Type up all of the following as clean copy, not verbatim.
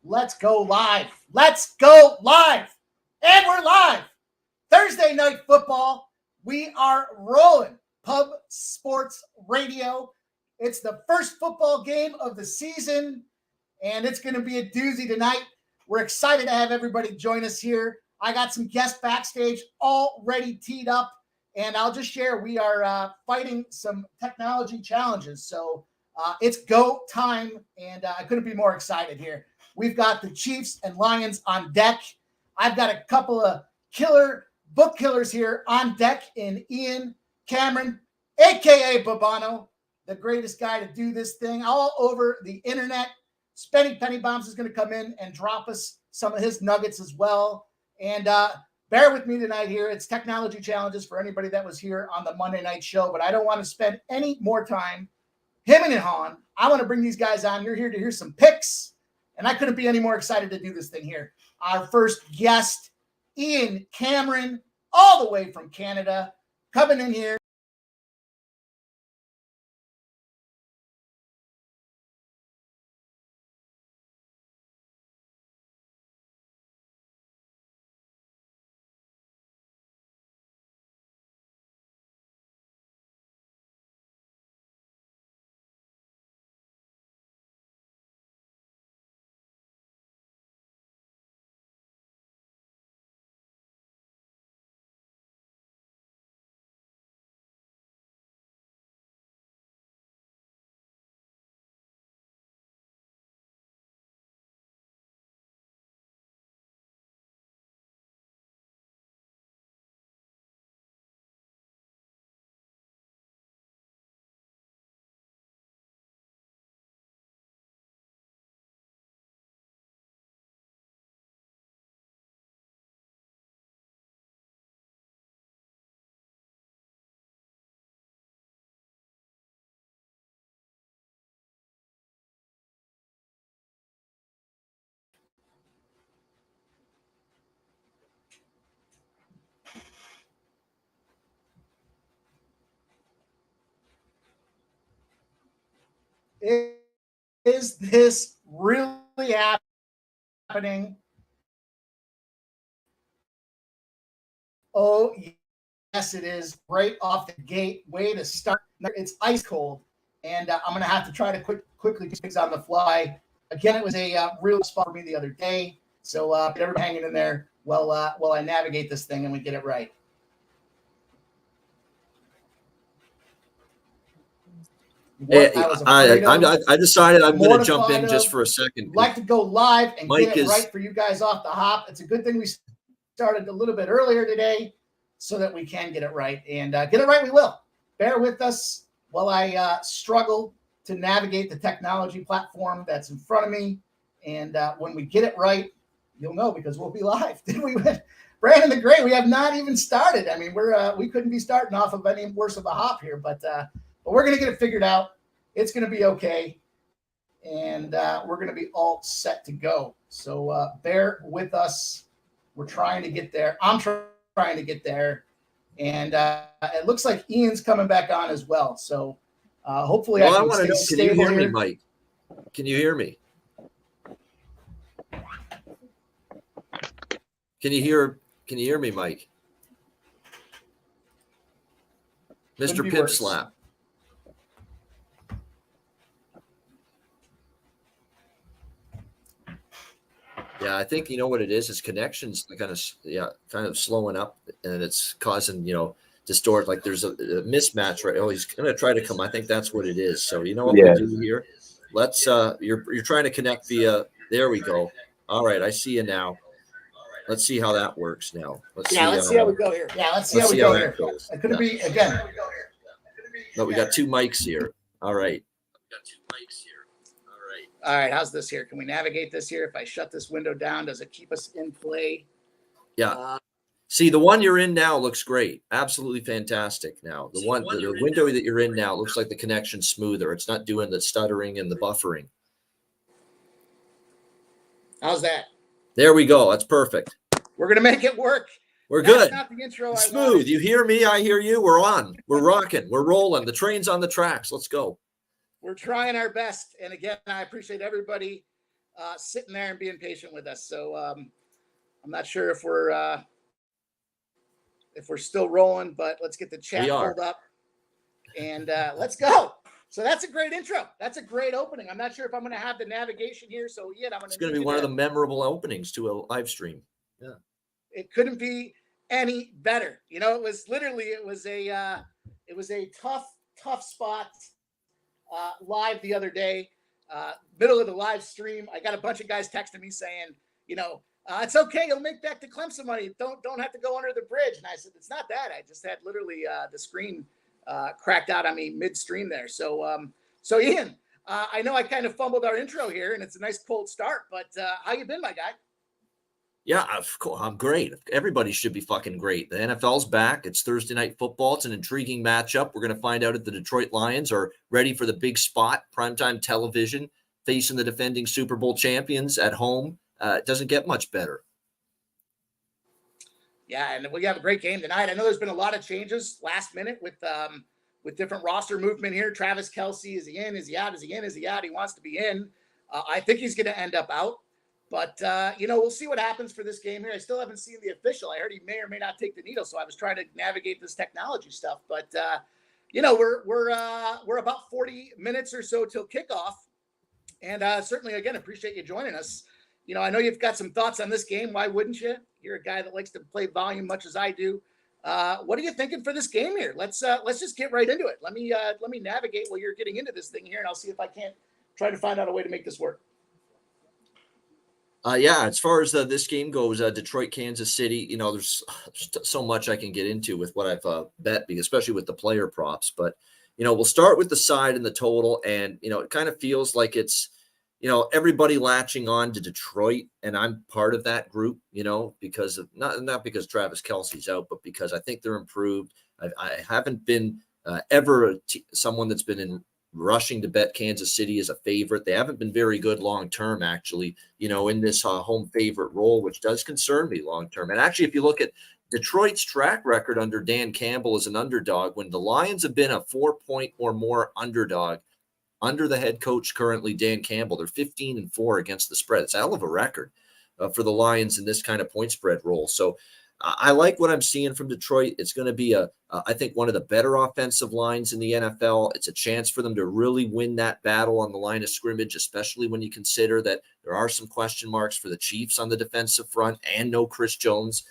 Let's go live. Let's go live. And we're live. Thursday night football. We are rolling. Pub Sports Radio. It's the first football game of the season, and it's going to be a doozy tonight. We're excited to have everybody join us here. I got some guests backstage already teed up, and I'll just share we are fighting some technology challenges. So it's go time, and I couldn't be more excited here. We've got the Chiefs and Lions on deck. I've got a couple of book killers here on deck in Ian Cameron, a.k.a. Babano, the greatest guy to do this thing all over the internet. Spenny Penny Bombs is going to come in and drop us some of his nuggets as well. And bear with me tonight here. It's technology challenges for anybody that was here on the Monday night show, but I don't want to spend any more time hemming and hawing. I want to bring these guys on. You're here to hear some picks, and I couldn't be any more excited to do this thing here. Our first guest, Ian Cameron, all the way from Canada, coming in here. Is this really happening? Oh, yes, it is. Right off the gate. Way to start. It's ice cold, and I'm going to have to try to quickly do things on the fly. Again, it was a real spot for me the other day, so everybody hanging in there while I navigate this thing and we get it right. I decided I'm going to jump in just for a second. Like to go live and get it right for you guys off the hop. It's a good thing we started a little bit earlier today so that we can get it right. And get it right we will. Bear with us while I struggle to navigate the technology platform that's in front of me. And when we get it right, you'll know because we'll be live. Did we win? Brandon the Great, we have not even started. I mean, we couldn't be starting off of any worse of a hop here, but we're going to get it figured out. It's going to be okay. And we're going to be all set to go. So bear with us. We're trying to get there. I'm trying to get there. And it looks like Ian's coming back on as well. So hopefully I can stay stable. Can you hear here. me, Mike? Can you hear me? Can you hear me, Mike? Mr. Pimp Slap. Yeah, I think you know what it is. It's connections kind of slowing up, and it's causing distort. Like there's a mismatch, right? Oh, he's going to try to come. I think that's what it is. So you know what we'll do here? Let's. You're trying to connect via. There we go. All right, I see you now. Let's see how that works now. Let's see how we go here. Yeah, let's see how we go here. It could be again. No, we got two mics here. All right. All right, how's this here? Can we navigate this here? If I shut this window down, does it keep us in play? Yeah. See, the one you're in now looks great. Absolutely fantastic now. The window that you're in now looks like the connection's smoother. It's not doing the stuttering and the buffering. How's that? There we go. That's perfect. We're going to make it work. We're good. Not the intro it's smooth. You hear me? I hear you. We're on. We're rocking. We're rolling. The train's on the tracks. Let's go. We're trying our best. And again, I appreciate everybody sitting there and being patient with us. So I'm not sure if we're still rolling, but let's get the chat pulled up and let's go. So that's a great intro. That's a great opening. I'm not sure if I'm going to have the navigation here. So Ian, it's going to be one of the memorable openings to a live stream. Yeah, it couldn't be any better. You know, it was a tough spot live the other day, middle of the live stream. I got a bunch of guys texting me saying, you know, it's okay. You'll make back to Clemson money. Don't have to go under the bridge. And I said, it's not that. I just had literally the screen cracked out on me midstream there. So Ian, I know I kind of fumbled our intro here, and it's a nice cold start. But how you been, my guy? Yeah, I'm great. Everybody should be fucking great. The NFL's back. It's Thursday night football. It's an intriguing matchup. We're going to find out if the Detroit Lions are ready for the big spot, primetime television, facing the defending Super Bowl champions at home. It doesn't get much better. Yeah, and we have a great game tonight. I know there's been a lot of changes last minute with different roster movement here. Travis Kelce, is he in? Is he out? Is he in? Is he out? He wants to be in. I think he's going to end up out. But, we'll see what happens for this game here. I still haven't seen the official. I heard he may or may not take the needle, so I was trying to navigate this technology stuff. But, we're about 40 minutes or so till kickoff. And certainly, again, appreciate you joining us. You know, I know you've got some thoughts on this game. Why wouldn't you? You're a guy that likes to play volume much as I do. What are you thinking for this game here? Let's just get right into it. Let me navigate while you're getting into this thing here, and I'll see if I can't try to find out a way to make this work. As far as this game goes, Detroit, Kansas City, you know, there's so much I can get into with what I've bet, especially with the player props. But, you know, we'll start with the side and the total. And, you know, it kind of feels like it's, you know, everybody latching on to Detroit. And I'm part of that group, you know, because of not because Travis Kelce's out, but because I think they're improved. I haven't been ever someone that's been in rushing to bet Kansas City as a favorite. They haven't been very good long-term, actually, you know, in this home favorite role, which does concern me long-term. And actually, if you look at Detroit's track record under Dan Campbell as an underdog, when the Lions have been a 4-point or more underdog under the head coach currently, Dan Campbell, they're 15-4 against the spread. It's a hell of a record for the Lions in this kind of point spread role. So I like what I'm seeing from Detroit. It's going to be I think one of the better offensive lines in the NFL. It's a chance for them to really win that battle on the line of scrimmage, especially when you consider that there are some question marks for the Chiefs on the defensive front and no Chris Jones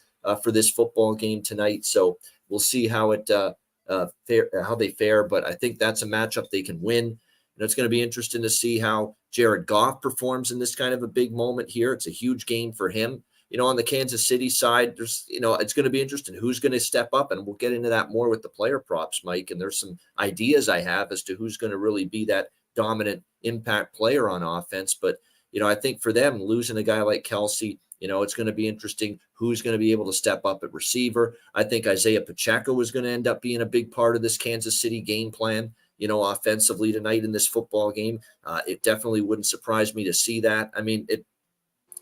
for this football game tonight. So we'll see how they fare. But I think that's a matchup they can win. And it's going to be interesting to see how Jared Goff performs in this kind of a big moment here. It's a huge game for him. You know, on the Kansas City side, there's, you know, it's going to be interesting who's going to step up, and we'll get into that more with the player props, Mike. And there's some ideas I have as to who's going to really be that dominant impact player on offense. But, you know, I think for them, losing a guy like Kelce, you know, it's going to be interesting who's going to be able to step up at receiver. I think Isaiah Pacheco is going to end up being a big part of this Kansas City game plan, you know, offensively tonight in this football game. It definitely wouldn't surprise me to see that. I mean, it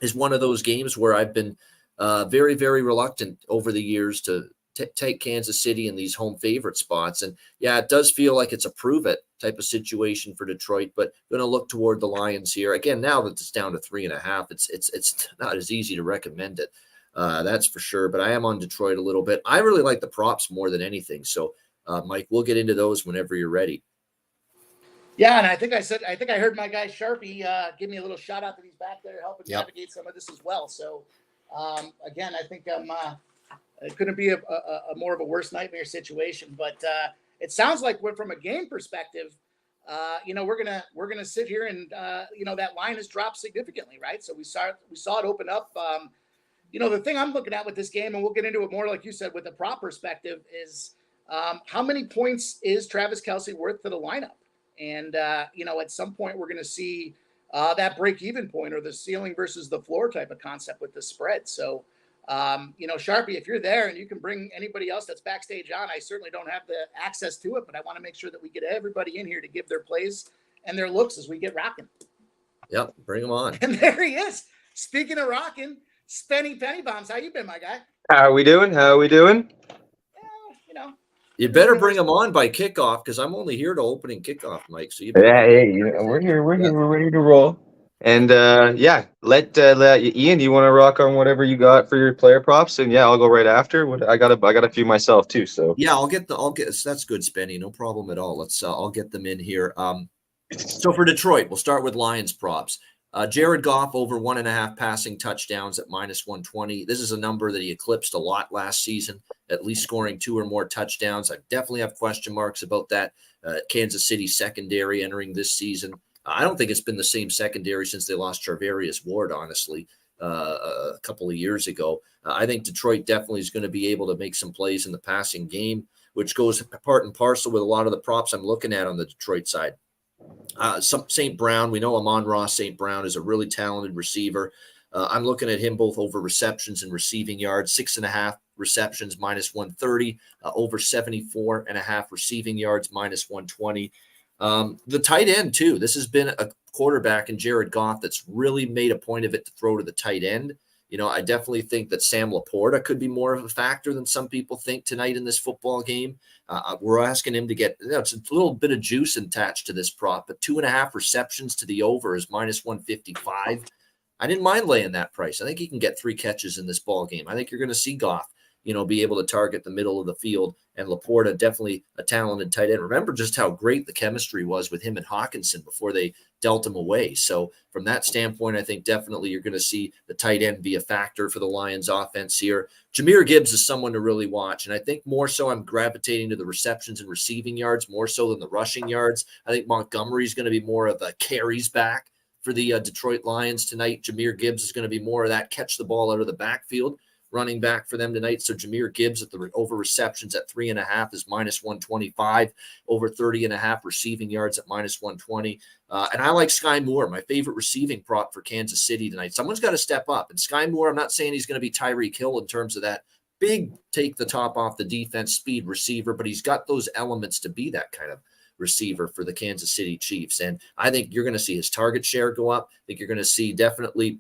is one of those games where I've been very, very reluctant over the years to take Kansas City in these home favorite spots. And yeah, it does feel like it's a prove it type of situation for Detroit, but going to look toward the Lions here. Again, now that it's down to 3.5, it's not as easy to recommend it. That's for sure. But I am on Detroit a little bit. I really like the props more than anything. So Mike, we'll get into those whenever you're ready. Yeah, and I think I heard my guy Sharpie give me a little shout out that he's back there helping navigate some of this as well. So again, I think it couldn't be a more of a worse nightmare situation. But it sounds like from a game perspective, you know, we're gonna sit here and you know, that line has dropped significantly, right? So we saw it open up. You know, the thing I'm looking at with this game, and we'll get into it more, like you said, with the prop perspective, is how many points is Travis Kelce worth to the lineup? And, you know, at some point we're going to see that break-even point or the ceiling versus the floor type of concept with the spread. So, you know, Sharpie, if you're there and you can bring anybody else that's backstage on, I certainly don't have the access to it, but I want to make sure that we get everybody in here to give their plays and their looks as we get rocking. Yep, bring them on. And there he is. Speaking of rocking, Spenny Penny Bombs, how you been, my guy? How are we doing? You know. You better bring them on by kickoff, because I'm only here to opening kickoff, Mike. So you we're here. We're ready to roll. And Ian, you want to rock on whatever you got for your player props? And yeah, I'll go right after. I got a few myself too. So Yeah, I'll get that's good, Spenny. No problem at all. I'll get them in here. So for Detroit, we'll start with Lions props. Jared Goff over 1.5 passing touchdowns at -120. This is a number that he eclipsed a lot last season, at least scoring 2 or more touchdowns. I definitely have question marks about that Kansas City secondary entering this season. I don't think it's been the same secondary since they lost Charvarius Ward, honestly, a couple of years ago. I think Detroit definitely is going to be able to make some plays in the passing game, which goes part and parcel with a lot of the props I'm looking at on the Detroit side. St. Brown, we know Amon-Ra St. Brown is a really talented receiver. I'm looking at him both over receptions and receiving yards, 6.5 receptions, -130, over 74.5 receiving yards, -120. The tight end, too. This has been a quarterback in Jared Goff that's really made a point of it to throw to the tight end. I definitely think that Sam Laporta could be more of a factor than some people think tonight in this football game. We're asking him to get, it's a little bit of juice attached to this prop, but 2.5 receptions to the over is -155. I didn't mind laying that price. I think he can get 3 catches in this ball game. I think you're going to see Goff, be able to target the middle of the field, and Laporta, definitely a talented tight end. Remember just how great the chemistry was with him and Hawkinson before they dealt him away. So from that standpoint, I think definitely you're going to see the tight end be a factor for the Lions offense here. Jahmyr Gibbs is someone to really watch. And I think more so I'm gravitating to the receptions and receiving yards more so than the rushing yards. I think Montgomery is going to be more of a carries back for the Detroit Lions tonight. Jahmyr Gibbs is going to be more of that catch the ball out of the backfield running back for them tonight. So Jahmyr Gibbs at the over receptions at 3.5 is -125, over 30.5 receiving yards at -120. And I like Sky Moore, my favorite receiving prop for Kansas City tonight. Someone's got to step up. And Sky Moore, I'm not saying he's going to be Tyreek Hill in terms of that big take the top off the defense speed receiver, but he's got those elements to be that kind of receiver for the Kansas City Chiefs. And I think you're going to see his target share go up. I think you're going to see definitely,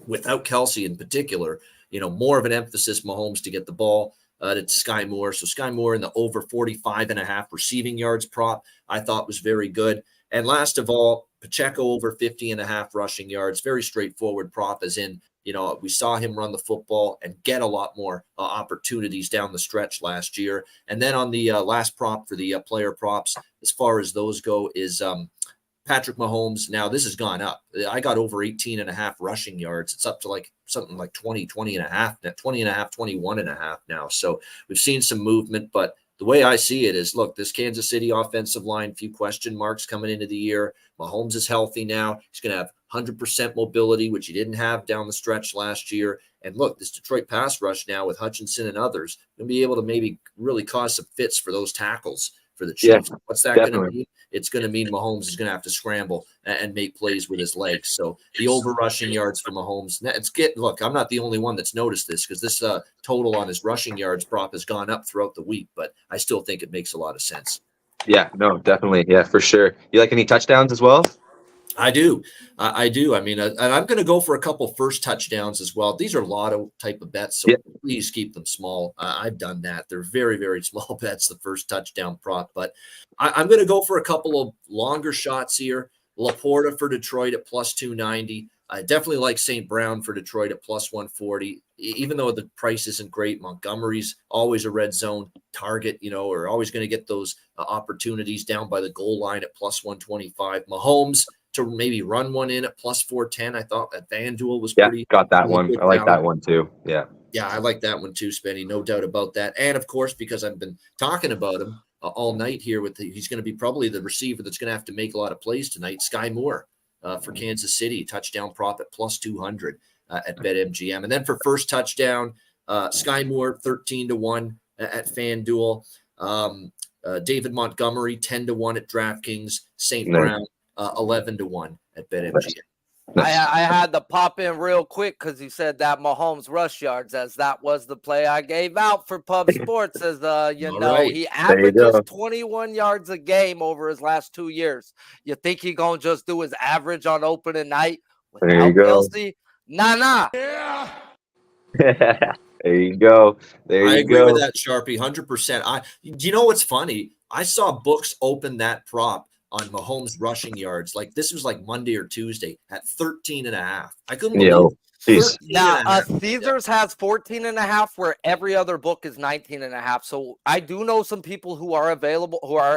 without Kelsey in particular, more of an emphasis Mahomes to get the ball to Sky Moore. So Sky Moore in the over 45.5 receiving yards prop, I thought was very good. And last of all, Pacheco over 50.5 rushing yards, very straightforward prop, as in, we saw him run the football and get a lot more opportunities down the stretch last year. And then on the last prop for the player props, as far as those go, is Patrick Mahomes. Now this has gone up. I got over 18.5 rushing yards. It's up to something like 20 and a half, 21.5 now. So we've seen some movement, but the way I see it is, look, this Kansas City offensive line, few question marks coming into the year. Mahomes is healthy now. He's going to have 100% mobility, which he didn't have down the stretch last year. And look, this Detroit pass rush now with Hutchinson and others going to be able to maybe really cause some fits for those tackles for the Chiefs. Yeah, what's that going to mean? It's going to mean Mahomes is going to have to scramble and make plays with his legs. So the over rushing yards for Mahomes, look, I'm not the only one that's noticed this, because this total on his rushing yards prop has gone up throughout the week, but I still think it makes a lot of sense. Yeah, no, definitely. Yeah, for sure. You like any touchdowns as well? I do. I do. I mean, and I'm going to go for a couple first touchdowns as well. These are lotto type of bets, so please keep them small. I've done that. They're very, very small bets, the first touchdown prop. But I'm going to go for a couple of longer shots here. Laporta for Detroit at +290. I definitely like St. Brown for Detroit at +140. Even though the price isn't great, Montgomery's always a red zone target, or always going to get those opportunities down by the goal line at +125. Mahomes to maybe run one in at +410. I thought that FanDuel was pretty. Got that one. I like that one too. Yeah. Yeah, I like that one too, Spenny. No doubt about that. And of course, because I've been talking about him all night here, he's going to be probably the receiver that's going to have to make a lot of plays tonight. Sky Moore for Kansas City, touchdown prop at +200 at BetMGM. And then for first touchdown, Sky Moore 13-1 at FanDuel. David Montgomery 10-1 at DraftKings. St. Brown 11-1 at BetMGM. I had to pop in real quick because he said that Mahomes rush yards, as that was the play I gave out for Pub Sports. As he averages 21 yards a game over his last 2 years. You think he gonna just do his average on opening night without Kelsey? Nah. Yeah. There you go. I agree with that, Sharpie, 100%. Do you know what's funny? I saw books open that prop on Mahomes rushing yards. Like this was like Monday or Tuesday at 13.5. I couldn't believe it. Jeez. Now, Caesars has 14.5, where every other book is 19.5. So I do know some people who are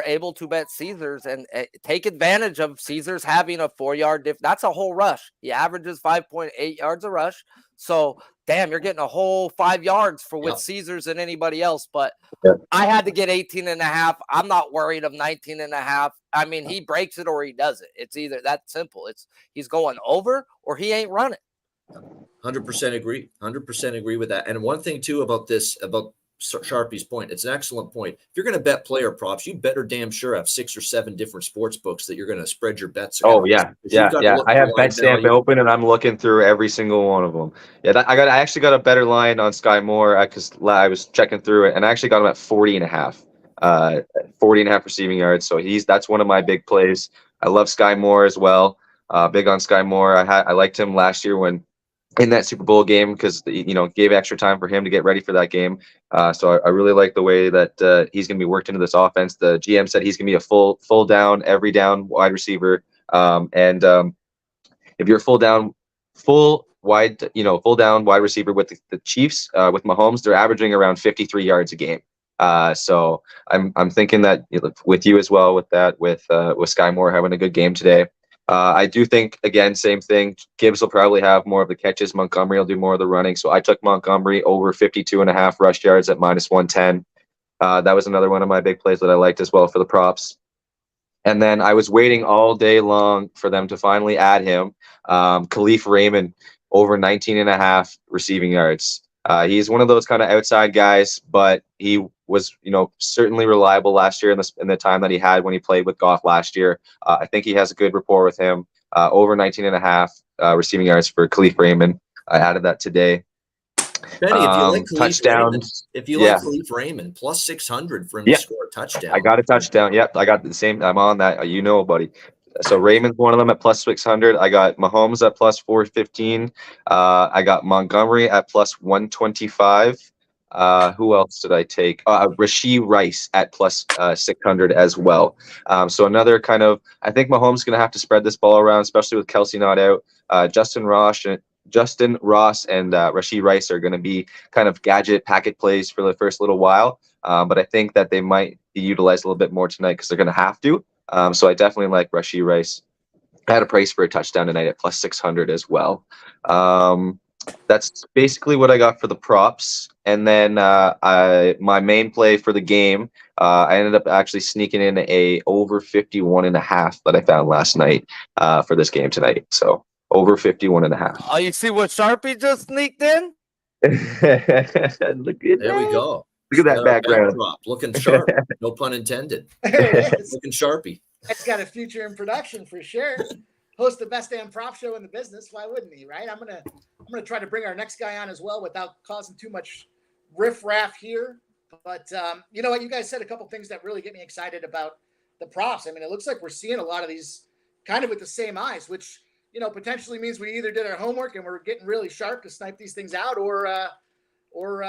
able to bet Caesars and take advantage of Caesars having a 4-yard diff. That's a whole rush. He averages 5.8 yards a rush. So, damn, you're getting a whole 5 yards for with Caesars and anybody else. But I had to get 18.5. I'm not worried of 19.5. I mean, he breaks it or he doesn't. It's either that simple. He's going over or he ain't running. 100% agree. 100% agree with that. And one thing too about Sharpie's point, it's an excellent point. If you're going to bet player props, you better damn sure have 6 or 7 different sports books that you're going to spread your bets against. Oh yeah. I have BetStamp open and I'm looking through every single one of them. Yeah, I actually got a better line on Sky Moore because I was checking through it and I actually got him at 40.5. 40.5 receiving yards. So that's one of my big plays. I love Sky Moore as well. Big on Sky Moore. I liked him last year when in that Super Bowl game because gave extra time for him to get ready for that game. So I really like the way that he's going to be worked into this offense. The GM said he's going to be a full down, every down wide receiver. If you're full down wide receiver with the Chiefs with Mahomes, they're averaging around 53 yards a game. So I'm thinking that with you as well with Sky Moore having a good game today. I do think, again, same thing. Gibbs will probably have more of the catches. Montgomery will do more of the running. So I took Montgomery over 52.5 rush yards at -110. That was another one of my big plays that I liked as well for the props. And then I was waiting all day long for them to finally add him. Khalif Raymond over 19.5 receiving yards. He's one of those kind of outside guys, but he was, certainly reliable last year in the time that he had when he played with Goff last year. I think he has a good rapport with him. Over 19.5 receiving yards for Khalif Raymond. I added that today. Benny, if you like touchdowns, Khalif Raymond, plus 600 for him to score a touchdown. I got a touchdown. Yep, I got the same. I'm on that. Buddy. So Raymond's one of them at plus 600. I got Mahomes at plus 415. I got Montgomery at plus 125. Who else did I take? Rashee Rice at plus 600 as well. So another kind of, I think Mahomes going to have to spread this ball around, especially with Kelsey not out. Justin Ross and Rashee Rice are going to be kind of gadget packet plays for the first little while. But I think that they might be utilized a little bit more tonight because they're going to have to. So I definitely like Rashee Rice. I had a price for a touchdown tonight at plus 600 as well. That's basically what I got for the props. And then my main play for the game, I ended up actually sneaking in a over 51.5 that I found last night for this game tonight. So over 51.5. Oh, you see what Sharpie just sneaked in? Look at There we go. Look at that background. Looking sharp. No pun intended. Looking sharpie. It's got a future in production for sure. Host the best damn prop show in the business. Why wouldn't he, right? I'm gonna try to bring our next guy on as well without causing too much riffraff here. But you know what? You guys said a couple things that really get me excited about the props. I mean, it looks like we're seeing a lot of these kind of with the same eyes, which potentially means we either did our homework and we're getting really sharp to snipe these things out, or we're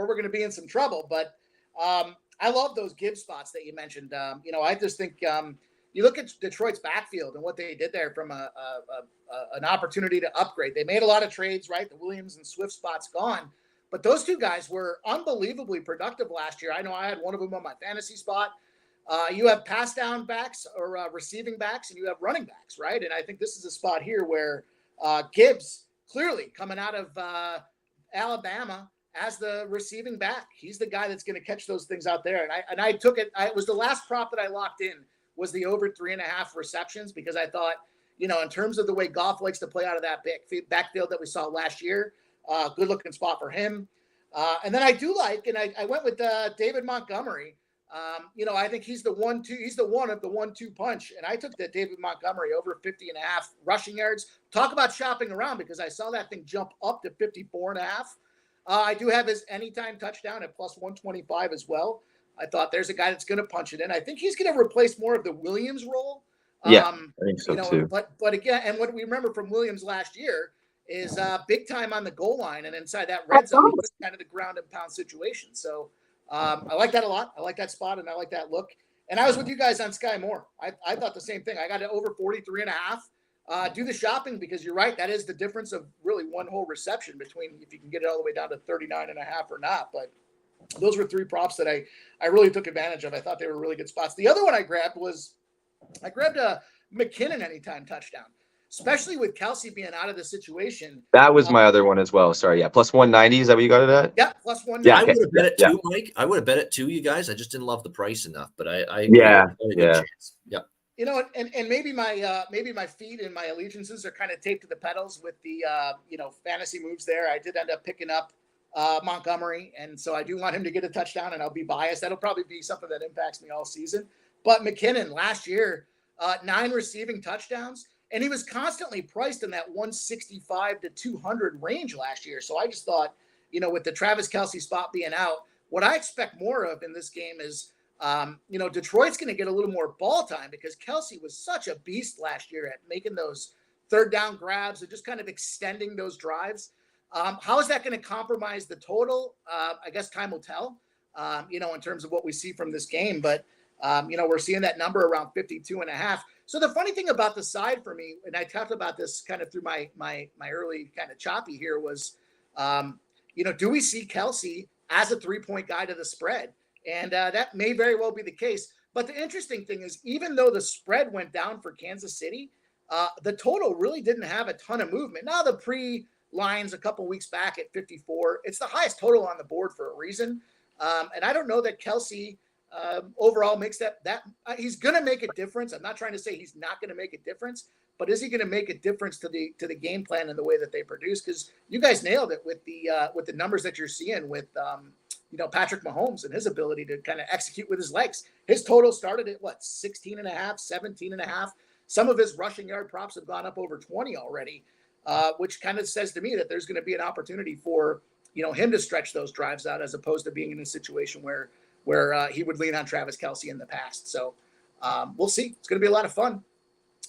going to be in some trouble. But I love those Gibbs spots that you mentioned. I just think you look at Detroit's backfield and what they did there from an opportunity to upgrade. They made a lot of trades, right? The Williams and Swift spots gone. But those two guys were unbelievably productive last year. I know I had one of them on my fantasy spot. You have pass down backs or receiving backs, and you have running backs, right? And I think this is a spot here where Gibbs clearly coming out of Alabama as the receiving back. He's the guy that's going to catch those things out there. And I took it. It was the last prop that I locked in was the over 3.5 receptions, because I thought, in terms of the way Goff likes to play out of that backfield that we saw last year, good looking spot for him. And then I do like, and I went with David Montgomery. I think he's the 1-2. He's the one of the 1-2 punch. And I took that David Montgomery over 50.5 rushing yards. Talk about shopping around, because I saw that thing jump up to 54.5. I do have his anytime touchdown at plus 125 as well. I thought there's a guy that's going to punch it in. I think he's going to replace more of the Williams role. Yeah, I think so too. But again, and what we remember from Williams last year is big time on the goal line and inside that red zone. Kind of the ground and pound situation. So I like that a lot. I like that spot and I like that look. And I was with you guys on Sky Moore. I thought the same thing. I got it over 43.5. Do the shopping because you're right. That is the difference of really one whole reception between if you can get it all the way down to 39.5 or not. But those were 3 props that I really took advantage of. I thought they were really good spots. The other one I grabbed a McKinnon anytime touchdown, especially with Kelsey being out of the situation. That was my other one as well. Sorry. Yeah. Plus 190. Is that what you got it at? Yeah. Plus 190. Yeah, I would have bet it Yeah. too, Mike. I would have bet it too, you guys. I just didn't love the price enough, but I Yeah, had a good yeah. chance. Yeah. You know, and maybe my feet and my allegiances are kind of taped to the pedals with the fantasy moves there. I did end up picking up Montgomery, and so I do want him to get a touchdown, and I'll be biased. That'll probably be something that impacts me all season. But McKinnon last year, 9 receiving touchdowns, and he was constantly priced in that 165 to 200 range last year. So I just thought, with the Travis Kelce spot being out, what I expect more of in this game is Detroit's going to get a little more ball time because Kelce was such a beast last year at making those third down grabs and just kind of extending those drives. How is that going to compromise the total? I guess time will tell, in terms of what we see from this game. But, we're seeing that number around 52.5. So the funny thing about the side for me, and I talked about this kind of through my early kind of choppy here was, do we see Kelce as a 3-point guy to the spread? And that may very well be the case. But the interesting thing is, even though the spread went down for Kansas City, the total really didn't have a ton of movement. Now the pre-lines a couple weeks back at 54, it's the highest total on the board for a reason. And I don't know that Kelce overall makes that he's going to make a difference. I'm not trying to say he's not going to make a difference, but is he going to make a difference to the game plan and the way that they produce? Because you guys nailed it with the numbers that you're seeing with Patrick Mahomes and his ability to kind of execute with his legs. His total started at 16.5, 17.5. Some of his rushing yard props have gone up over 20 already, which kind of says to me that there's going to be an opportunity for him to stretch those drives out as opposed to being in a situation where he would lean on Travis Kelce in the past. So we'll see. It's going to be a lot of fun.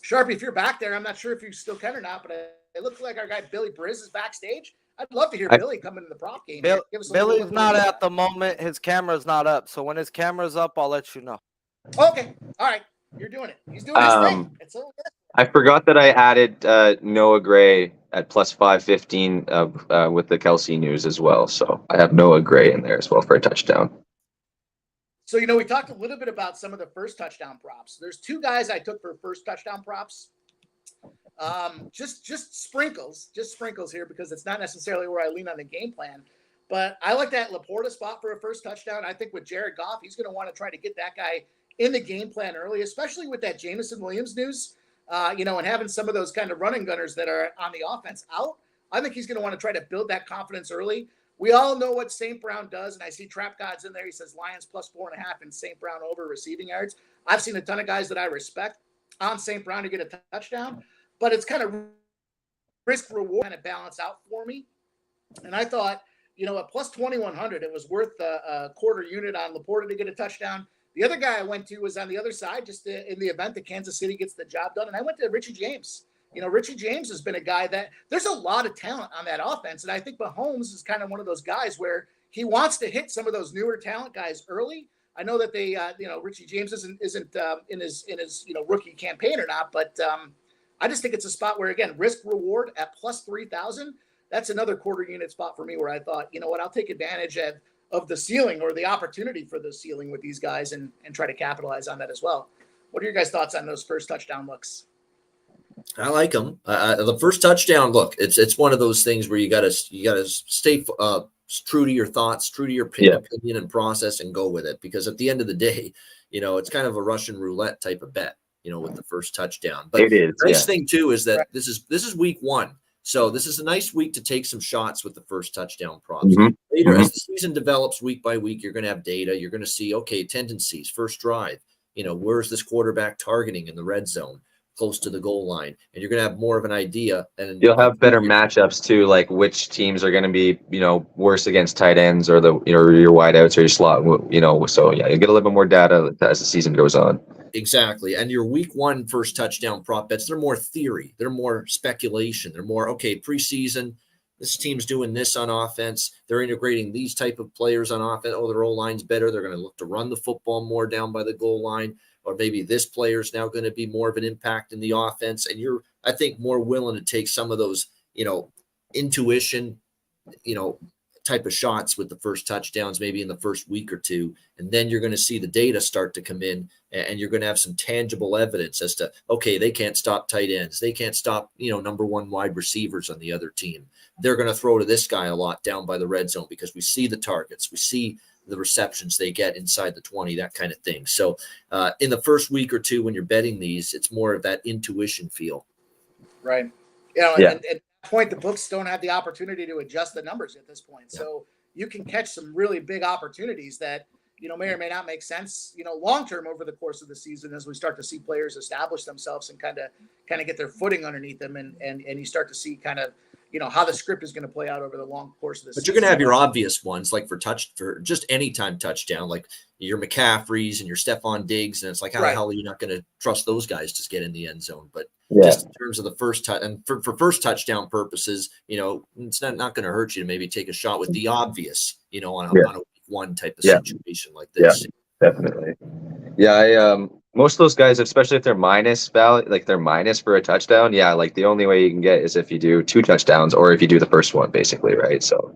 Sharpie, if you're back there, I'm not sure if you still can or not, but it looks like our guy Billy Briz is backstage. I'd love to hear Billy come into the prop game. Billy's not at the moment. His camera's not up. So when his camera's up, I'll let you know. Okay. All right. You're doing it. He's doing his thing. It's all good. I forgot that I added Noah Gray at plus 515 with the Kelce news as well. So I have Noah Gray in there as well for a touchdown. So, we talked a little bit about some of the first touchdown props. There's 2 guys I took for first touchdown props. Just sprinkles here because it's not necessarily where I lean on the game plan. But I like that Laporta spot for a first touchdown. I think with Jared Goff, he's going to want to try to get that guy in the game plan early, especially with that Jameson Williams news, and having some of those kind of running gunners that are on the offense out. I think he's going to want to try to build that confidence early. We all know what St. Brown does, and I see Trap Gods in there. He says Lions plus 4.5 and St. Brown over receiving yards. I've seen a ton of guys that I respect on St. Brown to get a touchdown, but it's kind of risk reward kind of balance out for me. And I thought, at plus 2,100, it was worth a quarter unit on Laporta to get a touchdown. The other guy I went to was on the other side, just in the event that Kansas City gets the job done. And I went to Richie James. Richie James has been a guy that there's a lot of talent on that offense. And I think Mahomes is kind of one of those guys where he wants to hit some of those newer talent guys early. I know that they, Richie James isn't in his rookie campaign or not, but I just think it's a spot where, again, risk reward at plus 3,000. That's another quarter unit spot for me where I thought, I'll take advantage of the ceiling or the opportunity for the ceiling with these guys and try to capitalize on that as well. What are your guys' thoughts on those first touchdown looks? I like them. The first touchdown look, it's one of those things where you gotta stay true to your thoughts, true to your opinion and process, and go with it. Because at the end of the day, it's kind of a Russian roulette type of bet, with the first touchdown. But it is. The nice thing too is that this is week 1. So this is a nice week to take some shots with the first touchdown props. Later, as the season develops week by week, you're going to have data. You're going to see, tendencies, first drive. Where's this quarterback targeting in the red zone, close to the goal line? And you're going to have more of an idea. And you'll have better matchups too, like which teams are going to be, worse against tight ends or your wideouts or your slot. So yeah, you get a little bit more data as the season goes on. Exactly. And your week 1 first touchdown prop bets, they're more theory. They're more speculation. They're more, preseason, this team's doing this on offense. They're integrating these type of players on offense. Oh, their O-line's better. They're going to look to run the football more down by the goal line. Or maybe this player's now going to be more of an impact in the offense. And you're, I think, more willing to take some of those, intuition, type of shots with the first touchdowns, maybe in the first week or two. And then you're going to see the data start to come in, and you're going to have some tangible evidence as to, okay, they can't stop tight ends. They can't stop, number one wide receivers on the other team. They're going to throw to this guy a lot down by the red zone because we see the targets. We see the receptions they get inside the 20, that kind of thing. So in the first week or two, when you're betting these, it's more of that intuition feel. Right. At that point, the books don't have the opportunity to adjust the numbers at this point. Yeah. So you can catch some really big opportunities that, may or may not make sense, long-term over the course of the season as we start to see players establish themselves and kind of get their footing underneath them. And you start to see kind of, how the script is going to play out over the long course of the season. But you're going to have your obvious ones, like for just anytime touchdown, like your McCaffreys and your Stephon Diggs. And it's like, how the hell are you not going to trust those guys to get in the end zone? But just in terms of the first touch, and for first touchdown purposes, it's not going to hurt you to maybe take a shot with the obvious, on a one type of situation like this. Yeah, definitely. Yeah, most of those guys, especially if they're minus value, like they're minus for a touchdown, like the only way you can get is if you do 2 touchdowns or if you do the first one, basically, right? So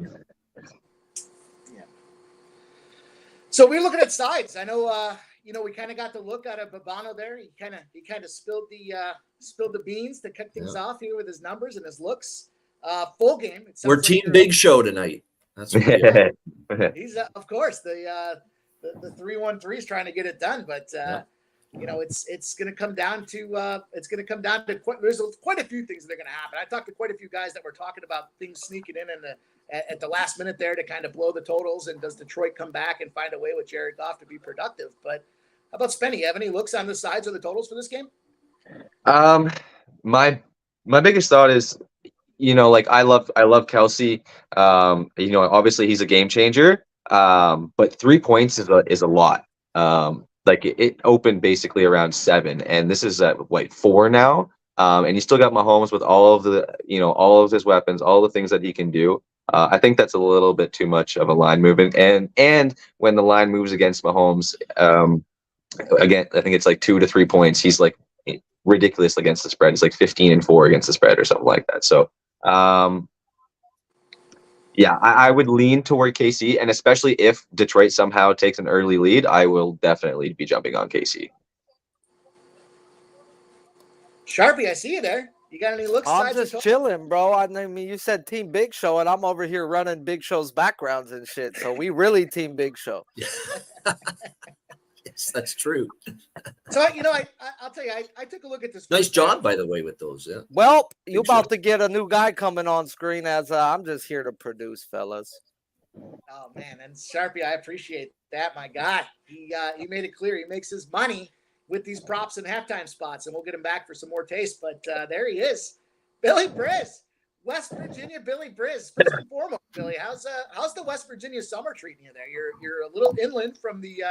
So we're looking at sides. I know we kind of got the look out of Babano there. He kind of spilled the beans to kick things off here with his numbers and his looks. Full game. We're Team Big Show tonight. That's what we are. He's of course the 3-1-3 is trying to get it done, but it's going to come down to there's quite a few things that are going to happen. I talked to quite a few guys that were talking about things sneaking in at the last minute there to kind of blow the totals. And does Detroit come back and find a way with Jared Goff to be productive? But how about Spenny? You have any looks on the sides of the totals for this game? My biggest thought is, I love Kelsey. Obviously he's a game changer. But 3 points is a lot. It opened basically around 7, and this is at 4 now. And you still got Mahomes with all of his weapons, all the things that he can do. I think that's a little bit too much of a line movement. And when the line moves against Mahomes, again, I think it's 2 to 3 points. He's ridiculous against the spread. He's 15-4 against the spread or something like that. So, I would lean toward KC, and especially if Detroit somehow takes an early lead, I will definitely be jumping on KC. Sharpie, I see you there. You got any looks? I'm just chilling, bro. I mean, you said Team Big Show, and I'm over here running Big Show's backgrounds and shit. So we really Team Big Show. Yes, that's true. So I'll tell you, I took a look at this. Nice job, by the way, with those. Yeah. Well, you're about to get a new guy coming on screen as I'm just here to produce, fellas. Oh man, and Sharpie, I appreciate that. My God, he made it clear he makes his money with these props and halftime spots, and we'll get him back for some more taste. But there he is, Billy Briz, West Virginia. Billy Briz. First and foremost, Billy, how's the West Virginia summer treating you there? You're a little inland from the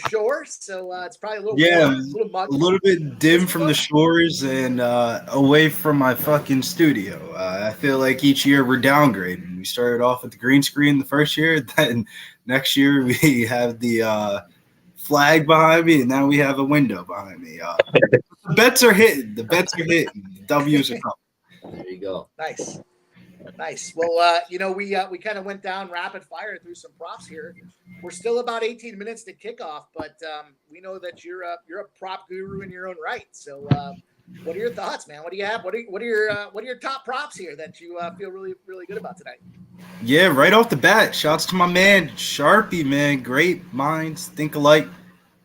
shore, so it's probably a little warm, a little bit dim from the shores and away from my fucking studio. I feel like each year we're downgrading. We started off with the green screen the first year, then next year we have the flag behind me, and now we have a window behind me. The bets are hitting. The W's are coming. There you go. Nice. Well, we kind of went down rapid fire through some props here. We're still about 18 minutes to kickoff, but we know that you're a prop guru in your own right. So, what are your thoughts, man? What do you have? What are your top props here that you feel really, really good about tonight? Yeah, right off the bat, shouts to my man Sharpie, man. Great minds think alike.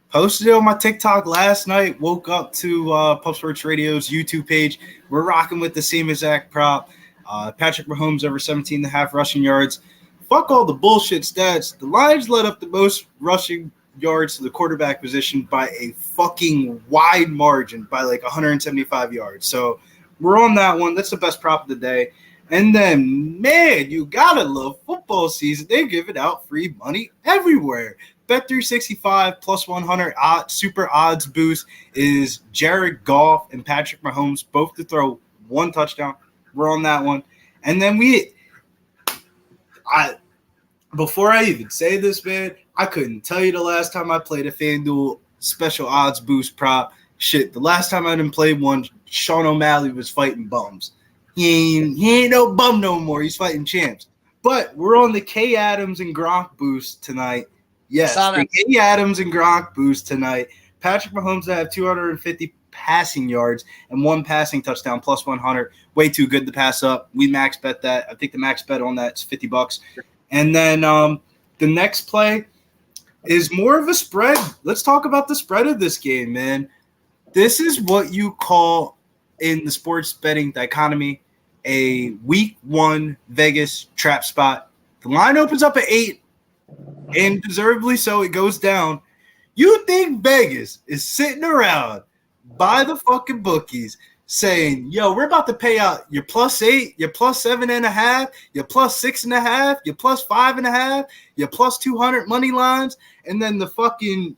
Posted it on my TikTok last night. Woke up to Pub Sports Radio's YouTube page. We're rocking with the same exact prop. Patrick Mahomes over 17.5 rushing yards. Fuck all the bullshit stats. The Lions let up the most rushing yards to the quarterback position by a fucking wide margin, by 175 yards. So we're on that one. That's the best prop of the day. And then, man, you gotta love football season. They're giving out free money everywhere. Bet365 plus 100 super odds boost is Jared Goff and Patrick Mahomes both to throw 1 touchdown. We're on that one. And then before I even say this, man, I couldn't tell you the last time I played a FanDuel special odds boost prop. Shit, the last time I didn't play one, Sean O'Malley was fighting bums. He ain't no bum no more. He's fighting champs. But we're on the K Adams and Gronk boost tonight. Yes, the K Adams and Gronk boost tonight. Patrick Mahomes to have 250 passing yards and 1 passing touchdown plus 100. Way too good to pass up. We max bet that. I think the max bet on that is $50. And then the next play is more of a spread. Let's talk about the spread of this game, man. This is what you call in the sports betting dichotomy a week 1 Vegas trap spot. The line opens up at 8, and deservedly so, it goes down. You think Vegas is sitting around by the fucking bookies saying, yo, we're about to pay out your +8, your +7.5, your +6.5, your +5.5, your +200 money lines, and then the fucking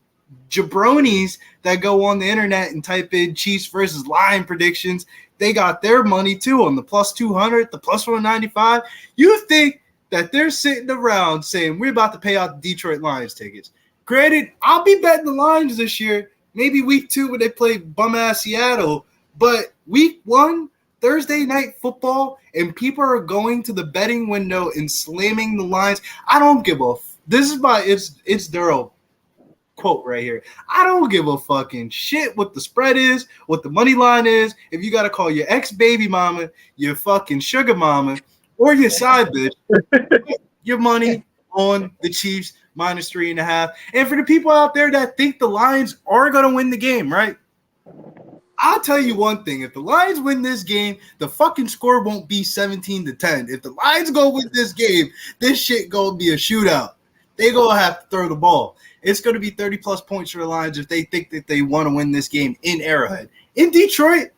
jabronis that go on the internet and type in Chiefs versus Lion predictions, they got their money too on the +200, the +195. You think that they're sitting around saying we're about to pay out the Detroit Lions tickets? Granted, I'll be betting the Lions this year, maybe week 2 when they play bum-ass Seattle, but week 1, Thursday night football, and people are going to the betting window and slamming the lines. I don't give a this is my it's Daryl quote right here. I don't give a fucking shit what the spread is, what the money line is. If you got to call your ex-baby mama, your fucking sugar mama, or your side bitch, your money on the Chiefs -3.5. And for the people out there that think the Lions are going to win the game, right? I'll tell you one thing. If the Lions win this game, the fucking score won't be 17-10. If the Lions go win this game, this shit going to be a shootout. They going to have to throw the ball. It's going to be 30-plus points for the Lions if they think that they want to win this game in Arrowhead. In Detroit,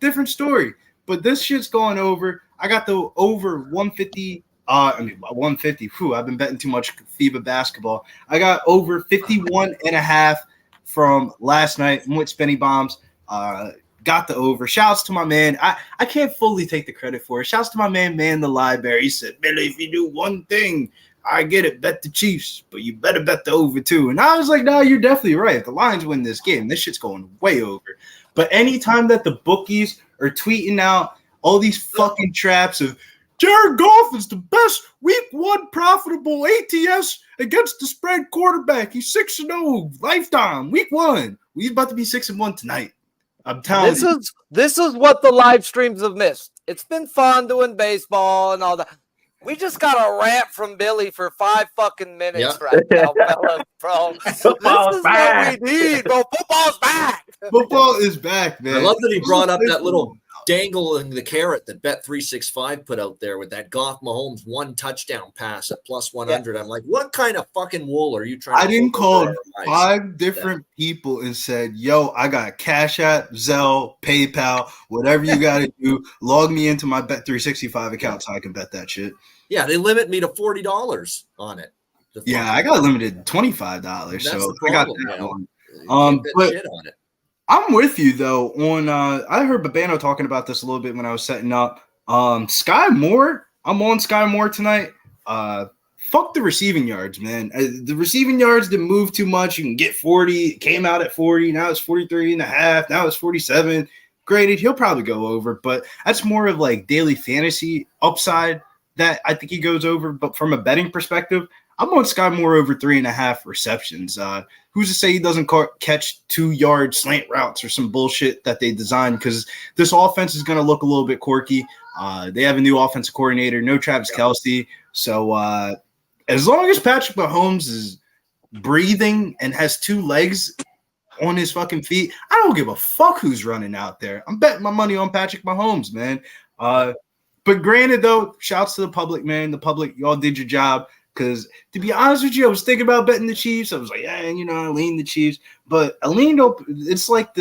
different story. But this shit's going over. I got the over 150. 150. Whew, I've been betting too much FIBA basketball. I got over 51.5 from last night. Went spinny bombs. Got the over. Shouts to my man. I can't fully take the credit for it. Shouts to my man the library. He said, Billy, if you do one thing, I get it, bet the Chiefs, but you better bet the over too. And I was like, no, you're definitely right. If the Lions win this game, this shit's going way over. But anytime that the bookies are tweeting out all these fucking traps of Jared Goff is the best week 1 profitable ATS against the spread quarterback. He's 6-0 lifetime week 1. He's about to be 6-1 tonight. I'm telling you. This is what the live streams have missed. It's been fun doing baseball and all that. We just got a rant from Billy for 5 fucking minutes right now, fellas, bro. This is what we need, bro. Football's back. Football is back, man. I love that he brought up that little dangle in the carrot that Bet365 put out there with that Goff Mahomes 1 touchdown pass at +100. I'm like, what kind of fucking wool are you trying to? I didn't call 5 different people and said, yo, I got Cash App, Zelle, PayPal, whatever you got to do. Log me into my Bet365 account so I can bet that shit. Yeah, they limit me to $40 on it. Yeah, I got limited $25, That's so the problem, I got that one. but shit on it. I'm with you though. On I heard Babano talking about this a little bit when I was setting up. Sky Moore, I'm on Sky Moore tonight. Fuck the receiving yards, man. The receiving yards didn't move too much. You can get 40. It came out at 40. Now it's 43.5. Now it's 47. Granted, he'll probably go over, but that's more of like daily fantasy upside that I think he goes over. But from a betting perspective, I'm on Sky Moore over 3.5 receptions. Who's to say he doesn't catch 2-yard slant routes or some bullshit that they designed? Because this offense is going to look a little bit quirky. They have a new offensive coordinator, no Travis Kelce. So as long as Patrick Mahomes is breathing and has 2 legs on his fucking feet, I don't give a fuck who's running out there. I'm betting my money on Patrick Mahomes, man. But granted, though, shouts to the public, man. The public, y'all did your job. Because to be honest with you, I was thinking about betting the Chiefs. I was like, yeah, I lean the Chiefs. But I leaned up. It's like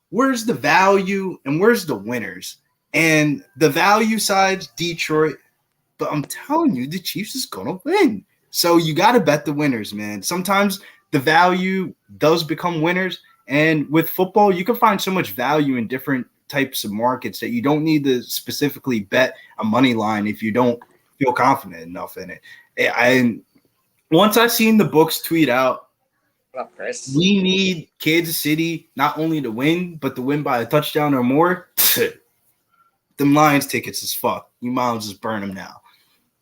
where's the value and where's the winners? And the value side's Detroit. But I'm telling you, the Chiefs is going to win. So you got to bet the winners, man. Sometimes the value does become winners. And with football, you can find so much value in different types of markets that you don't need to specifically bet a money line if you don't feel confident enough in it. And once I seen the books tweet out, we need Kansas City not only to win, but to win by a touchdown or more. Them Lions tickets is fuck. You might as well just burn them now.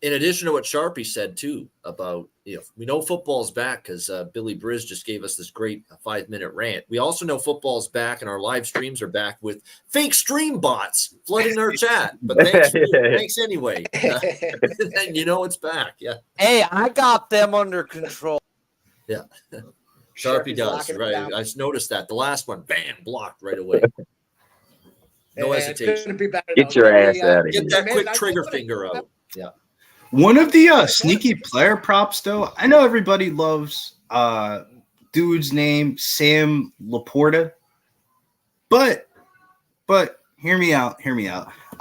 In addition to what Sharpie said too about, we know football's back because Billy Briz just gave us this great 5-minute rant. We also know football's back and our live streams are back with fake stream bots flooding our chat. But thanks anyway. And it's back. Yeah. Hey, I got them under control. Yeah. Sharpie does, right? I just noticed that. The last one, bam, blocked right away. No hesitation. Get your ass out of here. Get that quick trigger finger out. Yeah. One of the sneaky player props, though, I know everybody loves dude's name, Sam Laporta, but hear me out.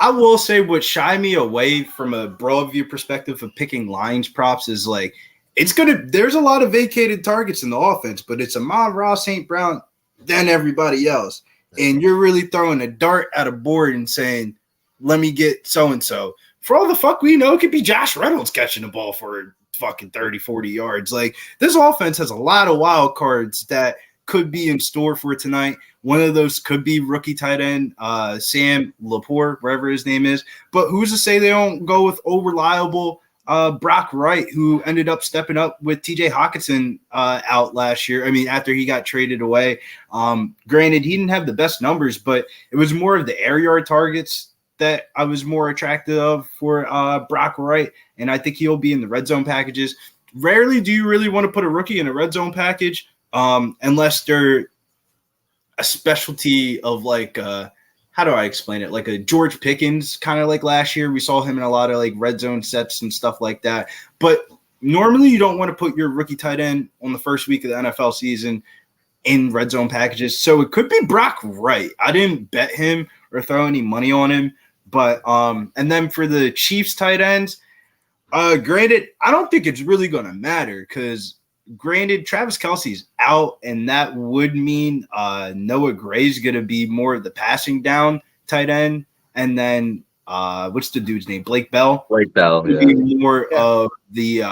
I will say what shied me away from a broad view perspective of picking Lions props is like there's a lot of vacated targets in the offense, but it's Amon-Ra St. Brown, then everybody else. And you're really throwing a dart at a board and saying, let me get so-and-so. For all the fuck we know, it could be Josh Reynolds catching the ball for fucking 30, 40 yards. Like, this offense has a lot of wild cards that could be in store for tonight. One of those could be rookie tight end Sam Laporte, wherever his name is. But who's to say they don't go with reliable Brock Wright, who ended up stepping up with TJ Hawkinson out last year. I mean, after he got traded away. Granted, he didn't have the best numbers, but it was more of the air yard targets that I was more attracted of for Brock Wright, and I think he'll be in the red zone packages. Rarely do you really want to put a rookie in a red zone package unless they're a specialty of like how do I explain it? Like a George Pickens, kind of like last year. We saw him in a lot of like red zone sets and stuff like that. But normally you don't want to put your rookie tight end on the first week of the NFL season in red zone packages. So it could be Brock Wright. I didn't bet him or throw any money on him. But and then for the Chiefs tight ends, granted, I don't think it's really going to matter because granted, Travis Kelce's out, and that would mean Noah Gray's going to be more of the passing down tight end. And then what's the dude's name? Blake Bell. Blake Bell, yeah. More of the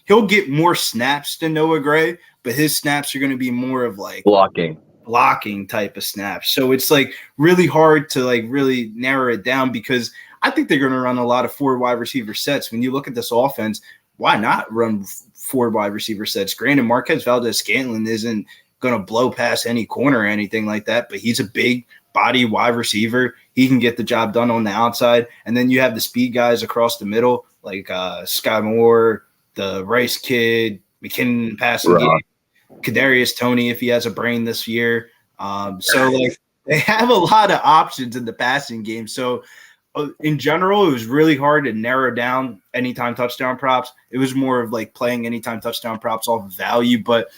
he'll get more snaps than Noah Gray, but his snaps are going to be more of like blocking type of snaps. So it's like really hard to like really narrow it down because I think they're going to run a lot of 4 wide receiver sets. When you look at this offense, why not run 4 wide receiver sets? Granted, Marquez Valdes-Scantling isn't going to blow past any corner or anything like that, but he's a big body wide receiver. He can get the job done on the outside. And then you have the speed guys across the middle, like Sky Moore, the Rice kid, McKinnon passing game, Kadarius Toney if he has a brain this year. So like they have a lot of options in the passing game. So in general, it was really hard to narrow down anytime touchdown props. It was more of like playing anytime touchdown props off of value. But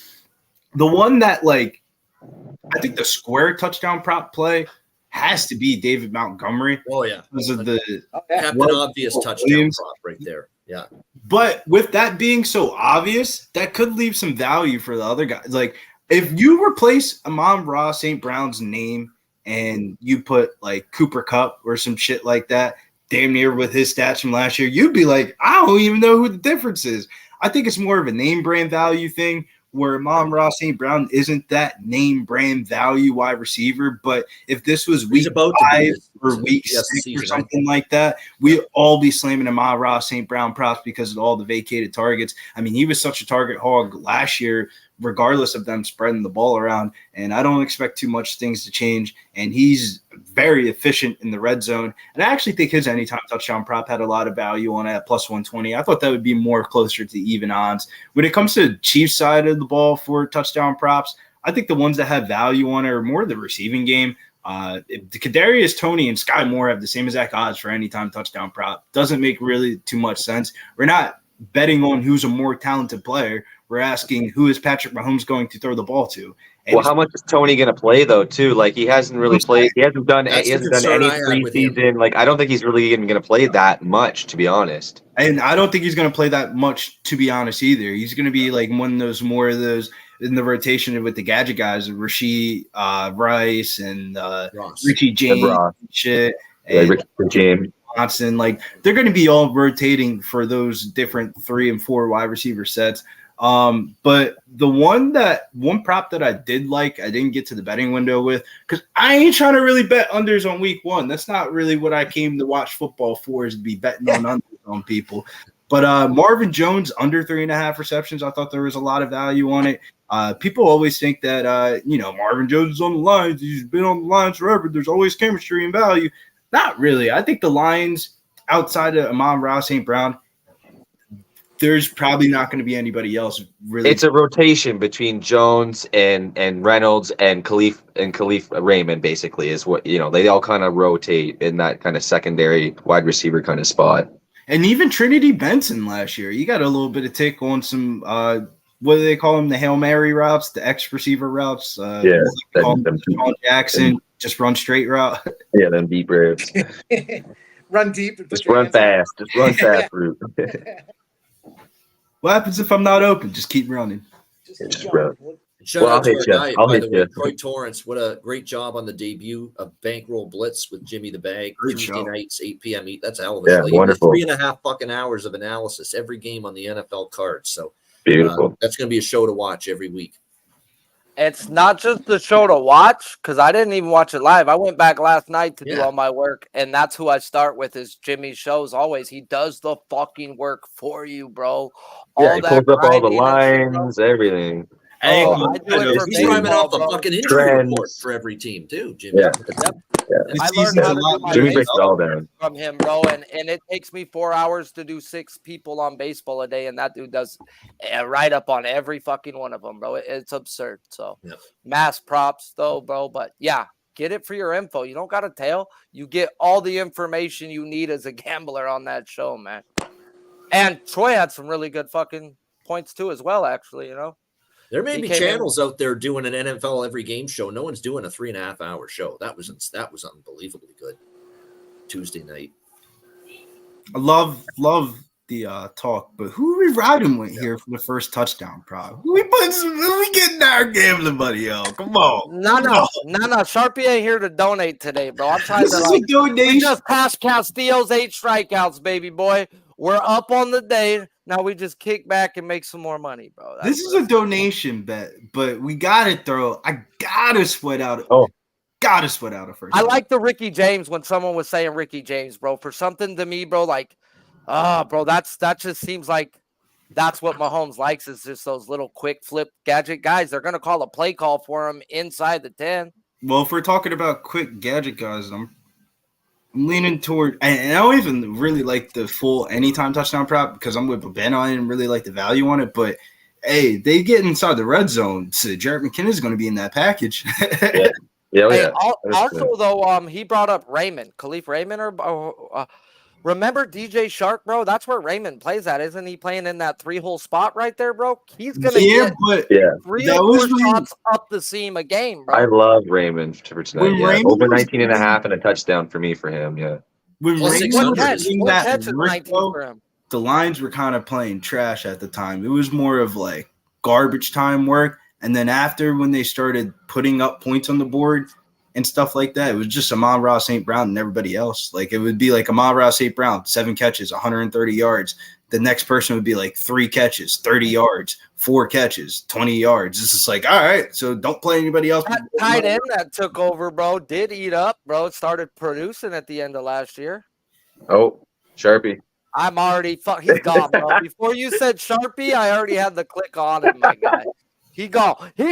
the one that like I think the square touchdown prop play has to be David Montgomery. Oh yeah, because of the Captain Obvious touchdown prop right there. Yeah. But with that being so obvious, that could leave some value for the other guys. Like if you replace Amon-Ra St. Brown's name and you put like Cooper Kupp or some shit like that, damn near with his stats from last year, you'd be like, I don't even know who the difference is. I think it's more of a name brand value thing where Amon-Ra St. Brown isn't that name brand value wide receiver. But if this was week 5 or week 6 or something like that, we'd all be slamming Amon-Ra St. Brown props because of all the vacated targets. I mean, he was such a target hog last year, regardless of them spreading the ball around. And I don't expect too much things to change. And he's very efficient in the red zone. And I actually think his anytime touchdown prop had a lot of value on it at plus 120. I thought that would be more closer to even odds. When it comes to the Chiefs side of the ball for touchdown props, I think the ones that have value on it are more the receiving game. Kadarius Toney and Sky Moore have the same exact odds for anytime touchdown prop. Doesn't make really too much sense. We're not betting on who's a more talented player. We're asking who is Patrick Mahomes going to throw the ball to. And Well, how much is Tony going to play though? Too like he hasn't really played. He hasn't done any preseason. Like I don't think he's really even going to play that much, to be honest. And I don't think he's going to play that much, to be honest, either. He's going to be like one of those more of those in the rotation with the gadget guys, Rashee Rice and Richie James and shit. And Richie James. Johnson. Like they're going to be all rotating for those different 3 and 4 wide receiver sets. But the one prop that I did like, I didn't get to the betting window with, because I ain't trying to really bet unders on week 1. That's not really what I came to watch football for, is to be betting on unders on people. But Marvin Jones under 3.5 receptions, I thought there was a lot of value on it. People always think that Marvin Jones is on the Lions. He's been on the Lions forever. There's always chemistry and value. Not really. I think the Lions, outside of Amon-Ra St. Brown, there's probably not going to be anybody else really. It's a rotation between Jones and Reynolds and Khalif Raymond, basically, is what they all kind of rotate in that kind of secondary wide receiver kind of spot. And even Trinity Benson last year, you got a little bit of tick on some what do they call them? The Hail Mary routes, the X receiver routes. Them Jackson, just run straight route. Yeah, them deep routes. Run deep. And just run fast. Just run fast route. What happens if I'm not open? Just keep running. Shout out to our guy, by the way, Troy Torrance. What a great job on the debut of Bankroll Blitz with Jimmy the Bag. Tuesday nights, 8 p.m. That's a hell of a slate. Wonderful. 3.5 fucking hours of analysis every game on the NFL card. So beautiful. That's going to be a show to watch every week. It's not just the show to watch, because I didn't even watch it live. I went back last night to do all my work, and that's who I start with is Jimmy's shows always. He does the fucking work for you, bro. He pulls up all the lines, everything. He's rhyming off the fucking injury report for every team too, Jimmy. I learned how to do my Jimmy breaks it all down from him, bro, and it takes me 4 hours to do 6 people on baseball a day, and that dude does a write up on every fucking one of them, bro. It's absurd. So mass props though, bro. But yeah, get it for your info. You don't got a tail. You get all the information you need as a gambler on that show, man. And Troy had some really good fucking points too, as well. Actually, There may be channels out there doing an NFL every game show. No one's doing a 3.5 hour show. That was unbelievably good. Tuesday night. I love the talk, but who are we riding with here for the first touchdown prop? Who we getting our gambling money on? Come on. No. Sharpie ain't here to donate today, bro. I'm trying to we just passed Castillo's 8 strikeouts, baby boy. We're up on the day. Now we just kick back and make some more money, bro. This is a donation bet, but we gotta sweat out. Gotta sweat out a first. I like the Ricky James when someone was saying Ricky James, bro. For something to me, bro, like, bro, that just seems like that's what Mahomes likes, is just those little quick flip gadget guys. They're gonna call a play call for him inside the 10. Well, if we're talking about quick gadget guys, I'm leaning toward, and I don't even really like the full anytime touchdown prop because I'm with Ben. I didn't really like the value on it, but hey, they get inside the red zone. So Jerick McKinnon is going to be in that package. Also, though, he brought up Khalif Raymond, or remember DJ Shark, bro? That's where Raymond plays at. Isn't he playing in that 3-hole spot right there, bro? He's going to get 3 or 4 shots up the seam a game, bro. I love Raymond for tonight. Over 19.5 and a touchdown for him, When Raymond was doing that for him. The Lions were kind of playing trash at the time. It was more of like garbage time work. And then after, when they started putting up points on the board and stuff like that, it was just Amon-Ra St. Brown and everybody else. Like, it would be like Amon-Ra St. Brown, 7 catches, 130 yards. The next person would be like 3 catches, 30 yards, 4 catches, 20 yards. It's just like, all right, so don't play anybody else. That tight end that took over, bro, did eat up, bro. It started producing at the end of last year. Oh, Sharpie. I'm already he's gone, bro. Before you said Sharpie, I already had the click on him, my guy. He gone. Get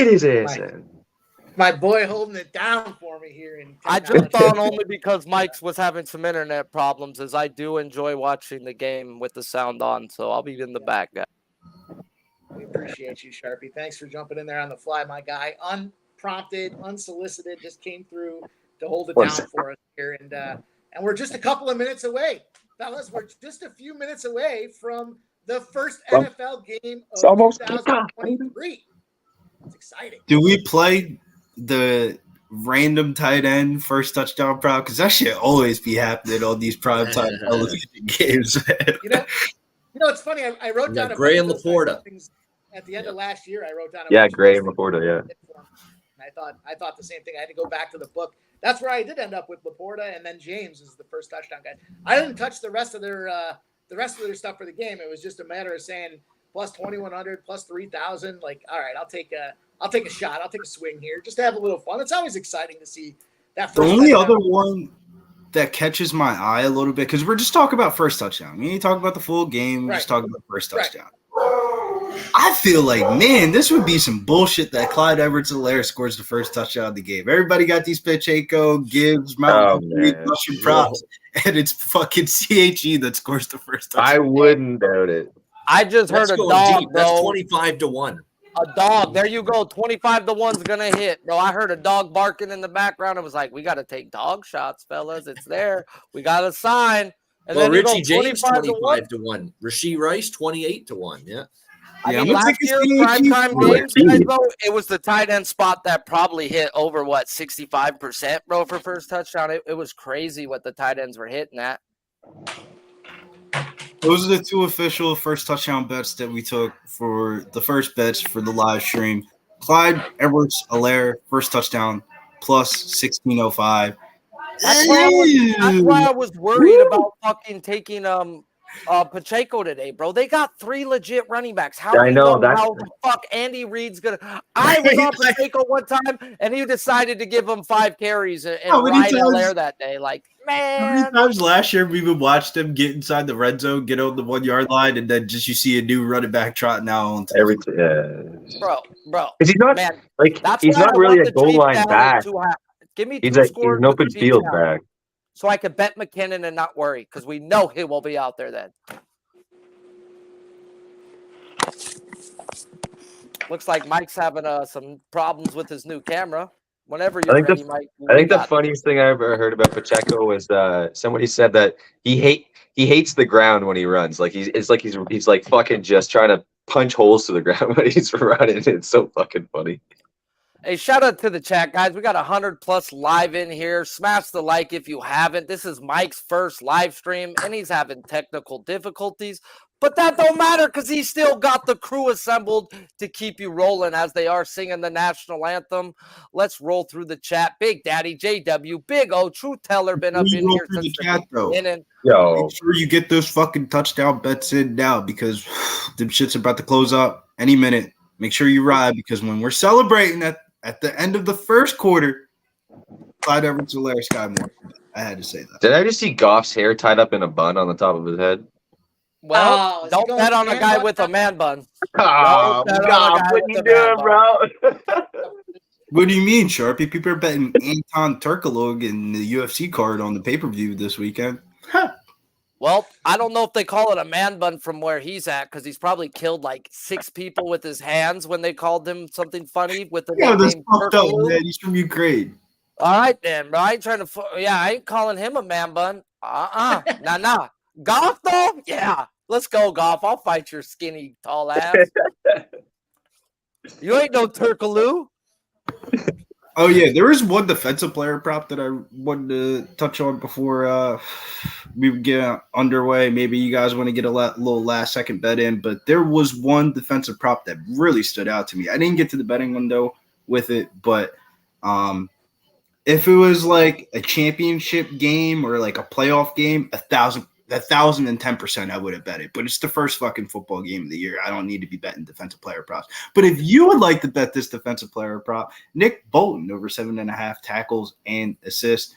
his ass in. My boy holding it down for me here. I jumped on only because Mike's was having some internet problems, as I do enjoy watching the game with the sound on, so I'll be in the back, guys. We appreciate you, Sharpie. Thanks for jumping in there on the fly, my guy. Unprompted, unsolicited, just came through to hold it down for us here. And we're just a couple of minutes away fellas, we're just a few minutes away from the first NFL game of almost 2023. It's exciting. Do we play the random tight end first touchdown prop? Because that shit always be happening on these primetime television games. You know, it's funny. I wrote down Gray and Laporta things at the end of last year. I wrote down Gray and Laporta, and I thought the same thing. I had to go back to the book. That's where I did end up with Laporta, and then James is the first touchdown guy. I didn't touch the rest of their stuff for the game. It was just a matter of saying plus 2,100, plus 3,000. Like, all right, I'll take a shot. I'll take a swing here just to have a little fun. It's always exciting to see that. The only other one that catches my eye a little bit, because we're just talking about first touchdown. We ain't talking about the full game. We're just talking about first touchdown. I feel like, man, this would be some bullshit that Clyde Edwards-Helaire scores the first touchdown of the game. Everybody got these Pacheco, Gibbs, Russian props, and it's fucking CHE that scores the first touchdown. I wouldn't doubt it. I just heard a dog, deep. bro. That's 25-1. A dog. There you go. 25-1's gonna hit, bro. I heard a dog barking in the background. It was like, we got to take dog shots, fellas. It's there. We got a sign. And well, then Richie James 25-1. Rasheed Rice 28-1. Yeah. I mean, last year, primetime games, guys, bro, it was the tight end spot that probably hit over, 65%, bro, for first touchdown. It was crazy what the tight ends were hitting at. Those are the two official first touchdown bets that we took for the first bets for the live stream. Clyde Edwards-Helaire, first touchdown, plus 1605. That's why I was worried about fucking taking Pacheco today, bro. They got 3 legit running backs. How the fuck Andy Reid's gonna? I was on Pacheco one time, and he decided to give him 5 carries and ride Helaire that day. Like, man, how many times last year we would watch them get inside the red zone, get on the 1 yard line, and then just you see a new running back trotting out on everything. Bro, because he's not man, he's not really a goal line back. Give me he's an open field back. So I could bet McKinnon and not worry because we know he will be out there then. Looks like Mike's having some problems with his new camera. Whenever you're ready, Mike. I think the funniest thing I ever heard about Pacheco was somebody said that he hates the ground when he runs. Like he's like fucking just trying to punch holes to the ground when he's running. It's so fucking funny. Hey, shout out to the chat, guys. We got 100+ live in here. Smash the like if you haven't. This is Mike's first live stream, and he's having technical difficulties. But that don't matter because he's still got the crew assembled to keep you rolling as they are singing the national anthem. Let's roll through the chat. Big Daddy, JW, Big O, Truth Teller been up in here since the chat, beginning. Yo, make sure you get those fucking touchdown bets in now because them shit's about to close up any minute. Make sure you ride because when we're celebrating at the end of the first quarter, Clyde Edwards-Helaire, Sky Moore. I had to say that. Did I just see Goff's hair tied up in a bun on the top of his head? Well, don't bet on a guy with a man bun. Oh, God, what are you doing, bro? What do you mean, Sharpie? People are betting Anton Turkalog in the UFC card on the pay-per-view this weekend. Huh. Well, I don't know if they call it a man bun from where he's at because he's probably killed like 6 people with his hands when they called him something funny with the name. That's fucked up, man. He's from Ukraine. All right, then, bro. I ain't trying to. I ain't calling him a man bun. Nah. Goff, though? Yeah. Let's go, Goff. I'll fight your skinny, tall ass. You ain't no Turkaloo. Oh, yeah. There is one defensive player prop that I wanted to touch on before we get underway. Maybe you guys want to get a little last-second bet in, but there was one defensive prop that really stood out to me. I didn't get to the betting window with it, but if it was like a championship game or like a playoff game, 1,010% I would have bet it. But it's the first fucking football game of the year. I don't need to be betting defensive player props. But if you would like to bet this defensive player prop, Nick Bolton over 7.5 tackles and assists.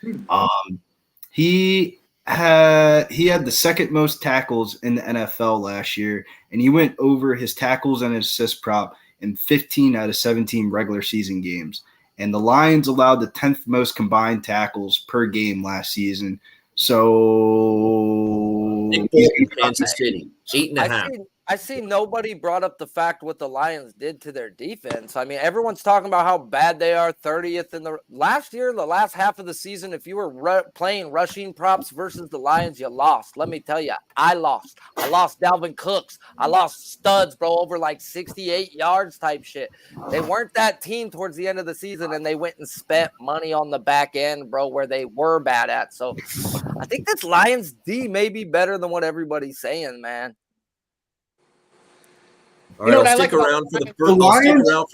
He had the second most tackles in the NFL last year, and he went over his tackles and assist prop in 15 out of 17 regular season games. And the Lions allowed the 10th most combined tackles per game last season. So Kansas City, 8.5. I see nobody brought up the fact what the Lions did to their defense. I mean, everyone's talking about how bad they are, 30th in the last year, the last half of the season. If you were playing rushing props versus the Lions, you lost. Let me tell you, I lost. I lost Dalvin Cooks. I lost studs, bro, over like 68 yards type shit. They weren't that team towards the end of the season, and they went and spent money on the back end, bro, where they were bad at. So I think this Lions D may be better than what everybody's saying, man. All right, I'll stick around for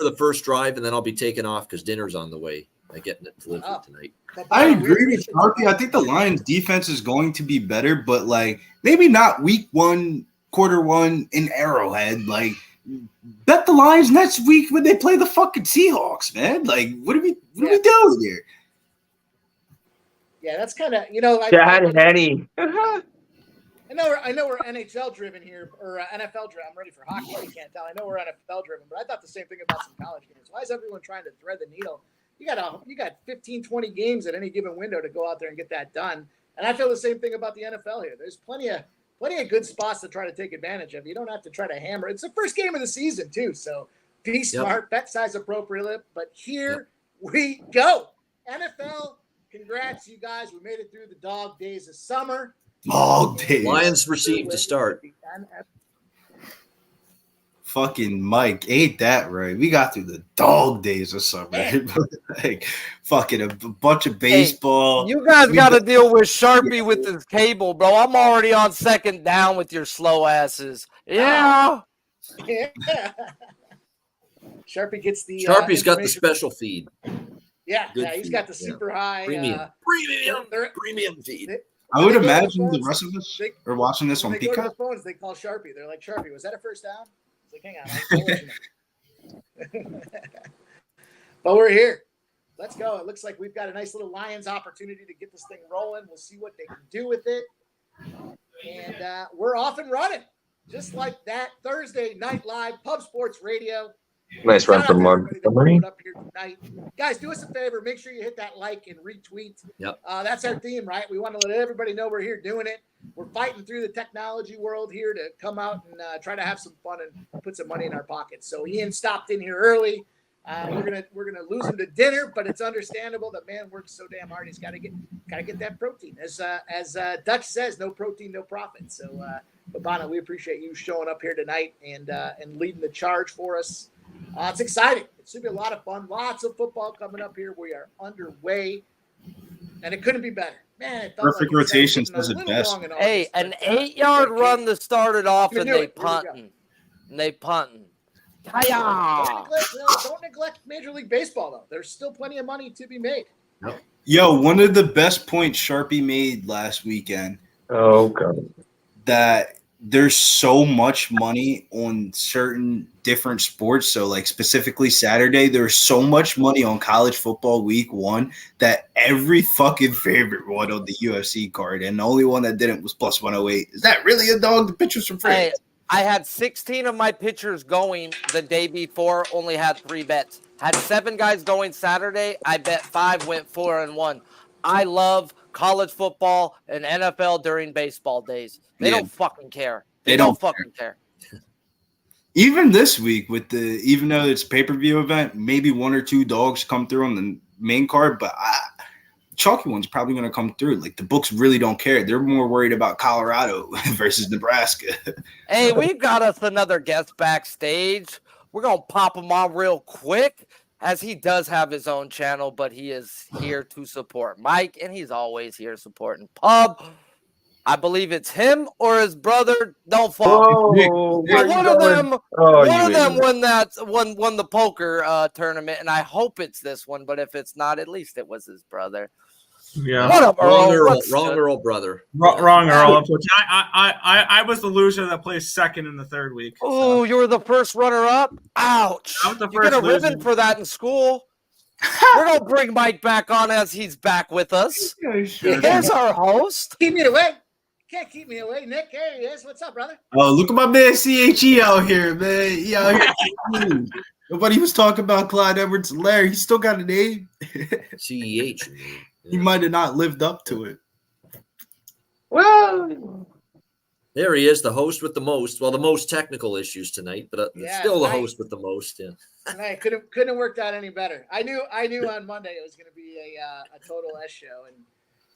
the first drive, and then I'll be taking off because dinner's on the way. I'm getting it delivered tonight. I agree with Sharpie. I think the Lions defense is going to be better, but like maybe not week 1, quarter 1 in Arrowhead. Like bet the Lions next week when they play the fucking Seahawks, man. Like what are we doing here? Yeah, that's kind of Chad Henne. I know we're NHL driven here or NFL driven. I'm ready for hockey. You can't tell. I know we're NFL driven, but I thought the same thing about some college games. Why is everyone trying to thread the needle? You got 15, 20 games at any given window to go out there and get that done. And I feel the same thing about the NFL here. There's plenty of good spots to try to take advantage of. You don't have to try to hammer. It's the first game of the season too, so be smart, bet size appropriately. But here we go. NFL, congrats, you guys. We made it through the dog days of summer. Dog days. Lions received to start. Fucking Mike ain't that right? We got through the dog days of summer. Like fucking a bunch of baseball. Hey, you guys got to deal with Sharpie with his cable, bro. I'm already on second down with your slow asses. Yeah. Sharpie gets the Sharpie's got the special feed. Yeah, he's got the super high premium feed. I would imagine the rest of us are watching this on Peacock. Go to the phones, they call Sharpie. They're like, Sharpie, was that a first down? It's like, hang on. I'll let you know. But we're here. Let's go. It looks like we've got a nice little Lions opportunity to get this thing rolling. We'll see what they can do with it. And we're off and running. Just like that, Thursday Night Live, Pub Sports Radio. Nice run from Montgomery. Up here tonight. Guys, do us a favor. Make sure you hit that like and retweet. Yep. That's our theme, right? We want to let everybody know we're here doing it. We're fighting through the technology world here to come out and try to have some fun and put some money in our pockets. So Ian stopped in here early. We're gonna lose him to dinner, but it's understandable. The man works so damn hard. He's got to get that protein. As Dutch says, no protein, no profit. So, Babana, we appreciate you showing up here tonight and leading the charge for us. It's exciting. It should be a lot of fun. Lots of football coming up here. We are underway, and it couldn't be better. Man, it felt perfect like rotation says it best. Hey, an 8-yard run that started off, and they punting. Don't neglect Major League Baseball, though. There's still plenty of money to be made. Yo, one of the best points Sharpie made last weekend. Oh, God. That there's so much money on certain different sports. So, like, specifically Saturday, there's so much money on college football week 1 that every fucking favorite one on the UFC card, and the only one that didn't was plus 108. Is that really a dog? The pitchers from France. Hey, I had 16 of my pitchers going the day before, only had 3 bets. Had 7 guys going Saturday. I bet 5, went 4-1. I love college football and NFL during baseball days. They don't fucking care. They don't fucking care. Even this week even though it's a pay-per-view event, maybe 1 or 2 dogs come through on the main card, but chalky one's probably going to come through. Like, the books really don't care. They're more worried about Colorado versus Nebraska. Hey, we've got us another guest backstage. We're going to pop him on real quick, as he does have his own channel, but he is here to support Mike, and he's always here supporting Pub. I believe it's him or his brother. Don't fall. One of them won the poker tournament, and I hope it's this one. But if it's not, at least it was his brother. Yeah. What up, Earl? Wrong Earl, brother. Wrong Earl. I was the loser that placed second in the third week. Oh, you were the first runner-up? Ouch. I was the You get a first ribbon loser. for that in school. We're going to bring Mike back on as he's back with us. Here's our host. Keep me away. Can't keep me away, Nick. There he is. What's up, brother? Oh, look at my man CHE out here, man. He out here. Nobody was talking about Clyde Edwards-Helaire. He still got a name. CEH. He might have not lived up to it. Well, There he is, the host with the most. Well, the most technical issues tonight, but Yeah, still the tonight. host with the most. Yeah. Tonight couldn't have worked out any better. I knew on Monday it was going to be a total S show,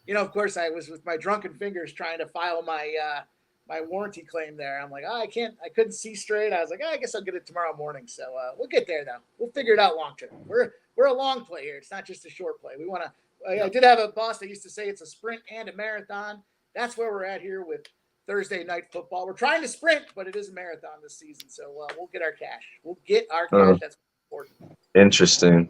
and of course, I was with my drunken fingers trying to file my my warranty claim there. I'm like, I couldn't see straight. I was like, I guess I'll get it tomorrow morning. So we'll get there though. We'll figure it out long term. We're a long play here. It's not just a short play. We want to. I did have a boss that used to say it's a sprint and a marathon. That's where we're at here with Thursday night football. We're trying to sprint, but it is a marathon this season. So we'll get our cash. We'll get our cash. That's important. Interesting.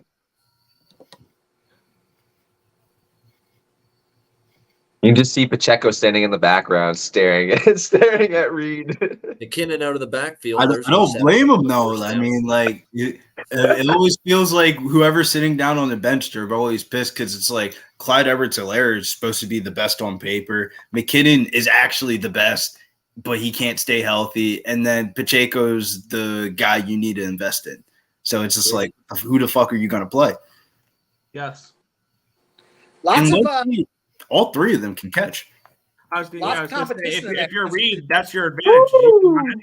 You can just see Pacheco standing in the background, staring at Reed. McKinnon out of the backfield. I There's don't no blame him first though. I down. mean, like it always feels like whoever's sitting down on the bench, they're always pissed because it's like Clyde Edwards-Helaire is supposed to be the best on paper. McKinnon is actually the best, but he can't stay healthy. And then Pacheco's the guy you need to invest in. So it's just like, who the fuck are you going to play? Yes. Lots And of all three of them can catch. I was gonna Lots say, of competition in if that you're position. Reed, that's your advantage. You can run anyone.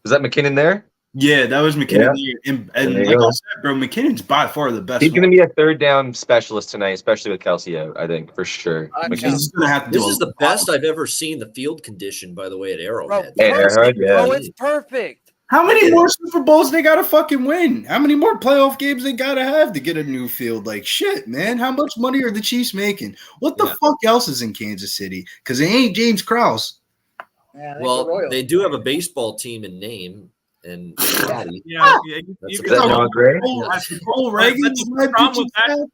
Is that McKinnon there? Yeah, that was McKinnon. And There you like go. I said, bro, McKinnon's by far the best. He's going to be a third down specialist tonight, especially with Kelsey out, I think, for sure. He's going to have to do This a is the lot. best I've ever seen the field condition, by the way, at Bro, Arrowhead. Arrowhead, yeah. bro, it's perfect. How many more Super Bowls they gotta fucking win? How many more playoff games they gotta have to get a new field? Like shit, man. How much money are the Chiefs making? What the fuck else is in Kansas City? Because it ain't James Krause. Yeah, Well, they do have a baseball team in name, and Yeah, That's you a can- bet. Noah Gray? Cole Reagan. the problem with that-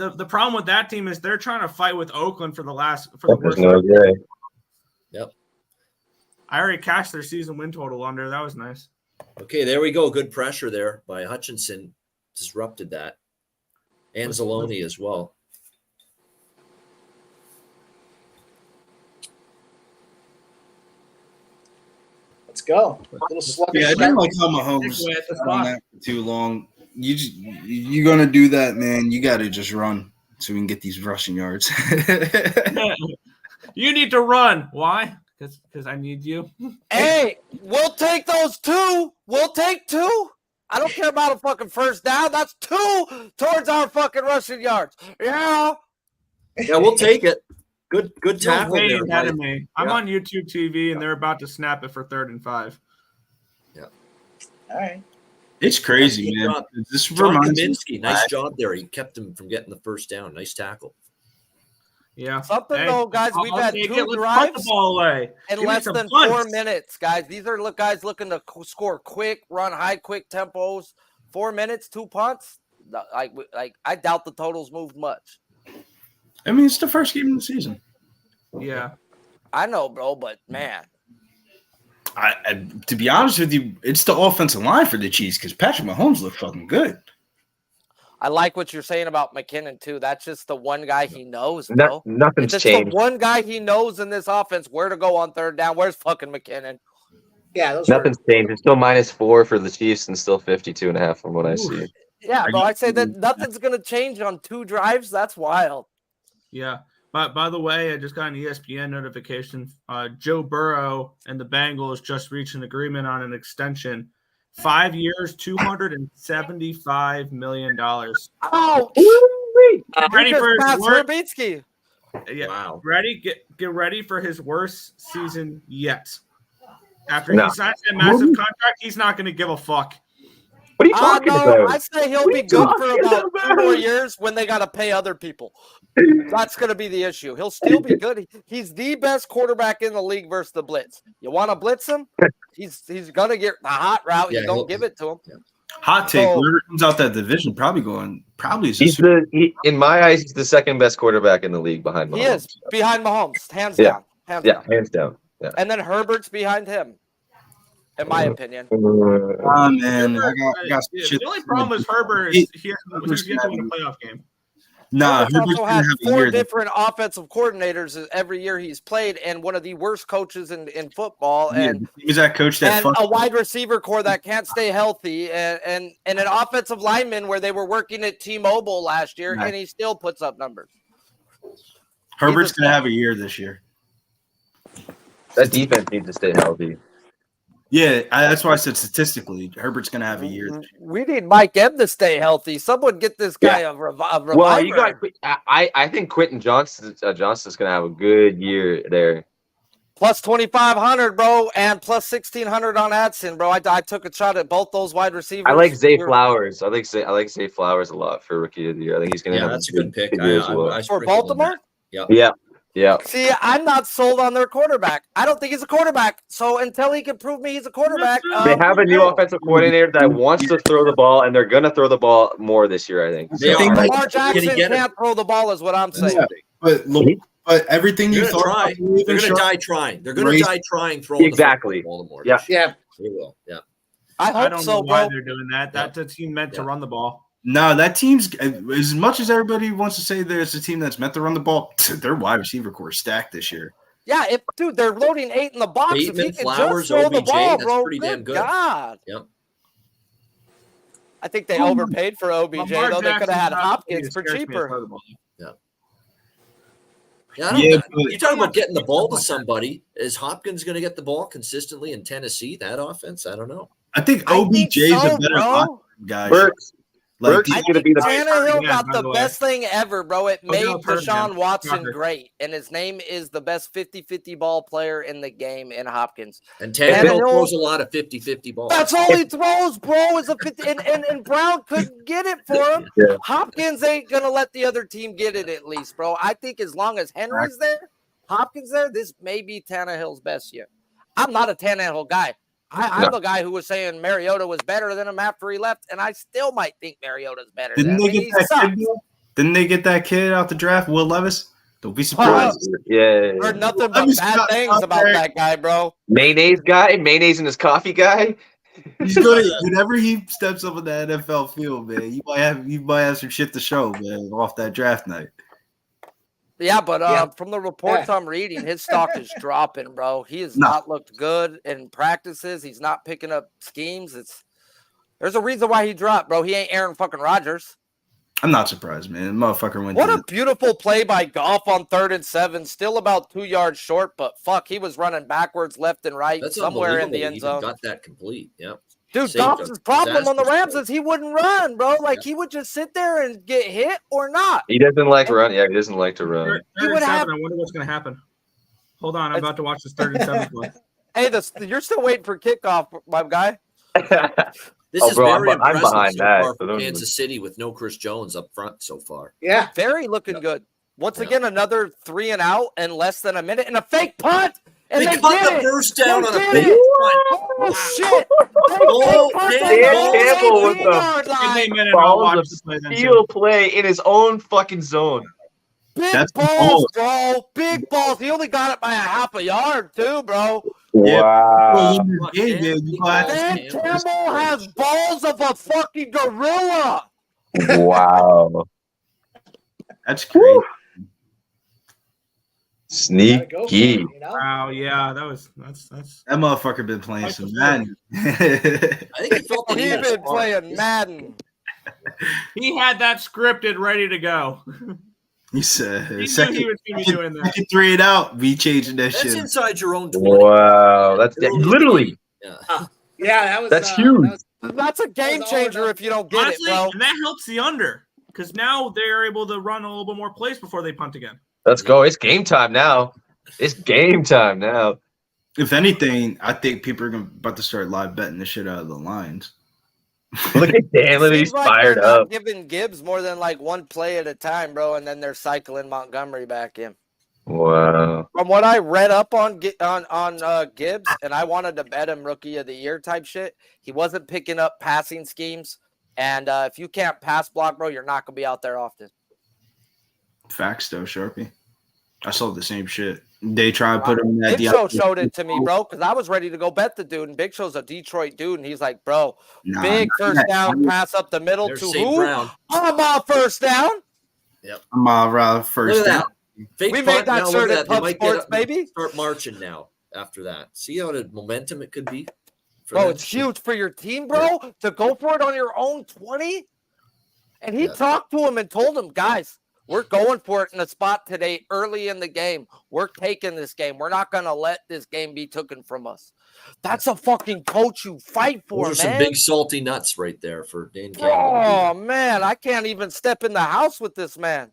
Yeah, the problem with that team is they're trying to fight with Oakland for the There's worst. Noah Gray. I already cashed their season win total under. That was nice. Okay, there we go. Good pressure there by Hutchinson. Disrupted that. Anzalone as well. Let's go. A little sluggish. Yeah, I didn't like how Mahomes Stick with the sat on spot. that for too long. You're gonna do that, man. You gotta just run so we can get these rushing yards. You need to run. Why? Because I need you. Hey, we'll take those two. We'll take two. I don't care about a fucking first down. That's two towards our fucking rushing yards. Yeah. Yeah, well take it. Good You're tackle way there. ahead by- of me. I'm Yeah. on YouTube TV, and they're about to snap it for 3rd and 5. All right. It's crazy, Good man. job. This John reminds me. Kaminsky, nice job there. He kept him from getting the first down. Nice tackle. Yeah. Something though, guys. We've I'll had take 2 it. Let's punt drives the ball away. in Give me less some than punts. 4 minutes, guys. These are guys looking to score quick, run high, quick tempos. 4 minutes, 2 punts. Like I doubt the totals moved much. I mean, it's the first game of the season. Yeah. I know, bro, but man, To be honest with you, it's the offensive line for the Chiefs because Patrick Mahomes looked fucking good. I like what you're saying about McKinnon too. That's just the one guy he knows, bro. Nothing's It's just changed. the one guy he knows in this offense where to go on 3rd down. Where's fucking McKinnon? Yeah, those Nothing's changed. It's still -4 for the Chiefs and still 52.5 from what I see. Yeah, Are bro. you- I say that nothing's gonna change on 2 drives. That's wild. Yeah. But by the way, I just got an ESPN notification. Joe Burrow and the Bengals just reached an agreement on an extension. 5 years, $275 million. Oh, Ready for his Pat worst? Verbitsky. Yeah. Wow. Ready? Get ready for his worst season yet. After No. he signs that massive contract, he's not going to give a fuck. What are you talking No, about? I say he'll What are be you good for talking about 2 about? more years when they got to pay other people. That's going to be the issue. He'll still be good. He's the best quarterback in the league versus the blitz. You want to blitz him? He's going to get the hot route. Yeah, You he'll- don't give it to him. Hot take: So- whoever comes out that division probably is. He's in my eyes, he's the second best quarterback in the league behind Mahomes. He is behind Mahomes, hands Yeah. down. Hands Yeah, down. hands down. Yeah. And then Herbert's behind him, in my opinion. Oh man, I got The shit. only problem with Herbert is he has to win a playoff game. Nah, Herbert's Herbert's also gonna had have a 4 year. different offensive coordinators every year he's played, and one of the worst coaches in football. Yeah, And he was that coach that and fucked. a wide receiver core that can't stay healthy, and an offensive lineman where they were working at T-Mobile last year, Right. and he still puts up numbers. Herbert's he's a gonna star. have a year this year. That defense needs to stay healthy. Yeah, that's why I said statistically, Herbert's going to have a year. We need Mike M to stay healthy. Someone get this guy a reviver. Well, you got. I think Quentin Johnston's going to have a good year there. Plus 2,500, bro, and plus 1,600 on Adson, bro. I took a shot at both those wide receivers. I like Zay Flowers. I like Zay Flowers a lot for Rookie of the Year. I think he's going to have that's a good pick. For Baltimore? Yeah. See, I'm not sold on their quarterback. I don't think he's a quarterback. So until he can prove me he's a quarterback, they have a new offensive coordinator that wants to throw the ball, and they're going to throw the ball more this year, I think. Lamar Jackson can't throw the ball, is what I'm saying. Yeah, but everything you thought, they're going to die trying. They're going to die trying throwing exactly. the Baltimore. Yeah, they will. Yeah, I don't so, know why bro. they're doing that. That's a team meant to run the ball. No, that team's as much as everybody wants to say there's a team that's meant to run the ball. Their wide receiver core is stacked this year. Yeah, dude, they're loading 8 in the box. Bateman, if he can Flowers, just throw the OBJ, ball, that's bro, pretty damn good. God. Yep. I think they overpaid for OBJ, Lamar though. They could have had Jackson's Hopkins for scares me to cheaper. throw the ball. Yeah, you're talking about getting the ball to somebody. Is Hopkins going to get the ball consistently in Tennessee? That offense, I don't know. I think OBJ is a better guy. Burks is going to be the Tannehill got by the the way. best thing ever, bro. It made Deshaun Watson Shocker. great, and his name is the best 50-50 ball player in the game in Hopkins. And Tannehill throws a lot of 50-50 balls. That's all he throws, bro, is a 50, and Brown couldn't get it for him. Yeah. Hopkins ain't going to let the other team get it at least, bro. I think as long as Henry's there, Hopkins there, this may be Tannehill's best year. I'm not a Tannehill guy. I'm the guy who was saying Mariota was better than him after he left, and I still might think Mariota's better Didn't than him. Didn't they get that kid out the draft, Will Levis? Don't be surprised. Heard nothing but bad things about that guy, bro. Mayonnaise guy, mayonnaise in his coffee guy. He's gonna whenever he steps up in the NFL field, man. You might have some shit to show, man, off that draft night. Yeah, but from the reports I'm reading, his stock is dropping, bro. He has not looked good in practices. He's not picking up schemes. There's a reason why he dropped, bro. He ain't Aaron fucking Rodgers. I'm not surprised, man. The motherfucker went. What a beautiful play by Goff on 3rd and 7. Still about 2 yards short, but fuck, he was running backwards, left and right, somewhere in the end zone. Got that complete. Yep. Dude, Goff's problem on the Rams is he wouldn't run, bro. Like he would just sit there and get hit or not. He doesn't like run. Yeah, he doesn't like to run. Third and 7. I wonder what's going to happen. Hold on, I'm about to watch this 3rd and 7 play. Hey, you're still waiting for kickoff, my guy. This is very impressive I'm behind so that. far for Kansas City with no Chris Jones up front so far. Yeah, very looking good. Once again, another 3 and out in less than a minute, and a fake punt. And they cut the first down on a fake punt. Oh shit! Dan Campbell with the steal play in his own fucking zone. Big balls, bro. Big balls. He only got it by a half a yard, too, bro. Wow. Dan Campbell has balls of a fucking gorilla. Wow. That's crazy. Sneaky. Wow, yeah, that's that motherfucker been playing some Madden. I think he felt he been playing Madden. He had that scripted ready to go. He said, he knew he was going to be doing that. 3 and out, we changing that shit. That's inside your own 20. Wow, that's literally. Yeah, that's huge. That's a game changer if you don't get Honestly, it, bro. And that helps the under because now they're able to run a little bit more plays before they punt again. Let's go. It's game time now. It's game time now. If anything, I think people are about to start live betting the shit out of the lines. Look at Dan. Look, he's fired up. Giving Gibbs more than like one play at a time, bro, and then they're cycling Montgomery back in. Wow. From what I read up on Gibbs, and I wanted to bet him Rookie of the Year type shit, he wasn't picking up passing schemes. And if you can't pass block, bro, you're not going to be out there often. Facts, though, Sharpie. I saw the same shit. They try to put him at Big Show showed it to me, bro, because I was ready to go bet the dude, and Big Show's a Detroit dude, and he's like, bro, big first down pass up the middle to who? Brown. I'm on first down. Yep. I'm on first down. Fake we punt, made that shirt at Pub Sports, baby. Start marching now after that. See how the momentum it could be? Bro, it's huge for your team, bro, to go for it on your own 20. And he talked to him and told him, guys, We're going for it in a spot today early in the game. We're taking this game. We're not going to let this game be taken from us. That's a fucking coach you fight for, Those are man. some big salty nuts right there for Dan Campbell. Oh, man. I can't even step in the house with this man.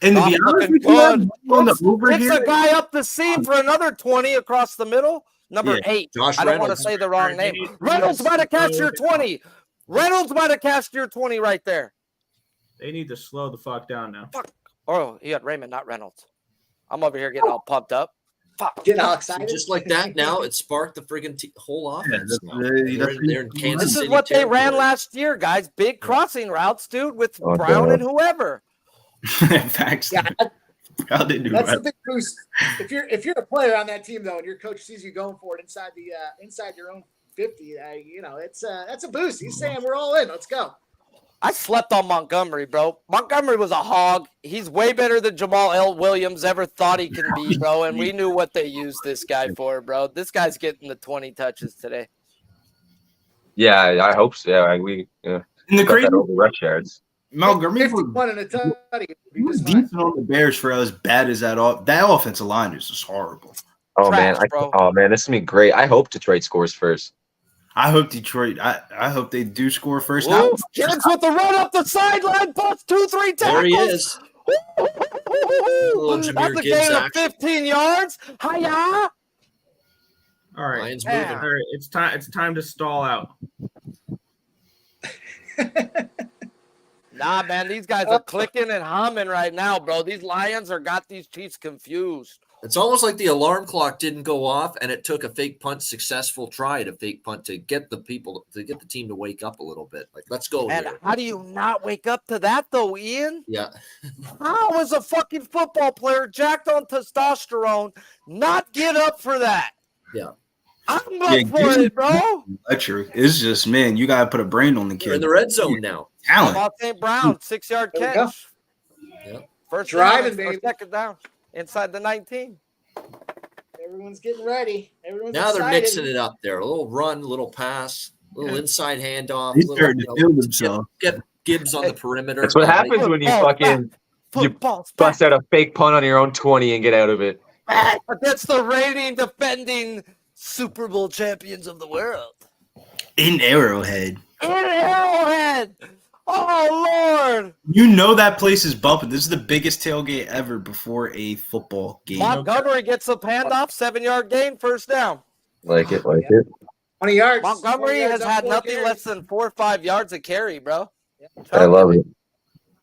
And to be honest with you, I'm on the over Picks here. a guy up the seam for another 20 across the middle. Number 8. Josh I don't want to Reynolds. say the wrong name. Reynolds might have cashed your 20. Reynolds might have cashed your 20 right there. They need to slow the fuck down now. Fuck. Oh, he had Raymond, not Reynolds. I'm over here getting all pumped up. Fuck. Getting all excited. Just like that now, it sparked the friggin' whole offense. that's now. the- They're in Kansas This City is what they ran territory. last year, guys. Big crossing routes, dude, with Oh, Brown God. and whoever. Facts. Yeah, How they do that's that? the big boost. If you're a player on that team though, and your coach sees you going for it inside your own 50, that's a boost. He's saying we're all in. Let's go. I slept on Montgomery, bro. Montgomery was a hog. He's way better than Jamal L. Williams ever thought he can be, bro. And we knew what they used this guy for, bro. This guy's getting the 20 touches today. Yeah, I hope so. Yeah, we And the got crazy that over rush yards. Montgomery was 51 and a tutty. he was decent on the Bears for as bad as that offensive line is just horrible. Oh Trash, man, bro. this is gonna be great. I hope Detroit scores first. I hope Detroit. I hope they do score first. Now, Ooh, Gibbs with the run up the sideline, bust 2-3 tackles. There he is. Little Jahmyr That's a Gibbs gain of action. 15 yards. Hiya. All right. Lions Yeah. moving. All right. It's time to stall out. Nah, man, these guys are clicking and humming right now, bro. These Lions are got these Chiefs confused. It's almost like the alarm clock didn't go off, and it took a fake punt, successful try at a fake punt to get the team to wake up a little bit. Like, let's go. And here. how do you not wake up to that, though, Ian? Yeah. How is a fucking football player jacked on testosterone not get up for that? Yeah. I'm up Yeah, for give it, bro. Fletcher, it's just man, you gotta put a brain on the They're in kid. the red zone now. Talent. Jamal St. Brown, 6-yard There we go. catch. Yeah. First Driving, down, or baby. second down inside the 19. Everyone's getting ready. Everyone's Now they're excited. mixing it up there. A little run, a little pass, a little inside handoff. He's little, starting to feel himself. Get Gibbs on the perimeter. That's what I like happens it. when you Football fucking Football's bust out a fake punt on your own 20 and get out of it. back against the reigning, defending Super Bowl champions of the world. In Arrowhead. In Arrowhead. Oh, Lord. You know that place is bumping. This is the biggest tailgate ever before a football game. Montgomery gets a handoff, 7-yard gain, first down. Like it. 20 yards. Montgomery 20 yards has on had 4 nothing carries. less than 4 or 5 yards of carry, bro. I love it.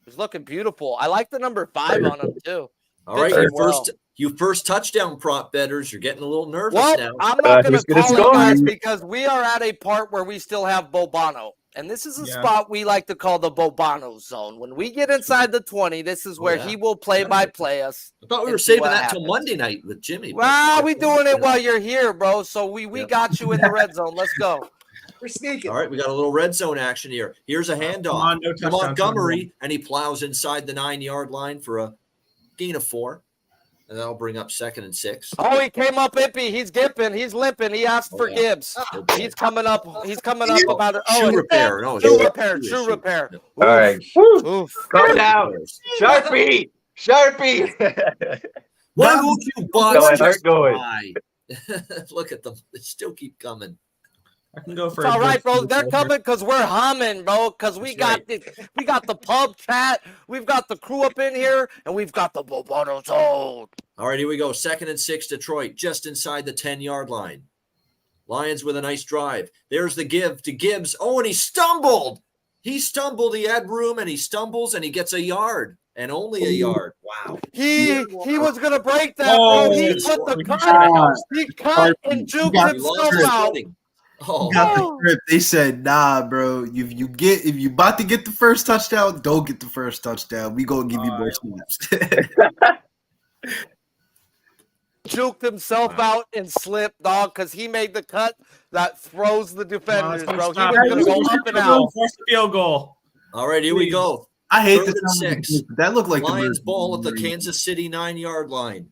He's looking beautiful. I like the number 5 on him, too. All right, Very you first touchdown prop betters. You're getting a little nervous Well, now. I'm not going who's to gonna call it, score? guys, because we are at a part where we still have Bobano. And this is a Yeah. spot we like to call the Bobano zone. When we get inside the 20, this is where yeah. he will play-by-play us. I thought we were and see saving what that till happens. Monday night with Jimmy. Well, we doing it while you're here, bro. So we Yep. got you in the red zone. Let's go. We're sneaking. All right, we got a little red zone action here. Here's a Come handoff on, no to touchdown, Montgomery, and he plows inside the 9-yard line for a gain of 4. And that'll bring up 2nd and 6. Oh, he came up impy. He's gimping. He's limping. He asked for yeah. Gibbs. He's coming up. He's coming up about it. Shoe Oh, repair. No, shoe it's repair. shoe Shoe issue. repair. No. All right. Oof. Go down. Sharpie. Sharpie. Why won't you buy Going, just going. buy? Look at them. They still keep coming. I can go for It's a all right, good bro. field They're goal coming because we're humming, bro. Because we That's got the pub chat. We've got the crew up in here, and we've got the Bobano zone. All right, here we go. 2nd and 6, Detroit, just inside the 10-yard line. Lions with a nice drive. There's the give to Gibbs. Oh, and he stumbled. He had room, and he stumbles, and he gets a yard, and only a yard. Wow. He was gonna break that, Oh, bro. He yes. put the We cut. tried. He cut and juked got He lost himself his out. footing. Oh, You got the script. They said, nah, bro. If you about to get the first touchdown, don't get the first touchdown. We gonna give you more snaps. Juked himself out and slipped, dog, because he made the cut that throws the defenders, bro. He was gonna go up and out. Force the field goal. all right, here we go. I hate 3rd the and 6. that looked like Lions the ball at the Kansas City 9-yard line.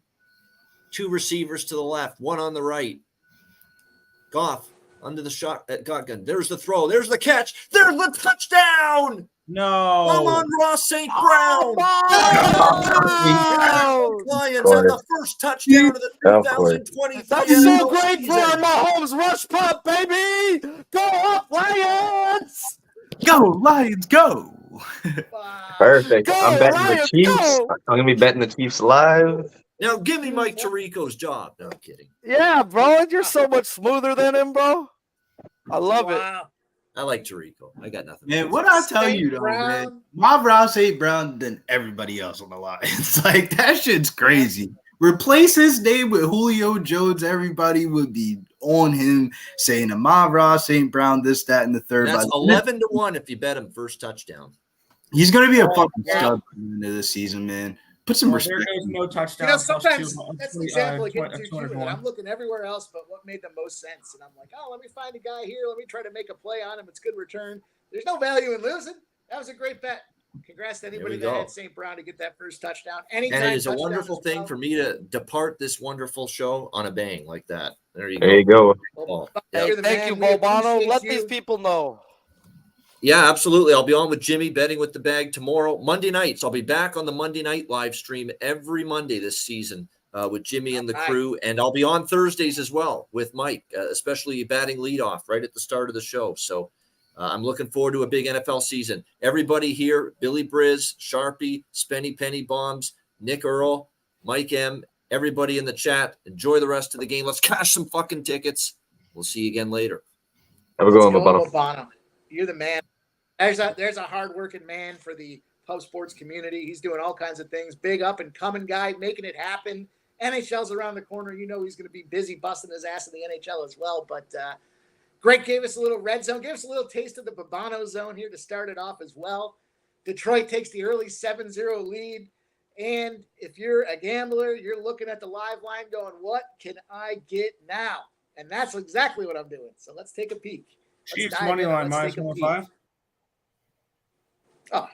2 receivers to the left, 1 on the right. Goff under the shot at shotgun. There's the throw. There's the catch. There's the touchdown. No. Come on, Ross St. Brown. Oh, Lions had the first touchdown of the Of course. 2023 that's so NFL great for our season. Mahomes rush pop, baby! Go up, Lions! Go Lions, go! Perfect. Go, I'm betting the Lions, Chiefs. go! I'm gonna be betting the Chiefs live. Now give me Mike Tirico's job. No, I'm kidding. Yeah, bro, you're so much smoother than him, bro. I love it. I like Tirico. I got nothing. Man, what I tell you though, man, my Ross St. Brown than everybody else on the Lions. Like that shit's crazy. Replace his name with Julio Jones, everybody would be on him saying Ahmad Ross St. Brown, this, that, and the third. That's 11-1 if you bet him first touchdown. He's gonna be a fucking stud at the end of the season, man. Put some respect. There is no touchdown. You know, sometimes that's the example I get 201. I'm looking everywhere else but what made the most sense. And I'm like, oh, let me find a guy here. Let me try to make a play on him. It's good return. There's no value in losing. That was a great bet. Congrats to anybody that had St. Brown to get that first touchdown. Anytime, and it is a wonderful thing for me to depart this wonderful show on a bang like that. There you go. There you go. Oh, Hey, thank you, Bobano. Let these people know. Yeah, absolutely. I'll be on with Jimmy betting with the bag tomorrow. Monday nights. I'll be back on the Monday night live stream every Monday this season with Jimmy and the crew. And I'll be on Thursdays as well with Mike, especially batting leadoff right at the start of the show. So I'm looking forward to a big NFL season. Everybody here, Billy Briz, Sharpie, Spenny Penny Bombs, Nick Earl, Mike M, everybody in the chat. Enjoy the rest of the game. Let's cash some fucking tickets. We'll see you again later. Have a good one, Bobano. You're the man. There's a hardworking man for the pub sports community. He's doing all kinds of things. Big up and coming guy, making it happen. NHL's around the corner. You know he's going to be busy busting his ass in the NHL as well. But Greg gave us a little red zone. Gave us a little taste of the Bobano zone here to start it off as well. Detroit takes the early 7-0 lead. And if you're a gambler, you're looking at the live line going, what can I get now? And that's exactly what I'm doing. So let's take a peek. Chiefs money line minus 105. Oh.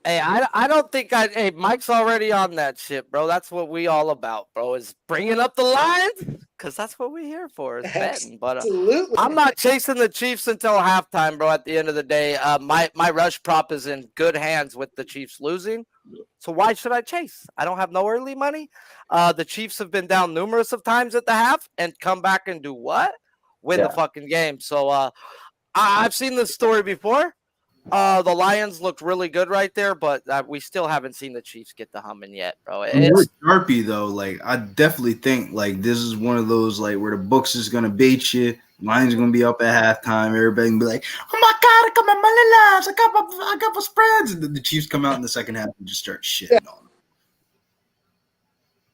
Hey, I don't think hey, Mike's already on that shit, bro. That's what we all about, bro, is bringing up the lines, because that's what we're here for, is betting. But I'm not chasing the Chiefs until halftime, bro, at the end of the day. My rush prop is in good hands with the Chiefs losing, so why should I chase? I don't have no early money. The Chiefs have been down numerous of times at the half and come back and do what? Win the fucking game. So I've seen this story before. The Lions looked really good right there, but we still haven't seen the Chiefs get the humming yet, bro. It's Sharpie though. Like I definitely think like this is one of those like where the books is gonna bait you. Lions are gonna be up at halftime. Everybody can be like, "Oh my god, I got my money lines. I got my spreads." And then the Chiefs come out in the second half and just start shitting on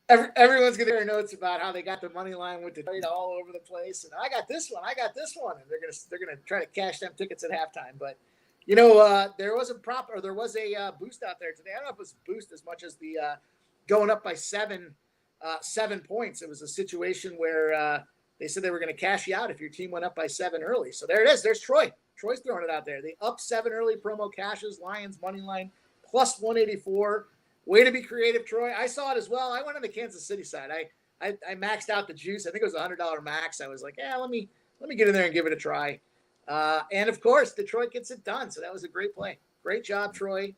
them. Everyone's gonna hear notes about how they got the money line with the trade all over the place, and I got this one, and they're gonna try to cash them tickets at halftime, but. You know, there was a boost out there today. I don't know if it was a boost as much as the going up by 7 points. It was a situation where they said they were going to cash you out if your team went up by 7 early. So there it is. There's Troy. Troy's throwing it out there. The up 7 early promo cashes, Lions money line plus 184. Way to be creative, Troy. I saw it as well. I went on the Kansas City side. I maxed out the juice. I think it was $100 max. I was like, yeah, let me get in there and give it a try. And of course, Detroit gets it done. So that was a great play. Great job, Troy.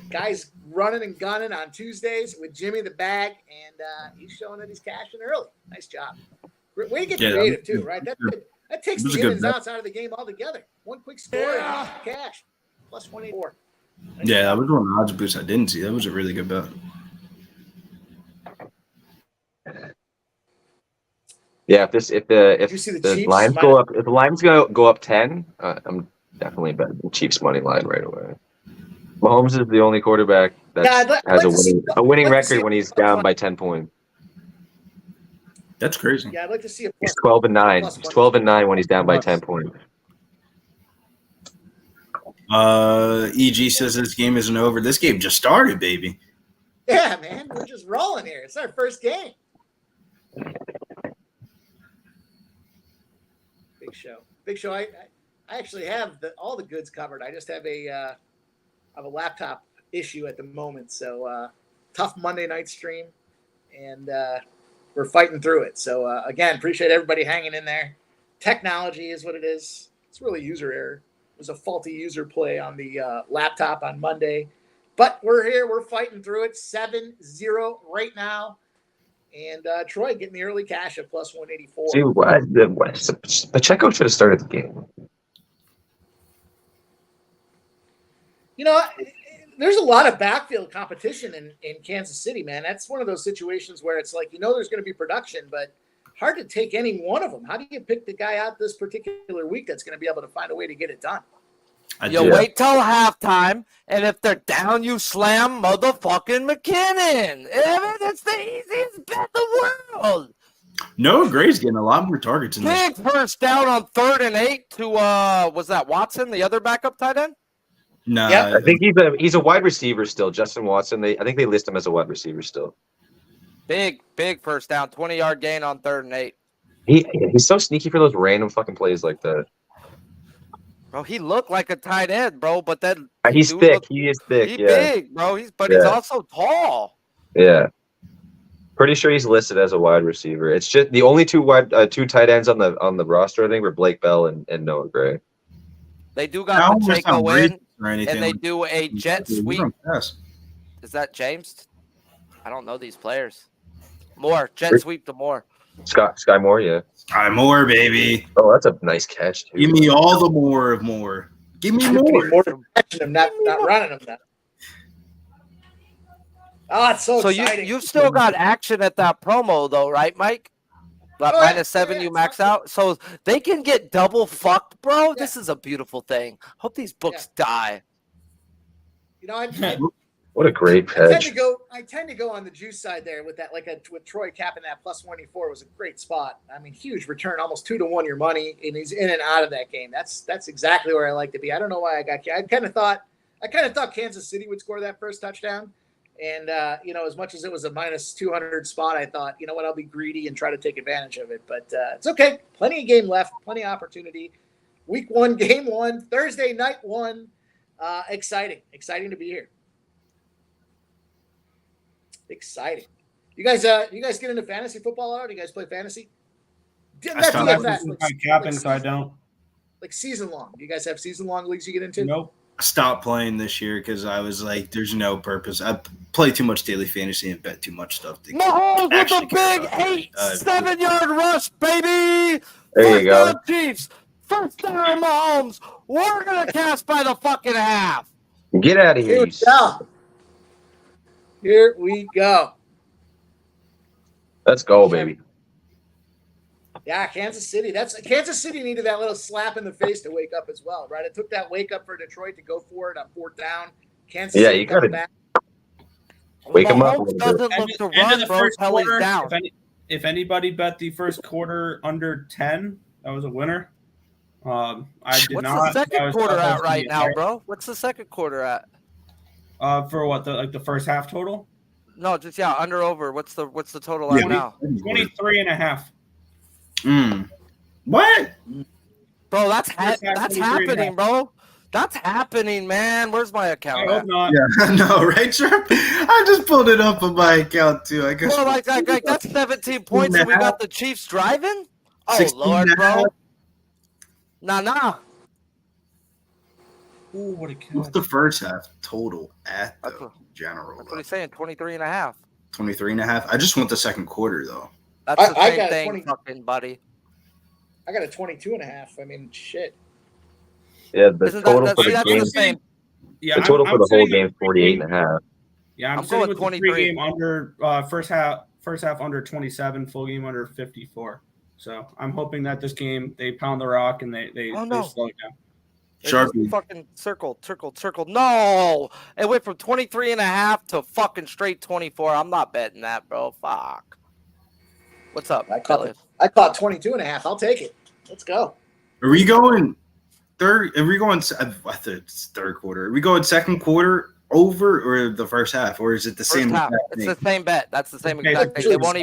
Guys running and gunning on Tuesdays with Jimmy the bag, and he's showing that he's cashing early. Nice job. Way to get creative too, right? That takes the ins and outs out of the game altogether. One quick score, and cash plus 184. Nice that was one of the odds boosts I didn't see. That was a really good bet. Yeah, if the Lions go up, if the Lions go up 10, I'm definitely betting the Chiefs money line right away. Mahomes is the only quarterback that has a winning record when he's down by 10 points. That's crazy. Yeah, I'd like to see a He's 12-9. He's 12-9 when he's down by 10 points. EG says this game isn't over. This game just started, baby. Yeah, man, we're just rolling here. It's our first game. Big show. I actually have all the goods covered. I just have a laptop issue at the moment. So tough Monday night stream, and we're fighting through it. So again, appreciate everybody hanging in there. Technology is what it is. It's really user error. was a faulty user play on the laptop on Monday. But we're here. We're fighting through it. 7-0 right now. And Troy getting the early cash at plus 184. See, Pacheco should have started the game. You know, there's a lot of backfield competition in Kansas City, man. That's one of those situations where it's like, there's going to be production, but hard to take any one of them. How do you pick the guy out this particular week that's going to be able to find a way to get it done? Wait till halftime, and if they're down, you slam motherfucking McKinnon. That's the easiest bet in the world. Noah Gray's getting a lot more targets in this. Big first down on 3rd and 8 to was that Watson, the other backup tight end? No, Yep. I think he's a wide receiver still. Justin Watson. I think they list him as a wide receiver still. Big first down, 20-yard gain on 3rd and 8. He's so sneaky for those random fucking plays like that. Bro, he looked like a tight end, bro, but then He's thick. He is thick. He's Yeah. big, bro. He's also tall. Yeah. Pretty sure he's listed as a wide receiver. It's just the only two tight ends on the roster, I think, were Blake Bell and Noah Gray. They do got Pacheco in, and they like do a jet sweep. Yes. Is that James? I don't know these players. Jet sweep to Moore. Sky Moore, yeah. Sky Moore, baby. Oh, that's a nice catch, too. Give me all the more of more. Give me more. Catching him, not running him now. Oh, it's so exciting. you've still got action at that promo, though, right, Mike? That -7 you max out. So they can get double fucked, bro. Yeah. This is a beautiful thing. Hope these books die. What a great I catch. tend to go on the juice side there with that, with Troy capping that plus 184 was a great spot. I mean, huge return, almost 2-to-1 your money, and he's in and out of that game. That's exactly where I like to be. I don't know why I kind of thought Kansas City would score that first touchdown, and as much as it was a minus 200 spot, I thought, you know what, I'll be greedy and try to take advantage of it. But it's okay. Plenty of game left, plenty of opportunity. Week 1, game 1, Thursday night 1. Exciting to be here. Exciting. You guys get into fantasy football at all? Do you guys play fantasy? I capping, so I don't. Like season long. Do you guys have season long leagues you get into? Nope. I stopped playing this year because I was like, there's no purpose. I play too much daily fantasy and bet too much stuff. Mahomes with a big 7-yard rush, baby. There you go. Chiefs. First down, Mahomes. We're going to cast by the fucking half. Get out of here. Here we go. Let's go, baby. Yeah, Kansas City. Kansas City needed that little slap in the face to wake up as well, right? It took that wake up for Detroit to go for it on 4th down. Kansas City you got to back. wake him up. Doesn't look to run, bro. Kelly's down. If anybody bet the first quarter under 10, that was a winner. I did What's not. What's the second quarter at right now, bro? What's the second quarter at? For what, the first half total? No, just under over. What's the total right now? 23.5. What? Bro, that's happening, bro. That's happening, man. Where's my account? I hope not. Yeah, I know, right, Sharp? I just pulled it up on my account too. I guess. Bro, like that's 17 points, and we got the Chiefs driving. Oh Lord, bro. Nah. Ooh, what a catch. What's the first half total at the general? That's what he's saying. 23.5. 23.5. I just want the second quarter though. That's the same thing, fucking buddy. I got a 22.5. I mean, shit. Yeah, the total for the game. The same. Yeah, the total for the whole game is 48.5. Yeah, I'm going with 23. The game under first half under 27, full game under 54. So I'm hoping that this game they pound the rock and they slow it down. Sharpie. Fucking circle. No, it went from 23.5 to fucking straight 24. I'm not betting that, bro. Fuck. What's up? I caught 22.5. I'll take it. Let's go. Are we going third? Are we going? I thought it's third quarter. Are we going second quarter over or the first half, or is it the same? Half. It's the same bet. That's the same exact thing. They won't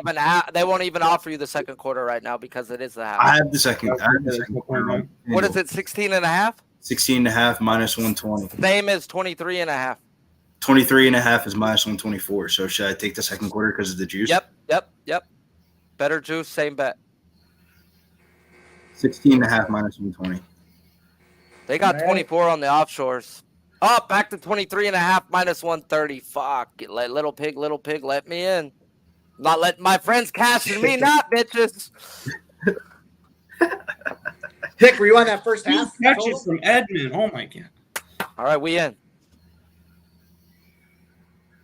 even offer you the second quarter right now because it is the half. I have the second. Quarter. What is it? 16.5. 16.5 minus 120. Same as 23.5. 23.5 is minus 124. So should I take the second quarter because of the juice? Yep. Better juice, same bet. 16.5 minus 120. They got All right. 24 on the offshores. Oh, back to 23.5 minus 130. Fuck. Little pig, let me in. Not letting my friends cash and me not, bitches. Vic, were you on that first half? Catches total? from Edmund. Oh my god. All right, we in.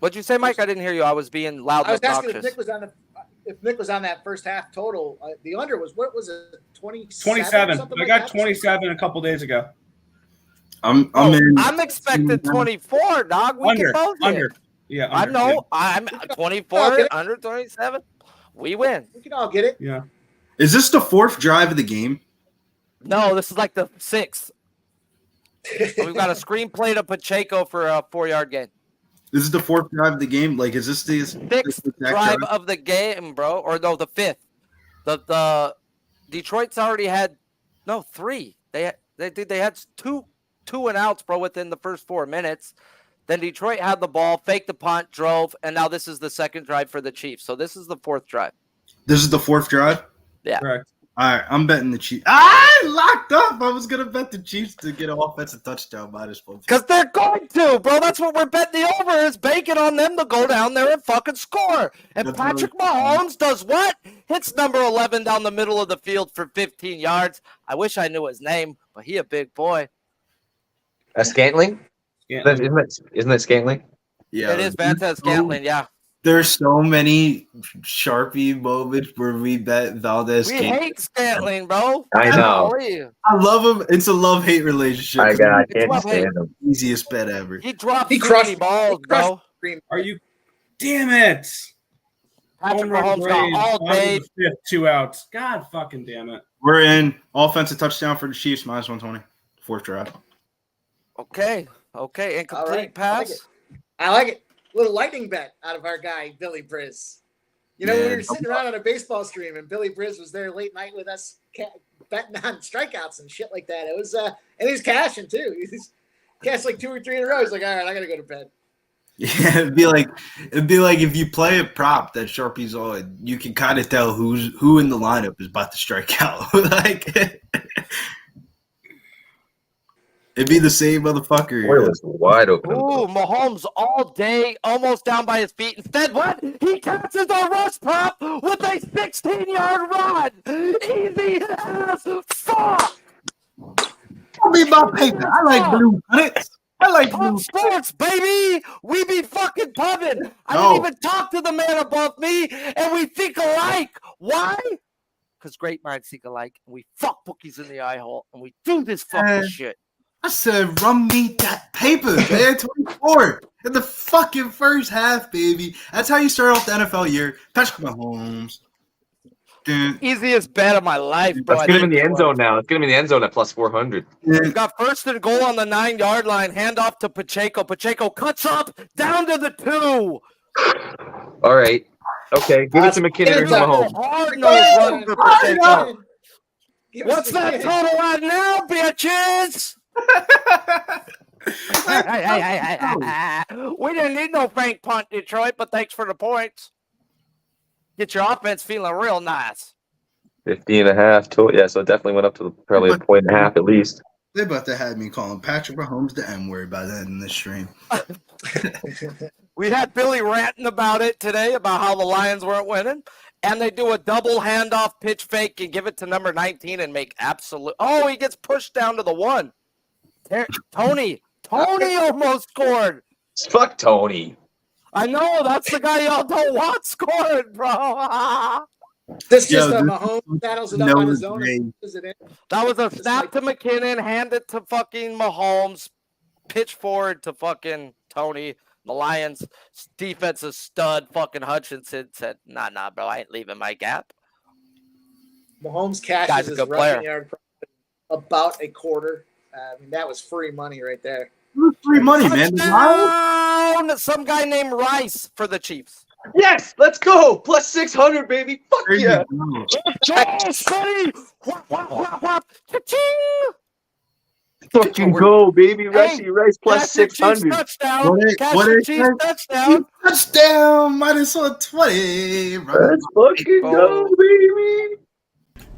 What'd you say, Mike? I didn't hear you. I was being loud I was and asking if obnoxious. Nick was on that first half total. The under was what was it? 27. something I like got that? 27 a couple days ago. I'm Oh, in. I'm expecting 24, dog. We Under. can both hit. Under. Yeah. I Under, know. I'm Oh, 24, get it? under 27. We win. We can all get it. Yeah. Is this the fourth drive of the game? No, this is like the 6th. We've got a screenplay to Pacheco for a 4-yard gain. This is the fourth drive of the game. Like, is this the 6th drive of the game, bro. Or no, the 5th. The Detroit's already had 3. They had two and outs, bro, within the first 4 minutes. Then Detroit had the ball, faked the punt, drove, and now this is the second drive for the Chiefs. So this is the 4th drive. This is the fourth drive? Yeah. Correct. All right, I'm betting the Chiefs. Locked up. I was going to bet the Chiefs to get an offensive touchdown minus 1. Because they're going to, bro. That's what we're betting the over is, banking on them to go down there and fucking score. And That's Patrick really Mahomes does what? Hits number 11 down the middle of the field for 15 yards. I wish I knew his name, but he a big boy. Scantling? Scantling. Isn't that Scantling? Yeah. It is Vantez Scantling, yeah. There's so many Sharpie moments where we bet Valdez. We hate Scantling, bro. I know. Golly. I love him. It's a love-hate relationship. I It's can't what- stand him. Easiest bet ever. He dropped He too crushed- many balls, he crushed- bro. Are you? Damn it. Patrick Home run Mahomes got Braves, all bottom day. of the 5th, 2 outs. God fucking damn it. We're in. Offensive touchdown for the Chiefs, minus 120. Fourth drive. Okay. Incomplete All right, I pass. like I like it. Little lightning bet out of our guy, Billy Briz. You know, Yeah. we were sitting around on a baseball stream and Billy Briz was there late night with us betting on strikeouts and shit like that. It was, and he's cashing too. He's cashed like 2 or 3 in a row. He's like, all right, I got to go to bed. Yeah, it'd be like if you play a prop that Sharpie's on, you can kind of tell who in the lineup is about to strike out. Like it'd be the same motherfucker. Boy was wide open. Ooh, Mahomes all day, almost down by his feet. Instead, what? He catches a rush prop with a 16-yard run. Easy as fuck. I'll be my paper. I like blue punts. I like Pub blue. sports, baby. We be fucking pubbing. I No. didn't even talk to the man above me, and we think alike. Why? Because great minds think alike, and we fuck bookies in the eye hole, and we do this fucking shit. I said, run me that paper, man. 24 in the fucking first half, baby. That's how you start off the NFL year. Patrick Mahomes. Dude, Easiest bet of my life, bro. Let's get him in the end zone now. Let's get him in the end zone at plus 400. We've got first and goal on the 9-yard line. Hand off to Pacheco. Pacheco cuts up down to the 2. All right. Okay. Give it to McKinnon or to Mahomes. Hard nose run for Pacheco. Give us What's the that kid. total at now, bitches? We didn't need no fake punt, Detroit, but thanks for the points. Get your offense feeling real nice. 50.5 total. Yeah, so it definitely went up to probably a 1.5 at least. They about to have me calling Patrick Mahomes the M-word by the end of this stream. We had Billy ranting about it today, about how the Lions weren't winning. And they do a double handoff pitch fake and give it to number 19 and make absolute. Oh, he gets pushed down to the 1. Tony almost scored. Fuck Tony. I know, that's the guy y'all don't want scored, bro. This Yo, just this- Mahomes saddles it up no on his own. way. and pushes it in. That was a snap to McKinnon, hand it to fucking Mahomes, pitch forward to fucking Tony. The Lions defensive stud fucking Hutchinson said, nah, bro, I ain't leaving my gap. Mahomes Guy's cashes a his good rushing player. yard profit about a quarter. I mean, that was free money right there. Free money, man. Touchdown! Some guy named Rice for the Chiefs. Yes, let's go. Plus 600, baby. Fuck There you yeah. go. Yes, buddy! Whop, whop, whop, whop. Cha-ching! Fucking go, baby. Hey, Rice plus Catch the Chiefs 600. touchdown. What it- Catch what the it Chiefs say? touchdown. Touchdown, minus 120. Let's fucking go, baby.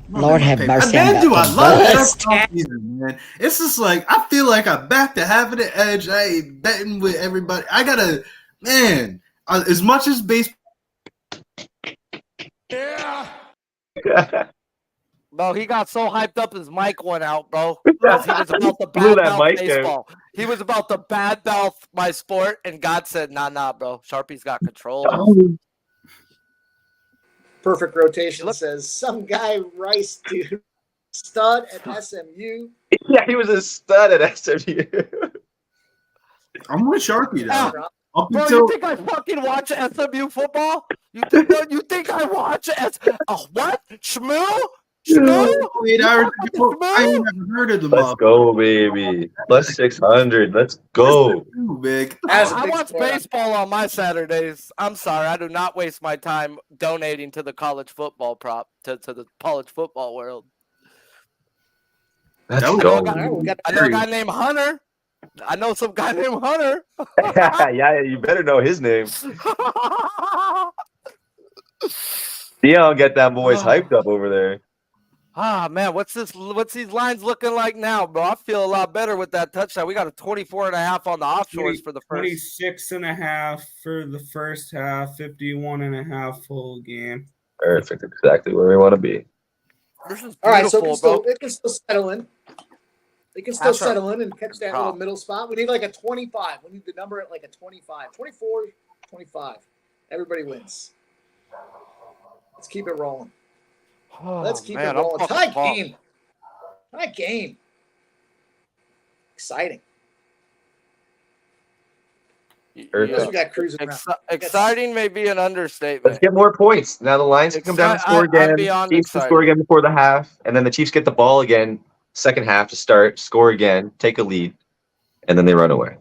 Lord have mercy. I do. I love bust. NFL season, man. It's just like I feel like I'm back to having the edge. I ain't betting with everybody. I gotta, man. As much as baseball. Yeah. Bro, he got so hyped up his mic went out, bro. Because he was about to Blew that badmouth mic baseball. He was about to badmouth my sport, and God said, nah, bro. Sharpie's got control. Perfect rotation says some guy Rice dude stud at SMU. Yeah, he was a stud at SMU. I'm with Sharpie though. Up Bro, until you think I fucking watch SMU football? You think I watch what? Shmoo? Shmoo? 8 hours ago, I ain't never heard of them. Let's go, baby. Plus 600. Let's go. Big. I watch baseball on my Saturdays. I'm sorry, I do not waste my time donating to the college football to the college football world. Let's I know go. a guy named Hunter. I know some guy named Hunter. Yeah, you better know his name. Dion, get that boys hyped up over there. Ah, man, what's these lines looking like now, bro? I feel a lot better with that touchdown. We got a 24.5 on the offshores for the first. 26.5 for the first half, 51.5 full game. Perfect. Exactly where we want to be. This is All right, so beautiful, it can still settle in. They can still settle in and catch that little middle spot. We need like a 25. We need the number at like a 25. 24, 25. Everybody wins. Let's keep it rolling. Let's keep it rolling. Tie game. Tie game. Exciting. We got cruising around. Exciting may be an understatement. Let's get more points. Now the Lions can come down and score again. Chiefs can score again before the half, and then the Chiefs get the ball again, second half to start, score again, take a lead, and then they run away.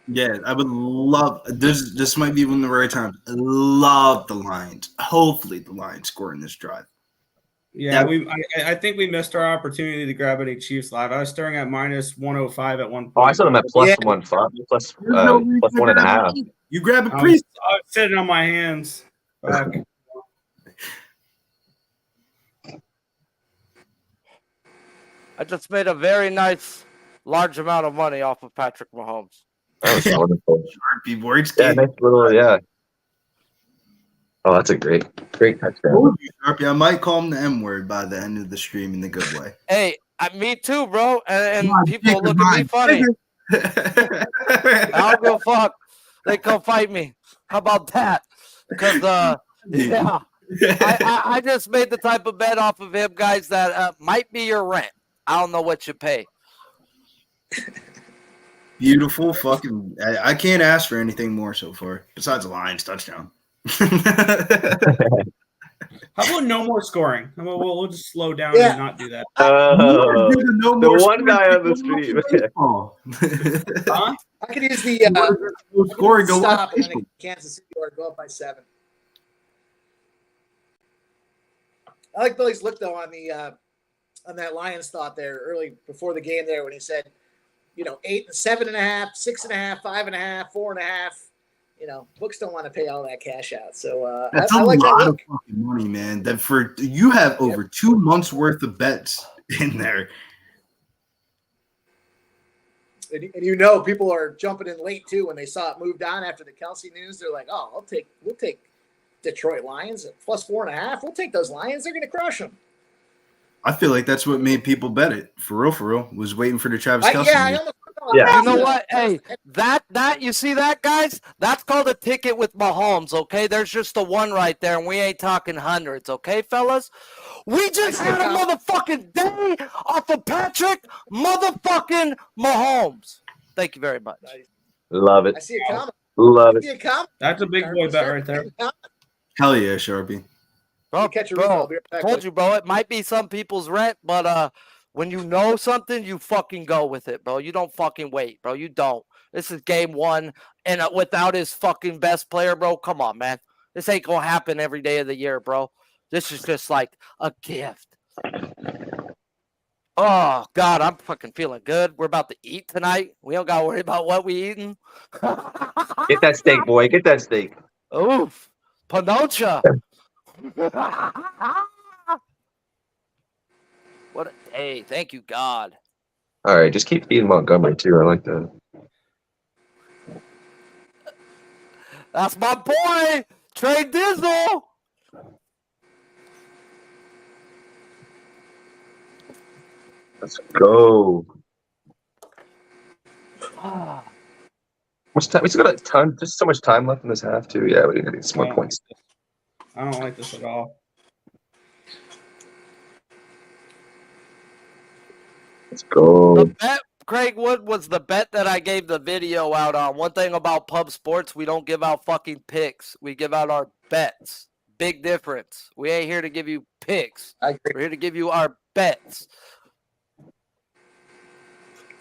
Yeah, I would love this. This might be one of the right times. I love the Lions. Hopefully, the Lions score in this drive. Yeah, I think we missed our opportunity to grab any Chiefs live. I was staring at minus 105 at one point. Oh, I saw them at plus 1.5, plus 1.5. You grab a priest. I was sitting on my hands. Back. I just made a very nice, large amount of money off of Patrick Mahomes. That was wonderful. Sharpie words. Yeah, nice little, yeah. Oh, that's a great touchdown. Sharpie, I might call him the M word by the end of the stream in the good way. Hey, me too, bro. And people look at me funny. I don't give a fuck. They come fight me. How about that? Because yeah, I just made the type of bet off of him, guys, that might be your rent. I don't know what you pay. Beautiful fucking. I can't ask for anything more so far besides a Lions touchdown. How about no more scoring? How about we'll just slow down and not do that? The one guy on the street. Huh? I could use the scoring go stop and then Kansas City or go up by 7. I like Billy's look though on that Lions thought there early before the game there when he said, 8 and 7.5, 6.5, 5.5, 4.5. Books don't want to pay all that cash out. So that's I like a lot that of fucking money, man. That you have over 2 months worth of bets in there. And people are jumping in late too when they saw it moved on after the Kelsey news. They're like, "Oh, we'll take Detroit Lions at plus 4.5. We'll take those Lions. They're going to crush them." I feel like that's what made people bet it. For real, was waiting for the Travis Kelce. Yeah. You know what? Hey, that you see that, guys? That's called a ticket with Mahomes, okay? There's just the one right there, and we ain't talking hundreds, okay, fellas? We just had a motherfucking day off of Patrick motherfucking Mahomes. Thank you very much. Love it. I see a comment. Love it. That's a big boy bet right there. Hell yeah, Sharpie. Bro, told you, bro. It might be some people's rent, but when you know something, you fucking go with it, bro. You don't fucking wait, bro. You don't. This is game 1, and without his fucking best player, bro, come on, man. This ain't gonna happen every day of the year, bro. This is just like a gift. Oh, God, I'm fucking feeling good. We're about to eat tonight. We don't gotta worry about what we eating. Get that steak, boy. Get that steak. Oof. Panocha. What a day. Thank you, God. All right, just keep feeding Montgomery too. I like that. That's my boy, Trey Dizzle. Let's go. Much time? We still got a ton. Just so much time left in this half too. Yeah, we need some more points. I don't like this at all. Let's go. The bet, Craig Wood, was the bet that I gave the video out on. One thing about Pub Sports, we don't give out fucking picks. We give out our bets. Big difference. We ain't here to give you picks. I agree. We're here to give you our bets.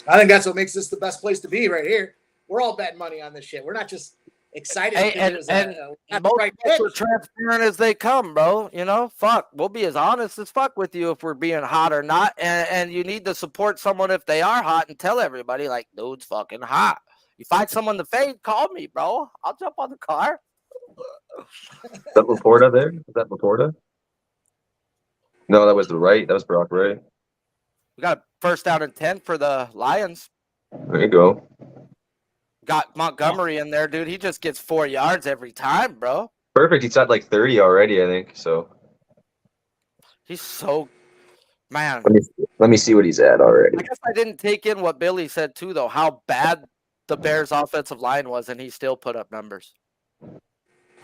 I think that's what makes this the best place to be right here. We're all betting money on this shit. We're not just excited. Hey, most people are transparent as they come, bro. You know, fuck. We'll be as honest as fuck with you if we're being hot or not. And you need to support someone if they are hot and tell everybody, like, dude's fucking hot. You find someone to fade, call me, bro. I'll jump on the car. Is that Laporta there? Is that Laporta? No, that was the right. That was Brock Ray. We got a first down and 10 for the Lions. There you go. Got Montgomery in there, dude. He just gets 4 yards every time, bro. Perfect. He's at like 30 already, I think. So He's so, man. let me see what he's at already. I guess I didn't take in what Billy said too, though. How bad the Bears' offensive line was, and he still put up numbers.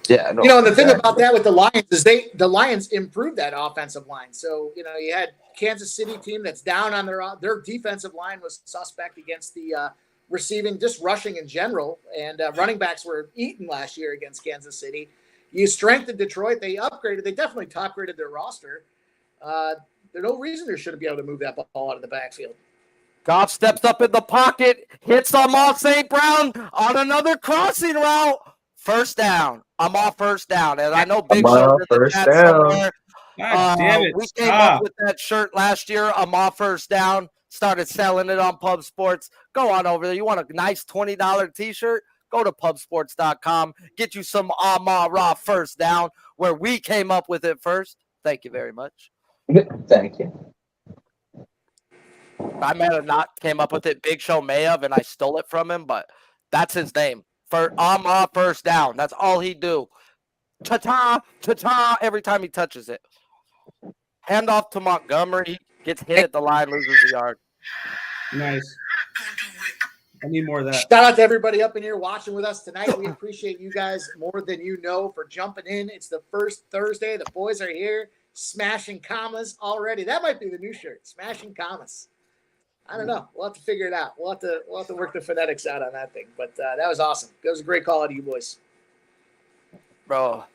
Yeah, no, You know, and the thing about that with the Lions is the Lions improved that offensive line. So, you know, you had Kansas City team that's down on their defensive line was suspect against the receiving, just rushing in general. And running backs were eaten last year against Kansas City. You strengthened Detroit. They upgraded. They definitely top-graded their roster. There's no reason they shouldn't be able to move that ball out of the backfield. Goff steps up in the pocket, hits Amon St. Brown on another crossing route. First down. I'm off first down. And I know Big Show in the chat somewhere. God damn it. We came up with that shirt last year. I'm off first down. Started selling it on Pub Sports. Go on over there. You want a nice $20 t-shirt? Go to pubsports.com. Get you some Raw first down where we came up with it first. Thank you very much. Thank you. I may have not came up with it. Big Show may have, and I stole it from him, but that's his name. For first down. That's all he do. Ta-ta, ta-ta, every time he touches it. Hand off to Montgomery. Gets hit at the line, loses a yard. Nice. I need more of that. Shout out to everybody up in here watching with us tonight. We appreciate you guys more than you know for jumping in. It's the first Thursday. The boys are here, smashing commas already. That might be the new shirt, smashing commas. I don't know. We'll have to figure it out. We'll have to work the phonetics out on that thing. But that was awesome. That was a great call out of you boys. Bro,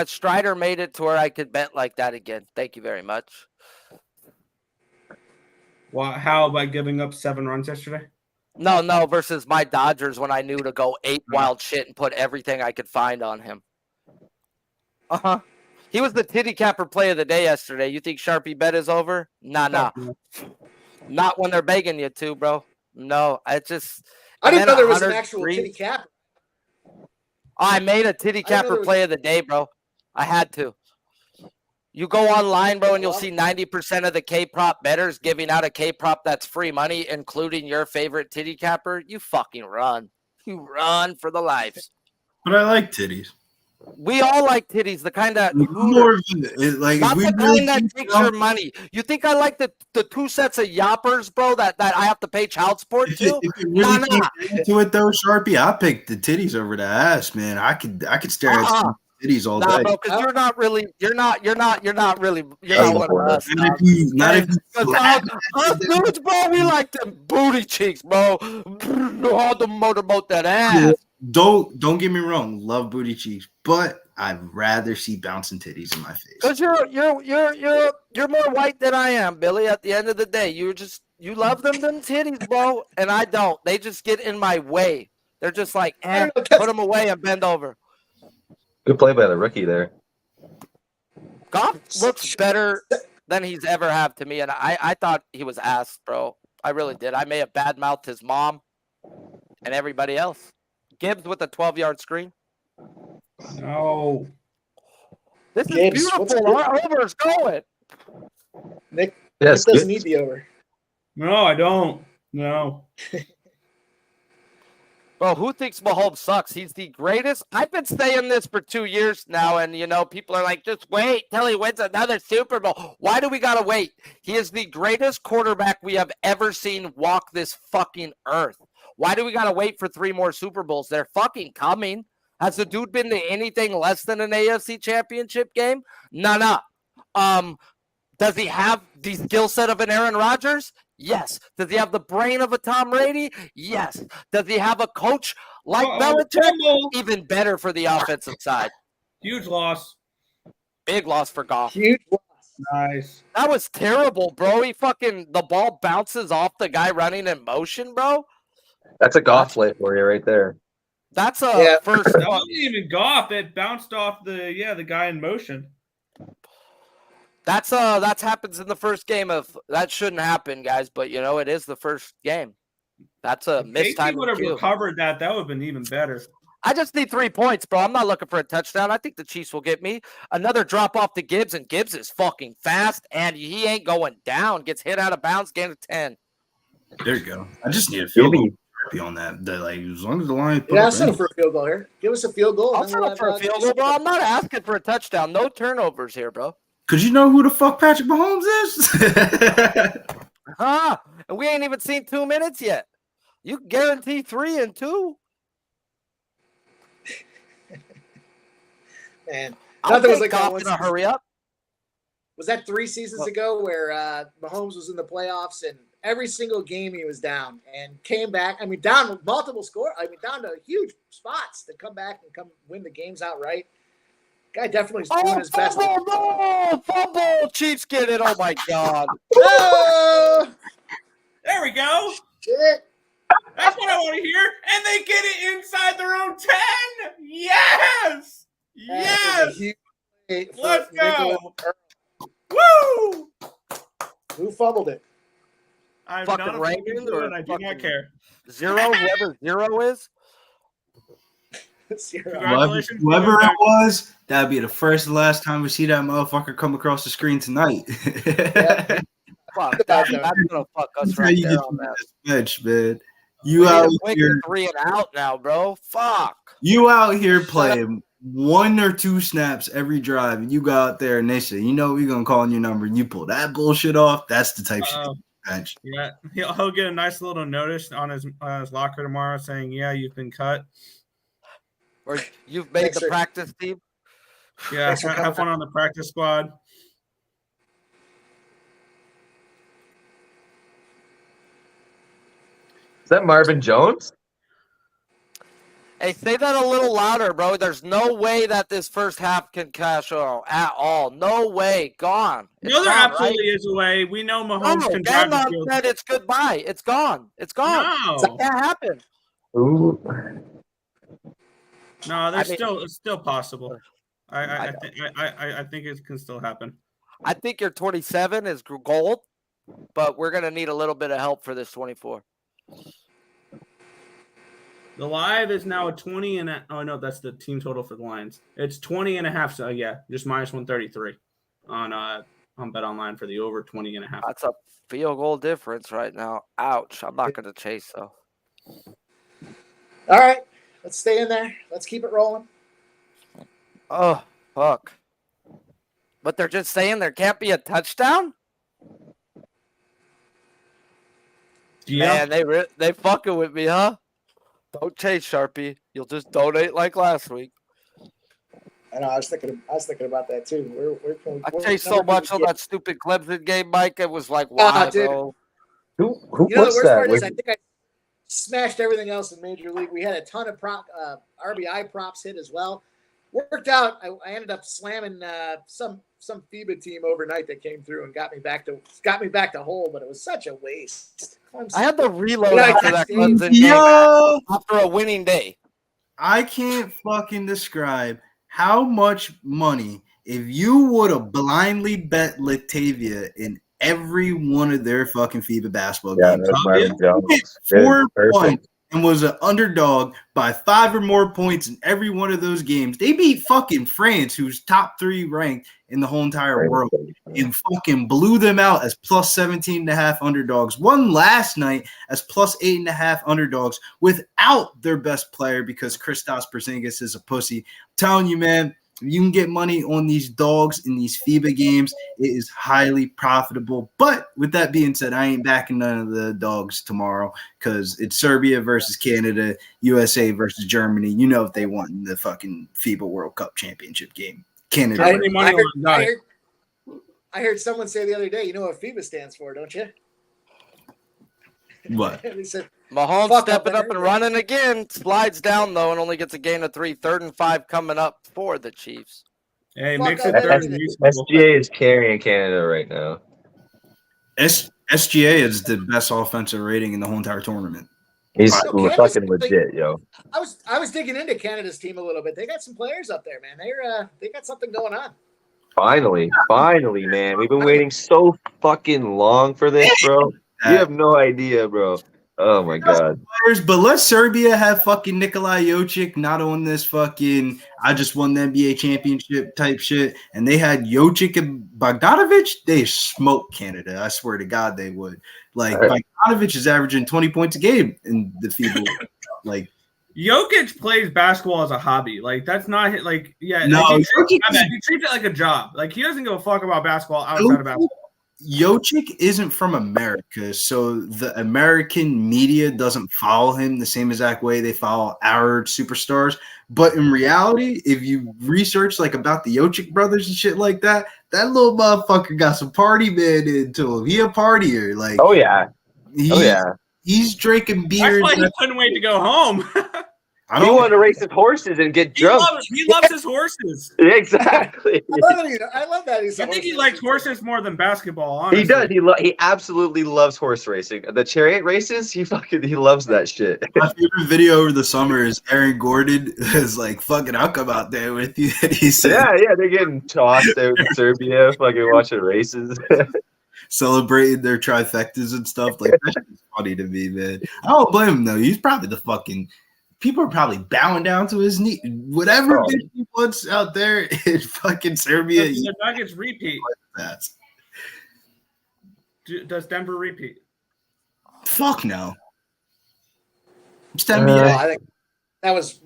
Strider made it to where I could bet like that again. Thank you very much. Well, how by giving up 7 runs yesterday? No, versus my Dodgers when I knew to go 8 wild shit and put everything I could find on him. Uh-huh. He was the titty capper play of the day yesterday. You think Sharpie bet is over? Nah. Not when they're begging you to, bro. No, I didn't know there was an actual titty capper. I made a titty capper play of the day, bro. I had to. You go online, bro, and you'll see 90% of the K-prop bettors giving out a K-prop that's free money, including your favorite titty capper. You fucking run. You run for the lives. But I like titties. We all like titties, the kind that like not the kind that takes your money. You think I like the 2 sets of yappers, bro, that I have to pay child support to? If it really came to it though, Sharpie, I picked the titties over the ass, man. I could stare at some titties all day. Bro, because you're not one of us. Not if us dudes, bro, we like them booty cheeks, bro. Hard to motorboat that ass. Don't get me wrong, love booty cheeks, but I'd rather see bouncing titties in my face. Because you're more white than I am, Billy. At the end of the day, you love them titties, bro, and I don't. They just get in my way. They're just like, put them away and bend over. Good play by the rookie there. Goff looks better than he's ever have to me, and I thought he was ass, bro. I really did. I may have badmouthed his mom and everybody else. Gibbs with a 12-yard screen. No. This is beautiful. Our over is going. Nick Yes, doesn't need the over. No, I don't. No. Bro, who thinks Mahomes sucks? He's the greatest. I've been saying this for 2 years now, and people are like, just wait till he wins another Super Bowl. Why do we gotta wait? He is the greatest quarterback we have ever seen walk this fucking earth. Why do we gotta wait for 3 more Super Bowls? They're fucking coming. Has the dude been to anything less than an AFC championship game? No. Does he have the skill set of an Aaron Rodgers? Yes. Does he have the brain of a Tom Brady? Yes. Does he have a coach like Belichick? Even better for the offensive side. Huge loss. Big loss for Goff. Huge loss. Nice. That was terrible, bro. The ball bounces off the guy running in motion, bro. That's a Goff play for you right there. That's a first. That wasn't even Goff. It bounced off the guy in motion. That's happens in the first game of that shouldn't happen, guys. But it is the first game. That's a missed time. If would have recovered that, that would have been even better. I just need 3 points, bro. I'm not looking for a touchdown. I think the Chiefs will get me another drop off to Gibbs, and Gibbs is fucking fast, and he ain't going down. Gets hit out of bounds, gain of 10. There you go. I just need a field goal on that. As long as the line. Yeah, settle for a field goal here. Give us a field goal. I'll settle for a field goal, bro. I'm not asking for a touchdown. No turnovers here, bro. Because you know who the fuck Patrick Mahomes is? And we ain't even seen 2 minutes yet. You can guarantee 3 and 2. Man, nothing was like that. In a hurry up. Was that 3 seasons ago where Mahomes was in the playoffs and every single game he was down and came back? I mean, down with multiple score. I mean, down to huge spots to come back and come win the games outright. Guy definitely is doing his best. Fumble! Chiefs get it. Oh my God. There we go. Shit. That's what I want to hear. And they get it inside their own 10. Yes. Yes. Let's go. Woo! Who fumbled it? I'm fucking not Ravens or I do not care. Zero, whoever zero is. Congratulations. Whoever it was, that'd be the first and last time we see that motherfucker come across the screen tonight. Yeah. Fuck, that's gonna fuck us right there on that. Bench, man. You out here 3 and out now, bro. Fuck. You out here playing 1 or 2 snaps every drive, and you go out there and they say, we're gonna call on your number, and you pull that bullshit off. That's the type shit. Bench. Yeah, he'll get a nice little notice on his locker tomorrow saying, "Yeah, you've been cut." Or you've made the practice team. Yeah, have fun on the practice squad. Is that Marvin Jones? Hey, say that a little louder, bro. There's no way that this first half can cash out at all. No way. Gone. No, there absolutely is a way. We know Mahomes can drive the field. Said it's goodbye. It's gone. It's gone. No. That can't happen. Ooh. No, it's still possible. I think it can still happen. I think your 27 is gold, but we're gonna need a little bit of help for this 24. The live is now a 20 and oh no, that's the team total for the Lions. It's 20 and a half. So yeah, just minus 133 on Bet Online for the over 20 and a half. That's a field goal difference right now. Ouch. I'm not gonna chase though. All right, let's stay in there. Let's keep it rolling. Oh fuck. But they're just saying there can't be a touchdown? Yeah. Man, they fucking with me, huh? Don't chase, Sharpie. You'll just donate like last week. I know. I was thinking about that too. I chased so much on that stupid Clemson game, Mike. It was like, wow, bro. Who the worst that? part is I think I smashed everything else in Major League. We had a ton of RBI props hit as well. Worked out. I ended up slamming some FIBA team overnight that came through and got me back to whole, but it was such a waste. I had to reload after that Clemson game after a winning day. I can't fucking describe how much money if you would have blindly bet Latavia in every one of their fucking FIBA basketball games. That's Marvin Jones. 4 points and was an underdog by 5 or more points in every one of those games. They beat fucking France, who's top 3 ranked in the whole entire world, and fucking blew them out as plus 17.5 underdogs. Won last night as plus 8.5 underdogs without their best player because Kristaps Porzingis is a pussy. I'm telling you, man, if you can get money on these dogs in these FIBA games, it is highly profitable. But with that being said, I ain't backing none of the dogs tomorrow because it's Serbia versus Canada, USA versus Germany. You know if they want in the fucking FIBA World Cup championship game. Canada. I heard someone say the other day, you know what FIBA stands for, don't you? What? They said, Mahomes stepping up and running again. Slides down, though, and only gets a gain of 3. 3rd and 5 coming up for the Chiefs. Hey, makes it third and reasonable. SGA is carrying Canada right now. SGA is the best offensive rating in the whole entire tournament. He's Kansas, fucking legit, yo. I was digging into Canada's team a little bit. They got some players up there, man. They got something going on. Finally, man. We've been waiting so fucking long for this, bro. You have no idea, bro. Oh my god. But let Serbia have fucking Nikola Jokic not on this fucking I just won the NBA championship type shit. And they had Jokic and Bogdanovic, they smoked Canada. I swear to God they would. Like Bogdanovic is averaging 20 points a game in the FIBA. Like Jokic plays basketball as a hobby. Like that's not like No, he treats it like a job. Like he doesn't give a fuck about basketball outside of basketball. Jokic isn't from America, so the American media doesn't follow him the same exact way they follow our superstars. But in reality, if you research like about the Jokic brothers and shit like that, that little motherfucker got some party man into him. He a partier, like he's drinking beers. That's why he couldn't wait to go home. He wanted to race his horses and get drunk. He loves his horses. Exactly. I love that. I think he likes horses more than basketball. Honestly. He does. He absolutely loves horse racing. The chariot races, he loves that shit. My favorite video over the summer is Aaron Gordon is like, "Fucking, I'll come out there with you." And he said, "Yeah, they're getting tossed out in Serbia, fucking watching races." Celebrating their trifectas and stuff. Like that's funny to me, man. I don't blame him though. He's probably the fucking people are probably bowing down to his knee. Whatever he wants out there in fucking Serbia. The Nuggets repeat. Does Denver repeat? Fuck no. I think that was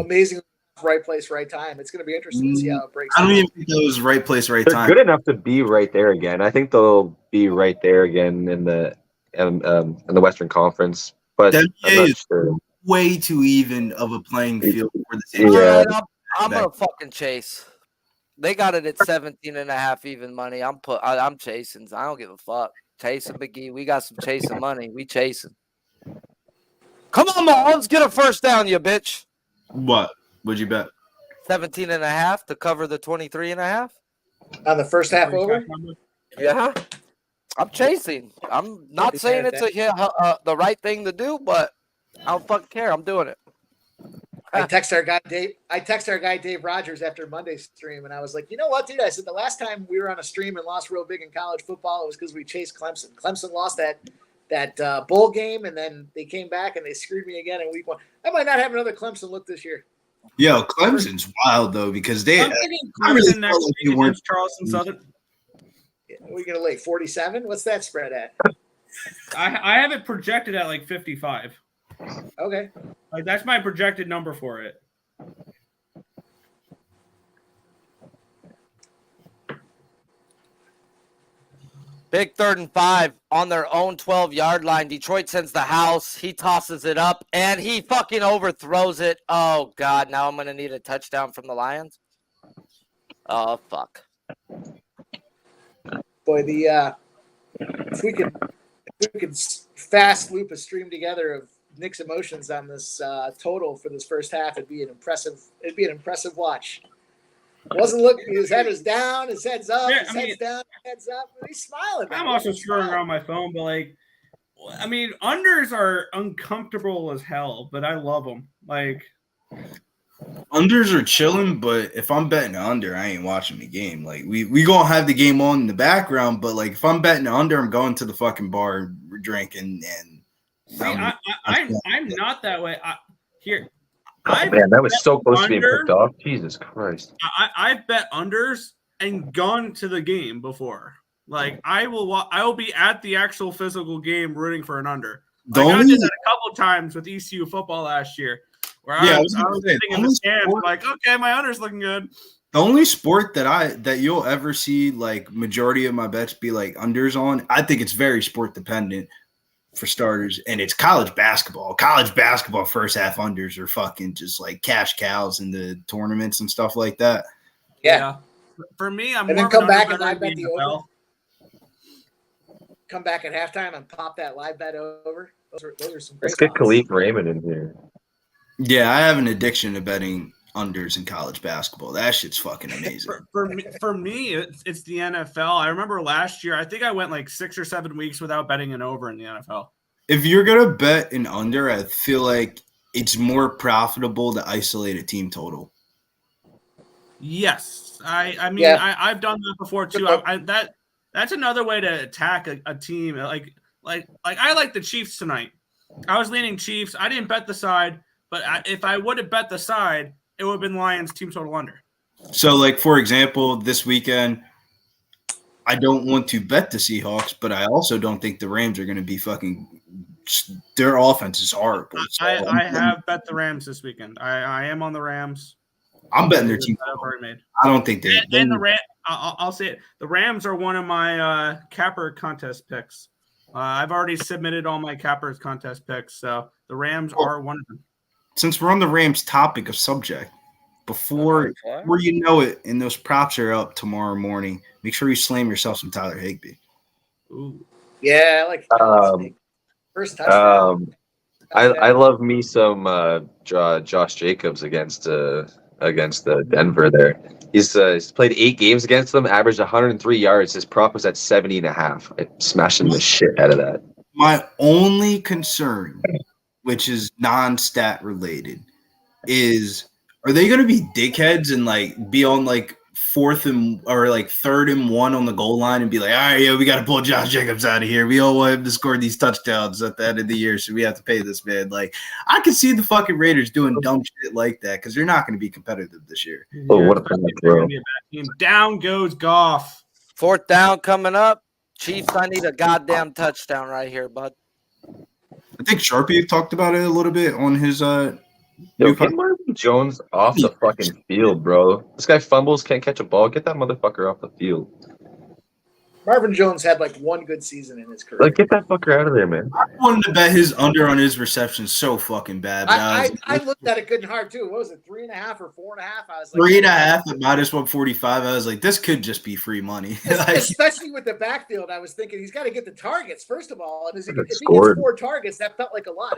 amazing. Right place, right time. It's going to be interesting to see how it breaks. I don't even think that was right place, right time. They're good enough to be right there again. I think they'll be right there again in the Western Conference. But NBA is way too even of a playing field for the team. Yeah, I'm gonna fucking chase. They got it at 17.5 even money. I'm chasing. I don't give a fuck. Chasing McGee. We got some chasing money. We chasing. Come on, Mahomes, get a first down, you bitch. What? Would you bet? 17.5 to cover the 23.5 on the first half over. Yeah, I'm chasing. I'm not saying it's the right thing to do, but I don't fucking care. I'm doing it. I text our guy Dave Rogers after Monday's stream, and I was like, you know what, dude? I said the last time we were on a stream and lost real big in college football, it was because we chased Clemson. Clemson lost that bowl game, and then they came back and they screwed me again in week 1. I might not have another Clemson look this year. Yo, Clemson's wild though because they. I'm thinking Clemson next week against Charleston Southern. What are you gonna lay 47? What's that spread at? I have it projected at like 55. Okay, like that's my projected number for it. Big 3rd and 5 on their own 12-yard line. Detroit sends the house. He tosses it up, and he fucking overthrows it. Oh, God. Now I'm going to need a touchdown from the Lions. Oh, fuck. Boy, if we could fast loop a stream together of Nick's emotions on this total for this first half, it'd be an impressive watch. Wasn't looking. His head was down. His head's up. His head's down. Head's up. He's smiling. I'm also screwing around my phone, but unders are uncomfortable as hell, but I love them. Unders are chilling, but if I'm betting under, I ain't watching the game. Like we gonna have the game on in the background, but if I'm betting under, I'm going to the fucking bar, drinking, and See, I'm not that way. Man, that was so close to being picked off. Jesus Christ. I've bet unders and gone to the game before. Like I will be at the actual physical game rooting for an under. Like, I did that a couple times with ECU football last year, where I was sitting in the stand like, okay, my under's looking good. The only sport that you'll ever see like majority of my bets be like unders on, I think it's very sport dependent for starters, and it's college basketball. College basketball first half unders are fucking just like cash cows in the tournaments and stuff like that. Yeah. For me, I'm and more then come of an back under and live than bet the NFL. over. Come back at halftime and pop that live bet over. Those are some great Let's get odds. Khalif Raymond in here. Yeah, I have an addiction to betting unders in college basketball. That shit's fucking amazing. For me, it's the NFL. I remember last year, I think I went like 6 or 7 weeks without betting an over in the NFL. If you're gonna bet an under, I feel like it's more profitable to isolate a team total. Yes, I mean I've done that before too. That's another way to attack a team. Like I like the Chiefs tonight. I was leaning Chiefs. I didn't bet the side, but if I would have bet the side, it would have been Lions team total under. So, like for example, this weekend, I don't want to bet the Seahawks, but I also don't think the Rams are going to be fucking. Their offense is horrible. So I have bet the Rams this weekend. I am on the Rams. I'm betting their team. I've already made. I don't think they. And the Rams. I'll say it. The Rams are one of my capper contest picks. I've already submitted all my cappers contest picks, so the Rams are one of them. Since we're on the Rams topic of subject, before you know it, and those props are up tomorrow morning, make sure you slam yourself some Tyler Higbee. Ooh. Yeah, I like first touchdown. I love me some Josh Jacobs against the Denver there. He's played 8 games against them, averaged 103 yards. His prop was at 70.5. I'm smashing the shit out of that. My only concern, which is non-stat related, is are they going to be dickheads and like be on like 3rd and 1 on the goal line and be like, all right, yeah, we got to pull Josh Jacobs out of here. We all want him to score these touchdowns at the end of the year, so we have to pay this man. Like, I can see the fucking Raiders doing dumb shit like that because they're not going to be competitive this year. Oh, what a throw! Down goes Goff. 4th down coming up. Chiefs, I need a goddamn touchdown right here, bud. I think Sharpie talked about it a little bit on his Yo, get Marvin Jones off the fucking field, bro. This guy fumbles, can't catch a ball. Get that motherfucker off the field. Marvin Jones had like one good season in his career. Like, get that fucker out of there, man. I wanted to bet his under on his reception so fucking bad. I looked at it good and hard too. What was it, 3.5 or 4.5? I was like 3.5 at -145. I was like, this could just be free money. Especially with the backfield, I was thinking he's got to get the targets first of all. And if he gets 4 targets, that felt like a lot.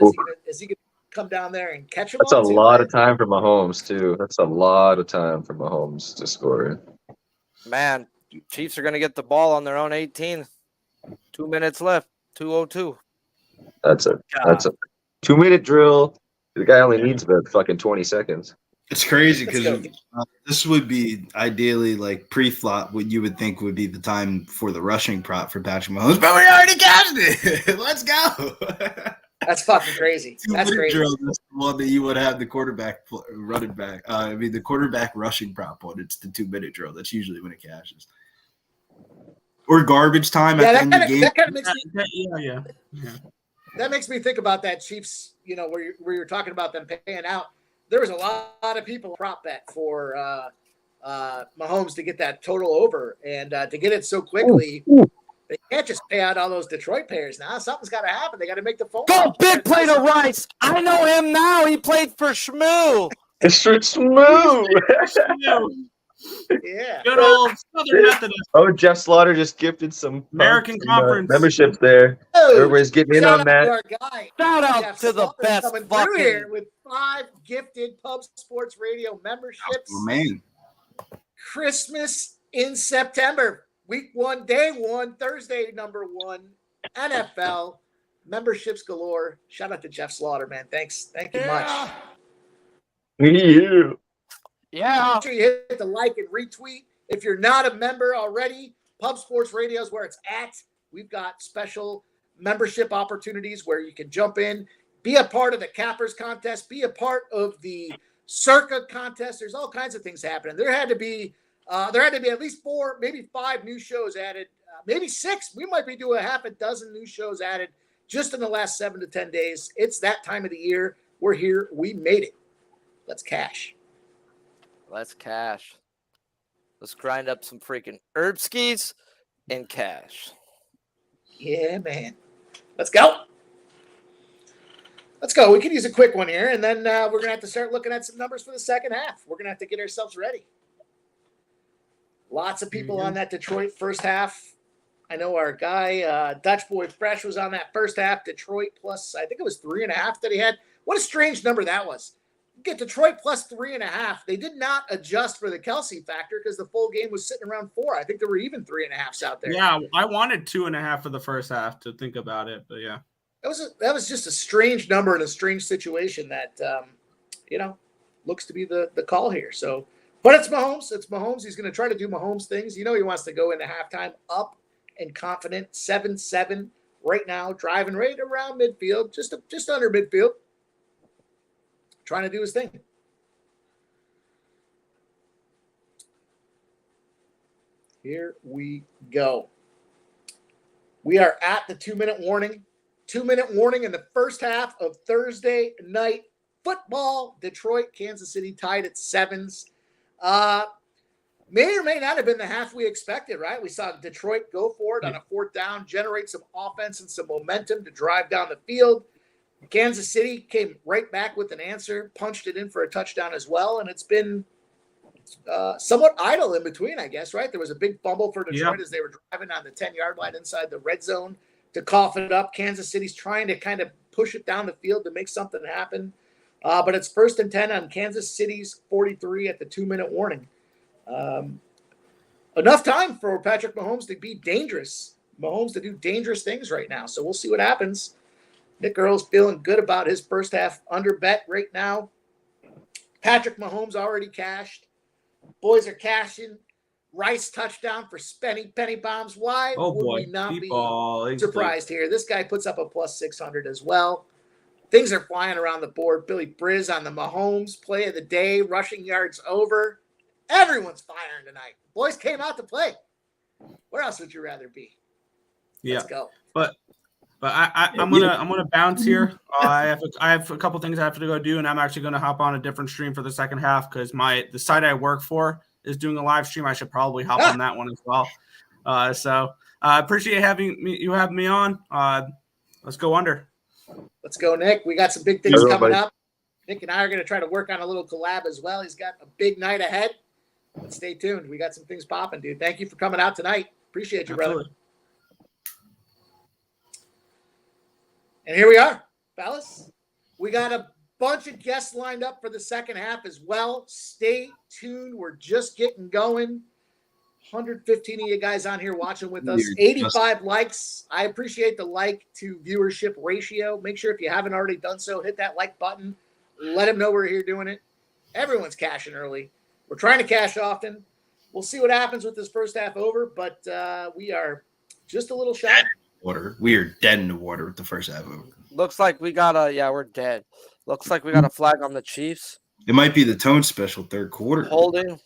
Is he gonna come down there and catch them? That's a lot of time for Mahomes too. That's a lot of time for Mahomes to score. Man, Chiefs are going to get the ball on their own 18. 2 minutes left. 2:02. That's a 2-minute drill. The guy only needs about fucking 20 seconds. It's crazy because this would be ideally like pre-flop. What you would think would be the time for the rushing prop for Patrick Mahomes, but we already cashed it. Let's go. That's fucking crazy. That's crazy. Drill, that's the one that you would have the quarterback running back. The quarterback rushing prop on. It's the 2-minute drill. That's usually when it cashes. Or garbage time at the end of the game. That kind of makes me, that makes me think about that Chiefs. You know, where you're talking about them paying out. There was a lot of people prop bet for Mahomes to get that total over and to get it so quickly. They can't just pay out all those Detroit players now. Something's got to happen. They got to make the phone. Go big play to Rice. I know him now. He played for Shmoo. It's for Shmoo. Yeah. Good old Southern Methodist. Oh, Jeff Slaughter just gifted some American Conference memberships there. Everybody's getting in on that. Shout out to the best fucking here with 5 gifted Pub Sports Radio memberships. Oh, man. Christmas in September. Week 1, day 1, Thursday, number 1, NFL memberships galore. Shout out to Jeff Slaughter, man. Thank you much. Yeah. Make sure you hit the like and retweet. If you're not a member already, Pub Sports Radio is where it's at. We've got special membership opportunities where you can jump in, be a part of the Cappers contest, be a part of the Circa contest. There's all kinds of things happening. There had to be at least 4, maybe 5 new shows added, maybe 6. We might be doing a half a dozen new shows added just in the last 7 to 10 days. It's that time of the year. We're here. We made it. Let's cash. Let's cash. Let's grind up some freaking herb skis and cash. Yeah, man. Let's go. Let's go. We could use a quick one here, and then we're going to have to start looking at some numbers for the second half. We're going to have to get ourselves ready. Lots of people on that Detroit first half. I know our guy, Dutch Boy Fresh, was on that first half. Detroit plus, I think it was 3.5 that he had. What a strange number that was. Get Detroit plus 3.5. They did not adjust for the Kelsey factor because the full game was sitting around 4. I think there were even 3.5s out there. Yeah, I wanted 2.5 for the first half to think about it, but yeah. That was just a strange number and a strange situation that, looks to be the call here. So, but it's Mahomes. It's Mahomes. He's going to try to do Mahomes things. He wants to go into halftime up and confident, 7-7 right now, driving right around midfield, just under midfield, trying to do his thing. Here we go. We are at the 2-minute warning. 2-minute warning in the first half of Thursday night football. Detroit, Kansas City tied at 7s. May or may not have been the half we expected, right? We saw Detroit go for it on a 4th down, generate some offense and some momentum to drive down the field. Kansas City came right back with an answer, punched it in for a touchdown as well, and it's been somewhat idle in between, I guess, right? There was a big fumble for Detroit as they were driving on the 10-yard line inside the red zone to cough it up. Kansas City's trying to kind of push it down the field to make something happen. But it's 1st and 10 on Kansas City's 43 at the 2-minute warning. Enough time for Patrick Mahomes to be dangerous. Mahomes to do dangerous things right now. So we'll see what happens. Nick Earl's feeling good about his first half under bet right now. Patrick Mahomes already cashed. Boys are cashing. Rice touchdown for penny bombs. Why would we not be surprised here? This guy puts up a plus 600 as well. Things are flying around the board. Billy Briz on the Mahomes play of the day, rushing yards over. Everyone's firing tonight. Boys came out to play. Where else would you rather be? Let's go. But I'm gonna bounce here. I have a couple things I have to go do, and I'm actually gonna hop on a different stream for the second half because the site I work for is doing a live stream. I should probably hop on that one as well. So I appreciate having me on. Let's go under. Let's go, Nick. We got some big things coming up. Nick and I are going to try to work on a little collab as well. He's got a big night ahead. But stay tuned. We got some things popping, dude. Thank you for coming out tonight. Appreciate you, brother. And here we are, fellas. We got a bunch of guests lined up for the second half as well. Stay tuned. We're just getting going. 115 of you guys on here watching with us. 85 likes. I appreciate the like to viewership ratio. Make sure if you haven't already done so, hit that like button. Let them know we're here doing it. Everyone's cashing early. We're trying to cash often. We'll see what happens with this first half over, but we are just a little shy. We are dead in the water with the first half over. Looks like we got we're dead. Looks like we got a flag on the Chiefs. It might be the Tone special third quarter. Holding.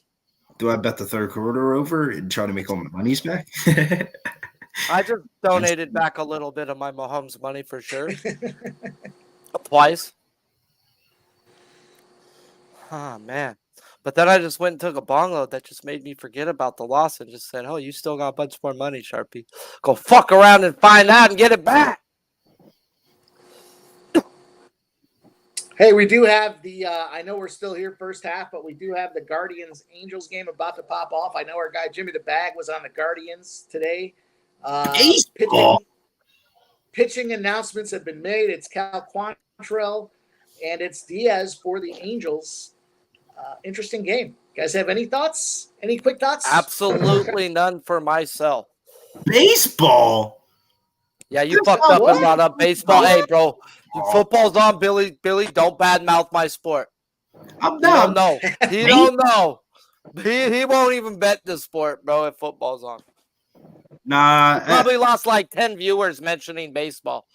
Do I bet the third quarter over and try to make all my monies back? I just donated back a little bit of my Mahomes money for sure. Twice. Oh, man. But then I just went and took a bong load that just made me forget about the loss and just said, oh, you still got a bunch more money, Sharpie. Go fuck around and find out and get it back. Hey, we do have the I know we're still here first half, but we do have the Guardians-Angels game about to pop off. I know our guy Jimmy the Bag was on the Guardians today. Pitching announcements have been made. It's Cal Quantrill and it's Diaz for the Angels. Interesting game. You guys have any thoughts? Any quick thoughts? Absolutely none for myself. Baseball? Yeah, you fucked up and brought up baseball. Hey, bro, football's on, Billy. Billy, don't badmouth my sport. I'm down. He don't know. He won't even bet the sport, bro, if football's on. Nah, Probably lost like 10 viewers mentioning baseball.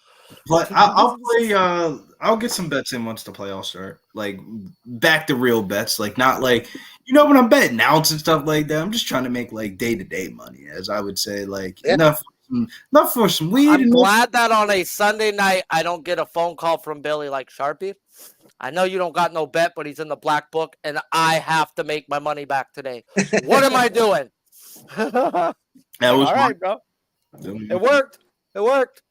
but I'll play. I'll get some bets in once the playoffs start. Like back to real bets. Like not like when I'm betting outs and stuff like that. I'm just trying to make like day-to-day money, as I would say. Like enough for some weed. I'm glad that on a Sunday night I don't get a phone call from Billy like Sharpie. I know you don't got no bet, but he's in the black book, and I have to make my money back today. What am I doing? That was all right, bro. It worked. It worked.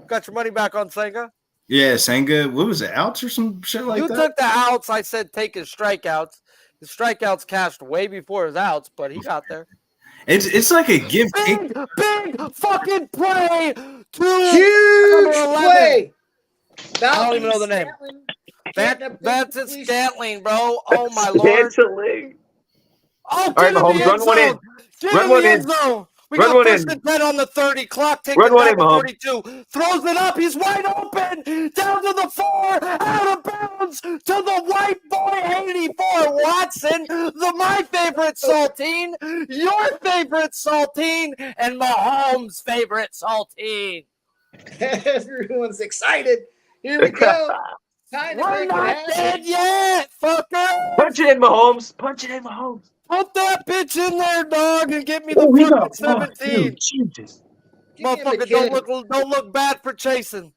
Got your money back on Senga. Yeah, Senga. What was it? Outs or some shit like You that? took the outs. I said take his strikeouts. His strikeouts cashed way before his outs, but he got there. It's like a give take. Big fucking play. Huge play. I don't even know the name. That's a Scantling, bro. Oh my lord. Oh, all right, Mahomes, run one in. Run one in. We got first and 10 on the 30 clock. Take it down to 42. Throws it up. He's wide open. Down to the 4. Out of bounds to the white boy 84. Watson, my favorite Saltine. Your favorite Saltine. And Mahomes' favorite Saltine. Everyone's excited. Here we go. We're not dead yet, fucker. Punch it in, Mahomes. Punch it in, Mahomes. Put that bitch in there, dog, and get me the fucking 17. Jesus. Motherfucker, don't look bad for chasing.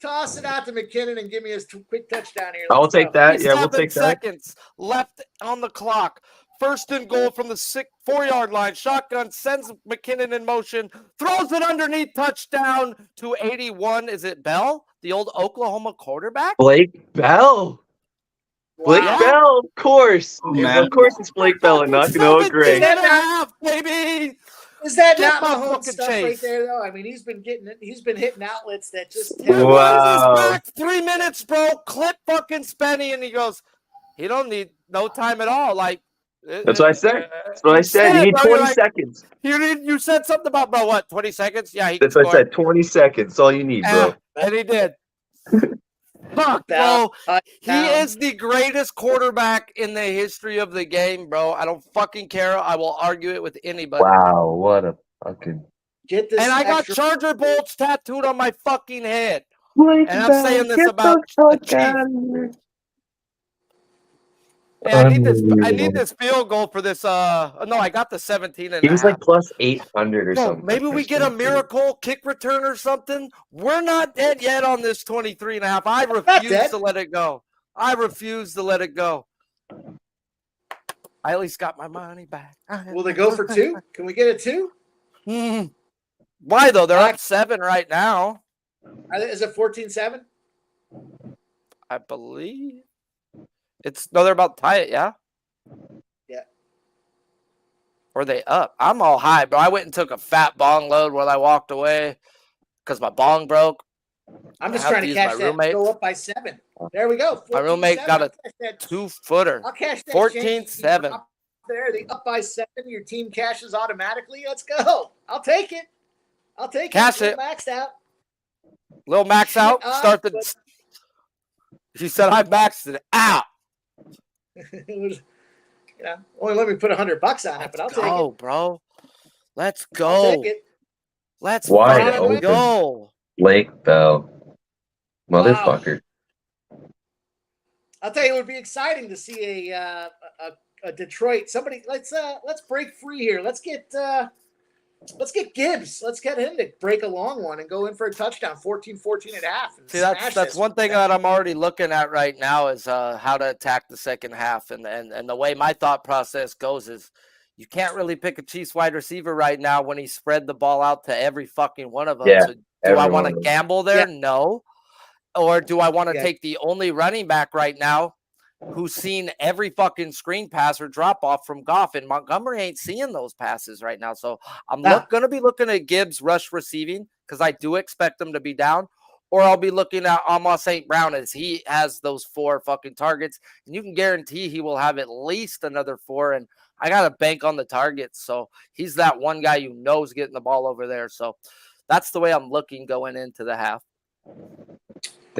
Toss it out to McKinnon and give me his quick touchdown here. I'll take that. Yeah, we'll take that. 7 seconds left on the clock. First and goal from the 4-yard line. Shotgun sends McKinnon in motion. Throws it underneath. Touchdown to 81. Is it Bell? The old Oklahoma quarterback? Blake Bell. Blake Bell, of course. Oh, man. Of course it's Blake Bell and not Noah Gray. 17.5, baby. Is that Get not my Mahomes fucking stuff chase. right there, though? I mean, he's been hitting outlets that just. Wow. Back 3 minutes, bro. Clip fucking Spenny, and he goes, he don't need no time at all. Like, That's what I said. That's what I said. You need 20 seconds. You said something about, bro, what, 20 seconds? Yeah, he That's can what I score. said. 20 seconds. That's all you need, bro. And he did. Fuck, bro. He is the greatest quarterback in the history of the game, bro. I don't fucking care. I will argue it with anybody. Wow, what a fucking. Get this. And I got extra- Charger bolts tattooed on my fucking head. Blake And I'm saying this about the Chiefs. Hey, I need this field goal for this. No, I got the 17 and He a was half. like plus 800 or No, something. maybe we get a miracle kick return or something. We're not dead yet on this 23 and a half. I refuse to let it go. I refuse to let it go. I at least got my money back. Will they go for 2? Can we get a 2? Why though? They're up 7 right now. Is it 14-7? I believe. They're about to tie it, yeah? Yeah. Or are they up? I'm all high, bro. I went and took a fat bong load while I walked away because my bong broke. I'm just trying to catch that. Go up by 7. There we go. My roommate got a 2-footer. I'll cash that. 14-7. There, the up by 7. Your team cashes automatically. Let's go. I'll take it. Cash it. Maxed out. Little max out. Start the. She said I maxed it out. It was, only let me put $100 on it, but I'll take it. Bro. Let's I'll go. take it. Let's Wide fucking go. Blake Bell. Motherfucker. I'll tell you, it would be exciting to see a Detroit. Somebody, let's break free here. Let's get Gibbs. Let's get him to break a long one and go in for a touchdown, 14 and a half. See, that's one thing that I'm already looking at right now is how to attack the second half. And the way my thought process goes is you can't really pick a Chiefs wide receiver right now when he spread the ball out to every fucking one of them. Yeah, so do I want to gamble there? Yeah. No. Or do I want to take the only running back right now who's seen every fucking screen pass or drop off from Goff, and Montgomery ain't seeing those passes right now. So I'm going to be looking at Gibbs rush receiving because I do expect him to be down, or I'll be looking at Amon St. Brown as he has those 4 fucking targets, and you can guarantee he will have at least another 4. And I got to bank on the targets. So he's that one guy you know is getting the ball over there. So that's the way I'm looking going into the half.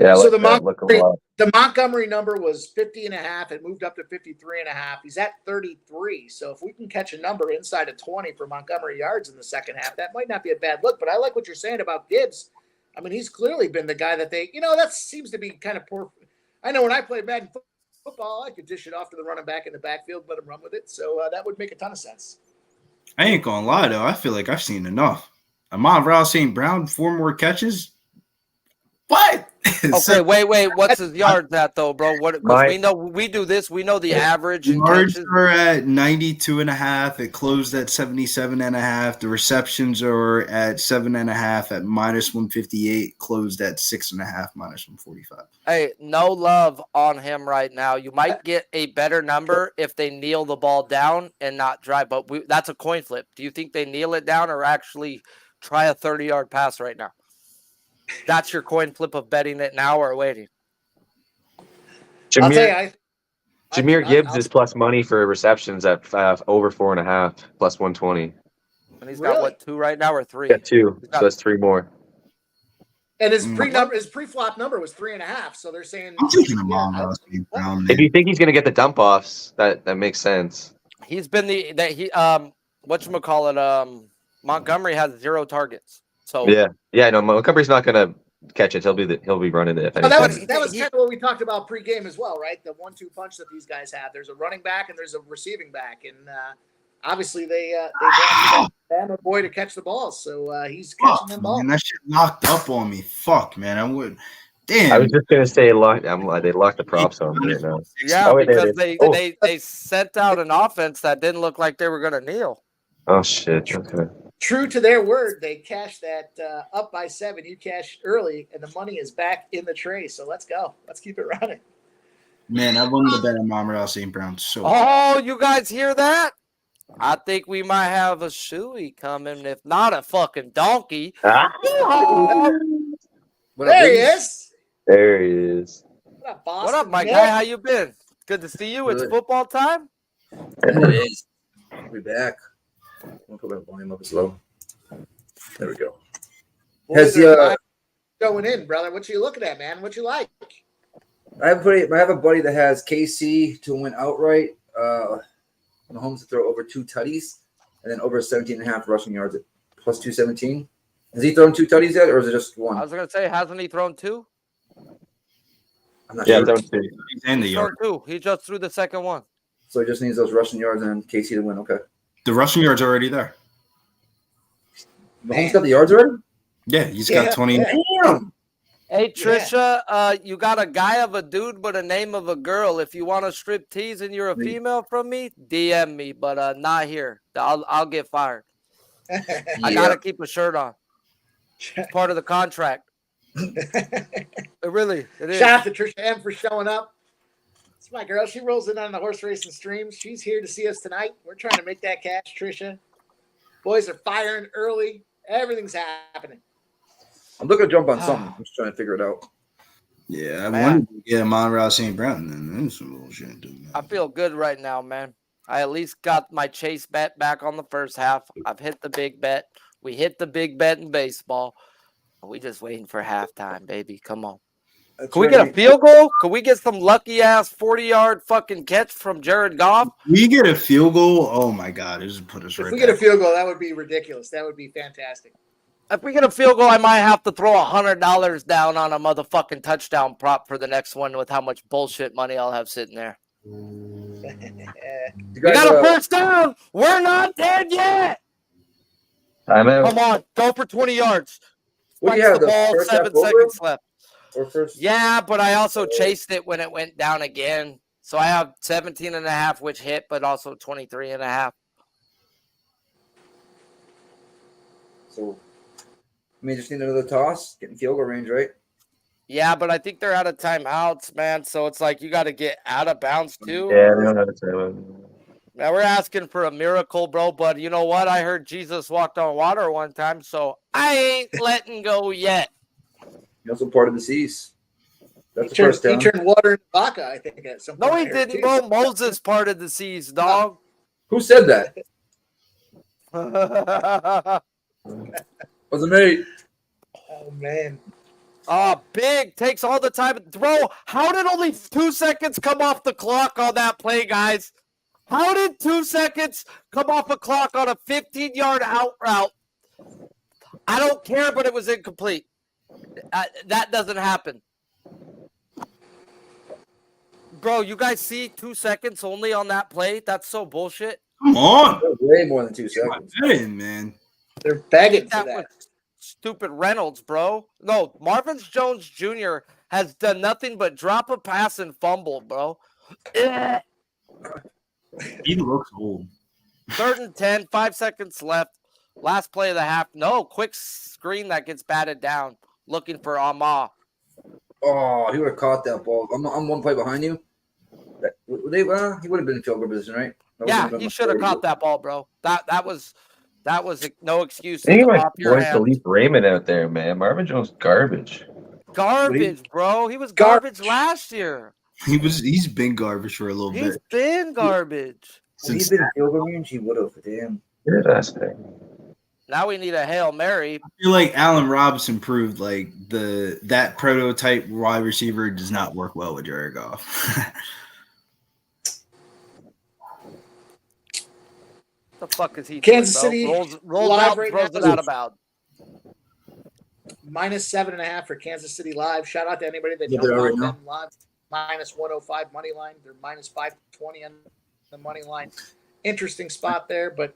Yeah, So the the Montgomery number was 50.5. It moved up to 53.5. He's at 33. So if we can catch a number inside of 20 for Montgomery yards in the second half, that might not be a bad look. But I like what you're saying about Gibbs. I mean, he's clearly been the guy that that seems to be kind of poor. I know when I played Madden football, I could dish it off to the running back in the backfield, let him run with it. So that would make a ton of sense. I ain't gonna lie though. I feel like I've seen enough. Amon-Ra St. Brown, 4 more catches. What? Okay, wait. What's his yards at though, bro? Because we know we do this. We know the average in yards catches. are at 92.5. It closed at 77.5. The receptions are at 7.5 at -158. Closed at 6.5 -145. Hey, no love on him right now. You might get a better number if they kneel the ball down and not drive. But that's a coin flip. Do you think they kneel it down or actually try a 30-yard pass right now? That's your coin flip of betting it now or waiting. I'll tell you, Jahmyr Gibbs is plus money for receptions at over 4.5, plus 120. And he's got what, 2 right now or 3? Yeah, 2. So that's 3 more. And his pre-flop number was 3.5. So they're saying I'm taking Amon-Ra St. Brown. If you think he's gonna get the dump offs, that makes sense. He's been Montgomery has 0 targets. So yeah. No, Montgomery's not gonna catch it. He'll be running it. If anything. That was kind of what we talked about pregame as well, right? The 1-2 punch that these guys have. There's a running back and there's a receiving back, and obviously they want a boy to catch the balls, so he's catching them balls. Man, that shit locked up on me. Fuck, man, I would. Damn. I was just gonna say they locked the props on me right now. Yeah, because they sent out an offense that didn't look like they were gonna kneel. Oh shit! Okay. True to their word, they cashed that up by 7. You cashed early, and the money is back in the tray. So let's go. Let's keep it running. Man, I wanted to bet on Amon-Ra St. Brown so. Oh, you guys hear that? I think we might have a shoey coming, if not a fucking donkey. There he is. There he is. What up, my guy? How you been? Good to see you. It's football time. It is. We're back. I'll put my volume up as low. There we go. Going in, brother? What you looking at, man? What you like? I have a buddy that has KC to win outright. Mahomes to throw over 2 tutties, and then over 17.5 rushing yards at plus 217. Has he thrown 2 tutties yet, or is it just 1? I was gonna say, hasn't he thrown 2? I'm not sure. He's in the yard. 2. He just threw the second one. So he just needs those rushing yards and KC to win. Okay. The rushing yards already there. Mahomes got the yards already? Yeah, he's got 20. Damn. Hey, Trisha, you got a guy of a dude but a name of a girl. If you want to strip tease and you're a female from me, DM me, but not here. I'll get fired. I got to keep a shirt on. It's part of the contract. It is. Shout out to Trisha M for showing up. It's my girl. She rolls in on the horse racing streams. She's here to see us tonight. We're trying to make that cash, Trisha. Boys are firing early. Everything's happening. I'm looking to jump on something. I'm just trying to figure it out. Yeah, I wanted to get Amon-Ra St. Brown. Then that's some bullshit. I feel good right now, man. I at least got my chase bet back on the first half. I've hit the big bet. We hit the big bet in baseball. We just waiting for halftime, baby. Come on. Can we get a field goal? Can we get some lucky ass 40-yard fucking catch from Jared Goff? We get a field goal. Oh my God! It just put us right. If we get a field goal, that would be ridiculous. That would be fantastic. If we get a field goal, I might have to throw $100 down on a motherfucking touchdown prop for the next one with how much bullshit money I'll have sitting there. We got a first down. We're not dead yet. Come on, go for 20 yards. What do you have? The ball, 7 seconds left. First? Yeah, but I also chased it when it went down again. So I have 17.5, which hit, but also 23.5. So, just need another toss, getting field goal range, right? Yeah, but I think they're out of timeouts, man. So it's like you got to get out of bounds too. Yeah, they don't have a timeout. Now we're asking for a miracle, bro. But you know what? I heard Jesus walked on water one time, so I ain't letting go yet. He also parted the seas. That's He the first down. turned water into vodka, I think, at some point. No, he didn't, bro. Moses parted the seas, dog. Who said that? Wasn't me. Oh, man. Big takes all the time. Bro, how did only 2 seconds come off the clock on that play, guys? How did 2 seconds come off a clock on a 15-yard out route? I don't care, but it was incomplete. That doesn't happen. Bro, you guys see 2 seconds only on that play? That's so bullshit. Come on. Way more than 2 seconds. Get in, man. They're begging for That that. was stupid Reynolds, bro. No, Marvin Jones Jr. has done nothing but drop a pass and fumble, bro. He looks old. 3rd and 10, 5 seconds left. Last play of the half. No, quick screen that gets batted down. Looking for Amah. Oh, he would have caught that ball. I'm one play behind you. He would have been in field goal position, right? Yeah, he should have caught that ball, bro. That was no excuse. I think to my pop your boy hand. Khalif Raymond out there, man. Marvin Jones garbage. Garbage, bro. He was garbage last year. He's been garbage for a little He's bit. been garbage. If he's been in field goal range, he would have. Damn. Good aspect. Now we need a Hail Mary. I feel like Allen Robinson proved like that prototype wide receiver does not work well with Jared Goff. The fuck is he Kansas doing, bro? City rolls live out, right throws now. it out of bounds. -7.5 for Kansas City live. Shout out to anybody that Yeah, jumped they're on right them live. -105 money line. They're -520 on the money line. Interesting spot there, but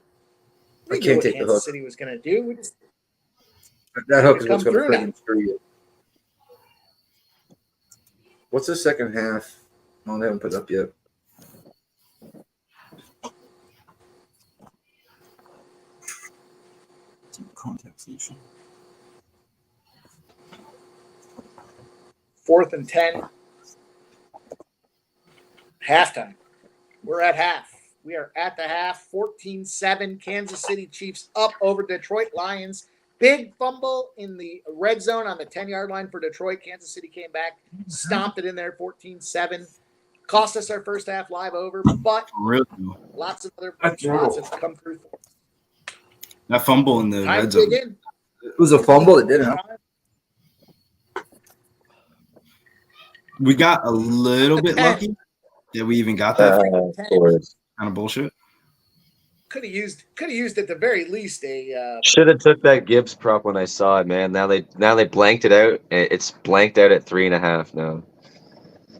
we I knew can't what take the Kansas hook. City was going to do. We just That hook is Come what's going to through now. freaking screw you. What's the second half? Oh, they haven't put it up yet. Contact solution. 4th and 10. Halftime. We're at half. We are at the half. 14-7. Kansas City Chiefs up over Detroit Lions. Big fumble in the red zone on the 10-yard line for Detroit. Kansas City came back, stomped it in there, 14-7. Cost us our first half live over, but Really? lots of other shots have come through. That fumble in the Time red to dig zone. in. It was a fumble that didn't. We got a little bit lucky that we even got that Of course. kind of bullshit. Could have used at the very least a Should have took that Gibbs prop when I saw it, man. Now they blanked it out. It's blanked out at 3.5 now.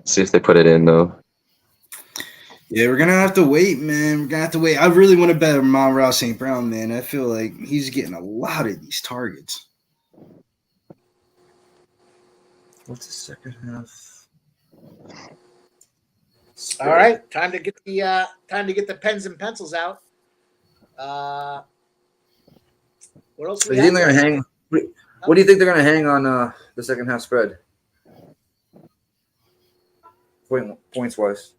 See if they put it in though. Yeah, we're gonna have to wait, man. We're gonna have to wait. I really want to bet Amon-Ra St. Brown, man. I feel like he's getting a lot of these targets. What's the second half? all right. Time to get the pens and pencils out. What else? Do We you think got? they're gonna hang? What do you think they're gonna hang on the second half spread? Points wise.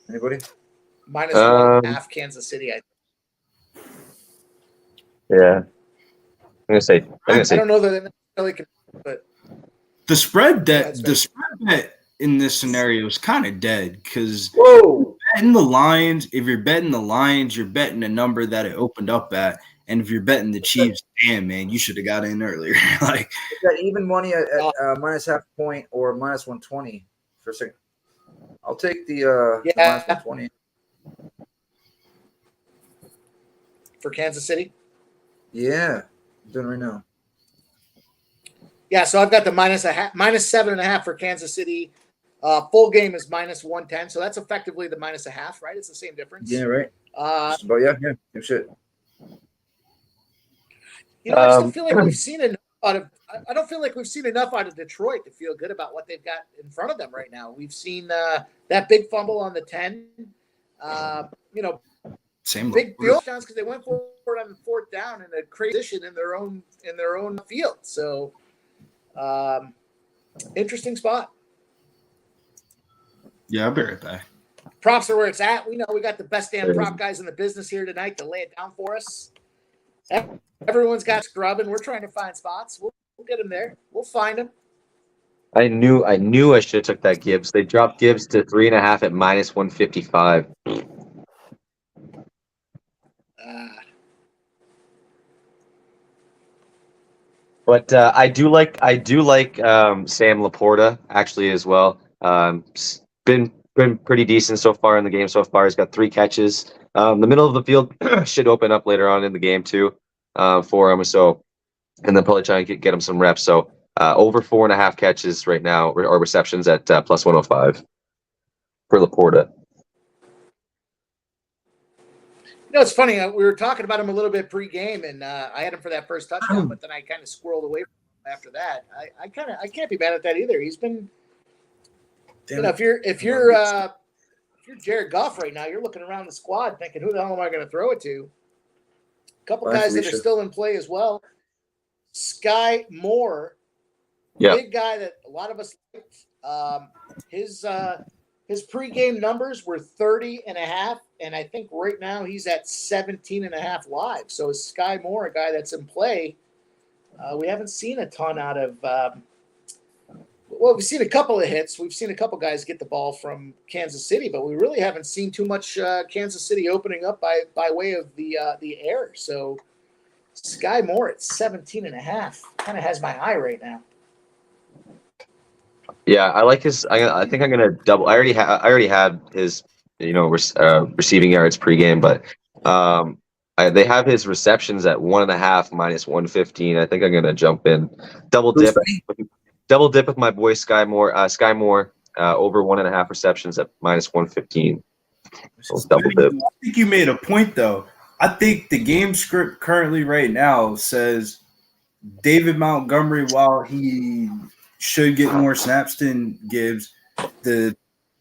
Anybody? -1.5 Kansas City. Yeah. I'm gonna say. I don't know that they necessarily can, but The spread That's the spread bet in this scenario is kind of dead because Whoa! betting the Lions, if you're betting the Lions, you're betting the number that it opened up at. And if you're betting the Chiefs, damn, man, you should have got in earlier. Like, Got even money at -0.5 point or -120 for a second. I'll take the -120. for Kansas City. Yeah, I'm doing it right now. Yeah, so I've got the -7.5 for Kansas City. Full game is -110, so that's effectively the -0.5, right? It's the same difference. Yeah, right. Just But yeah, shit. I still feel like we've seen enough out of. I don't feel like we've seen enough out of Detroit to feel good about what they've got in front of them right now. We've seen that big fumble on the 10. same Big field chance because they went for it on the 4th down in a crazy position in their own field. So, interesting spot. Yeah, I'll be right back. Props are where it's at. We know we got the best damn prop guys in the business here tonight to lay it down for us. Everyone's got scrubbing. We're trying to find spots. We'll get them there. We'll find them. I knew I should have took that Gibbs. They dropped Gibbs to 3.5 at -155. But I do like Sam Laporta actually as well. Been pretty decent so far in the game so far. He's got 3 catches. The middle of the field should open up later on in the game too for him. So, and then probably try and get him some reps. So over 4.5 catches right now or receptions at plus 105 for Laporta. You know, it's funny. We were talking about him a little bit pre-game, and I had him for that first touchdown, but then I kind of squirreled away from him after that. I can't be mad at that either. He's been, if you're Jared Goff right now, you're looking around the squad thinking, who the hell am I going to throw it to? A couple guys that are still in play as well. Sky Moore, big guy that a lot of us liked. His pregame numbers were 30.5, and I think right now he's at 17.5 live. So is Sky Moore a guy that's in play? We haven't seen a ton out of we've seen a couple of hits. We've seen a couple guys get the ball from Kansas City, but we really haven't seen too much Kansas City opening up by way of the air. So Sky Moore at 17.5 kind of has my eye right now. Yeah, I like his. I think I'm gonna double. I already had his, receiving yards pregame, but they have his receptions at 1.5 minus 115. I think I'm gonna jump in, double dip with my boy Sky Moore. Sky Moore over 1.5 receptions at minus 115. So double dip. I think you made a point though. I think the game script currently right now says David Montgomery, while he should get more snaps than Gibbs, the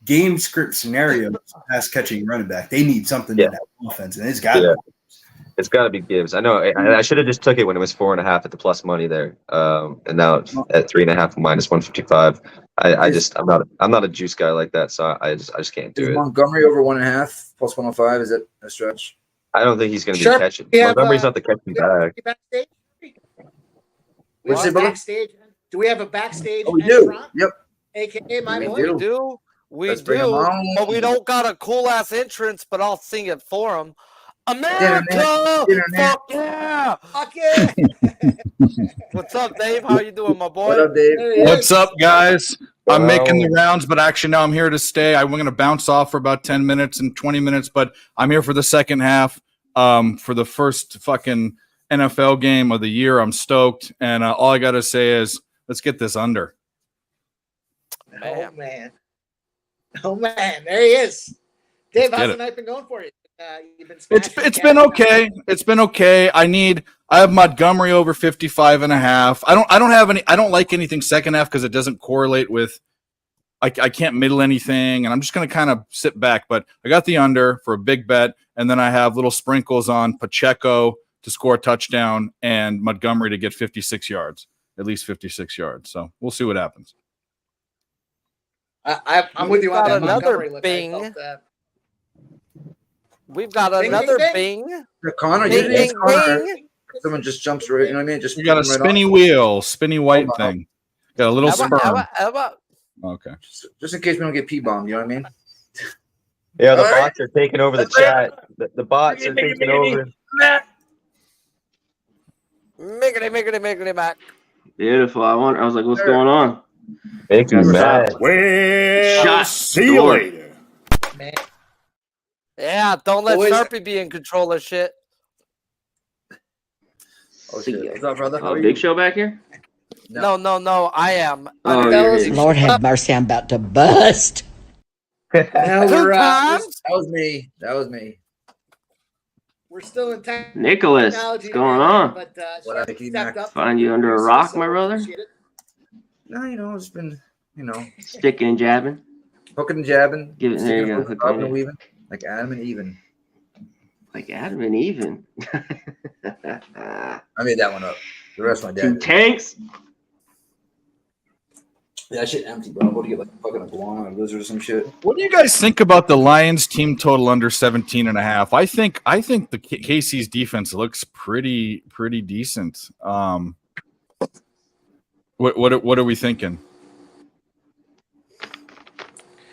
game script scenario pass catching running back. They need something in that offense, and it's got to be Gibbs. I know. I should have just took it when it was 4.5 at the plus money there, and now at 3.5 minus 155. I'm not a juice guy like that, so I just can't do it. Montgomery over 1.5 plus 105. Is it a stretch? I don't think he's going to be catching. Montgomery's not the catching back. Backstage? Do we have a backstage? Oh, we do. Yep. AKA my boy. We do. But we don't got a cool ass entrance, but I'll sing it for him. America! Fuck yeah! Fuck yeah! What's up, Dave? How you doing, my boy? What up, Dave? What's up, guys? I'm making the rounds, but actually now I'm here to stay. I'm going to bounce off for about 10 minutes and 20 minutes, but I'm here for the second half. For the first fucking NFL game of the year, I'm stoked. And all I got to say is, let's get this under. Oh man, there he is. Dave, how's the night been going for you? You've been it's been okay. It's been okay. I have Montgomery over 55.5. I don't like anything second half because it doesn't correlate with I can't middle anything, and I'm just gonna kind of sit back. But I got the under for a big bet, and then I have little sprinkles on Pacheco to score a touchdown and Montgomery to get 56 yards. At least 56 yards. So we'll see what happens. I'm with you on that. Another Bing. We've got another Bing. Connor, Bing. Someone just jumps right. You know what I mean? Just we got a spinny wheel, spinny white thing. Got a little sperm. How about? Okay. Just in case we don't get P-bombed. You know what I mean? Yeah, the bots are taking over the chat. The bots are taking over. Miggity, Mac. Beautiful. I was like, what's going on? Thank you, Matt. Well, see you later. Man. Yeah, don't let Sharpie be in control of shit. Oh, shit. What's up, brother? Big Show back here? No, I am. Lord have mercy, I'm about to bust. That was me. We're still in time. Nicholas, what's going on? But find you under a rock, my brother? No, it's been, sticking and jabbing. Hooking and jabbing. There you go. Hopping and weaving. Like Adam and Eve. Like Adam and Eve. I made that one up. The rest of my dad. 2 tanks. Yeah, that shit empty, bro. I'm about to get like a fucking iguana or a lizard or some shit. What do you guys think about the Lions team total under 17.5? I think the KC's defense looks pretty decent. What are we thinking?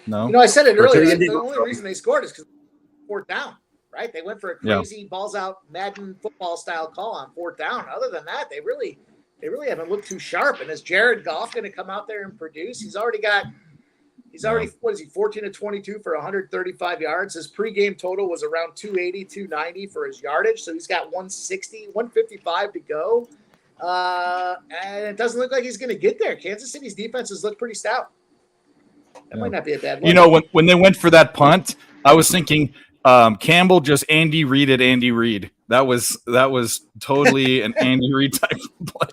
No. I said it earlier. The only reason they scored is because fourth down, right? They went for a crazy balls out Madden football style call on fourth down. Other than that, they they really haven't looked too sharp. And is Jared Goff going to come out there and produce? He's already what is he, 14 to 22 for 135 yards. His pregame total was around 280, 290 for his yardage. So he's got 160, 155 to go. And it doesn't look like he's going to get there. Kansas City's defenses look pretty stout. That might not be a bad one. You know, when they went for that punt, I was thinking Campbell just Andy Reid at Andy Reid. That was totally an Andy Reid type of play.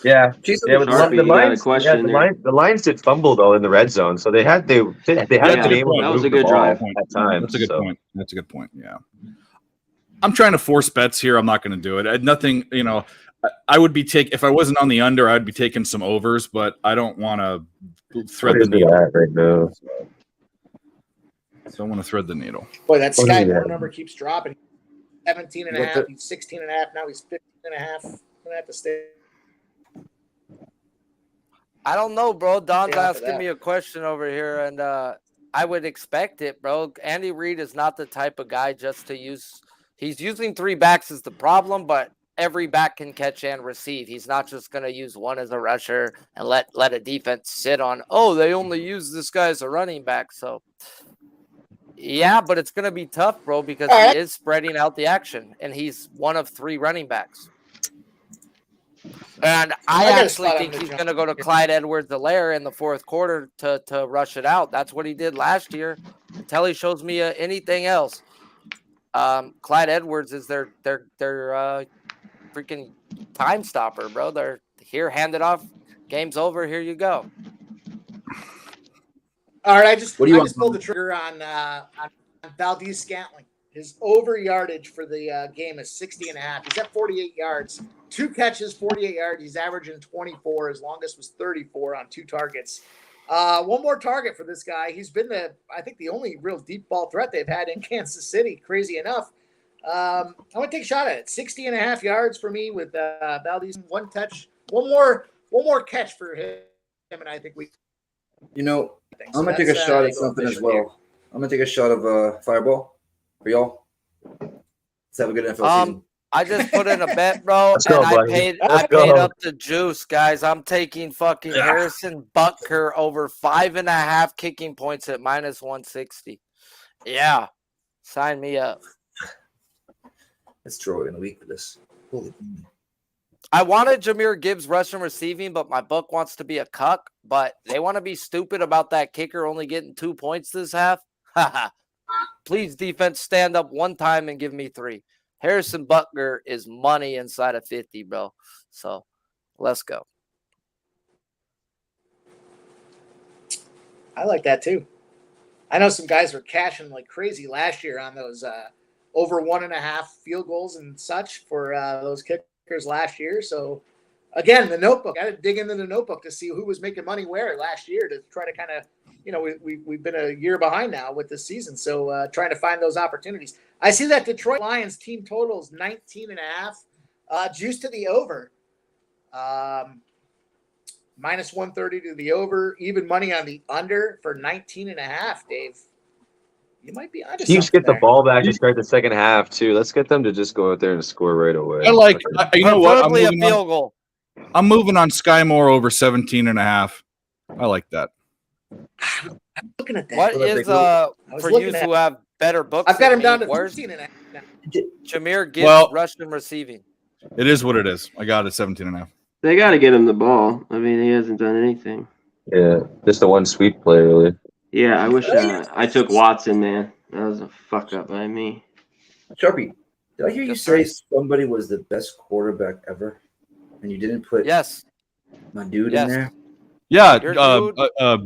Yeah, but the Lions did fumble though in the red zone, so they had been able to that was move a good the ball drive. at times. That's a good point. That's a good point. Yeah, I'm trying to force bets here. I'm not going to do it. I had nothing. You know, I would be if I wasn't on the under, I'd be taking some overs, but I don't want to thread the needle right now. Don't want to thread the needle. Boy, that Sky Moore number keeps dropping. 17 and a half. He's 16 and a half. Now he's 15 and a half. I'm going to have to stay. I don't know, bro. Don's Yeah, asking me a question over here, and I would expect it, bro. Andy Reid is not the type of guy just to use. He's using 3 backs is the problem, but every back can catch and receive. He's not just going to use one as a rusher and let a defense sit on, oh, they only use this guy as a running back. So, yeah, but it's going to be tough, bro, because he is spreading out the action, and he's one of 3 running backs. And I actually think he's going to go to Clyde Edwards-Helaire in the fourth quarter to rush it out. That's what he did last year. Until he shows me anything else. Clyde Edwards is their freaking time stopper, bro. They're here, hand it off. Game's over. Here you go. All right, I just pulled the trigger on Valdes-Scantling. His over yardage for the game is 60 and a half. He's at 48 yards, 2 catches, 48 yards. He's averaging 24. His longest was 34 on 2 targets. One more target for this guy. He's been I think the only real deep ball threat they've had in Kansas City. Crazy enough. I'm going to take a shot at it. 60 and a half yards for me with Valdes. 1 touch, one more catch for him. And I think I'm going to take a shot at something as well. I'm going to take a shot of Fireball for y'all. Let's have a good NFL season. I just put in a bet, bro, I paid up the juice, guys. I'm taking fucking Harrison Butker over 5.5 kicking points at -160. Yeah, sign me up. Let's throw it in a week for this. Holy. I wanted Jahmyr Gibbs rushing receiving, but my book wants to be a cuck. But they want to be stupid about that kicker only getting 2 points this half. Please, defense, stand up one time and give me 3. Harrison Butker is money inside of 50, bro. So let's go. I like that too. I know some guys were cashing like crazy last year on those over 1.5 field goals and such for those kickers last year. So again, the notebook, I had to dig into the notebook to see who was making money where last year to try to kind of, we've been a year behind now with this season. So trying to find those opportunities. I see that Detroit Lions team total is 19.5, juice to the over, -130 to the over, even money on the under for 19.5. Dave, you might be onto Chiefs something get the there. ball back to start the second half too. Let's get them to just go out there and score right away. I like, you know what? Preferably a field goal. I'm moving on Sky Moore over 17.5. I like that. I'm looking at that. What is for you who have better books? I've got him than down me, to where's 15.5 now. Jahmyr Gibbs rushing receiving? It is what it is. I got it 17.5. They got to get him the ball. I mean, he hasn't done anything. Yeah, just the one sweep play, really. Yeah, I wish I took Watson, man. That was a fuck up by me. Sharpie, did I hear you say somebody was the best quarterback ever, and you didn't put my dude in there? Yeah,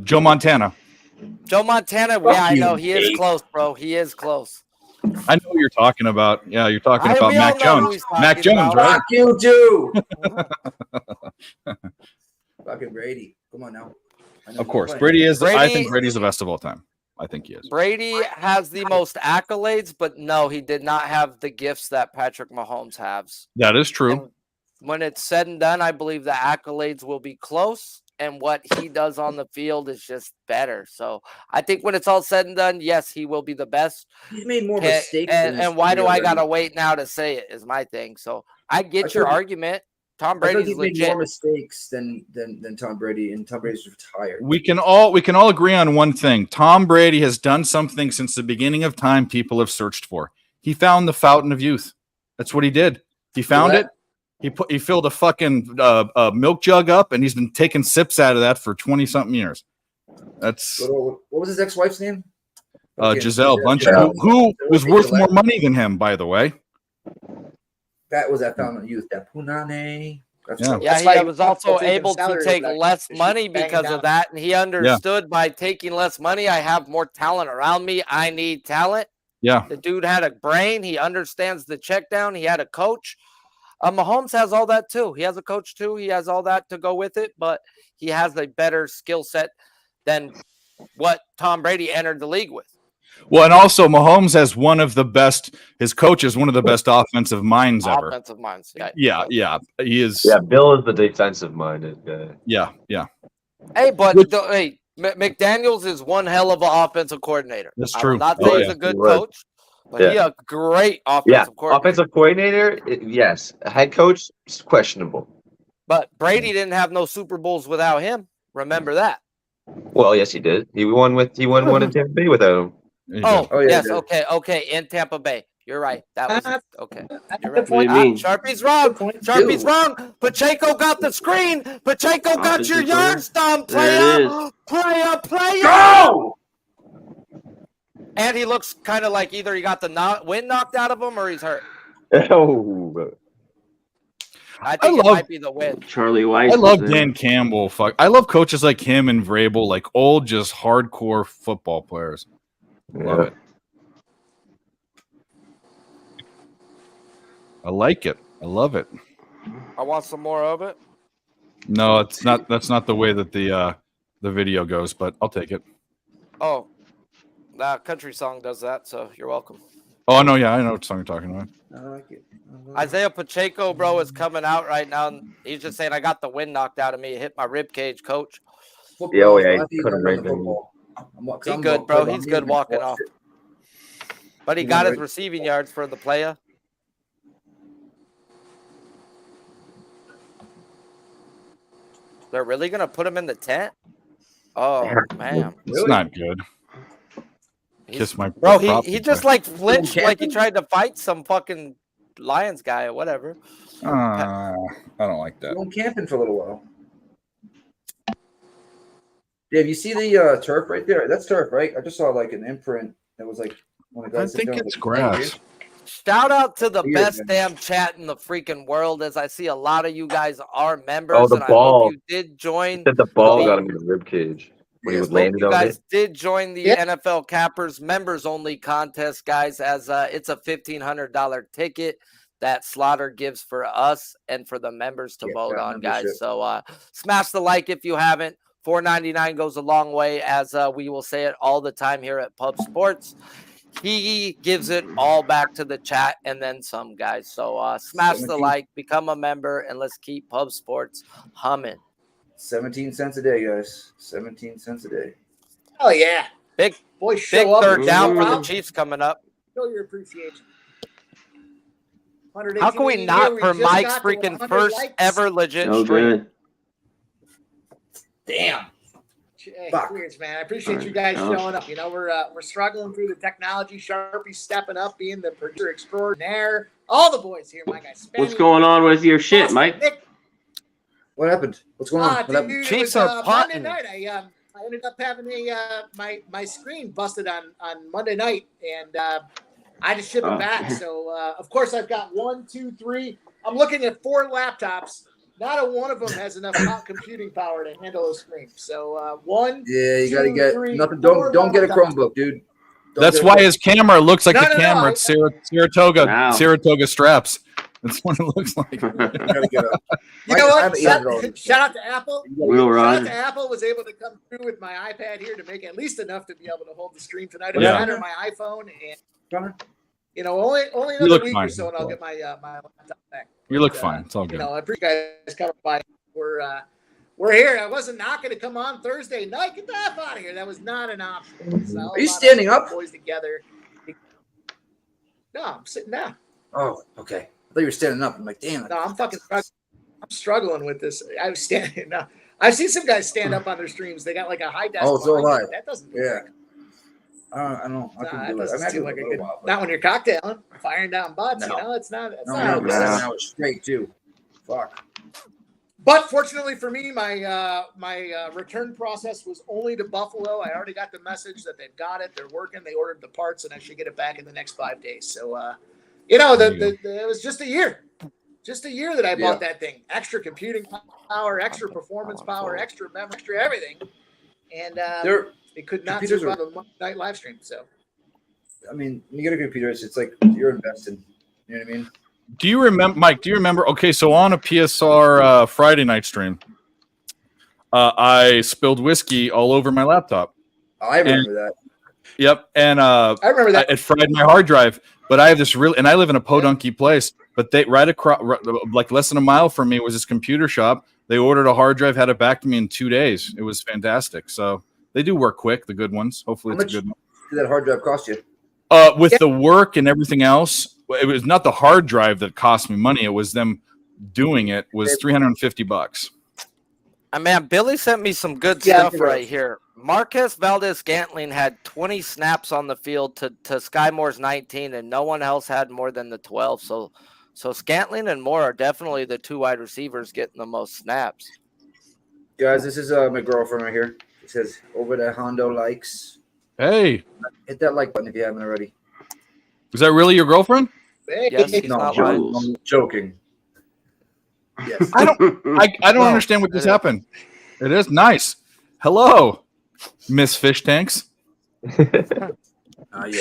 Joe Montana. Joe Montana. Yeah, I know he is close, bro. He is close. I know what you're talking about. Yeah, you're talking about Mac Jones. Mac Jones, right? Fuck you too. Fucking Brady. Come on now. Of course, Brady is. I think Brady's the best of all time. I think he is. Brady has the most accolades, but no, he did not have the gifts that Patrick Mahomes has. That is true. And when it's said and done, I believe the accolades will be close, and what he does on the field is just better. So I think when it's all said and done, yes, he will be the best. He's made more mistakes. And why do I gotta wait now to say it? Is my thing. So I get your argument. Tom Brady's made legit. more mistakes than Tom Brady, and Tom Brady's retired. We can all agree on one thing. Tom Brady has done something since the beginning of time people have searched for. He found the fountain of youth. That's what he did. He found it. He filled a fucking milk jug up, and he's been taking sips out of that for 20-something years. That's what was his ex-wife's name? Giselle Bundchen, who was worth more money than him, by the way. That was that fountain of youth. That Punane. He was also able to take less money because of that, and he understood by taking less money, I have more talent around me. I need talent. Yeah, the dude had a brain. He understands the check down. He had a coach. Mahomes has all that too. He has a coach too. He has all that to go with it, but he has a better skill set than what Tom Brady entered the league with. Well, and also Mahomes has one of the best. His coach is one of the best offensive minds ever. Offensive minds, yeah. He is. Yeah, Bill is the defensive minded guy. Yeah. Hey, but McDaniels is one hell of an offensive coordinator. That's true. I'm not saying he's a good coach, but he's a great offensive coordinator. Offensive coordinator, yes. Head coach, questionable. But Brady didn't have no Super Bowls without him. Remember that. Well, yes, he did. He won one in Tampa Bay without him. Yes. Okay. In Tampa Bay. You're right. That was okay. You're right. What do you mean? Sharpie's wrong. Sharpie's wrong. Pacheco got the screen. Pacheco got your yards done. Play up. Go! And he looks kind of like either he got the wind knocked out of him or he's hurt. Oh. I think it might be the wind. Charlie Weiss. I love Dan Campbell. I love coaches like him and Vrabel, like old, just hardcore football players. Love it. I like it. I love it. I want some more of it. No, it's not. That's not the way that the video goes, but I'll take it. Oh, that country song does that, so you're welcome. Oh no, yeah, I know what song you're talking about. I like it. Isaiah Pacheco, bro, is coming out right now. And he's just saying, I got the wind knocked out of me. It hit my rib cage, coach. He couldn't rate him. He's good, bro. He's good walking off. But he got his receiving yards for the player. They're really going to put him in the tent? Oh, man. It's not good. Kiss my bro. He just like flinched like he tried to fight some fucking Lions guy or whatever. I don't like that. Going camping for a little while. Dave, you see the turf right there? That's turf, right? I just saw like an imprint that was like one of the guys. I think it's grass. Shout out to the best damn chat in the freaking world, as I see a lot of you guys are members. Oh, the and ball. I hope you did join. The ball got him in the rib cage. When he was landed you on guys it. did join the NFL Cappers members only contest, guys, as it's a $1,500 ticket that Slaughter gives for us and for the members to vote on, guys. So smash the like if you haven't. $4.99 goes a long way, as we will say it all the time here at Pub Sports. He gives it all back to the chat and then some, guys. So smash the like, become a member, and let's keep Pub Sports humming. 17 cents a day, guys. 17 cents a day. Oh yeah, big boy, big third down for the Chiefs coming up. Show your appreciation. How can we not for Mike's freaking first ever legit stream? Damn. Hey, Weirds, man. I appreciate you guys showing up. You know, we're struggling through the technology. Sharpie stepping up, being the producer extraordinaire. All the boys here, my guy. What's going on with your shit, Mike? Nick. What happened? What's going on? Dude, Chiefs are Monday night. I ended up having my screen busted on Monday night, and I had to ship it back. So of course I've got 1, 2, 3. I'm looking at 4 laptops. Not a one of them has enough computing power to handle a screen. So 1. Yeah, you got to get 3, nothing. Don't get a Chromebook, dude. That's why his camera looks like the camera. It's Saratoga straps. That's what it looks like. You know what? Shout out to Apple. Shout out to Apple was able to come through with my iPad here to make at least enough to be able to hold the screen tonight. It's under my iPhone, and you know, only another week or so, and I'll get my laptop back. You look fine. It's all good. You know, I appreciate you guys coming by. we're here. I wasn't not going to come on Thursday night. Get the F out of here. That was not an option. So Are you standing up? Boys together. No, I'm sitting down. Oh, okay. I thought you were standing up. I'm like, damn. No, I'm fucking struggling. I'm struggling with this. I was standing. No, I've seen some guys stand up on their streams. They got like a high desk. Oh, so behind high. it. That doesn't. Yeah. I don't. I Nah, can that do it. doesn't I seem do like it a a good. little while, but- Not when you're cocktailing, firing down butts. No. You know, it's not. It's No, not. no, I was straight too. Fuck. But fortunately for me, my return process was only to Buffalo. I already got the message that they've got it. They're working. They ordered the parts, and I should get it back in the next 5 days. So, it was just a year. Just a year that I bought that thing. Extra computing power, extra performance power, extra memory, extra everything. And it could not survive a Monday night live stream. So, I mean, when you get a computer, it's like you're invested. You know what I mean? Do you remember, Mike? Do you remember? Okay, so on a PSR Friday night stream, I spilled whiskey all over my laptop. I remember that. Yep, and I remember that. it fried my hard drive. But I have this and I live in a podunky place. But they right across, like less than a mile from me, was this computer shop. They ordered a hard drive, had it back to me in 2 days. It was fantastic. So they do work quick, the good ones. Hopefully, it's a good one. Did that hard drive cost you? With the work and everything else, it was not the hard drive that cost me money. It was them doing it. Was $350. Man, Billy sent me some good stuff right here. Marquez Valdez-Scantling had 20 snaps on the field to Sky Moore's 19, and no one else had more than the 12. So Scantling and Moore are definitely the two wide receivers getting the most snaps. Guys, this is my girlfriend right here. It says, over there, Hondo likes. Hey. Hit that like button if you haven't already. Is that really your girlfriend? Yes, he's not lying. I'm joking. Yes. I don't understand what just happened. It is nice. Hello, Miss Fish Tanks. Yeah. I'm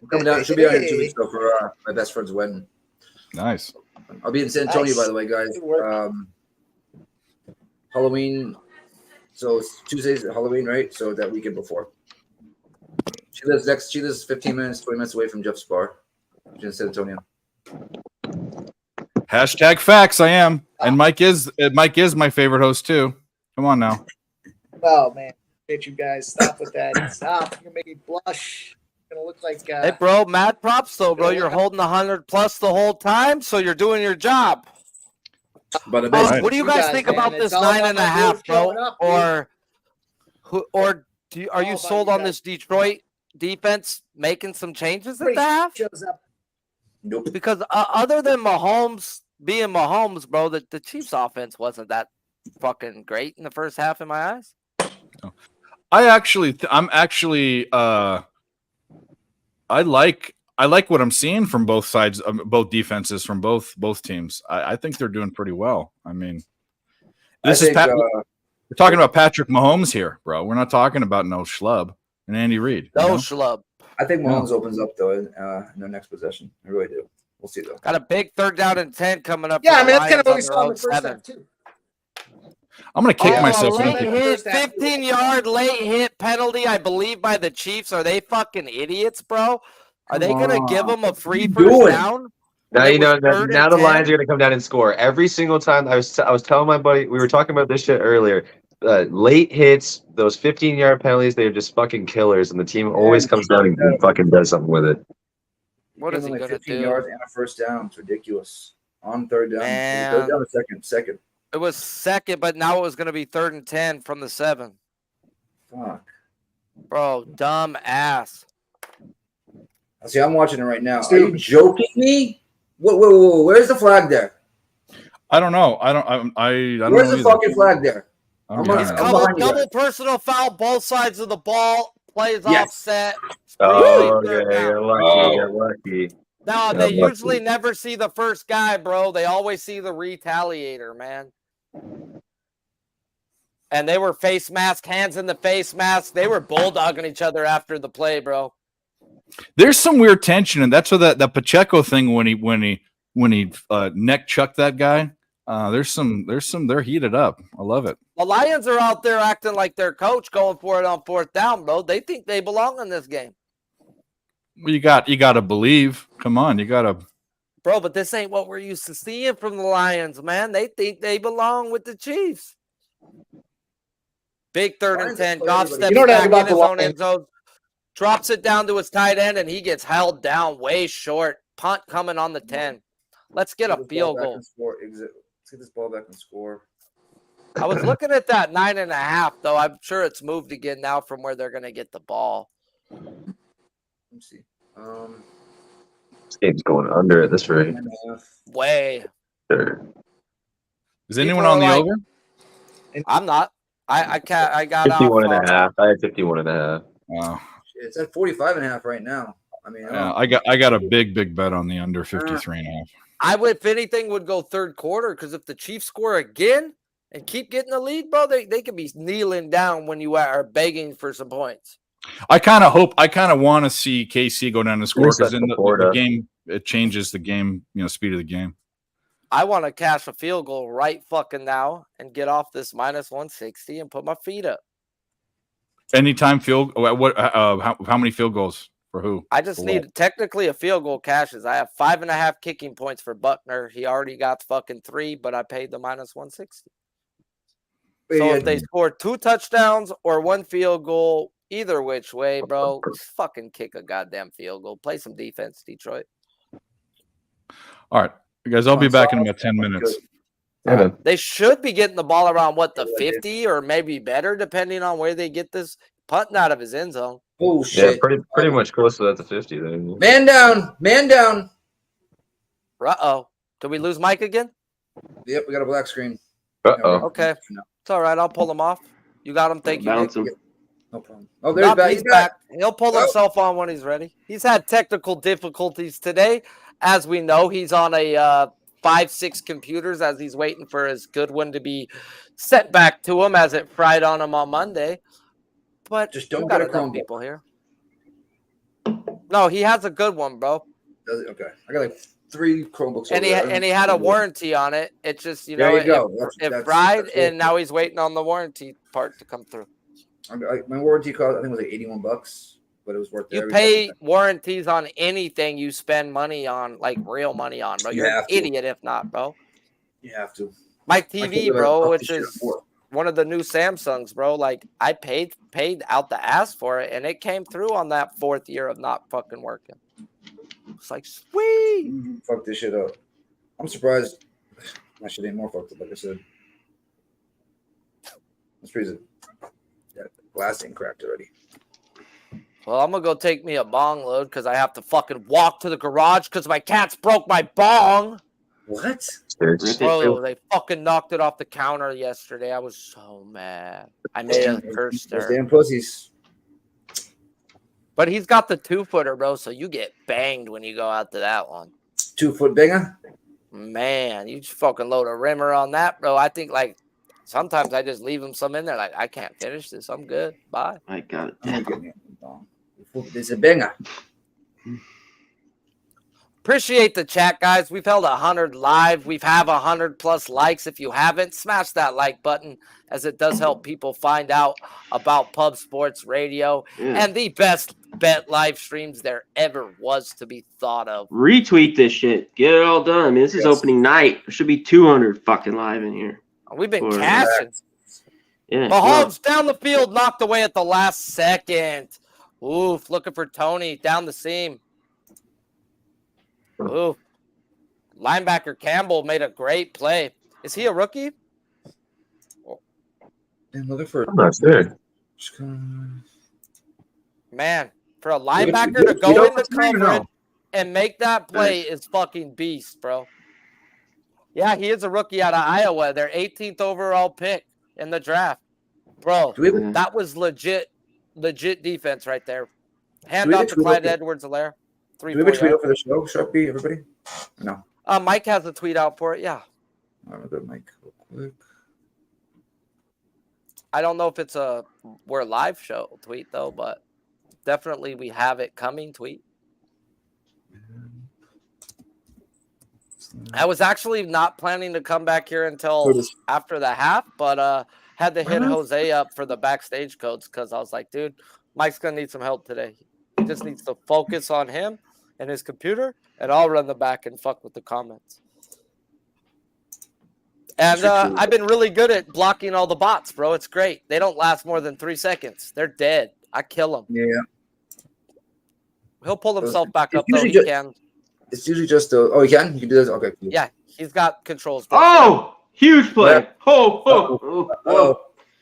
coming down. It should be out in 2 weeks though for my best friend's wedding. Nice. I'll be in San Antonio, by the way, guys. Halloween. So it's Tuesday's Halloween, right? So that weekend before. She lives 15 minutes, 20 minutes away from Jeff's bar. She's in San Antonio. Hashtag facts. I am, and Mike is my favorite host too. Come on now. Oh man, get you guys stop with that. Stop. You're gonna make me blush. Gonna look like. Hey, bro, mad props though, bro. You're holding 100 plus the whole time, so you're doing your job. But what do you guys think about this 9.5, bro? Or are you sold on this Detroit defense making some changes at the half? Nope. Because other than Mahomes being Mahomes, bro, the Chiefs offense wasn't that fucking great in the first half in my eyes. I like what I'm seeing from both sides, both defenses, from both teams. I think they're doing pretty well. I mean, we're talking about Patrick Mahomes here, bro. We're not talking about no schlub and Andy Reid. No schlub. I think Mahomes opens up though in their next possession. I really do. We'll see though. Got a big 3rd down and 10 coming up. Yeah, I mean that's kind of what we saw in the first half too. I'm gonna kick myself. Late hit, 15-yard late hit penalty, I believe, by the Chiefs. Are they fucking idiots, bro? Are they gonna give them a free first down? Now now the Lions are gonna come down and score every single time. I was telling my buddy, we were talking about this shit earlier. Late hits, those 15-yard penalties, they're just fucking killers, and the team always comes down and fucking does something with it. What is he gonna 15 do? yards and a first down. It's ridiculous. On 3rd down. Man. 3rd down, second. It was 2nd, but now it was gonna be 3rd and 10 from the 7. Fuck. Bro, dumb ass. See, I'm watching it right now. Are you joking me? Whoa, where's the flag there? I don't know. I don't Where's know the fucking flag there? He's covered double personal foul, both sides of the ball, plays offset. Oh, yeah, you're lucky. No, they usually never see the first guy, bro. They always see the retaliator, man. And they were face mask, hands in the face mask. They were bulldogging each other after the play, bro. There's some weird tension, and that's what that Pacheco thing when he neck chucked that guy. They're heated up. I love it. The Lions are out there acting like their coach, going for it on 4th down, bro. They think they belong in this game. Well, you got to believe. Come on, you got to. Bro, but this ain't what we're used to seeing from the Lions, man. They think they belong with the Chiefs. Big third and Lions 10. play Goff everybody. steps You know what I back like about in his the own Lions? end zone, drops it down to his tight end, and he gets held down way short. Punt coming on the 10. Let's get a field goal. Let's get this ball back and score. I was looking at that 9.5, though. I'm sure it's moved again now from where they're going to get the ball. Let me see. This game's going under at this rate. 9.5. Way. Sure. Is anyone People on the are like- over? I'm not. I can't. I got 51 and off. a half. I had 51 and a half. Oh, It's at 45.5 right now. I mean, yeah, I got a big bet on the under 53.5. I would, if anything, would go third quarter because if the Chiefs score again and keep getting the lead, bro, they could be kneeling down when you are begging for some points. I kind of want to see KC go down and score because in the game it changes the game, speed of the game. I want to cash a field goal right fucking now and get off this minus 160 and put my feet up. Anytime field. What? How many field goals for who? I just need technically a field goal cashes. I have 5.5 kicking points for Buckner. He already got fucking 3, but I paid the minus 160. So if they score 2 touchdowns or 1 field goal, either which way, bro, just fucking kick a goddamn field goal. Play some defense, Detroit. All right, guys, I'll be back in about 10 minutes. They should be getting the ball around the 50 or maybe better, depending on where they get this punting out of his end zone. Oh shit! Yeah, pretty much close to that to 50. Then. Man down, man down. Uh-oh. Did we lose Mike again? Yep, we got a black screen. Uh-oh. Okay. It's all right. I'll pull him off. You got him. Thank you, Bounce Nick. him. No problem. Oh, there's back. He's back. He'll pull himself on when he's ready. He's had technical difficulties today. As we know, he's on a 5-6 computers as he's waiting for his good one to be sent back to him as it fried on him on Monday. But Just don't got get a enough Chromebook. people here. No, he has a good one, bro. Does it? Okay, I got like 3 Chromebooks. And over he had a warranty on it. It just There you go. it fried, and now he's waiting on the warranty part to come through. My warranty cost, I think, was like $81, but it was worth it. You pay warranties on anything you spend money on, like real money on, bro. You're an idiot if not, bro. You have to. My TV, bro, which is one of the new Samsungs, bro. Like I paid out the ass for it, and it came through on that 4th year of not fucking working. It's like sweet. Fuck this shit up. I'm surprised. My shit ain't more fucked up, like I said. That's pretty. Yeah, glass ain't cracked already. Well, I'm gonna go take me a bong load because I have to fucking walk to the garage because my cats broke my bong. What? Bro, they fucking knocked it off the counter yesterday. I was so mad. I made a curse Those there. damn pussies. But he's got the 2-footer, bro, so you get banged when you go out to that one. 2-foot banger? Man, you just fucking load a rimmer on that, bro. I think, like, sometimes I just leave him some in there. Like, I can't finish this. I'm good. Bye. I got it. It's a banger. Appreciate the chat, guys. We've held 100 live. We've have 100+ likes. If you haven't, smash that like button as it does help people find out about Pub Sports Radio and the best bet live streams there ever was to be thought of. Retweet this shit. Get it all done. I mean, this is opening night. There should be 200 fucking live in here. We've been cashing. Yeah. Mahomes down the field, knocked away at the last second. Oof, looking for Tony down the seam. Ooh, linebacker Campbell made a great play. Is he a rookie? I'm looking for. I'm not sure. Man, for a linebacker to go into coverage and make that play is fucking beast, bro. Yeah, he is a rookie out of Iowa. Their 18th overall pick in the draft. Bro, that was legit defense right there. Hand off to Clyde Edwards-Helaire. Do we have a tweet out for the show, Sharpie, everybody? No. Mike has a tweet out for it, yeah. I'm going to go Mike real quick. I don't know if it's a we're live show tweet, though, but definitely we have it coming tweet. I was actually not planning to come back here until after the half, but had to hit Jose up for the backstage codes because I was like, dude, Mike's going to need some help today. He just needs to focus on him and his computer, and I'll run the back and fuck with the comments. And I've been really good at blocking all the bots, bro. It's great. They don't last more than 3 seconds. They're dead. I kill them. Yeah. He'll pull himself back up, It's though. usually He can. It's usually just oh, he can? You can do this? Okay, cool. Yeah, he's got controls. Bro. Oh, huge play. Yeah. Oh.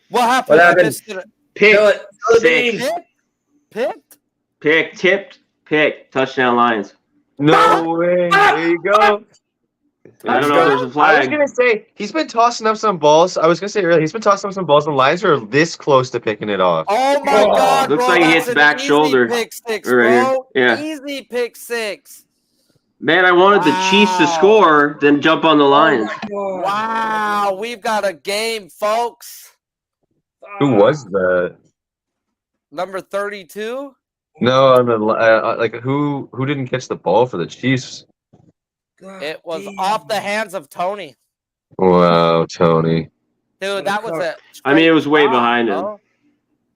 What happened? What I happened? missed it. Pick Kill it. six. Picked? Pick, tipped, pick. Touchdown Lions. No way. There you go. I don't know if there's a I was flag. gonna say he's been tossing up some balls. I was gonna say earlier he's been tossing up some balls, and the Lions are this close to picking it off. Oh my God! Looks bro, like he that's hits an back easy shoulder. Pick six, Right here. bro. Yeah. Easy pick six. Man, I wanted the Chiefs to Wow. score, then jump on the Lions. Wow, we've got a game, folks. Who was that? Number 32. No, on the like who didn't catch the ball for the Chiefs? It was off the hands of Tony. Wow, Tony. Dude, that was a. I mean, it was way straight behind him. bro.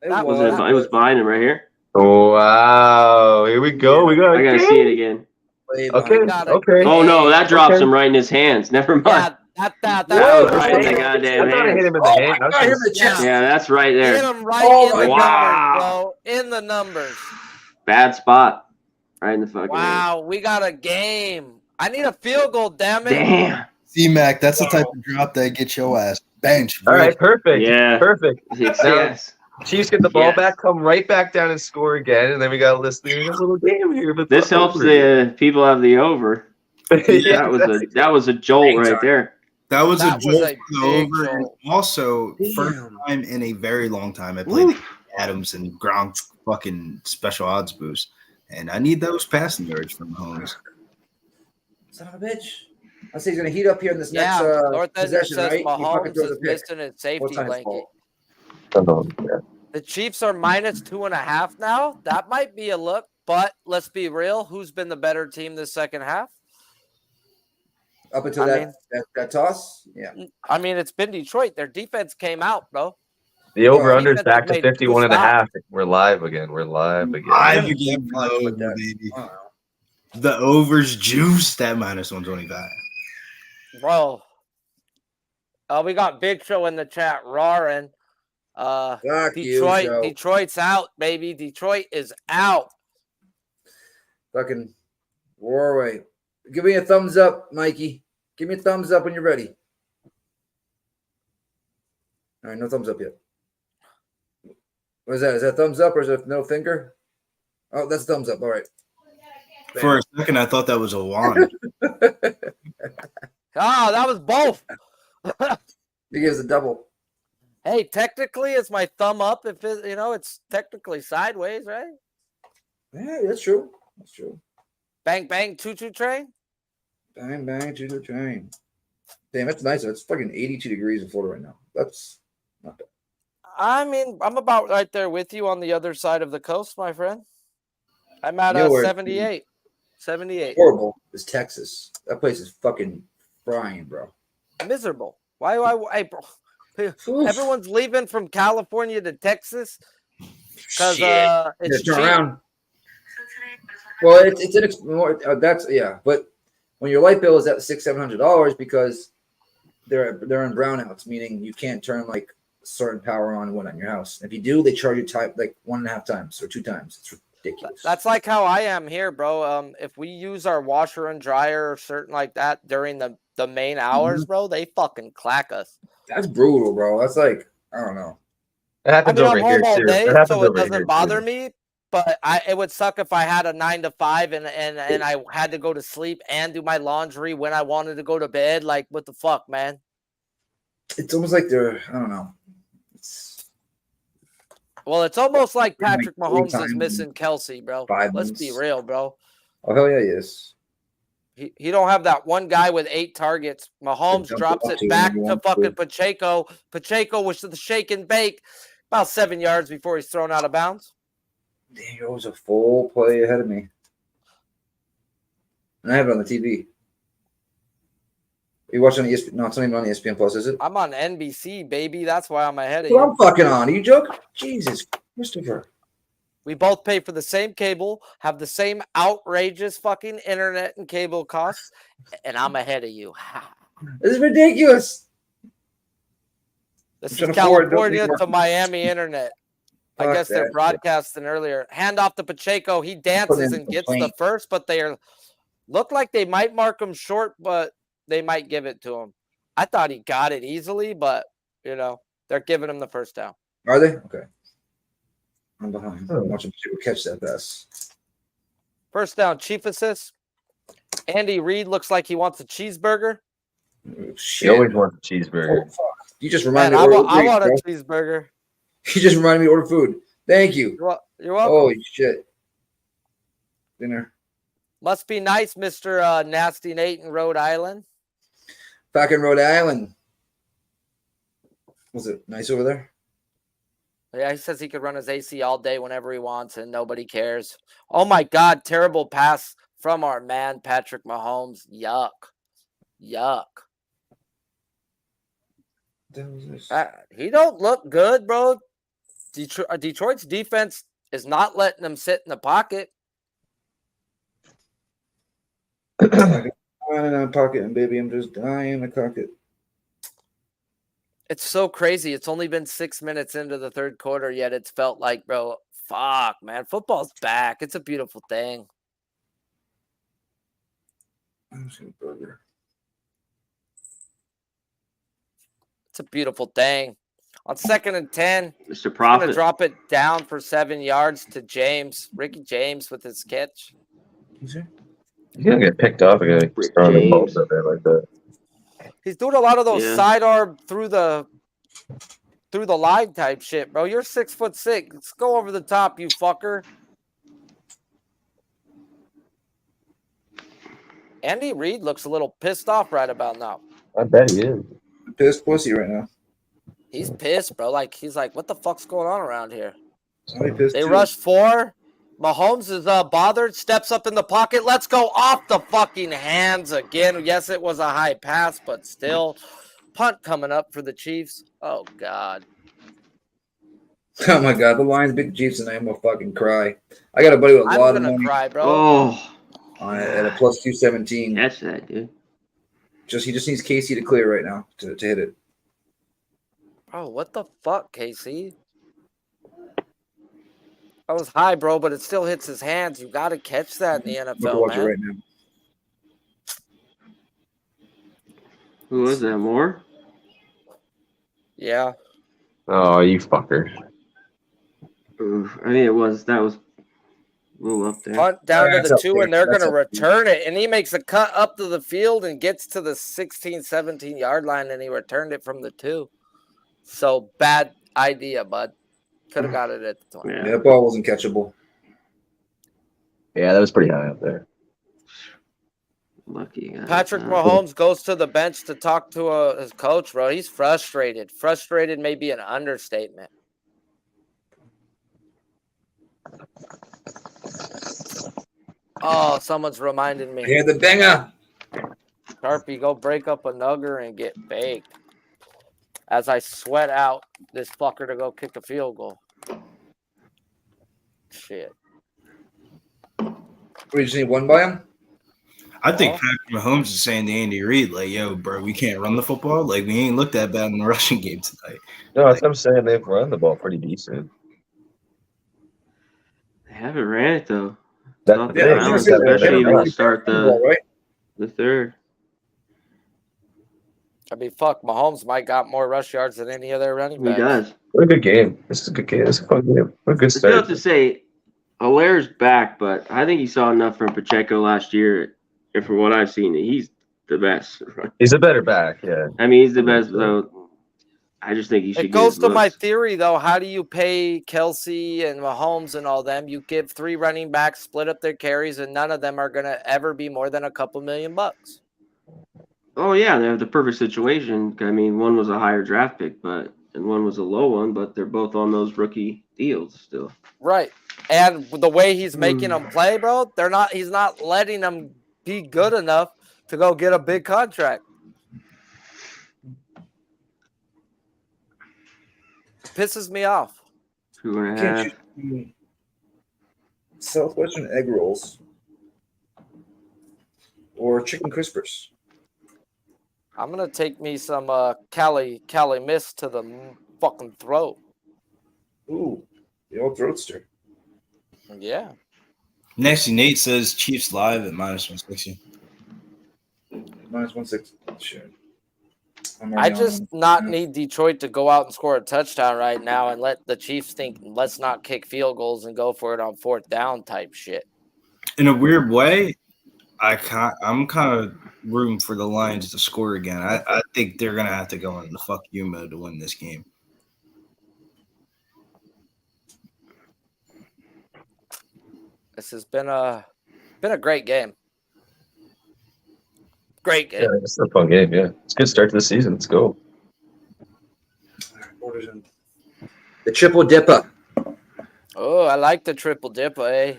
It That was. It was behind him right here. Wow, here we go. We got. I gotta see it again. Way Okay, behind. okay. Oh no, that drops Okay. him right in his hands. Never mind. Yeah, that That was Whoa, right in the okay. goddamn I thought I hit hands. him in the Oh hand. my I was God, hit him gonna- in the chest. Yeah, that's right hit there. him right Oh in the my numbers, bro. In the numbers. Bad spot. Right in the fucking Wow, we got a game. I need a field goal, damn it. hands. C-Mac, that's the type of drop that gets your ass benched. All right, perfect. Yeah. Perfect. Damn. Now, Yes. Chiefs get the ball Yes. back, come right back down and score again, and then we got a little game here. But This helps the people have the over. Yeah, That was a jolt Big right time. there. That was That a was jolt a for the big over, and jolt. also first Damn. time in a very long time I played Oof. Adams and Gronk fucking special odds boost, and I need those passing yards from Mahomes. Son of a bitch. I say he's gonna heat up here in this Yeah, next North Ender possession, says right? He fucking Mahomes throws is a pick. missing his safety Time it's blanket. ball. The Chiefs are minus 2.5 now. That might be a look, but let's be real. Who's been the better team this second half? Up until I mean- that toss, yeah. I mean, it's been Detroit. Their defense came out, bro. The over-under is Defense back to made two 51 and a stops. half. We're live again. We're live again. Live Yeah. again for the Like over, that. baby. I don't know. The over's juiced at minus 125. Bro. We got Big Show in the chat roaring. Fuck Detroit, you, Joe. Detroit's out, baby. Detroit is out. Fucking Warway. Give me a thumbs up, Mikey. Give me a thumbs up when you're ready. All right, no thumbs up yet. What is that? Is that thumbs up or is that middle finger? Oh, that's thumbs up. All right. For a second, I thought that was a wand. Oh, that was both. He gives a double. Hey, technically, it's my thumb up. If it, it's technically sideways, right? Yeah, that's true. That's true. Bang, bang, choo-choo train. Bang, bang, to the train. Damn, that's nice. It's fucking 82 degrees in Florida right now. That's not bad. I mean, I'm about right there with you on the other side of the coast, my friend. I'm at You know where- 78. 78. Horrible is Texas. That place is fucking frying, bro. Miserable. Why, hey, bro. Oof. Everyone's leaving from California to Texas because Shit. it's Yeah, turn cheap. around. Well, it's more. That's yeah, but when your light bill is at $600-700 because they're in brownouts, meaning you can't turn like certain power on and what on your house. If you do, they charge you like 1.5 times or 2 times. It's ridiculous. That's like how I am here, bro. If we use our washer and dryer or certain like that during the main hours, bro, they fucking clack us. That's brutal, bro. That's like I don't know. It happens I'm over here home all too. day, It happens so it over here, doesn't bother too. me. But it would suck if I had a 9 to 5 and I had to go to sleep and do my laundry when I wanted to go to bed. Like, what the fuck, man? It's almost like they're I don't know. Well, it's almost like Like Patrick 3 Mahomes is times missing Kelsey, bro. 5 Let's be months. real, bro. Oh hell yeah, he is. He don't have that one guy with 8 targets. Mahomes jump drops up it to back when you to want to. fucking Pacheco. Pacheco was the shake and bake about 7 yards before he's thrown out of bounds. Damn, it was a full play ahead of me. And I have it on the TV. You watching on ESPN? No, it's not even on ESPN Plus, is it? I'm on NBC, baby. That's why I'm ahead of Well, you. I'm fucking on. Are you joking? Jesus, Christopher. We both pay for the same cable, have the same outrageous fucking internet and cable costs, and I'm ahead of you. This is ridiculous. This I'm is trying to forward California those- to Miami internet. I Fuck guess they're that shit. broadcasting earlier. Hand off to Pacheco. He dances in and gets the complaint. first, but they look like they might mark him short, but they might give it to him. I thought he got it easily, but they're giving him the first down. Are they? Okay. I'm behind. I'm watching people catch that pass. First down, Chief assist. Andy Reid looks like he wants a cheeseburger. Oh, He shit. always wants a cheeseburger. Oh, fuck. You just Man, reminded me I to order want a food, cheeseburger. You just reminded me to order food. Thank you. You're welcome. Holy shit. Dinner. Must be nice, Mr. Nasty Nate in Rhode Island. Back in Rhode Island. Was it nice over there? Yeah, he says he could run his AC all day whenever he wants and nobody cares. Oh my God, terrible pass from our man, Patrick Mahomes. Yuck. Yuck. What the hell was this? He don't look good, bro. Detroit's defense is not letting him sit in the pocket. I'm in a pocket, and baby, I'm just dying in the pocket. It's so crazy. It's only been 6 minutes into the third quarter, yet it's felt like, bro, fuck, man. Football's back. It's a beautiful thing. Burger. It's a beautiful thing. On 2nd and 10, Mr. he's going to Profit. drop it down for 7 yards to James. Ricky James with his catch. He's gonna get picked up again. He's throwing the balls up there like that. He's doing a lot of those Yeah. sidearm through the line type shit, bro. You're 6'6". Let's go over the top, you fucker. Andy Reid looks a little pissed off right about now. I bet he is. Pissed pussy right now. He's pissed, bro. Like he's like, what the fuck's going on around here? Somebody pissed They too. rush 4. Mahomes is bothered, steps up in the pocket. Let's go off the fucking hands again. Yes, it was a high pass, but still. Punt coming up for the Chiefs. Oh, God. Oh my God, the Lions beat the Chiefs and I'm gonna fucking cry. I got a buddy with a I'm lot of going to money cry, bro. Oh, on it at a plus 217. catch that, dude. He just needs KC to clear right now to hit it. Bro, what the fuck, KC? That was high, bro, but it still hits his hands. You got to catch that in the I'm gonna NFL, watch it man. right now. Who was that? Moore? Yeah. Oh, you fucker. Oof. I mean, that was a little up there. Punt down Yeah, to the that's 2, up there. and they're going That's to up there. return it. And he makes a cut up to the field and gets to the 16, 17-yard line, and he returned it from the 2. So, bad idea, bud. Could have got it at the 20. Yeah. Yeah, that ball wasn't catchable. Yeah, that was pretty high up there. Lucky guy. Patrick Mahomes goes to the bench to talk to his coach, bro. He's frustrated. Frustrated may be an understatement. Oh, someone's reminding I me. hear the dinger. Sharpie, go break up a nugger and get baked. As I sweat out this fucker to go kick a field goal. Shit. We just need one by him. I think Patrick Mahomes is saying to Andy Reid, like, yo, bro, we can't run the football. Like, we ain't looked that bad in the rushing game tonight. No, that's what I'm saying. They've run the ball pretty decent. They haven't ran it, though. That's Not the the thing. balance, They haven't especially run when it. you start Right? the third. I mean, fuck, Mahomes might got more rush yards than any other running He back. does. What a good game. This is a good game. This is a fun game. What a good I still have start. to say, Hilaire's back, but I think he saw enough from Pacheco last year. And from what I've seen, he's the best. He's a better back, yeah. I mean, he's the best, though. I just think he should It goes get to my looks. theory, though. How do you pay Kelsey and Mahomes and all them? You give 3 running backs, split up their carries, and none of them are going to ever be more than a couple $1 million. Oh, yeah, they have the perfect situation. I mean, one was a higher draft pick, and one was a low one, but they're both on those rookie deals still. Right. And the way he's making them play, bro, he's not letting them be good enough to go get a big contract. Pisses me off. 2.5. Can't you Southwestern egg rolls or chicken crispers? I'm gonna take me some Cali Mist to the fucking throat. Ooh, the old throatster. Yeah. Next, Nate says Chiefs live at -160. -160. Sure. I just not need Detroit to go out and score a touchdown right now and let the Chiefs think let's not kick field goals and go for it on 4th down type shit. In a weird way, I'm kind of rooting for the Lions to score again. I think they're gonna have to go in the fuck you mode to win this game. This has been a great game. Great game. Yeah, it's a fun game. Yeah, it's a good start to the season. Let's go. The triple dipper. Oh, I like the triple dipper, eh?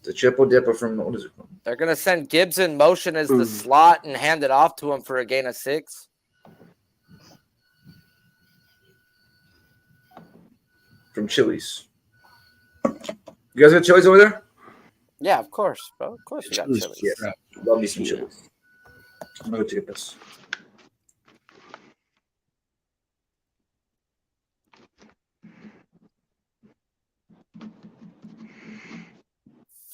The triple dipper from what is it called? They're gonna send Gibbs in motion as the slot and hand it off to him for a gain of 6. From Chili's. You guys got Chili's over there? Yeah, of course, bro. Of course we got Chili's. Yeah, love me some Chili's. I'm gonna go take this.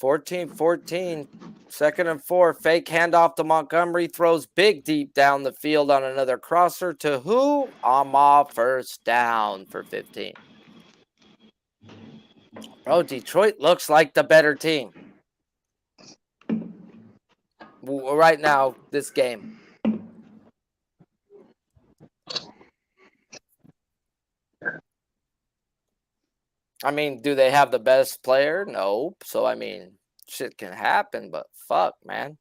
$14-14, 2nd and 4. Fake handoff to Montgomery. Throws big deep down the field on another crosser to who? Amar, 1st down for 15. Bro, Detroit looks like the better team right now, this game. I mean, do they have the best player? Nope. So, I mean, shit can happen, but fuck, man.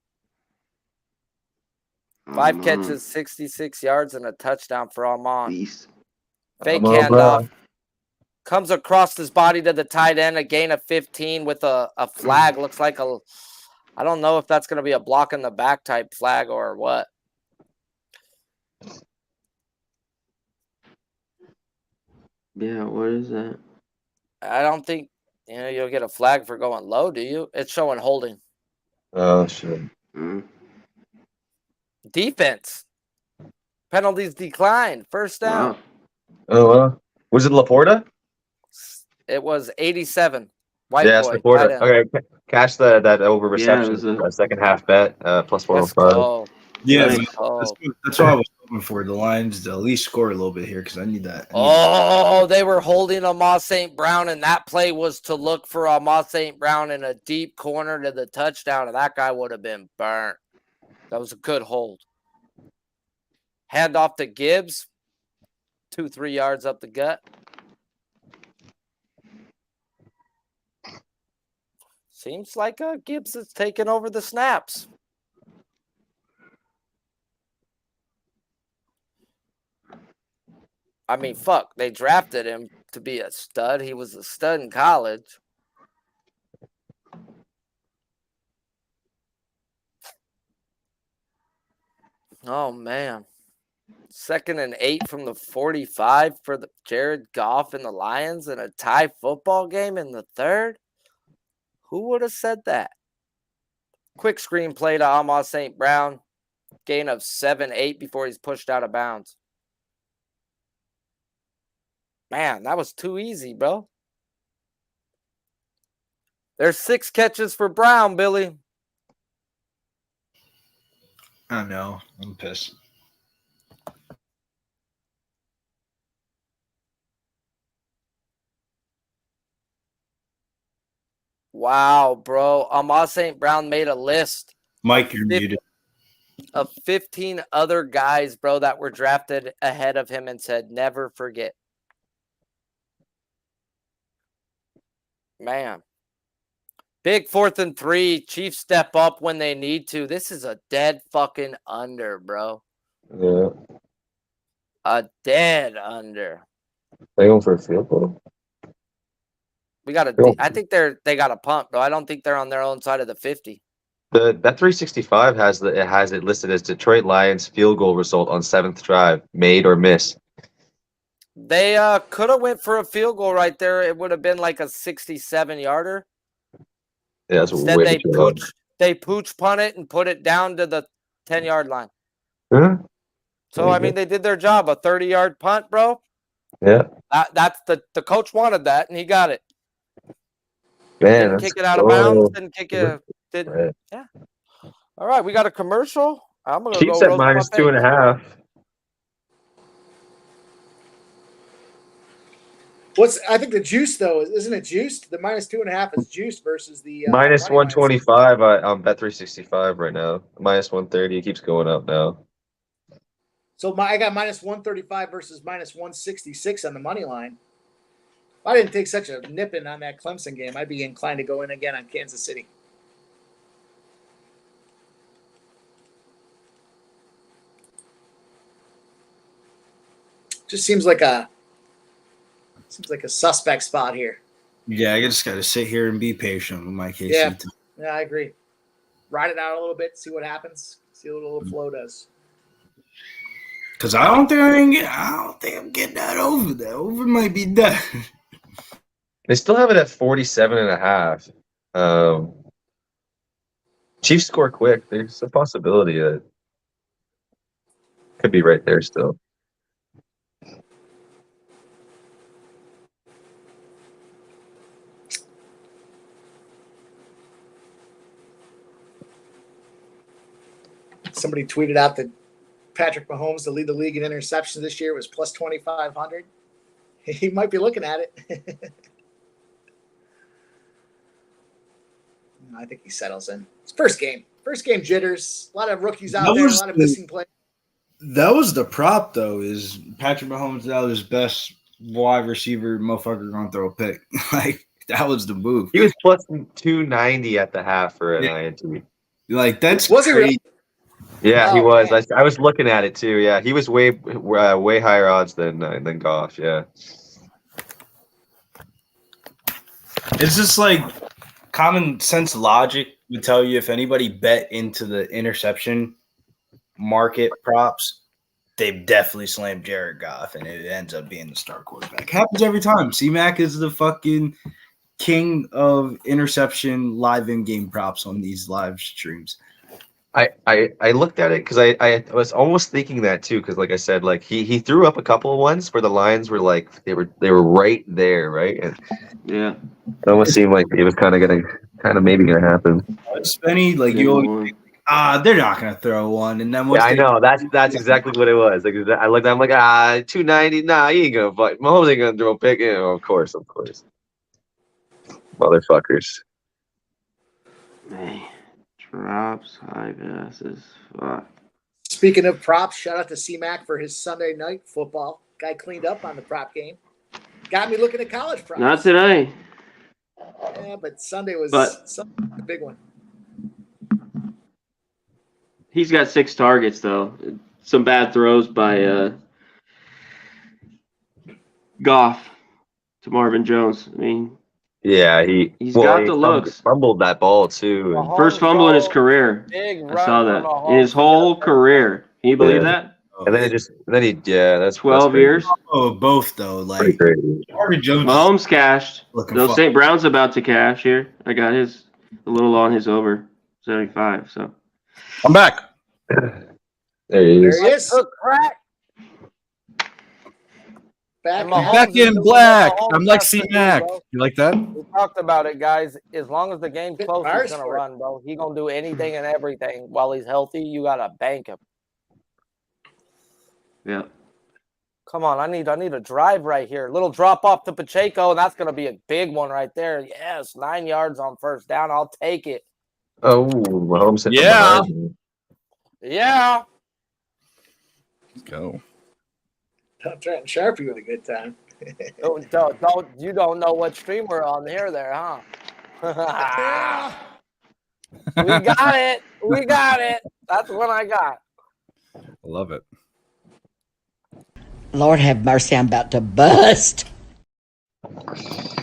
5 catches, 66 yards, and a touchdown for Amon. Fake handoff. Comes across his body to the tight end, a gain of 15 with a flag. Looks like I don't know if that's going to be a block in the back type flag or what. Yeah, what is that? I don't think you'll get a flag for going low, do you? It's showing holding. Oh shit. Defense. Penalties declined. 1st down. Wow. Oh, was it Laporta? It was 87. White Yeah, it's boy. Laporta. Okay, cash that over reception. Yeah, second half bet plus 405. Let's go. Yeah, Let's man, go. that's what I was hoping for. The Lions to at least score a little bit here because I need that. Oh, they were holding Amon St. Brown, and that play was to look for Amon St. Brown in a deep corner to the touchdown, and that guy would have been burnt. That was a good hold. Hand off to Gibbs. 2-3 yards up the gut. Seems like Gibbs is taking over the snaps. I mean, fuck, they drafted him to be a stud. He was a stud in college. Oh, man. 2nd and 8 from the 45 for the Jared Goff and the Lions in a tie football game in the 3rd. Who would have said that? Quick screen play to Amon St. Brown. Gain of 7-8 before he's pushed out of bounds. Man, that was too easy, bro. There's 6 catches for Brown, Billy. I know. I'm pissed. Wow, bro. Amon St. Brown made a list. Mike, you're muted. Of 15 other guys, bro, that were drafted ahead of him and said, never forget. Man. Big 4th and 3. Chiefs step up when they need to. This is a dead fucking under, bro. Yeah. A dead under. They going for a field goal? We got I think they got a punt, though. I don't think they're on their own side of the 50. That 365 has it listed as Detroit Lions field goal result on 7th drive, made or miss. They could have went for a field goal right there. It would have been like a 67-yarder. Yeah, that's Instead, they pooch punt it and put it down to the 10-yard line. Huh? So I mean, they did their job. A 30-yard punt, bro. Yeah. That's the coach wanted that, and he got it. Man, Didn't kick it out of bounds. Didn't kick it. Didn't. Yeah. All right, we got a commercial. I'm gonna Chiefs go at roast my face. -2.5. I think the juice though, isn't it juiced? The -2.5 is juiced versus the Minus money line. 125 on Bet365 right now. Minus 130. It keeps going up now. So I got -135 versus -166 on the money line. If I didn't take such a nipping on that Clemson game, I'd be inclined to go in again on Kansas City. Just seems like a suspect spot here. Yeah, I just got to sit here and be patient with my KC. Yeah. Yeah, I agree. Ride it out a little bit, see what happens, see what a little flow does. Because I don't think I'm getting that over. That over might be done. They still have it at 47.5. Chiefs score quick. There's a possibility that could be right there still. Somebody tweeted out that Patrick Mahomes to lead the league in interceptions this year was plus 2,500. He might be looking at it. I think he settles in. It's first game jitters. A lot of rookies out there, a lot of missing players. That was the prop, though, is Patrick Mahomes out his best wide receiver motherfucker gonna throw a pick. Like, that was the move. He was plus 290 at the half for an INT. Like, that's was he crazy. really? Yeah, he Oh, was. man. I was looking at it too. Yeah, he was way higher odds than Goff. Yeah. It's just like common sense logic would tell you if anybody bet into the interception market props, they've definitely slammed Jared Goff, and it ends up being the star quarterback. Happens every time. C-Mac is the fucking king of interception live in-game props on these live streams. I looked at it because I was almost thinking that too, because like I said, like he threw up a couple of ones where the lines were like they were right there, right? And Yeah. it almost seemed like it was kind of maybe gonna happen. Spenny, like you always think, they're not gonna throw one, and then Yeah, I know that's exactly what it was. Like I looked, I'm like 290. Nah, he ain't gonna fight. Mahomes ain't gonna throw a pick. Of course, motherfuckers. Man, drops, high passes. Fuck. Speaking of props, shout out to C-Mac for his Sunday night football. Guy cleaned up on the prop game. Got me looking at college props. Not today. Yeah, but Sunday was a big one. He's got 6 targets though. Some bad throws by Goff to Marvin Jones. I mean, Yeah, he's got the looks. Fumbled that ball too. Mahomes, First fumble in his career. Big I saw run that from Mahomes in his to whole get a career. Can you believe that? And then that's 12 crazy. years. Oh, both though. Pretty Like crazy. Marvin Jones. Mahomes cashed. Looking No, fuck. St. Brown's about to cash here. I got a little on his over 75. So I'm back. There he There is. he is. Hook crack. Back, And Mahomes Back is in doing black. what Mahomes I'm like has to do, C-Mac. bro. You like that? We talked about it, guys. As long as the game's close, Ours he's gonna for it. run, bro. He gonna do anything and everything while he's healthy. You gotta bank him. yeah. Come on, I need a drive right here. Little drop off to Pacheco, and that's gonna be a big one right there. Yes, 9 yards on first down. I'll take it. Oh, Mahomes hit from Yeah. behind. Yeah. Let's go. Trent Sharpie with a good time. You don't know what stream we're on here there, huh? We got it. We got it. That's what I got. I love it. Lord have mercy, I'm about to bust.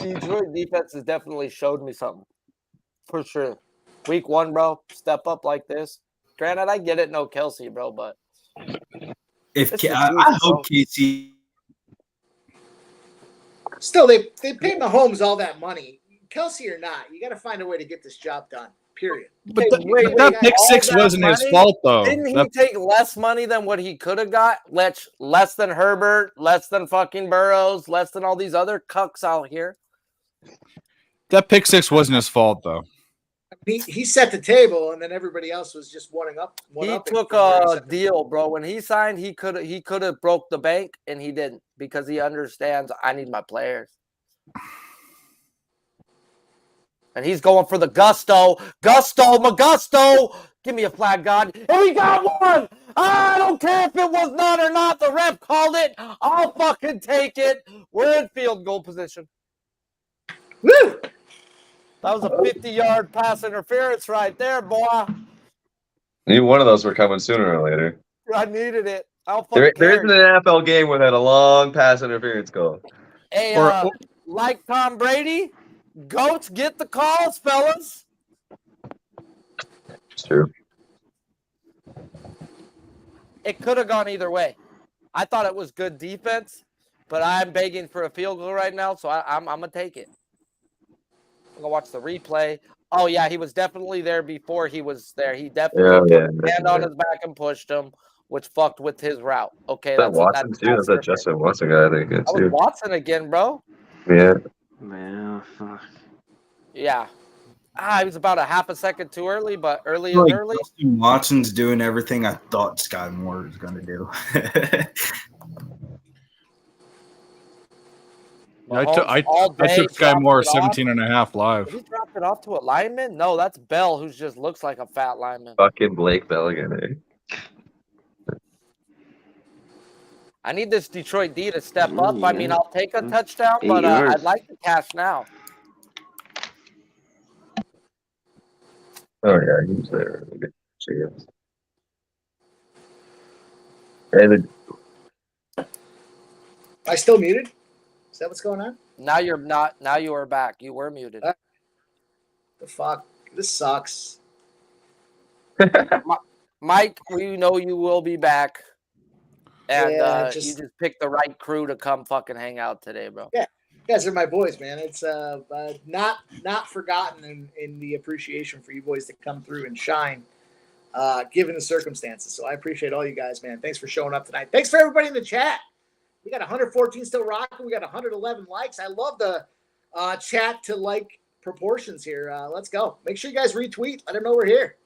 Detroit defense has definitely showed me something. For sure. Week 1, bro. Step up like this. Granted, I get it. No Kelsey, bro, but If This K- is I huge, hope bro. KC. Still, they paid Mahomes all that money. Kelsey or not, you got to find a way to get this job done. Period. But Wait, that pick all six that wasn't his money? fault, though. Didn't he take less money than what he could have got? Less than Herbert, less than fucking Burrows, less than all these other cucks out here. That pick six wasn't his fault, though. He set the table, and then everybody else was just one up. He took a deal, bro. When he signed, he could have broke the bank, and he didn't because he understands I need my players. And he's going for the gusto. Magusto. Give me a flag, God. And we got one. I don't care if it was not or not. The ref called it. I'll fucking take it. We're in field goal position. Woo! That was a 50-yard pass interference right there, boy. Maybe one of those were coming sooner or later. I needed it. There isn't an NFL game without a long pass interference call. Hey, like Tom Brady, goats get the calls, fellas. It's true. It could have gone either way. I thought it was good defense, but I'm begging for a field goal right now, so I'm going to take it. I'm going to watch the replay. Oh, yeah, he was definitely there before he was there. He definitely put his hand on his back and pushed him, which fucked with his route. Okay, that's Watson, too. That's that Justin Watson guy, I think. That was Watson again, bro. Yeah. Man, fuck. Yeah. He was about a half a second too early, but early. Justin Watson's doing everything I thought Sky Moore was going to do. I took Sky Moore 17.5 live. Did he drop it off to a lineman? No, that's Bell, who just looks like a fat lineman. Fucking Blake Bell again, eh? I need this Detroit D to step up. I mean, I'll take a touchdown, but I'd like to cash now. Oh, yeah, he was there. I still muted? Is that what's going on? Now you're not. Now you are back. You were muted. The fuck? This sucks. Mike, we know you will be back. And Yeah, you just picked the right crew to come fucking hang out today, bro. Yeah, you guys are my boys, man. It's not forgotten in the appreciation for you boys to come through and shine, given the circumstances. So I appreciate all you guys, man. Thanks for showing up tonight. Thanks for everybody in the chat. We got 114 still rocking. We got 111 likes. I love the chat to like proportions here. Let's go. Make sure you guys retweet. Let them know we're here.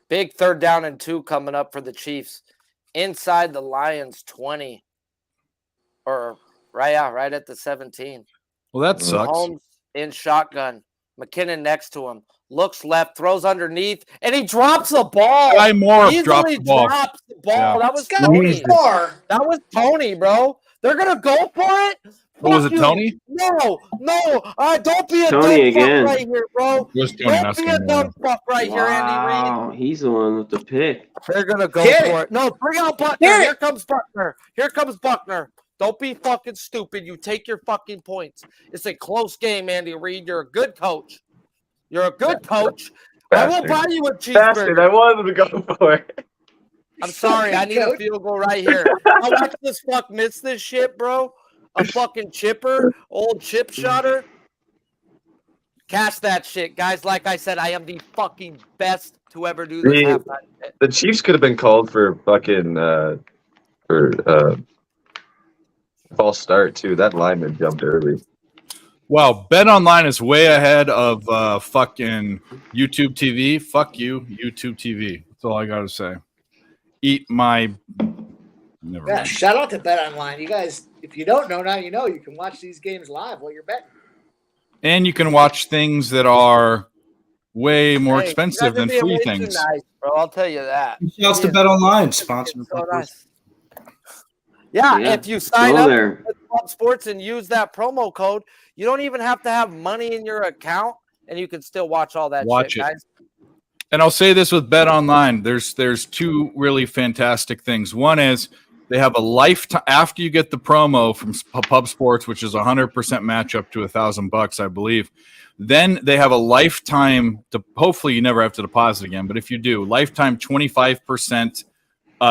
Big 3rd down and 2 coming up for the Chiefs. Inside the Lions 20. Or right at the 17. Well, that sucks. Mahomes in shotgun. McKinnon next to him. Looks left, throws underneath, and he drops the ball. Sky Moore dropped the ball. Drops the ball. Yeah. That was Tony. That was Tony, bro. They're going to go for it? Was it Tony? No. Don't be a Tony dumb again. fuck right here, bro. Don't be a dumb fuck right here, Andy Reid. He's the one with the pick. They're going to go for it. No, bring out Buckner. Here comes Buckner. Don't be fucking stupid. You take your fucking points. It's a close game, Andy Reid. You're a good coach. I will buy you a cheeseburger. Bastard, I wanted to go for it. I'm sorry. I need a field goal right here. I watch this fuck miss this shit, bro. A fucking chipper, old chip shotter. Cash that shit, guys. Like I said, I am the fucking best to ever do this halftime shit. The Chiefs could have been called for fucking false start too. That lineman jumped early. Wow, BetOnline is way ahead of fucking YouTube TV. Fuck you, YouTube TV. That's all I gotta say. Eat my. Never mind. Shout out to BetOnline. You guys, if you don't know, now you know. You can watch these games live while you're betting. And you can watch things that are way more expensive than free things. Nice, bro. I'll tell you that. Shouts to BetOnline, sponsor. So nice. Yeah, if you sign up with Club Sports and use that promo code, you don't even have to have money in your account, and you can still watch all that shit, guys. And I'll say this with BetOnline. There's 2 really fantastic things. One is they have a lifetime after you get the promo from Pub Sports, which is 100% match up to $1,000, I believe. Then they have a lifetime. Hopefully, you never have to deposit again, but if you do, lifetime 25%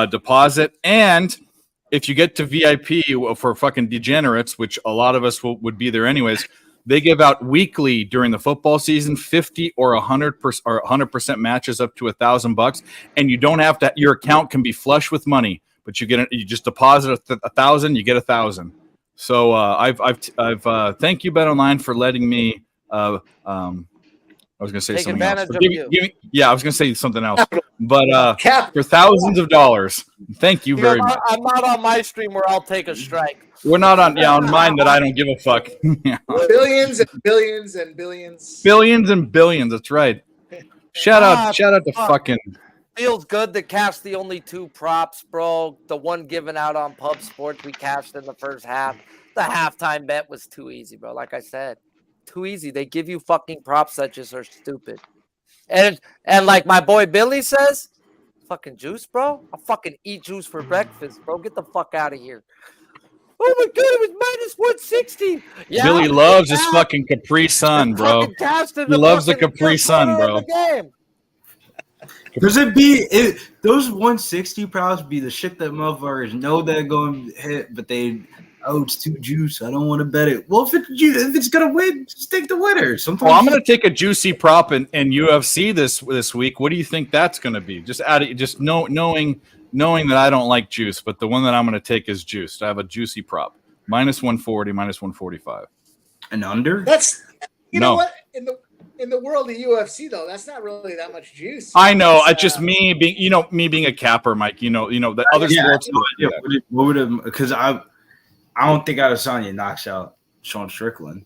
deposit. And if you get to VIP for fucking degenerates, which a lot of us would be there anyways, They give out weekly during the football season 50 or 100% matches up to $1,000, and you don't have to. Your account can be flush with money, but you just deposit $1,000, you get $1,000. So I've thank you BetOnline for letting me. I was going to say Take something else. advantage of you. Yeah, I was going to say something else, but for thousands of dollars, thank you very much. I'm not on my stream where I'll take a strike. We're not on mine that I don't give a fuck. Yeah. Billions and billions and billions. Billions and billions. That's right. Shout out to fucking. Feels good to cash the only 2 props, bro. The one given out on Pub Sports we cashed in the first half. The halftime bet was too easy, bro. Like I said, too easy. They give you fucking props that just are stupid. And like my boy Billy says, fucking juice, bro. I'll fucking eat juice for breakfast, bro. Get the fuck out of here. Oh my god, it was -160. Yeah, Billy loves his fucking Capri Sun, bro. He loves the Capri Sun, bro. Does it be those 160 props be the shit that motherfuckers know they're going to hit, but it's too juice. I don't want to bet it. Well, if it's gonna win, just take the winner. Sometimes. Well, I'm gonna take a juicy prop in UFC this week. What do you think that's gonna be? Just knowing that I don't like juice, but the one that I'm gonna take is juice. I have a juicy prop. -140, -145. An under? That's you know No. what in the world of UFC though, that's not really that much juice. I know. It's just me being a capper, Mike. You know the other sports. Yeah, what would have? Because I don't think Adesanya knocks out Sean Strickland.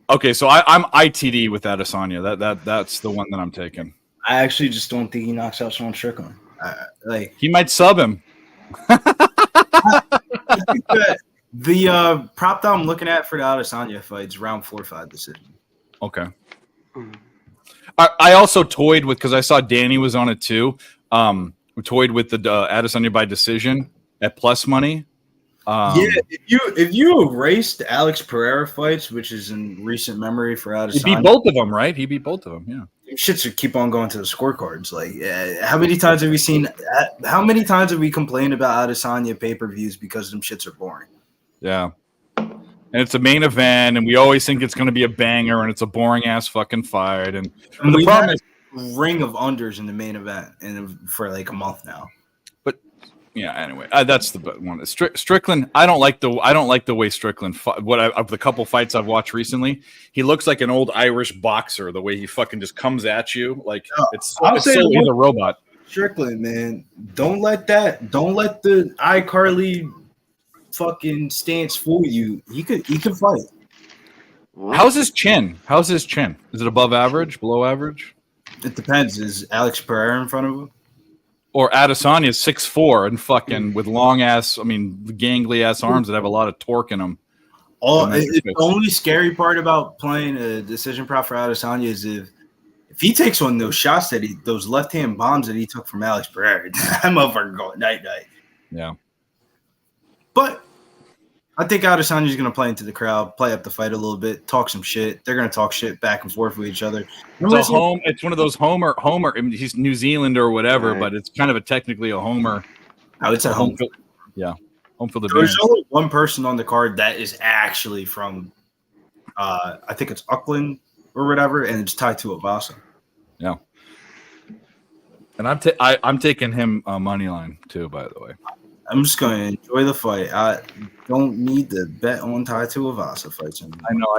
Okay, so I'm ITD with Adesanya. That's the one that I'm taking. I actually just don't think he knocks out Sean Strickland. He might sub him. The prop that I'm looking at for the Adesanya fight is round 4-5 decision. Okay. I also toyed with, because I saw Danny was on it too. We toyed with the Adesanya by decision at plus money. If you erase the Alex Pereira fights, which is in recent memory for Adesanya, he beat both of them, right? He beat both of them. Yeah. Shits should keep on going to the scorecards. Like, how many times have we seen? How many times have we complained about Adesanya pay-per-views because them shits are boring? Yeah. And it's a main event, and we always think it's going to be a banger, and it's a boring ass fucking fight. And the problem is, ring of unders in the main event, and for like a month now. But yeah, anyway, that's the one. Strickland. I don't like the way Strickland. Of the couple fights I've watched recently, he looks like an old Irish boxer. The way he fucking just comes at you, like he's a robot. Strickland, man, don't let the iCarly fucking stance fool you. He could fight. How's his chin? Is it above average, below average? It depends. Is Alex Pereira in front of him? Or Adesanya is 6'4" and fucking with long ass, gangly ass arms that have a lot of torque in them. The only scary part about playing a decision prop for Adesanya is if he takes one of those shots those left hand bombs that he took from Alex Pereira, that motherfucker going night. Yeah. But I think Adesanya's going to play into the crowd, play up the fight a little bit, talk some shit. They're going to talk shit back and forth with each other. It's one of those homer. He's New Zealand or whatever, but it's kind of technically a homer. Oh, it's a home field. Yeah, home field There's advantage. only one person on the card that is actually from, I think it's Auckland or whatever, and it's tied to Avasa. Yeah. And I'm taking him money line too, by the way. I'm just going to enjoy the fight. I don't need to bet on Tai Tuivasa fights anymore. I know.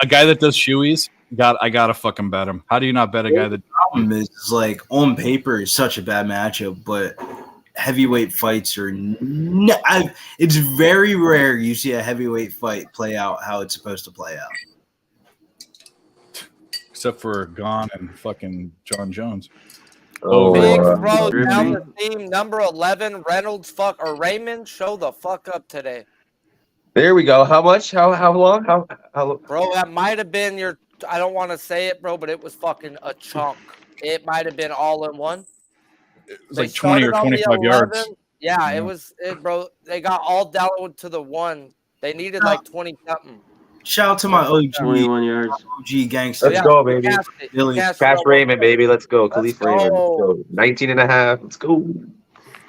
A guy that does shoeies, I gotta fucking bet him. How do you not bet a guy that? The problem is like on paper is such a bad matchup, but heavyweight fights are. It's very rare you see a heavyweight fight play out how it's supposed to play out. Except for Gone and fucking John Jones. Big bro, down the team, number 11, Reynolds Raymond, show the fuck up today. There we go. How much? How long? How Bro, that might have been your, I don't want to say it, bro, but it was fucking a chunk. It might have been all in one. It was like 20 or 25 yards. Yeah, it was, bro. They got all down to the one. They needed like 20 something. Shout out to my OG 21 yards. OG gangster. Let's go, baby. Cash Raymond, baby. Let's go. Khalif Raymond. Let's go. 19 and a half. Let's go.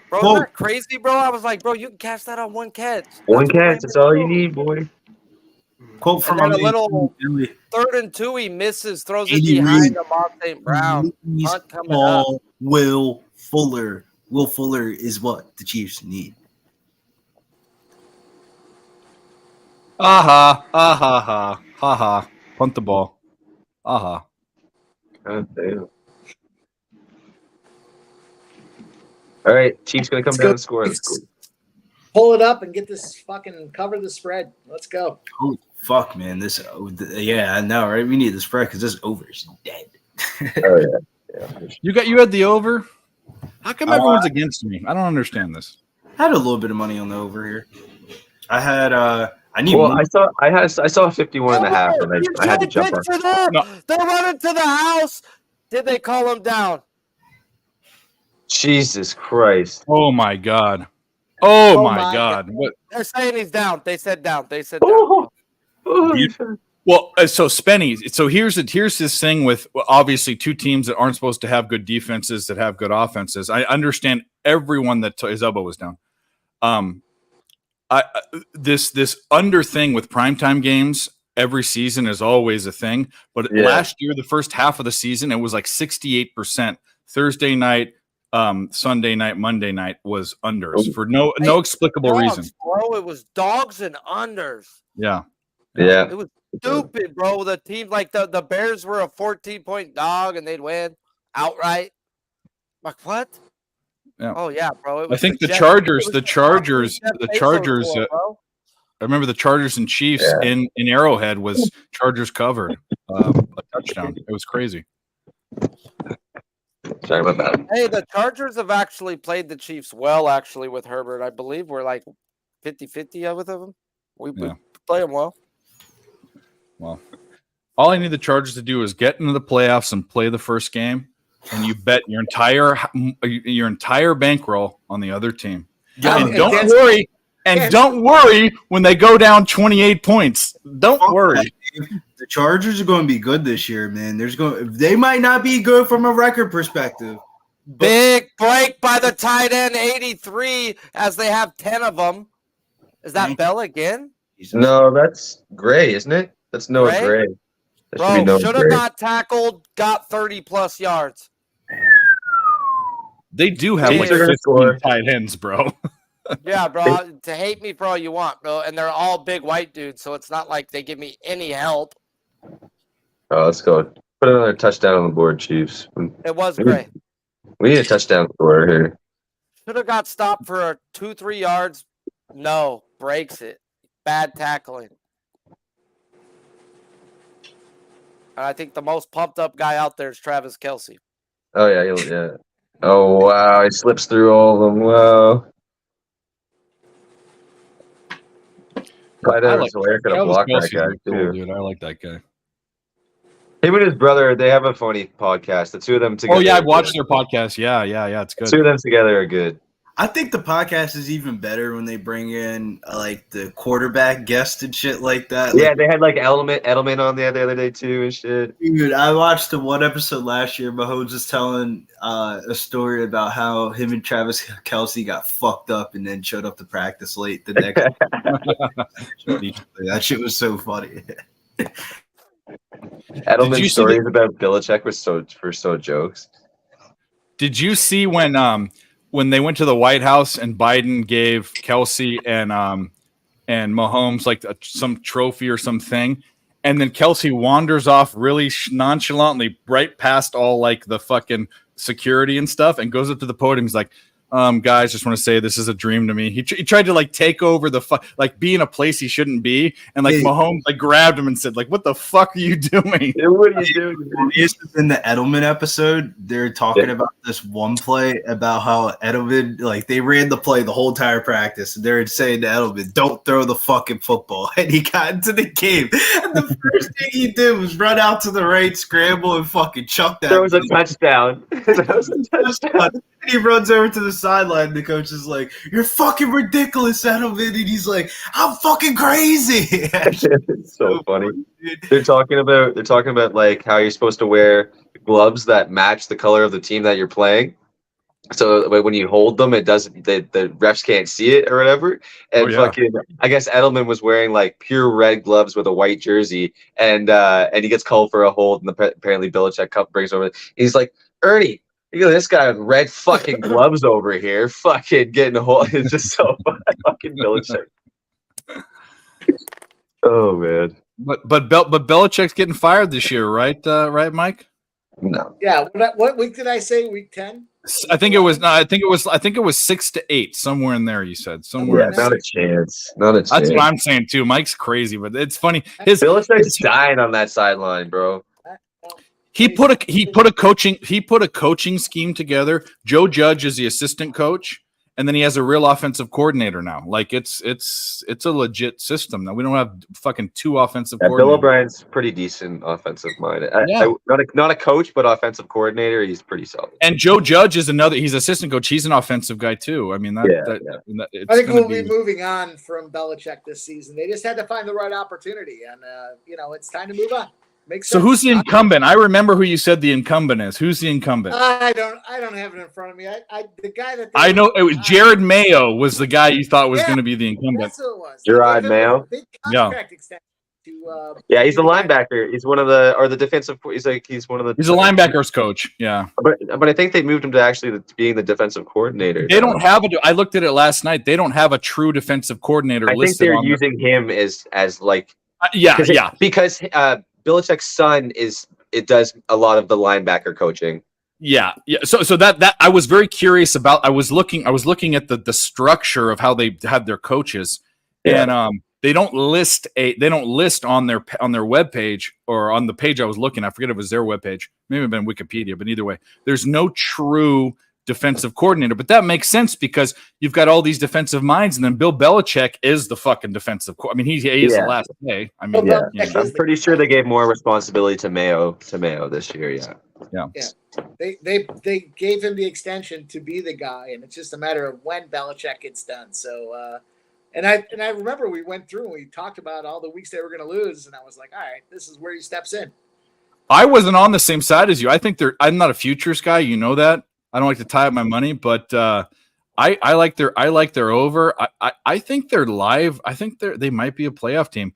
Bro, isn't that crazy, bro? I was like, bro, you can cash that on one catch. One catch. That's all you need, boy. Quote from And my then a man, little Billy. 3rd and 2, he misses, throws it Andy behind Reid. Amon St. Brown. He's Punt coming up. Will Fuller. Will Fuller is what the Chiefs need. Ha ha. Punt the ball. Aha. God damn. All right, Chiefs gonna come down and score. Let's go. Pull it up and get this fucking cover the spread. Let's go. Holy fuck, man! This, yeah, I know, right? We need the spread because this over is dead. Oh yeah. You had the over? How come everyone's against me? I don't understand this. I had a little bit of money on the over here. I had I need Well, more. I saw 51 and a half, and I had to jump on. No. They're running to the house. Did they call him down? Jesus Christ! Oh my god! Oh my god! What? They're saying he's down. They said down. They said down. Well, so Spenny. So here's this thing with obviously two teams that aren't supposed to have good defenses that have good offenses. I understand everyone that his elbow was down. This under thing with primetime games every season is always a thing. But last year, the first half of the season, it was like 68%. Thursday night, Sunday night, Monday night was unders for no explicable reason. Bro, it was dogs and unders. Yeah. It was stupid, bro. The team like the Bears were a 14-point dog and they'd win outright. Like what? Yeah. Oh yeah, bro. I think the Chargers. I remember the Chargers and Chiefs in Arrowhead was Chargers covered a touchdown. It was crazy. Sorry about that. Hey, the Chargers have actually played the Chiefs well, actually, with Herbert. I believe we're like 50-50 with them. We play them well. Well, all I need the Chargers to do is get into the playoffs and play the first game, and you bet your entire bankroll on the other team. And don't worry when they go down 28 points. Don't worry. The Chargers are going to be good this year, man. They might not be good from a record perspective. Big break by the tight end, 83, as they have 10 of them. Is that Bell again? No, that's Gray, isn't it? That's Noah Gray. Bro, should have got tackled, got 30-plus yards. They do have like 15 tight ends, bro. Yeah, bro. To hate me for all you want, bro. And they're all big white dudes, so it's not like they give me any help. Oh, let's go. Put another touchdown on the board, Chiefs. It was great. We need a touchdown score here. Should have got stopped for a 2-3 yards. No, breaks it. Bad tackling. And I think the most pumped up guy out there is Travis Kelce. Oh yeah. Oh wow, he slips through all of them. Wow. I like that guy. Him and his brother, they have a funny podcast. The two of them together. Oh yeah, I've watched their podcast. Yeah, it's good. The two of them together are good. I think the podcast is even better when they bring in like the quarterback guest and shit like that. Yeah, they had like Edelman on the other day too and shit. Dude, I watched the one episode last year. Mahomes was telling a story about how him and Travis Kelce got fucked up and then showed up to practice late the next. That shit was so funny. Edelman's stories about Belichick were so jokes. Did you see when they went to the White House and Biden gave Kelce and Mahomes like some trophy or something, and then Kelce wanders off really nonchalantly right past all like the fucking security and stuff and goes up to the podium. He's like, guys, just want to say this is a dream to me. He tried to like take over like be in a place he shouldn't be, and like Mahomes like grabbed him and said like, "What the fuck are you doing? What are you doing?" This is in the Edelman episode. They're talking about this one play about how Edelman like they ran the play the whole entire practice, and they're saying to Edelman, "Don't throw the fucking football." And he got into the game, and the first thing he did was run out to the right, scramble, and fucking chuck that. That was a touchdown. That was a touchdown. And he runs over to the sideline. And the coach is like, "You're fucking ridiculous, Edelman." And he's like, "I'm fucking crazy." It's so funny. They're talking about like how you're supposed to wear gloves that match the color of the team that you're playing. So when you hold them, it doesn't. The refs can't see it or whatever. And fucking, I guess Edelman was wearing like pure red gloves with a white jersey, and he gets called for a hold, and apparently Belichick brings over. He's like, Ernie, look at this guy with red fucking gloves over here, fucking getting a hold. It's just so fucking Belichick. Oh man. But Belichick's getting fired this year, right? Right, Mike? No. Yeah. What week did I say? Week 10? I think it was 6 to 8, somewhere in there. You said somewhere. Yeah, not a chance. Not a chance. That's what I'm saying too. Mike's crazy, but it's funny. Belichick's dying on that sideline, bro. He put a coaching scheme together. Joe Judge is the assistant coach, and then he has a real offensive coordinator now. Like it's a legit system. Now we don't have fucking 2 offensive coordinators. Bill O'Brien's pretty decent offensive mind. Not a coach, but offensive coordinator. He's pretty solid. And Joe Judge is he's assistant coach. He's an offensive guy too. I mean, I think we'll be moving on from Belichick this season. They just had to find the right opportunity, and it's time to move on. Makes sense. So who's the incumbent? I remember who you said the incumbent is. Who's the incumbent? I don't have it in front of me. The guy that I know it was Jared Mayo was the guy you thought was going to be the incumbent. That's who it was. Gerard Mayo. Big contract extension to, he's the linebacker. He's one of the defensive. He's one of the. He's a linebackers coach. Yeah, but I think they moved him to actually being the defensive coordinator. They don't have I looked at it last night. They don't have a true defensive coordinator. I think they're using him as like because Belichick's son does a lot of the linebacker coaching. Yeah. So that I was very curious about. I was looking at the structure of how they had their coaches, and they don't list on their webpage or on the page I was looking. I forget if it was their webpage. Maybe it been Wikipedia, but either way, there's no true defensive coordinator. But that makes sense because you've got all these defensive minds, and then Bill Belichick is the fucking defensive. I mean, he is the last day. I mean, I'm pretty sure they gave more responsibility to Mayo this year. Yeah. They gave him the extension to be the guy, and it's just a matter of when Belichick gets done. So, and I remember we went through and we talked about all the weeks they were going to lose, and I was like, all right, this is where he steps in. I wasn't on the same side as you. I'm not a futures guy. You know that. I don't like to tie up my money, but I like their over. I think they're live. I think they might be a playoff team.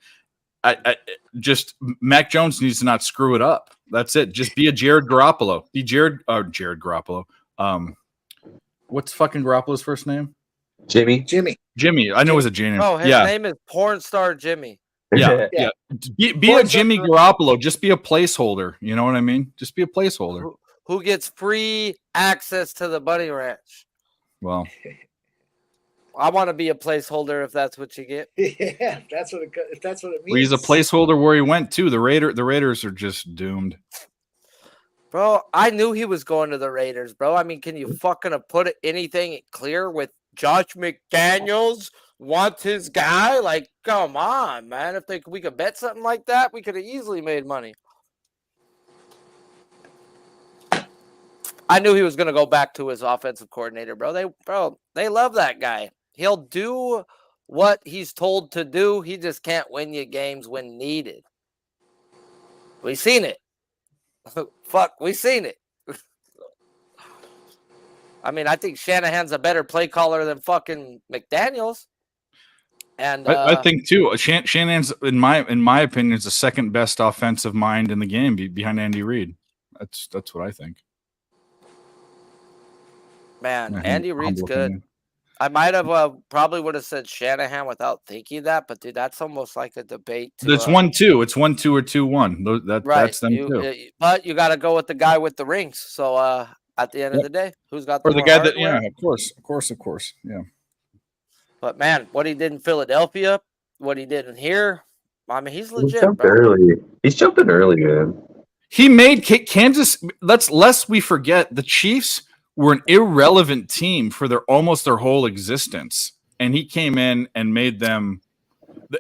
Just Mac Jones needs to not screw it up. That's it. Just be a Jared Garoppolo. Jared Garoppolo. What's fucking Garoppolo's first name? Jimmy. I know it was a Jimmy. Oh, his name is Porn Star Jimmy. Yeah. Be a Jimmy Garoppolo. Just be a placeholder. You know what I mean? Just be a placeholder. Who gets free access to the Bunny Ranch? Well, I want to be a placeholder if that's what you get. Yeah, if that's what it means. Well, he's a placeholder where he went to. The Raiders are just doomed. Bro, I knew he was going to the Raiders, bro. I mean, can you fucking put anything clear with Josh McDaniels wants his guy? Like, come on, man. If we could bet something like that, we could have easily made money. I knew he was going to go back to his offensive coordinator, bro. They love that guy. He'll do what he's told to do. He just can't win you games when needed. We've seen it. We've seen it. I mean, I think Shanahan's a better play caller than fucking McDaniels. And I think too. Shanahan's, in my opinion, is the second best offensive mind in the game behind Andy Reid. That's what I think. Man, Andy Reid's good. I might have probably would have said Shanahan without thinking that, but dude, that's almost like a debate. It's 1-2. It's 1-2 or 2-1. That's them too. But you got to go with the guy with the rings. So at the end of the day, who's got the guy that? Yeah, of course. Yeah. But man, what he did in Philadelphia, what he did in here, I mean, he's legit. He's jumping early, man. He made Kansas. Lest we forget, the Chiefs were an irrelevant team for almost their whole existence, and he came in and made them.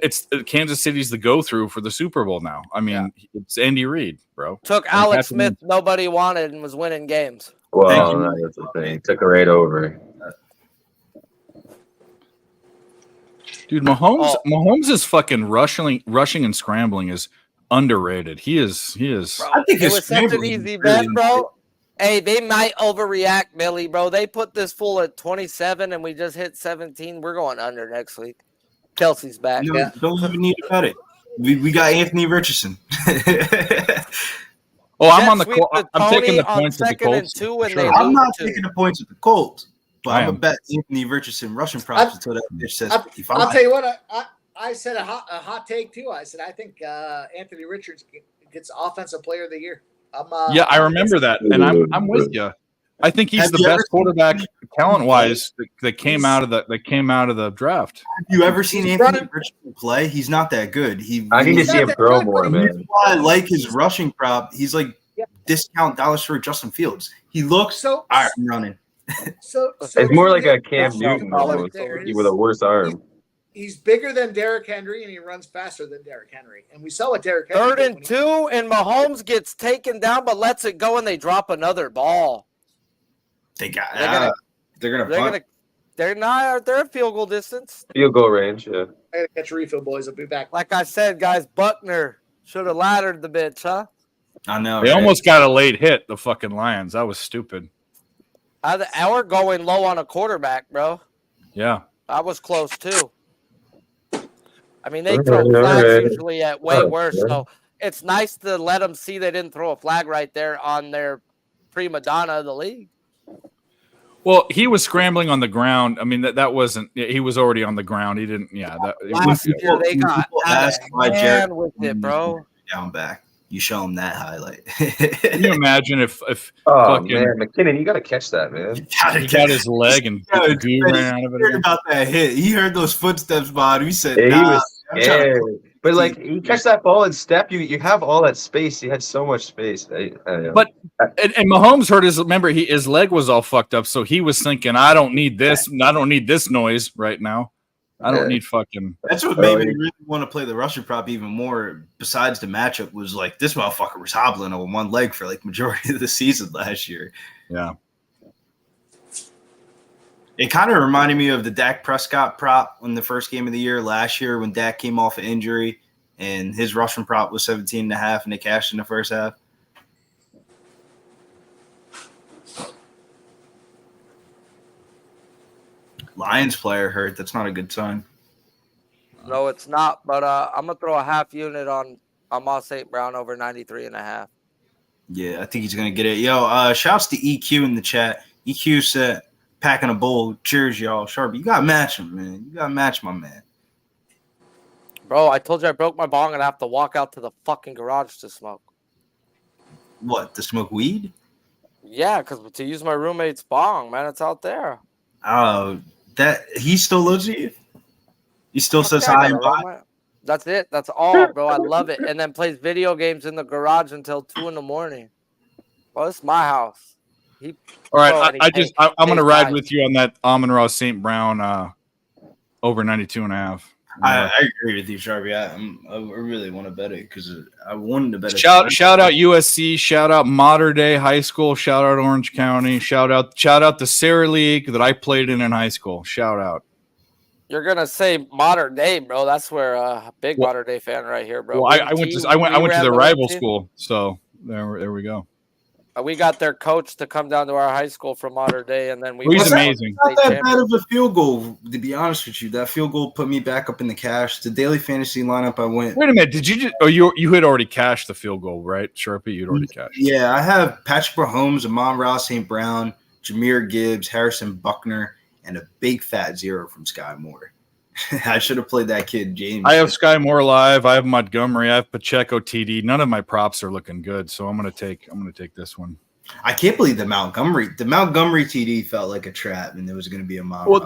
It's Kansas City's the go-through for the Super Bowl now. I mean, It's Andy Reid, bro. Took Alex Smith, nobody wanted, and was winning games. Well, that's the thing. Took it right over. Dude, Mahomes is fucking rushing and scrambling is underrated. He is. Bro, I think it was such an easy bet, bro. Hey, they might overreact, Millie, bro. They put this fool at 27 and we just hit 17. We're going under next week. Kelsey's back. No, don't even need to bet it. We got Anthony Richardson. Oh, I'm Jets on the. sweep I'm taking the Tony on points with the second and Colts. 2 and Sure. they I'm lose not 2. taking the points with the Colts, but I I'm am. gonna bet Anthony Richardson rushing props until that bitch says 55. I'll tell you what. I said a hot take too. I said I think Anthony Richards gets Offensive Player of the Year. Yeah, I remember that, and I'm with you. I think he's Have the you ever best quarterback talent wise that came out of the draft. Have you ever seen He's Anthony running- Richardson play? He's not that good. I need to He's see not him that throw good, more, but That's man. why I like his rushing prop. He's like discount dollar store Justin Fields. He looks So all right. I'm running. so It's more like a Cam so Newton almost, there it with a is. worse arm. He's bigger than Derrick Henry and he runs faster than Derrick Henry. And we saw what Derrick Henry Third did and when 2, and Mahomes gets taken down but lets it go, and they drop another ball. They got. They're They're gonna. They're punt. gonna. They're not. They're at field goal distance. Field goal range, yeah. I gotta catch a refill, boys. I'll be back. Like I said, guys, Buckner should have laddered the bitch, huh? I know. They right? almost got a late hit. The fucking Lions. That was stupid. We're going low on a quarterback, bro. Yeah. I was close too. I mean, they throw flags usually at way worse, so it's nice to let them see they didn't throw a flag right there on their prima donna of the league. Well, he was scrambling on the ground. I mean, that wasn't. He was already on the ground. He didn't. Yeah. Last year they got People ask why Jared with it, bro. down back. You show him that highlight. Can you imagine if Oh fucking man, McKinnon, you gotta catch that, man. he got his leg and Yeah, goo ran out of it? heard again? about that hit. He heard those footsteps behind him. He said, Yeah, he nah, was I'm trying to- scared. But like, you catch that ball and step, you have all that space. You had so much space. I don't know. But and Mahomes hurt his. Remember, his leg was all fucked up, so he was thinking, "I don't need this. I don't need this noise right now. I don't Yeah. need fucking." That's what made me really want to play the Russian prop even more. Besides the matchup, was like this motherfucker was hobbling on one leg for like majority of the season last year. Yeah. It kind of reminded me of the Dak Prescott prop in the first game of the year last year when Dak came off an injury and his Russian prop was 17.5 and they cashed in the first half. Lions player hurt. That's not a good sign. No, it's not. But I'm gonna throw a half unit on Moss St. Brown over 93.5. Yeah, I think he's gonna get it. Yo, shouts to EQ in the chat. EQ said, "Packing a bowl. Cheers, y'all. Sharp, you gotta match him, man. You gotta match my man." Bro, I told you I broke my bong and I have to walk out to the fucking garage to smoke. What? To smoke weed? Yeah, because to use my roommate's bong, man, it's out there. Oh, that he still lives with you. He still says Okay, I hi got and a bye. roommate. That's it. That's all, bro. I love it. And then plays video games in the garage until 2 a.m. Well, it's my house. All right, Bro, and he I'm gonna pays ride fine. with you on that Amon-Ra St. Brown over 92.5. I agree with you, Sharpie. I really want to bet it because I wanted to bet it. Shout out USC, shout out Mater Day High School, shout out Orange County, shout out the Sarah League that I played in high school. Shout out. You're gonna say modern day, bro. That's where a big Well- modern day fan right here, bro. Well, I went to ran the win rival team. school, so there we go. We got their coach to come down to our high school from modern day, and then we. Well, he's won amazing. state Not that bad championship. of a field goal, to be honest with you. That field goal put me back up in the cash. The daily fantasy lineup, I went. Wait a minute, did you just? Oh, you had already cashed the field goal, right, Sharpie? You'd already cashed. Yeah, I have Patrick Mahomes, Amon-Ra St. Brown, Jahmyr Gibbs, Harrison Buckner, and a big fat zero from Sky Moore. I should have played that kid, James. I have Sky Moore live. I have Montgomery. I have Pacheco TD. None of my props are looking good, so I'm gonna take this one. I can't believe the Montgomery TD felt like a trap, and there was going to be a mom. Well,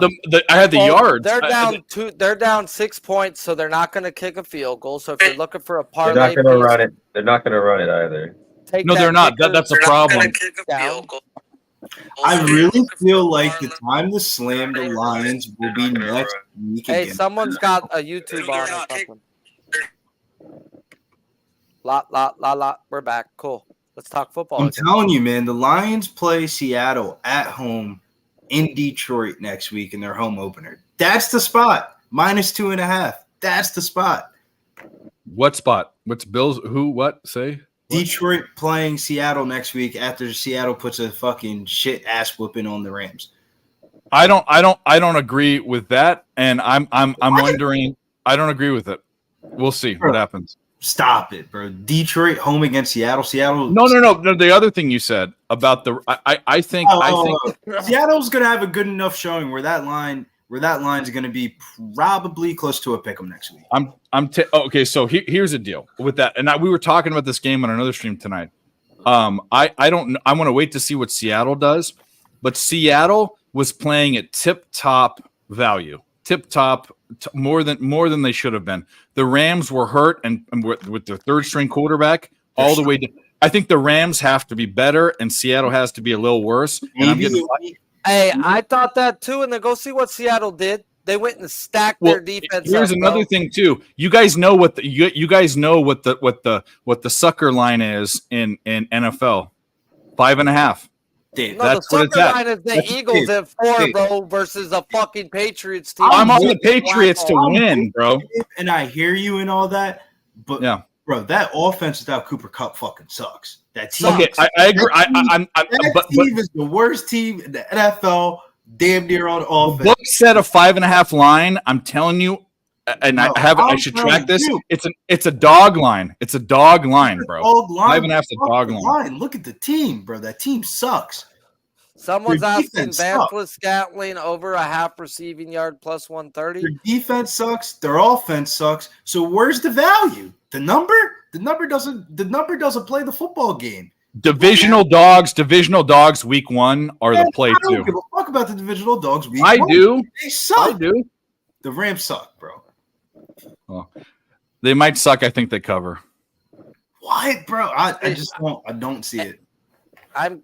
I had the Well, yards. They're down They're down 6 points, so they're not going to kick a field goal. So if you're looking for a parlay, They're not gonna piece, run it. They're not gonna run it either. take No, that they're not. kicker. That's a They're not problem. gonna kick a field goal. I really feel like the time to slam the Lions will be next week Hey, again. someone's got a YouTube on or something. La. We're back. Cool. Let's talk football. I'm again. telling you, man, the Lions play Seattle at home in Detroit next week in their home opener. That's the spot. -2.5. That's the spot. What spot? What's Bills? Who? What? Say? Detroit playing Seattle next week after Seattle puts a fucking shit ass whooping on the Rams. I don't agree with that, and I'm wondering. I don't agree with it. We'll see what happens. Stop it, bro. Detroit home against Seattle. No. The other thing you said about I think Seattle's gonna have a good enough showing where that line's gonna be probably close to a pick'em next week. Okay. So here's the deal with that, and we were talking about this game on another stream tonight. I want to wait to see what Seattle does, but Seattle was playing at tip-top value, more than they should have been. The Rams were hurt and with their third-string quarterback all the way to. I think the Rams have to be better, and Seattle has to be a little worse. Hey, I thought that too, and then go see what Seattle did. They went and stacked their defense. Here's another thing too. You guys know what the sucker line is in NFL. 5.5. Dave, no, the sucker line is the Eagles at 4, bro, versus a fucking Patriots team. I'm on the Patriots to win, bro. And I hear you and all that, but yeah, bro, that offense without Cooper Kupp fucking sucks. That team. Okay, I agree. That team is the worst team in the NFL. Damn near on offense. Book said a 5.5 line. I'm telling you, and I should track this. It's a dog line. It's a dog line, bro. 5.5 is a dog line. Look at the team, bro. That team sucks. Someone's asking Van Scantling over a half receiving yard plus 130. Their defense sucks. Their offense sucks. So where's the value? The number? The number doesn't play the football game. Divisional dogs, week 1 are the play I don't too. give a fuck about the divisional dogs week I 1. do. They suck. I do. The Rams suck, bro. Well, they might suck. I think they cover. What, bro? I just don't. I don't see it. I'm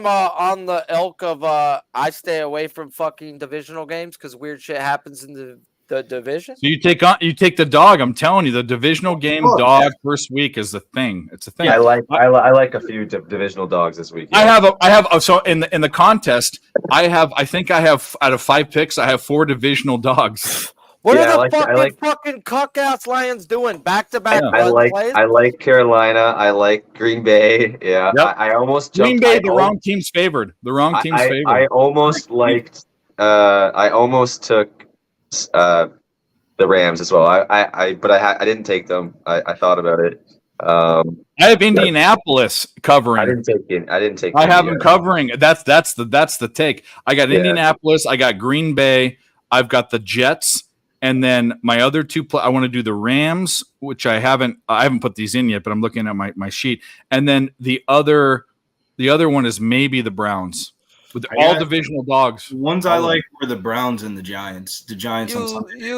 on the ilk of I stay away from fucking divisional games because weird shit happens in the division. So you take the dog. I'm telling you, the divisional game dog first week is the thing. It's a thing. Yeah, I like a few divisional dogs this week. Yeah. I have so in the contest, I think I have out of 5 picks, I have 4 divisional dogs. What are the fucking cuck-ass Lions doing? Back-to-back plays? I like Carolina. I like Green Bay. Yeah. Yep. I almost jumped. Green Bay, the wrong team's favored. The wrong team's favored. I almost liked I almost took the Rams as well. I didn't take them. I thought about it. I have Indianapolis covering. I didn't take. I have them covering. That's the take. I got Indianapolis. I got Green Bay. I've got the Jets. And then my other 2 I want to do the Rams, which I haven't put these in yet, but I'm looking at my sheet. And then the other one is maybe the Browns with all divisional dogs. The ones I like were the Browns and the Giants. The Giants on Sunday.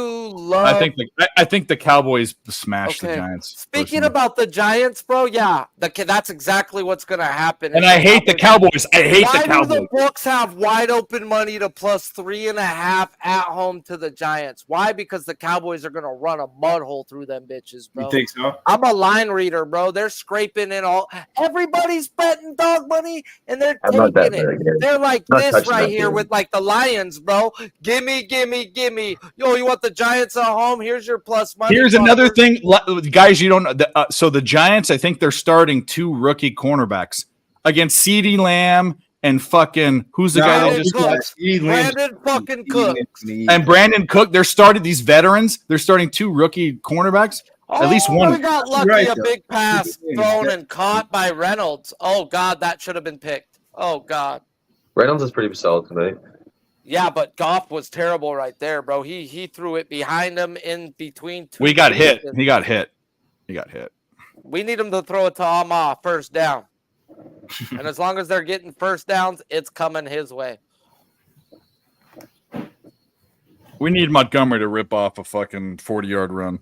I think the Cowboys smashed the Giants. Speaking about the Giants, bro, yeah, that's exactly what's going to happen. And I hate the Cowboys. I hate the Cowboys. Why do the books have wide open money to plus 3.5 at home to the Giants? Why? Because the Cowboys are going to run a mud hole through them bitches, bro. You think so? I'm a line reader, bro. They're scraping in all. Everybody's betting dog money, and they're taking it. They're like this right here with like the Lions, bro. Gimme. Yo, you want the Giants at home? Here's your plus money. Here's another thing, guys. You don't know. So the Giants, I think they're starting 2 rookie cornerbacks against CeeDee Lamb and fucking who's the guy that just Brandon fucking Cook and Brandon Cook. They're starting these veterans. They're starting 2 rookie cornerbacks. At least one. We got lucky. A big pass thrown and caught by Reynolds. Oh God, that should have been picked. Oh God. Reynolds is pretty solid tonight. Yeah, but Goff was terrible right there, bro. He threw it behind him in between 2. He got hit. He got hit. We need him to throw it to Amah first down. And as long as they're getting first downs, it's coming his way. We need Montgomery to rip off a fucking 40-yard run.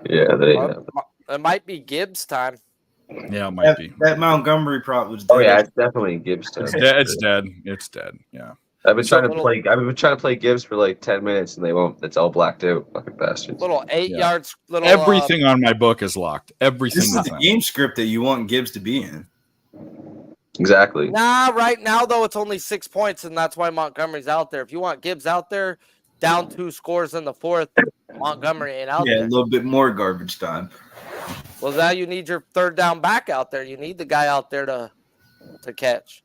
Yeah, it might be Gibbs time. Yeah, it might be. That Montgomery prop was dead. Oh yeah, it's definitely Gibbs time. It's dead. Yeah. I've been trying to play Gibbs for like 10 minutes and they won't. It's all blacked out, fucking bastards. Little 8 yards. Everything on my book is locked. Everything. This is the game script that you want Gibbs to be in. Exactly. Nah, right now though it's only 6 points, and that's why Montgomery's out there. If you want Gibbs out there, down 2 scores in the 4th, Montgomery ain't out there. Yeah, a little bit more garbage time. Well, now you need your third down back out there. You need the guy out there to catch.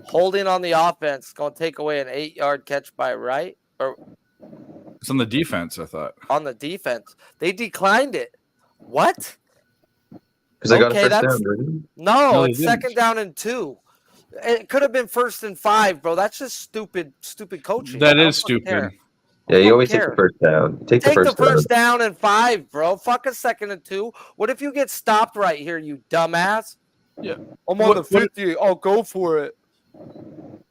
Holding on the offense is going to take away an 8-yard catch by Wright. Or It's on the defense, I thought. on the defense. They declined it. What? Because I got a Okay, first that's- down, didn't No, No, they it's didn't. second down and 2. It could have been 1st and 5, bro. That's just stupid coaching. That I is don't fucking stupid. care. Yeah, you don't always take care. the first down. Take the Take the first down. first down and 5, bro. Fuck a 2nd and 2. What if you get stopped right here, you dumbass? Yeah. I'm on What- the 50. I'll go for it.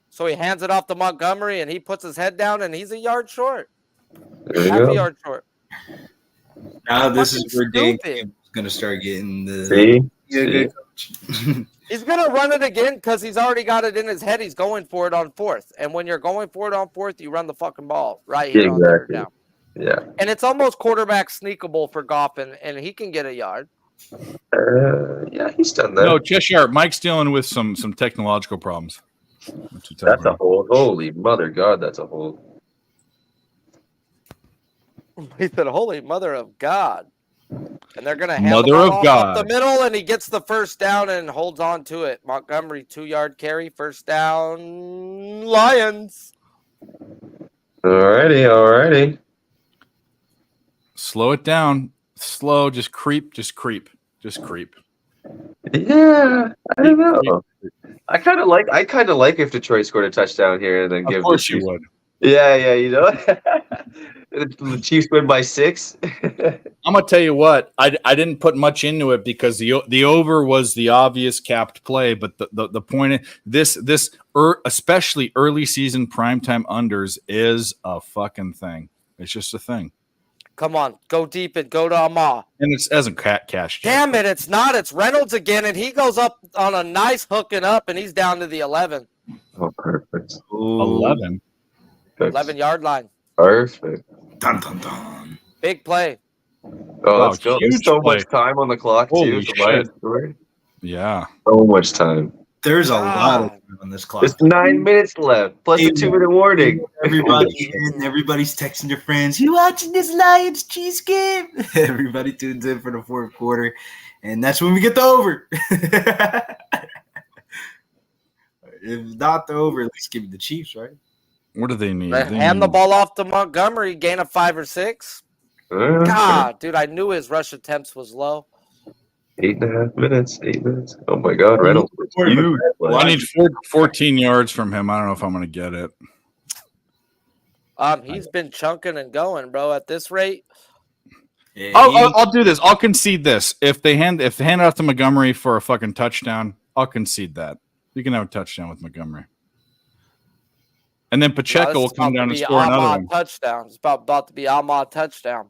So he hands it off to Montgomery, and he puts his head down, and he's a yard short. There you Half a go. yard short. Now this is Fucking where Dave stupid. is gonna start getting the See? yeah, See? good coach. He's going to run it again because he's already got it in his head. He's going for it on 4th. And when you're going for it on 4th, you run the fucking ball right here on 3rd Exactly. down. Yeah. And it's almost quarterback sneakable for Goff, and he can get a yard. Yeah, he's done that. No, Cheshire. Mike's dealing with some technological problems. What you tell That's me. a hold. Holy mother God, that's a hold. He said, "Holy mother of God!" And they're gonna hand Mother the ball of off God. up the middle, and he gets the first down and holds on to it. Montgomery 2-yard carry, first down, Lions. Alrighty. Slow it down. Slow. Just creep. Yeah, I don't know. I kind of like if Detroit scored a touchdown here and then Of give course the you Chiefs. would. Yeah, you know. The Chiefs win by 6. I'm gonna tell you what. I didn't put much into it because the over was the obvious capped play, but the point is especially early season primetime unders is a fucking thing. It's just a thing, Come on, go deep and go to Amah. and it hasn't cashed yet. Damn it, it's not. It's Reynolds again, and he goes up on a nice hooking up, and he's down to the 11 Oh, perfect. 11. 11-yard line. Perfect. Dun dun dun. Big play. Oh, let's go. There's huge so play. much time on the clock Holy too. The Lions shit. scored. Yeah. So much time. There's a lot of God. time on this clock. There's 9 minutes left, plus a 2-minute warning. Everybody's texting their friends. You watching this Lions Chiefs game? Everybody tunes in for the 4th quarter, and that's when we get the over. If not the over, at least give me the Chiefs, right? What do they need? They hand the ball off to Montgomery, gain of 5 or 6. God, dude, I knew his rush attempts was low. 8.5 minutes. 8 minutes. Oh my God, Reynolds. was huge. I need 14 yards from him. I don't know if I'm going to get it. He's been chunking and going, bro. At this rate, Yeah, I'll do this. I'll concede this. If they hand it off to Montgomery for a fucking touchdown, I'll concede that. You can have a touchdown with Montgomery. And then Pacheco will come down and score another one. Touchdown. It's about to be Ahmad touchdown.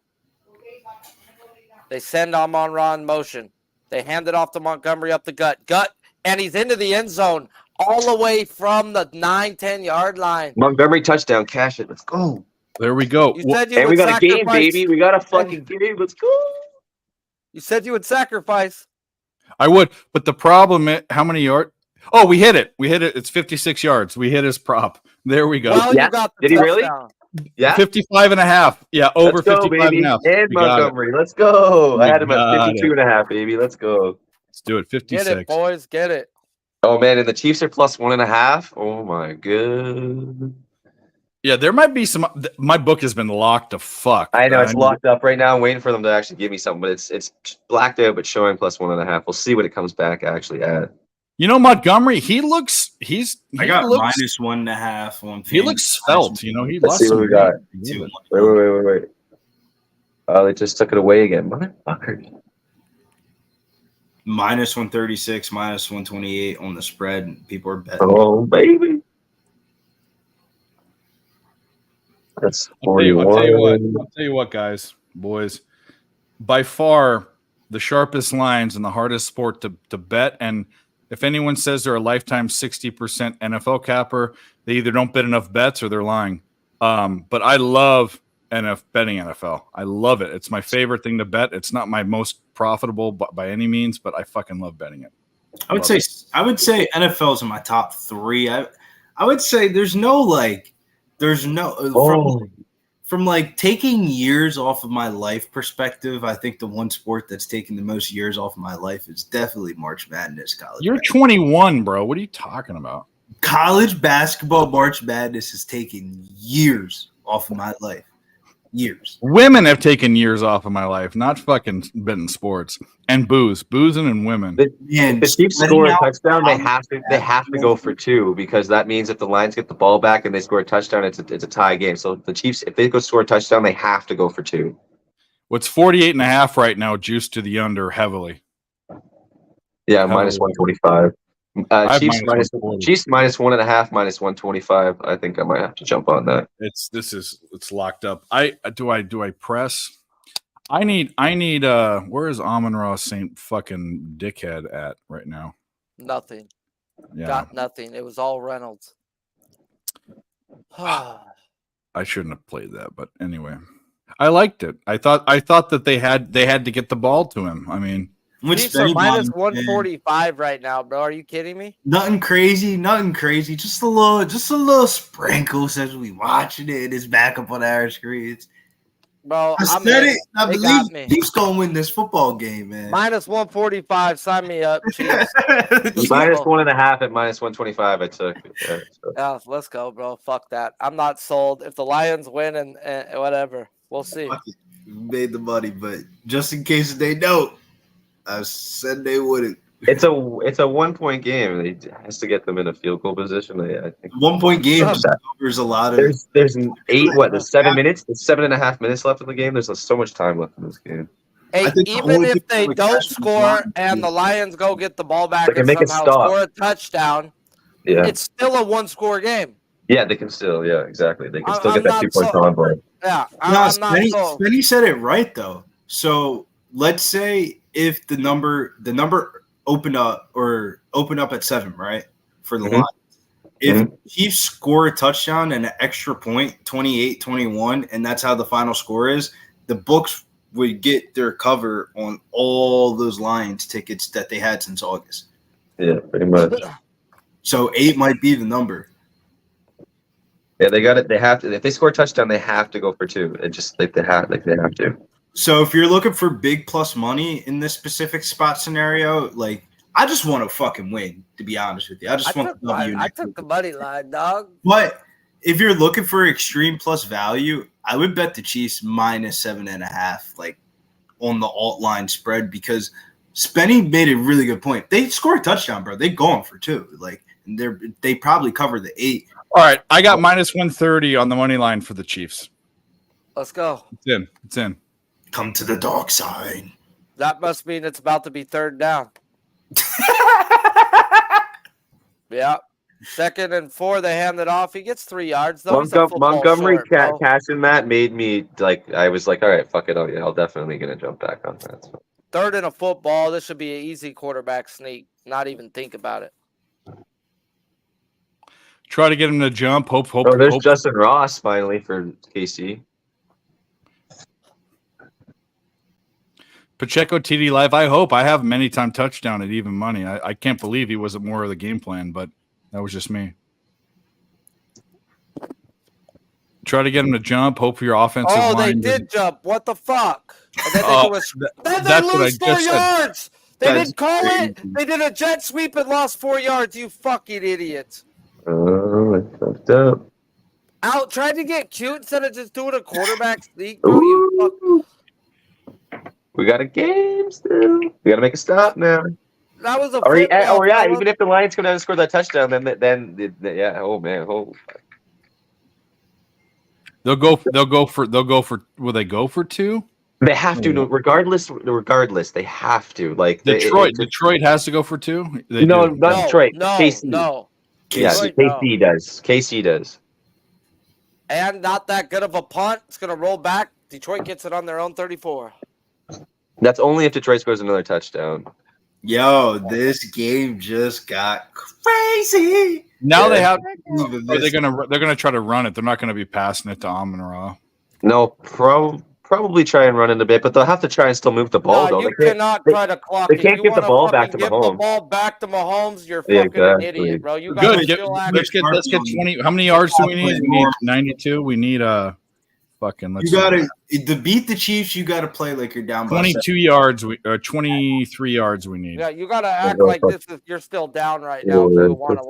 They send Amon-Ra in motion. They hand it off to Montgomery up the gut, and he's into the end zone all the way from the 9-10 yard line. Montgomery touchdown. Cash it. Let's go. There we go. You said you And would we got a game, sacrifice- baby. We got a fucking game. Let's go. You said you would sacrifice. I would, but the problem is how many yards? Oh, we hit it. It's 56 yards. We hit his prop. There we go. Well, Yeah. you got the Did he really? touchdown. Yeah. 55 and a half. Yeah, over Let's go, 55 baby. and a half. And We got it. Montgomery. Let's go. I We had him at got 52 and a half, baby. Let's go. Let's do it. Get 56. it, boys. Get it. Oh, man. And the Chiefs are plus 1.5. Oh, my God. Yeah, there might be some. My book has been locked to fuck. I know it's locked up right now. I'm waiting for them to actually give me something, but it's blacked out, but showing plus 1.5. We'll see what it comes back actually at. You know, Montgomery, he looks. I got minus 1.5 on. He looks svelte. You know, he Let's lost see some what we got. weight. Wait. Oh, they just took it away again. Motherfucker. Minus 136, minus 128 on the spread. People are betting. Oh, baby. That's I'll tell you 41. what, guys, boys. By far, the sharpest lines and the hardest sport to bet. And if anyone says they're a lifetime 60% NFL capper, they either don't bet enough bets or they're lying. But I love betting NFL. I love it. It's my favorite thing to bet. It's not my most profitable by any means, but I fucking love betting it. I would say NFL's in my top 3. I would say there's no from like taking years off of my life perspective, I think the one sport that's taken the most years off of my life is definitely March Madness. You're 21, bro. What are you talking about? College basketball March Madness has taken years off of my life. Years. Women have taken years off of my life, not fucking betting sports and boozing and women. If the Chiefs score a touchdown, they have to go for 2 because that means if the Lions get the ball back and they score a touchdown, it's a tie game. So the Chiefs, if they go score a touchdown, they have to go for 2. What's 48.5 right now, juiced to the under heavily. Yeah, Heavily. minus 125. Chiefs minus 1.5, minus 125. I think I might have to jump on that. It's locked up. Do I press? I need where is Amon-Ra St. fucking dickhead at right now? Nothing. Yeah. Got nothing. It was all Reynolds. I shouldn't have played that, but anyway. I liked it. I thought that they had to get the ball to him. I mean, Chiefs are minus 145 right now, bro. Are you kidding me? Nothing crazy. Just a little sprinkles as we watching it. It's back up on our screens. Bro, I said it. I believe Chiefs gonna win this football game, man. Minus 145. Sign me up, Chiefs. Minus 1.5 at minus 125. I took. Yeah, let's go, bro. Fuck that. I'm not sold. If the Lions win and whatever, we'll see. Made the money, but just in case they don't. I said they wouldn't. It's a 1-point game. It has to get them in a field goal position. I think 1-point game covers a lot of. There's 7 minutes. There's 7.5 minutes left in the game. There's so much time left in this game. Hey, even if they don't score and the Lions go get the ball back and make somehow score a touchdown, it's still a 1-score game. Yeah, they can still. Yeah, exactly. They can still get that 2-point convoy. Yeah, I'm not Spenny said it right though. So let's say if the number opened up at 7, right? For the Lions. If Chiefs score a touchdown and an extra point, 28-21, and that's how the final score is, the books would get their cover on all those Lions tickets that they had since August. Yeah, pretty much. So 8 might be the number. Yeah, they got it. They have to. If they score a touchdown, they have to go for 2. It just they have to. So if you're looking for big plus money in this specific spot scenario, like I just want to fucking win, to be honest with you. I took the money line, dog. But if you're looking for extreme plus value, I would bet the Chiefs minus 7.5, like on the alt line spread, because Spenny made a really good point. They score a touchdown, bro. They going for 2. Like they probably cover the 8. All right, I got minus 130 on the money line for the Chiefs. Let's go. It's in. Come to the dark side. That must mean it's about to be 3rd down. Yeah. 2nd and 4, they hand it off. He gets 3 yards, though. Montgomery catching that made me like, I was like, all right, fuck it. I'll definitely going to jump back on that. So. 3rd and a football. This should be an easy quarterback sneak. Not even think about it. Try to get him to jump. Hope. There's Justin Ross finally for KC. Pacheco TD Live. I hope. I have many time touchdown at even money. I can't believe he wasn't more of the game plan, but that was just me. Try to get him to jump. Hope for your offensive line. Oh, they did jump. What the fuck? And then they lose 4 yards. They didn't call it. They did a jet sweep and lost 4 yards. You fucking idiots. Oh, I fucked up. Out tried to get cute instead of just doing a quarterback sneak. Bro, you fuck. We got a game still. We got to make a stop now. That was a even if the Lions come down and score that touchdown, then yeah. Oh man. Oh. They'll go for. Will they go for 2? They have to. Regardless, they have to. Like Detroit has to go for 2. Not Detroit. No, KC. no. Yeah, KC does. KC does. And not that good of a punt. It's gonna roll back. Detroit gets it on their own 34. That's only if Detroit scores another touchdown. Yo, this game just got crazy. Now they have. They're gonna try to run it. They're not gonna be passing it to Amon-Ra. No, probably try and run it a bit, but they'll have to try and still move the ball. No, you cannot try to clock. They can't get the ball back to Mahomes. Mahomes. The ball back to Mahomes. You're fucking an idiot, bro. You got Let's get 20. How many yards do we need? We need 92. We need Fucking let's You gotta to beat the Chiefs. You gotta play like you're down by 22 yards, 23 yards we need. Yeah, you got to act like this is you're still down right now if you want to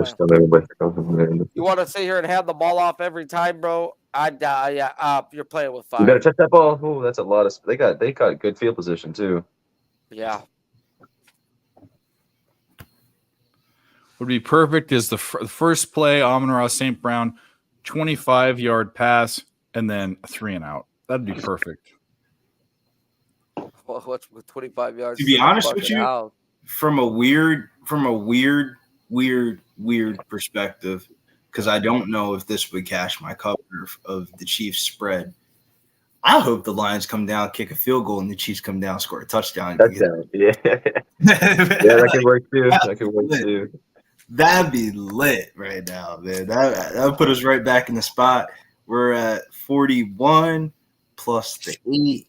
win. You want to sit here and hand the ball off every time, bro? You're playing with fire. You better touch that ball. Oh, that's a lot of. They got good field position too. Yeah. Would be perfect is the first play, Amon-Ra St. Brown, 25-yard pass, and then a 3 and out. That'd be perfect. Well, what's with 25 yards? To be honest with fucking you, out? from a weird perspective, because I don't know if this would cash my cover of the Chiefs spread. I hope the Lions come down, kick a field goal, and the Chiefs come down, score a touchdown. Yeah. That could work too. That could work too. That'd be lit right now, man. That would put us right back in the spot. We're at 41 plus the 8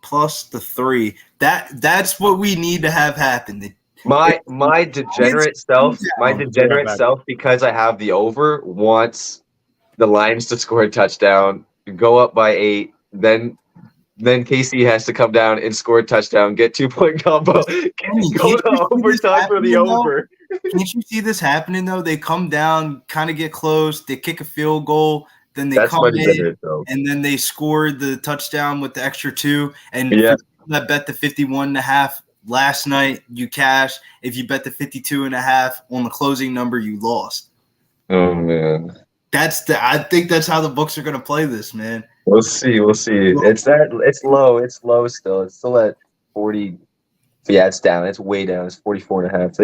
plus the 3. That's what we need to have happen. My degenerate self, because I have the over, wants the Lions to score a touchdown, go up by 8, then KC has to come down and score a touchdown, get 2-point combo, go to overtime for the over. Can't you see this happening though? They come down, kind of get close, they kick a field goal, then they come in, and then they score the touchdown with the extra 2. And that bet the 51.5 last night, you cash. If you bet the 52.5 on the closing number, you lost. Oh man. I think that's how the books are gonna play this, man. We'll see. It's low still. It's still at 40. Yeah, it's down. It's way down. It's 44.5.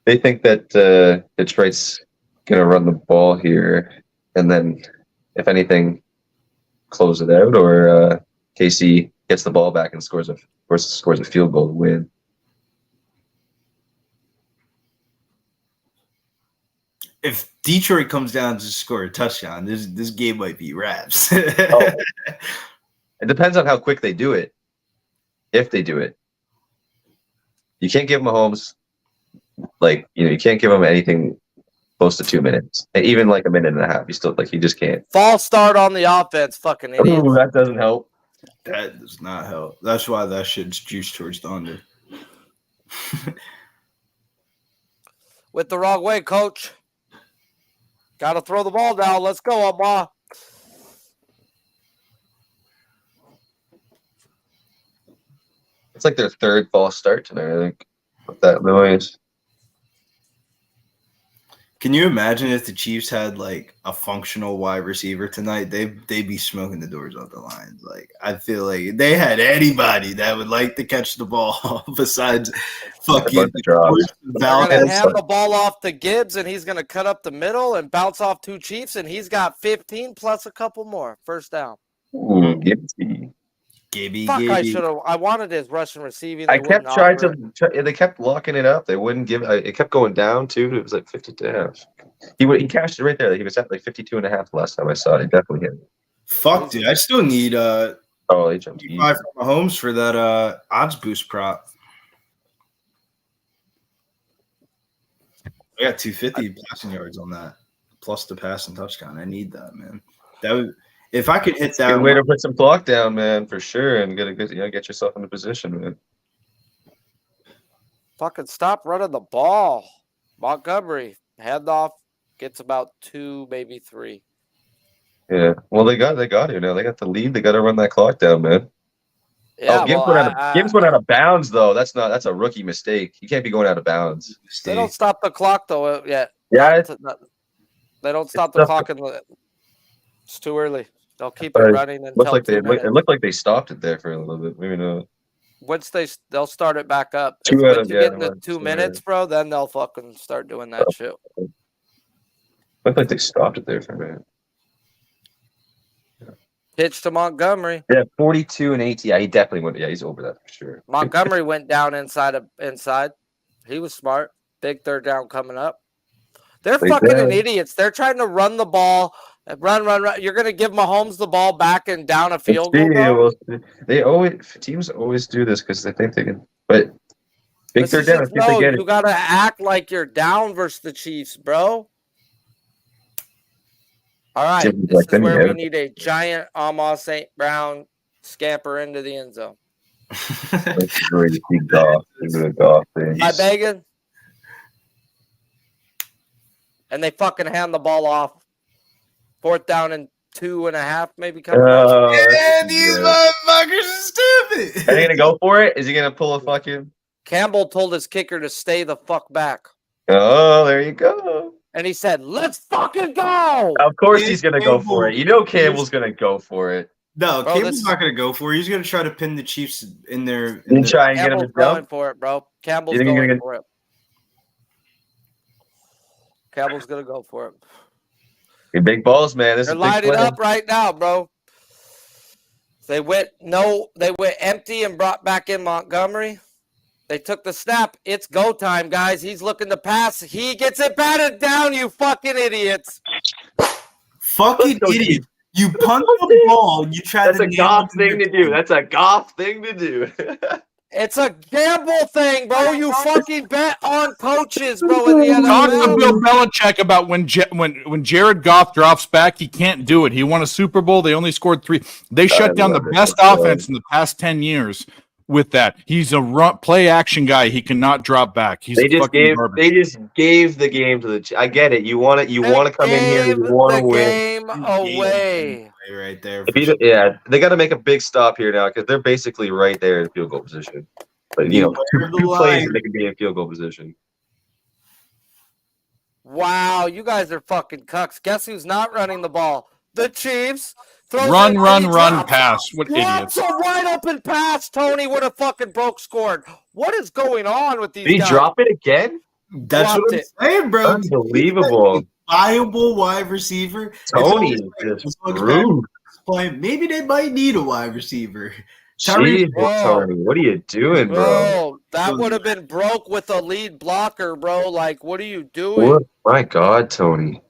They think that Detroit's gonna run the ball here, and then if anything, close it out, or KC gets the ball back and scores a field goal to win. If Detroit comes down to score a touchdown, this game might be wraps. It depends on how quick they do it. If they do it, you can't give Mahomes you can't give him anything close to 2 minutes, and even like a minute and a half. He just can't. False start on the offense, fucking idiot. Ooh, that doesn't help. That does not help. That's why that shit's juiced towards the under. With the wrong way, coach. Got to throw the ball down. Let's go, Amma. It's like their third false start tonight, I think, with that noise. Can you imagine if the Chiefs had like a functional wide receiver tonight? They'd be smoking the doors off the Lions. Like, I feel like they had anybody that would like to catch the ball besides fucking They're gonna hand the ball off to Gibbs, and he's gonna cut up the middle and bounce off 2 Chiefs, and he's got 15 plus a couple more first down. Ooh, Gibby. I wanted his rushing receiving. They kept locking it up. They wouldn't give it. Kept going down too. It was like 50.5. He cashed it right there. He was at like 52.5 last time I saw it. He definitely hit it. Fuck, dude. I still need he jumped 55 from Mahomes for that odds boost prop. I got 250 passing yards on that, plus the passing touchdown. I need that, man. That would. If I could hit that, good way to put some clock down, man, for sure, and get yourself in a position, man. Fucking stop running the ball, Montgomery. Handoff gets about 2, maybe 3. Yeah, well, they got it now. They got the lead. They got to run that clock down, man. Yeah, Gibbs went out of bounds though. That's a rookie mistake. He can't be going out of bounds. They don't stop the clock though yet. Yeah, they don't stop the clock. It's too early. They'll keep it running until it looked like they stopped it there for a little bit. Maybe not. Once they'll start it back up. Once you get into 2 minutes, bro, then they'll fucking start doing that shit. Looked like they stopped it there for a minute. Pitch to Montgomery. Yeah, 42 and 80. Yeah, he definitely went. Yeah, he's over that for sure. Montgomery went down inside. He was smart. Big third down coming up. They're fucking idiots. They're trying to run the ball. Run. You're going to give Mahomes the ball back and down a field goal? Teams always do this because they think they can. But big third down. You got to act like you're down versus the Chiefs, bro. All right, Jimmy this is Blackman, where yeah. we need a giant Amon St. Brown scamper into the end zone. That's really big golf. Big golf thing. By Bagan. And they fucking hand the ball off. 4th down and 2.5, maybe coming up. Man, these motherfuckers are stupid. Are they gonna go for it? Is he gonna pull a fucking? Campbell told his kicker to stay the fuck back. Oh, there you go. And he said, let's fucking go. Of course he's gonna go for it. You know Campbell's gonna go for it. No, Bro, Campbell's this- not going to go for it. He's going to try to pin the Chiefs in their. You try and get him Campbell's to jump. going for it, bro. Campbell's You think you're going gonna- for it. Campbell's going to go for it. Hey, big balls, man. This They're is a big lining play. up right now, bro. They went empty and brought back in Montgomery. They took the snap. It's go time, guys. He's looking to pass. He gets it batted down, you fucking idiots. Fucking idiot. You punt the ball. You try That's to. a golf thing to do. That's a golf thing to do. It's a gamble thing, bro. You fucking bet on coaches, bro, in the Talk to NFL. Bill Belichick about when Jared Goff drops back, he can't do it. He won a Super Bowl. They only scored 3. They shut down the love it. best offense in the past 10 years with that. He's a play action guy. He cannot drop back. He's They just fucking gave. garbage. They just gave the game to the. I get it. You want it. You want to come in here. You want to the win. game away. Right there. Yeah, they got to make a big stop here now because they're basically right there in field goal position. But you know, two plays and they can be in field goal position. Wow, you guys are fucking cucks. Guess who's not running the ball? The Chiefs. Throws Run, it, run, he run, drops. pass. What Drops idiots. a wide open pass. Tony would have fucking broke scored. What is going on with these Did he guys? drop it again? That's what I'm Dropped saying, bro. Unbelievable. Viable wide receiver. Tony It's is always just rude. playing. Maybe they might need a wide receiver. Jesus, Whoa. Tony, what are you doing, bro? Bro, that would have been broke with a lead blocker, bro. Like, what are you doing? What? My God, Tony.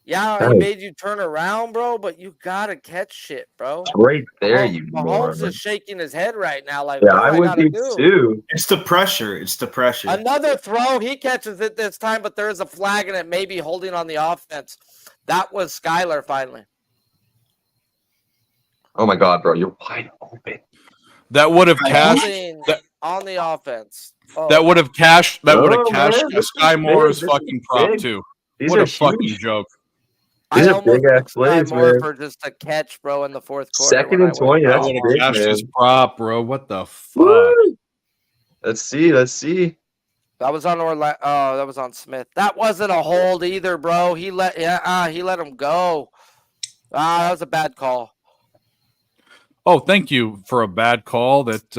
Yeah, That he is- made you turn around, bro, but you gotta catch shit, bro. It's right there, Mahomes- you Mahomes moron. is shaking his head right now. Like, Yeah, what I do would gotta be do? too. It's the pressure. It's the pressure. Another throw. He catches it this time, but there is a flag and it may be holding on the offense. That was Skylar finally. Oh my God, bro, you're wide open. That would have cashed. Holding that- on the offense. Oh, That would have cashed. That would have Oh, cashed man, this is Sky Moore's big, this is fucking prop big. too. These What are a fucking huge. joke. These I are almost big-ass took Sky plays, Moore man. for just a catch, bro, in the fourth quarter. Second when and I 20. went That That's would big, have cashed man. his prop, bro. What the fuck? Woo! Let's see. Let's see. That was on Orlando. Oh, that was on Smith. That wasn't a hold either, bro. He let him go. That was a bad call. Oh, thank you for a bad call that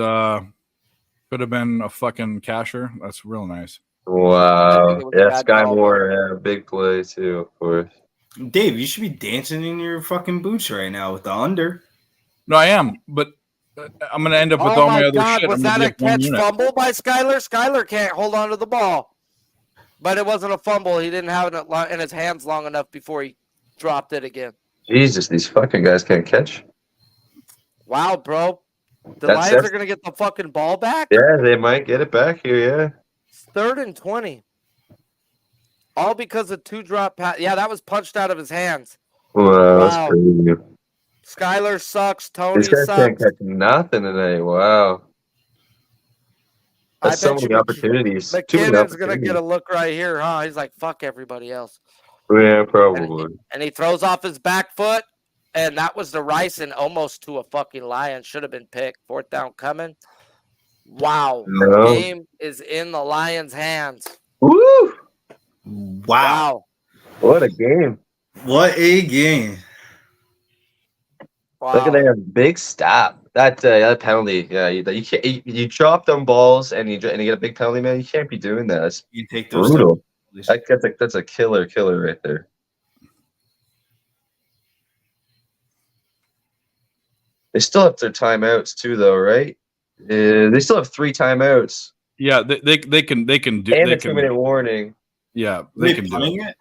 could have been a fucking casher. That's real nice. I Wow. think it was a Yeah, bad Sky call, Moore. Yeah, big play too, of course. Dave, you should be dancing in your fucking boots right now with the under. No, I am, but I'm gonna end up with Oh all my my other God, shit. was I'm that gonna a be up one catch unit. fumble by Skylar? Skylar can't hold on to the ball. But it wasn't a fumble. He didn't have it in his hands long enough before he dropped it again. Jesus, these fucking guys can't catch. Wow, bro. The That's- Lions that's- are going to get the fucking ball back? Yeah, they might get it back here. Yeah. 3rd and 20. All because of 2 drop pass. Yeah, that was punched out of his hands. Wow, Wow. that's crazy. Skylar sucks. Tony These guys can't sucks. catch nothing today. Wow. I That's so bet many you opportunities. Too many McKinnon's going to opportunities. get a look right here, huh? He's like, fuck everybody else. Yeah, probably. And he throws off his back foot. And that was the Rice and almost to a fucking Lion. Should have been picked. 4th down coming. Wow. No. The game is in the Lions' hands. Woo! Wow. What a game. What a game. Wow. Look at that big stop. That penalty. Yeah, you drop them balls and you get a big penalty, man. You can't be doing that. That's You take those. brutal. That's a killer right there. They still have their timeouts too, though, right? They still have 3 timeouts Yeah, they can do. and They a can, 2-minute warning. yeah, They they can do playing it. it?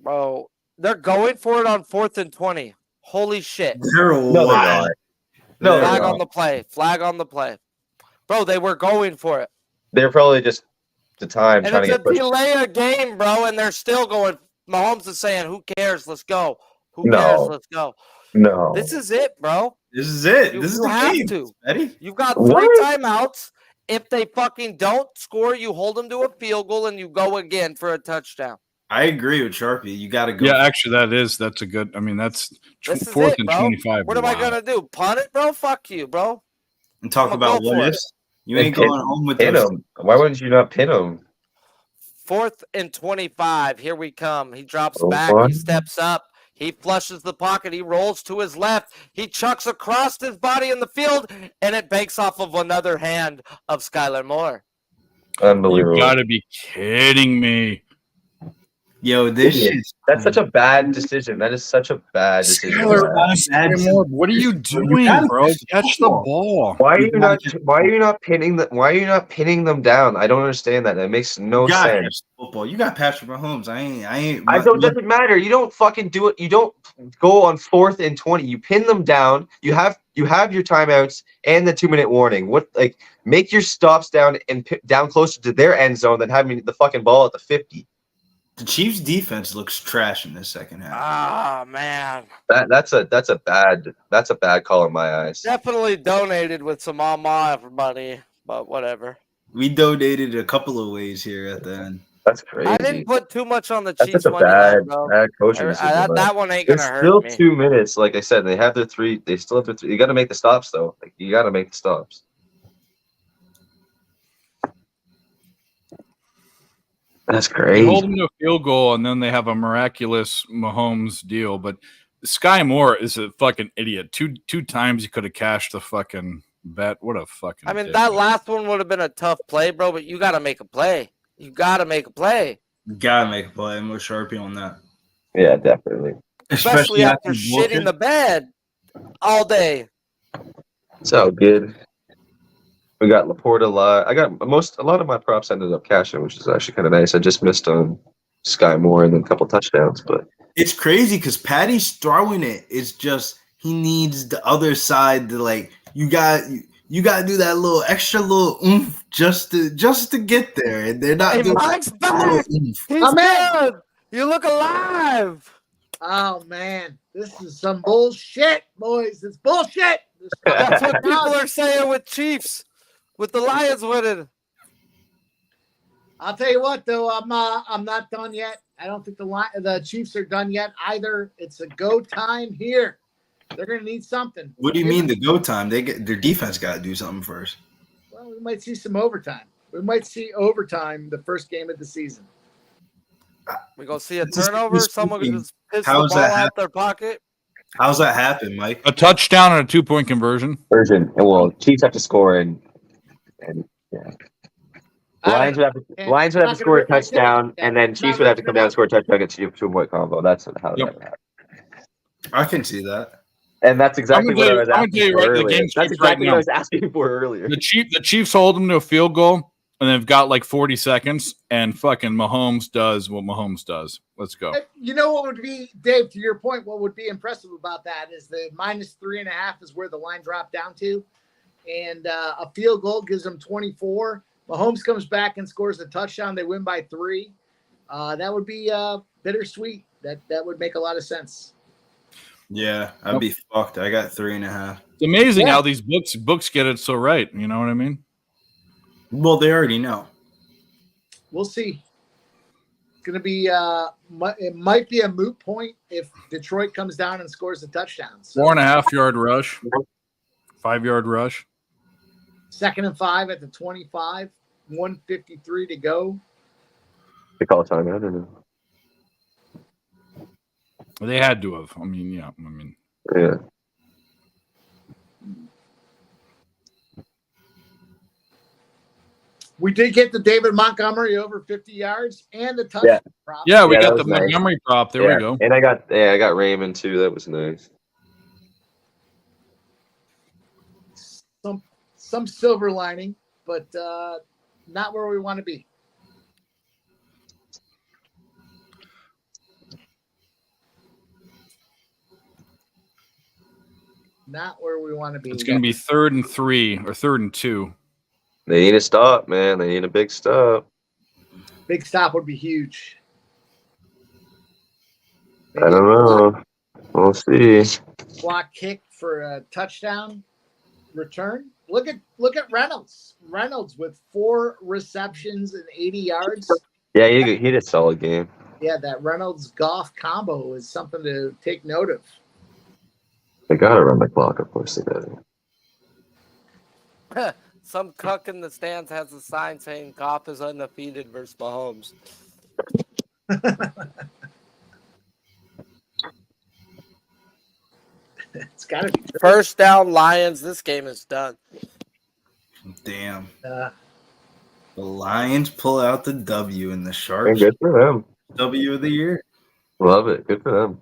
Bro, they're going for it on 4th and 20. Holy shit. They're No, they're wild. not. No, they're Flag not. on the play. Flag on the play. Bro, they were going for it. They're probably just the time And trying it's to a get pushed. delay of game, bro, and they're still going Mahomes is saying, "Who cares? Let's go. Who No. cares? Let's go." No. This is it, bro. This is it. You, This is you the have game. to. Eddie? You've got What? 3 timeouts. If they fucking don't score, you hold them to a field goal and you go again for a touchdown. I agree with Sharpie. You got to go. Yeah, actually, that's a good. I mean, that's This is 4th it, and bro. 25. What am I Wow. gonna do? Punt it, bro? Fuck you, bro. And talk I'ma about go what for it. ifs. You ain't going home with Pin those. him. Why wouldn't you not pin him? 4th and 25. Here we come. He drops Oh, back. what? He steps up. He flushes the pocket. He rolls to his left. He chucks across his body in the field, and it banks off of another hand of Skylar Moore. Unbelievable. You gotta be kidding me. Yo, this Idiot. shit's That's such a bad decision. That is such a bad decision. What are you doing, gotta bro? catch the Catch the ball. ball. Why are You you gotta not? catch the Why are you not pinning the? Why are you not pinning them down? I don't understand that. That makes no You got sense. football. You got Patrick Mahomes. I ain't. I don't. Doesn't matter. You don't fucking do it. You don't go on 4th and 20. You pin them down. You have your timeouts and the 2-minute warning. What make your stops down and down closer to their end zone than having the fucking ball at the 50. The Chiefs' defense looks trash in this second half. Ah, man. That's a bad call in my eyes. Definitely donated with some Mama money, but whatever. We donated a couple of ways here at the end. That's crazy. I didn't put too much on the That's Chiefs such a money line, bad bro. coaching decision. That one ain't gonna There's hurt still me. 2 minutes. Like I said, they have their 3. They still have their 3. You got to make the stops though. Like you got to make the stops. That's They crazy. hold them to a field goal, and then they have a miraculous Mahomes deal. But Sky Moore is a fucking idiot. Two times he could have cashed the fucking bet. What a fucking. I mean, dick. that last one would have been a tough play, bro, but you got to make a play. You got to make a play. Gotta make a play. I'm with Sharpie on that. Yeah, definitely. Especially after shitting the bed all day. So good. We got Laporta live. I got a lot of my props ended up cashing, which is actually kind of nice. I just missed on Sky Moore and then a couple touchdowns, but It's crazy because Patty's throwing it. It's just he needs the other side to you got to do that little extra little oomph just to get there, and they're not Hey, doing Mike's that little back. oomph. He's I'm in. good. You look alive. Oh man, this is some bullshit, boys. It's bullshit. That's what people are saying with Chiefs, with the Lions winning. I'll tell you what, though, I'm not done yet. I don't think the Chiefs are done yet either. It's a go time here. They're going to need something. What do you mean the go time? Their defense got to do something first. Well, we might see some overtime. We might see overtime the first game of the season. We're going to see a This is turnover. speaking. Someone can just piss the How ball does that out their pocket. How's that happen, Mike? a touchdown and a 2-point conversion. version. Well, Chiefs have to score and yeah. Lions would have to score a touchdown, and then Chiefs would have to come down and score a touchdown and get 2-point combo. That's how that would happen. I can see that. And that's exactly what I was I'm gonna asking tell you for right, the earlier. game's That's right exactly now. what I was asking for earlier. The Chiefs hold them to a field goal, and they've got like 40 seconds, and fucking Mahomes does what Mahomes does. Let's go. You know what would be, Dave, to your point, what would be impressive about that is the -3.5 is where the line dropped down to. And a field goal gives them 24. Mahomes comes back and scores a touchdown. They win by 3. That would be bittersweet. That would make a lot of sense. Yeah, I'd be fucked. I got 3.5. It's amazing how these books get it so right. You know what I mean? Well, they already know. We'll see. It's going to be it might be a moot point if Detroit comes down and scores a touchdown. So 4.5-yard rush, 5-yard rush. 2nd and 5 at the 25, 1:53 to go. They call it time. I don't know. They had to have. I mean, yeah. I mean, Yeah. We did get the David Montgomery over 50 yards and the touchdown prop. yeah, we Yeah, that got the was nice. Montgomery prop. There we go. And I got Raymond too. That was nice. Some silver lining, but not where we want to be. Not where we want to be. It's going to be 3rd and 3 or 3rd and 2. They need a stop, man. They need a big stop. Big stop would be huge. I don't know. We'll see. Block kick for a touchdown return. Look at Reynolds. Reynolds with 4 receptions and 80 yards. Yeah, he had a solid game. Yeah, that Reynolds Goff combo is something to take note of. They gotta run the clock, of course they gotta. Some cuck in the stands has a sign saying Goff is undefeated versus Mahomes. It's got to be true. First down, Lions. This game is done. Damn. Uh, The Lions pull out the W and the Hey, Sharks good for them. W of the year. Love it. Good for them.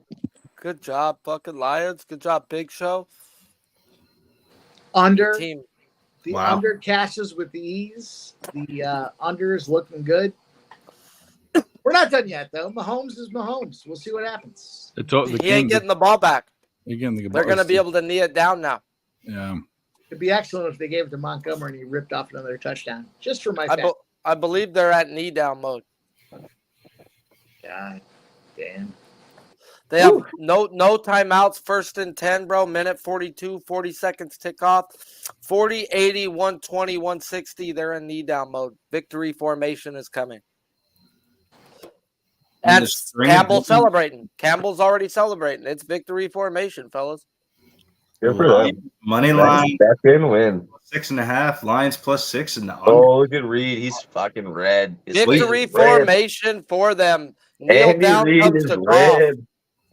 Good job, fucking Lions. Good job, Big Show. under. Team. The Wow. under cashes with the ease. The under is looking good. We're not done yet, though. Mahomes is Mahomes. We'll see what happens. He ain't getting the ball back. They're going to be able to knee it down now. Yeah. It'd be excellent if they gave it to Montgomery and he ripped off another touchdown. Just for my fact. I believe they're at knee down mode. God damn. They have no timeouts. 1st and 10, bro. Minute 42, 40 seconds tick off. 40, 80, 120, 160. They're in knee down mode. Victory formation is coming. And And Campbell's celebrating. Campbell's already celebrating. It's victory formation, fellas. Good for them. Money line Back in win. 6.5. Lions +6 in the under. Oh, look at Reed. He's fucking red. His Victory face is red. formation for them. Kneel Andy down Reid comes is to Goff. red.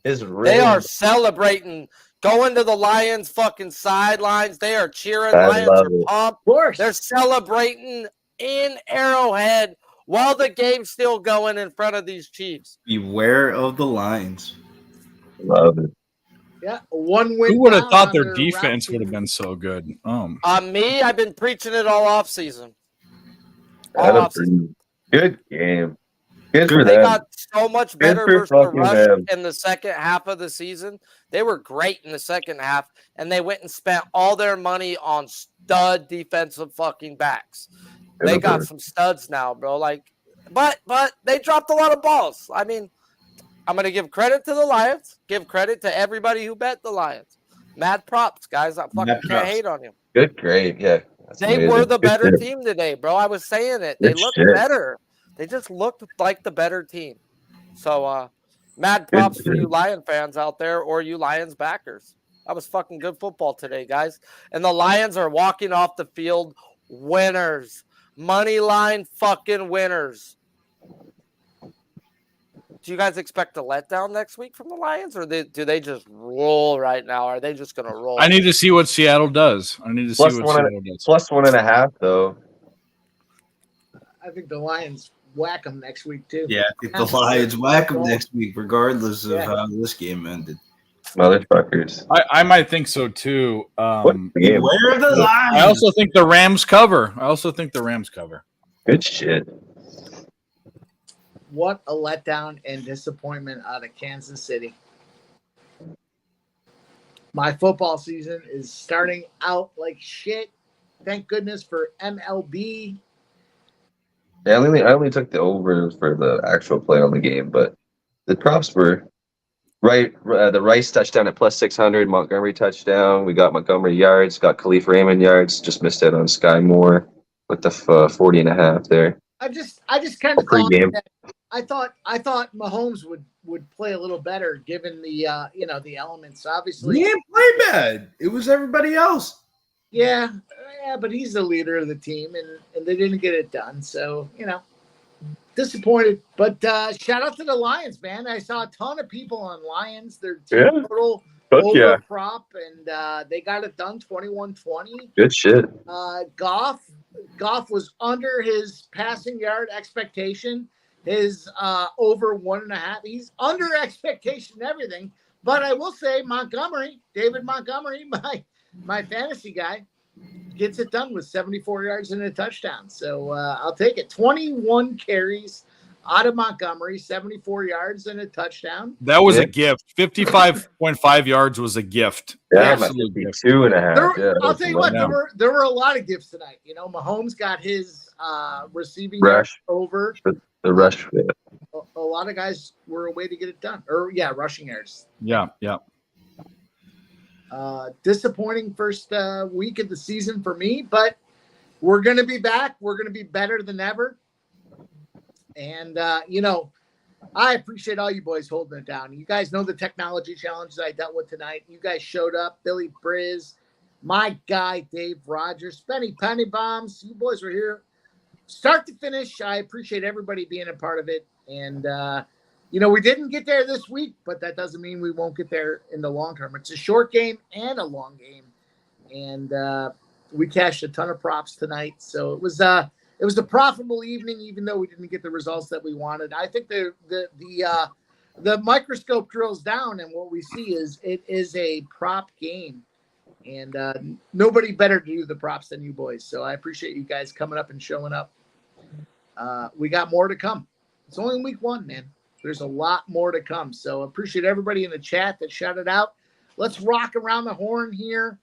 Is red. They are celebrating. Going to the Lions fucking sidelines. They are cheering. I Lions love are it. pumped. Of course. They're celebrating in Arrowhead while the game's still going in front of these Chiefs. Beware of the Lions. Love it. Yeah, one win. Who would have down thought on their their defense route would have been so good? Me, I've been preaching it all off season. Adam Reed. Good game. Good for They them. got so much better for versus the fucking rush them. in the second half of the season. They were great in the second half, and they went and spent all their money on stud defensive fucking backs. They got some studs now, bro. But they dropped a lot of balls. I mean, I'm gonna give credit to the Lions. Give credit to everybody who bet the Lions. Mad props, guys. I fucking can't hate on you. Good grade. Yeah. That's They amazing. were the Good better shit. team today, bro. I was saying it. They Good looked shit. better. They just looked like the better team. So, mad props for you Lion fans out there or you Lions backers. That was fucking good football today, guys. And the Lions are walking off the field winners. Money line fucking winners. Do you guys expect a letdown next week from the Lions, or do they just roll right now? Are they just going to roll? I need to see what Seattle does. I need to see what Seattle does. +1.5 though. I think the Lions whack them next week too. Yeah, I think the Lions whack them next week, regardless of how this game ended. Motherfuckers. I might think so too. Beware of the Lions. I also think the Rams cover. Good shit. What a letdown and disappointment out of Kansas City. My football season is starting out like shit. Thank goodness for MLB. Yeah, I only took the over for the actual play on the game, but the props were right. The Rice touchdown at +600, Montgomery touchdown. We got Montgomery yards, got Khalif Raymond yards. Just missed out on Sky Moore with the 40.5 there. I just kind of Pre-game. thought I thought Mahomes would play a little better given the the elements. Obviously, He didn't play bad. It was everybody else. Yeah, but he's the leader of the team, and they didn't get it done. So, disappointed. But shout out to the Lions, man. I saw a ton of people on Lions. Their team total over prop, and they got it done 21-20. Good shit. Goff was under his passing yard expectation. His over 1.5. He's under expectation and everything. But I will say David Montgomery, my fantasy guy, gets it done with 74 yards and a touchdown. So I'll take it. 21 carries out of Montgomery, 74 yards and a touchdown. That was a gift. 55.5 yards was a gift. Yeah, Absolute gift. 2.5. I'll tell you what, there were a lot of gifts tonight. Mahomes got his receiving Rush. over. The rush. Yeah. a lot of guys were a way to get it done. Or rushing yards. Yeah. Disappointing first week of the season for me, but we're going to be back. We're going to be better than ever. And, I appreciate all you boys holding it down. You guys know the technology challenges I dealt with tonight. You guys showed up. Billy Briz, my guy, Dave Rogers, Spenny Penny Bombs. You boys were here start to finish. I appreciate everybody being a part of it. And, we didn't get there this week, but that doesn't mean we won't get there in the long term. It's a short game and a long game. And we cashed a ton of props tonight. So it was a profitable evening, even though we didn't get the results that we wanted. I think the microscope drills down, and what we see is it is a prop game, and nobody better to do the props than you boys. So I appreciate you guys coming up and showing up. We got more to come. It's only week 1, man. There's a lot more to come. So appreciate everybody in the chat that shouted out. Let's rock around the horn here.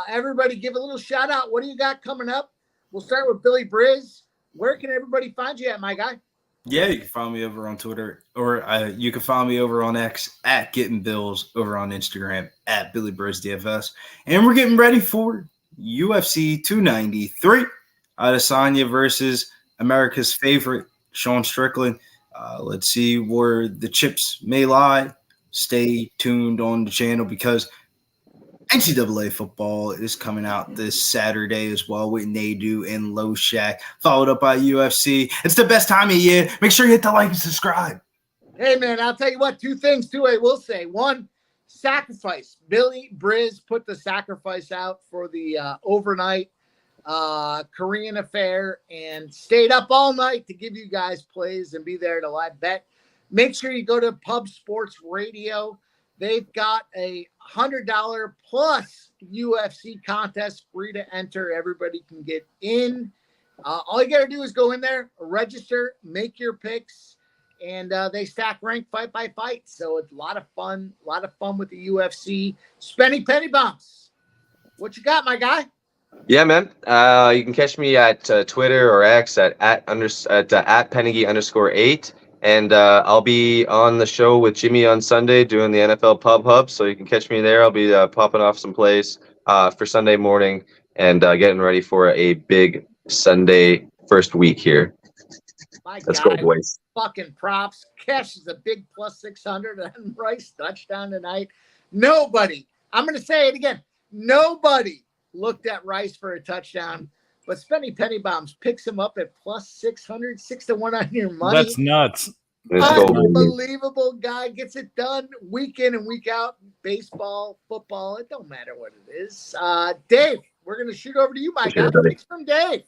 Everybody give a little shout out. What do you got coming up? We'll start with Billy Briz. Where can everybody find you at, my guy? Yeah, you can follow me over on Twitter, or you can follow me over on X at Getting Bills, over on Instagram at Billy Briz DFS. And we're getting ready for UFC 293. Adesanya versus America's favorite, Sean Strickland. Let's see where the chips may lie. Stay tuned on the channel because NCAA football is coming out this Saturday as well with Nadu and Loshak, followed up by UFC. It's the best time of year. Make sure you hit the like and subscribe. Hey, man, I'll tell you what, 2 things, too, I will say. 1, sacrifice. Billy Briz put the sacrifice out for the overnight Korean affair and stayed up all night to give you guys plays and be there to live bet. Make sure you go to Pub Sports Radio. They've got a $100 plus UFC contest, free to enter. Everybody can get in. All you got to do is go in there, register, make your picks, and they stack rank fight by fight. So it's a lot of fun with the UFC. Spenny Penny Bombs, what you got, my guy? Yeah, man. You can catch me at Twitter or X at Pennigy_8. And I'll be on the show with Jimmy on Sunday doing the NFL Pub Hub. So you can catch me there. I'll be popping off some plays for Sunday morning and getting ready for a big Sunday first week here. Let's go, boys. Fucking props. Cash is a big plus 600 on Rice touchdown tonight. Nobody, I'm going to say it again, nobody looked at Rice for a touchdown. But Spenny Penny Bombs picks him up at plus 600, 6-1 on your money. That's nuts. Unbelievable guy, gets it done week in and week out. Baseball, football, it don't matter what it is. Dave, we're going to shoot over to you, my guy. Picks from Dave.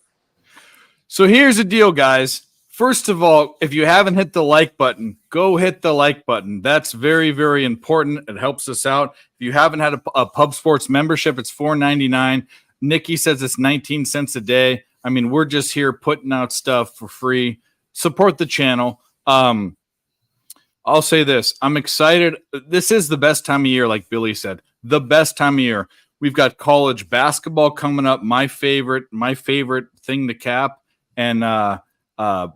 So here's the deal, guys. First of all, if you haven't hit the like button, go hit the like button. That's very, very important. It helps us out. If you haven't had a Pub Sports membership, it's $4.99. Nikki says it's 19 cents a day. I mean, we're just here putting out stuff for free. Support the channel. I'll say this. I'm excited. This is the best time of year, like Billy said. The best time of year. We've got college basketball coming up, my favorite thing to cap. And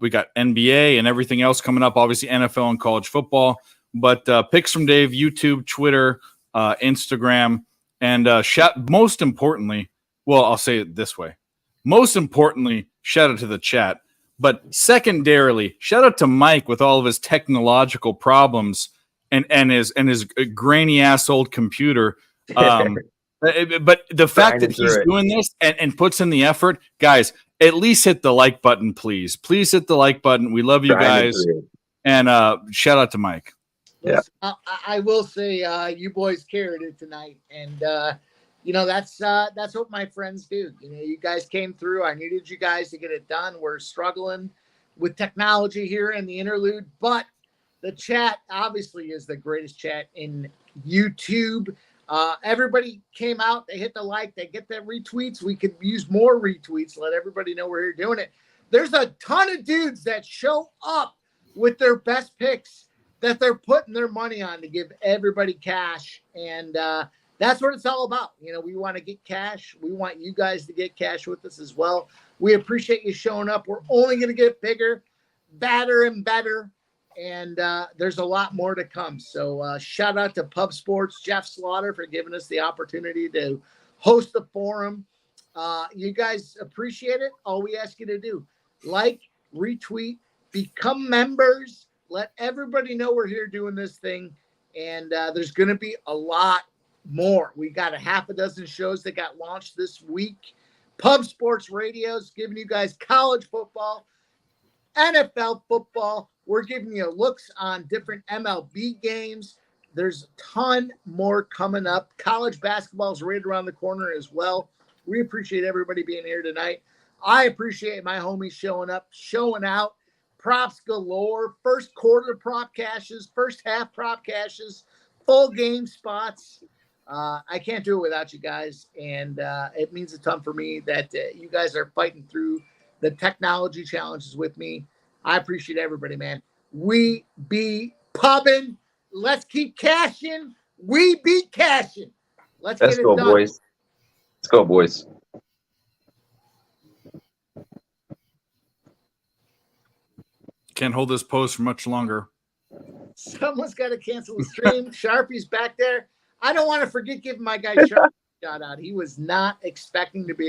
we got NBA and everything else coming up, obviously NFL and college football. But picks from Dave, YouTube, Twitter, Instagram, and most importantly, well, I'll say it this way. Most importantly, shout out to the chat. But secondarily, shout out to Mike with all of his technological problems and his grainy ass old computer. But the fact that he's doing this and puts in the effort, guys, at least hit the like button, please. Please hit the like button. We love you guys. And shout out to Mike. Yeah. I will say you boys carried it tonight. And that's what my friends do. You guys came through. I needed you guys to get it done. We're struggling with technology here in the interlude, but the chat obviously is the greatest chat in YouTube. Everybody came out. They hit the like. They get their retweets. We could use more retweets. Let everybody know we're here doing it. There's a ton of dudes that show up with their best picks that they're putting their money on to give everybody cash. And, that's what it's all about. We want to get cash. We want you guys to get cash with us as well. We appreciate you showing up. We're only going to get bigger, badder, and better. and there's a lot more to come. So shout out to Pub Sports, Jeff Slaughter, for giving us the opportunity to host the forum. You guys appreciate it. All we ask you to do, like, retweet, become members, let everybody know we're here doing this thing. And there's going to be a lot more. We got a half a dozen shows that got launched this week. Pub Sports Radio's giving you guys college football, NFL football. We're giving you looks on different MLB games. There's a ton more coming up. College basketball is right around the corner as well. We appreciate everybody being here tonight. I appreciate my homies showing up, showing out. Props galore. First quarter prop cashes, first half prop cashes, full game spots. I can't do it without you guys. And it means a ton for me that you guys are fighting through the technology challenges with me. I appreciate everybody, man. We be pubbing. Let's keep cashing. We be cashing. Let's get it go, done. boys. Let's go, boys. Can't hold this pose for much longer. Someone's got to cancel the stream. Sharpie's back there. I don't want to forget giving my guy Sharpie a shout out. He was not expecting to be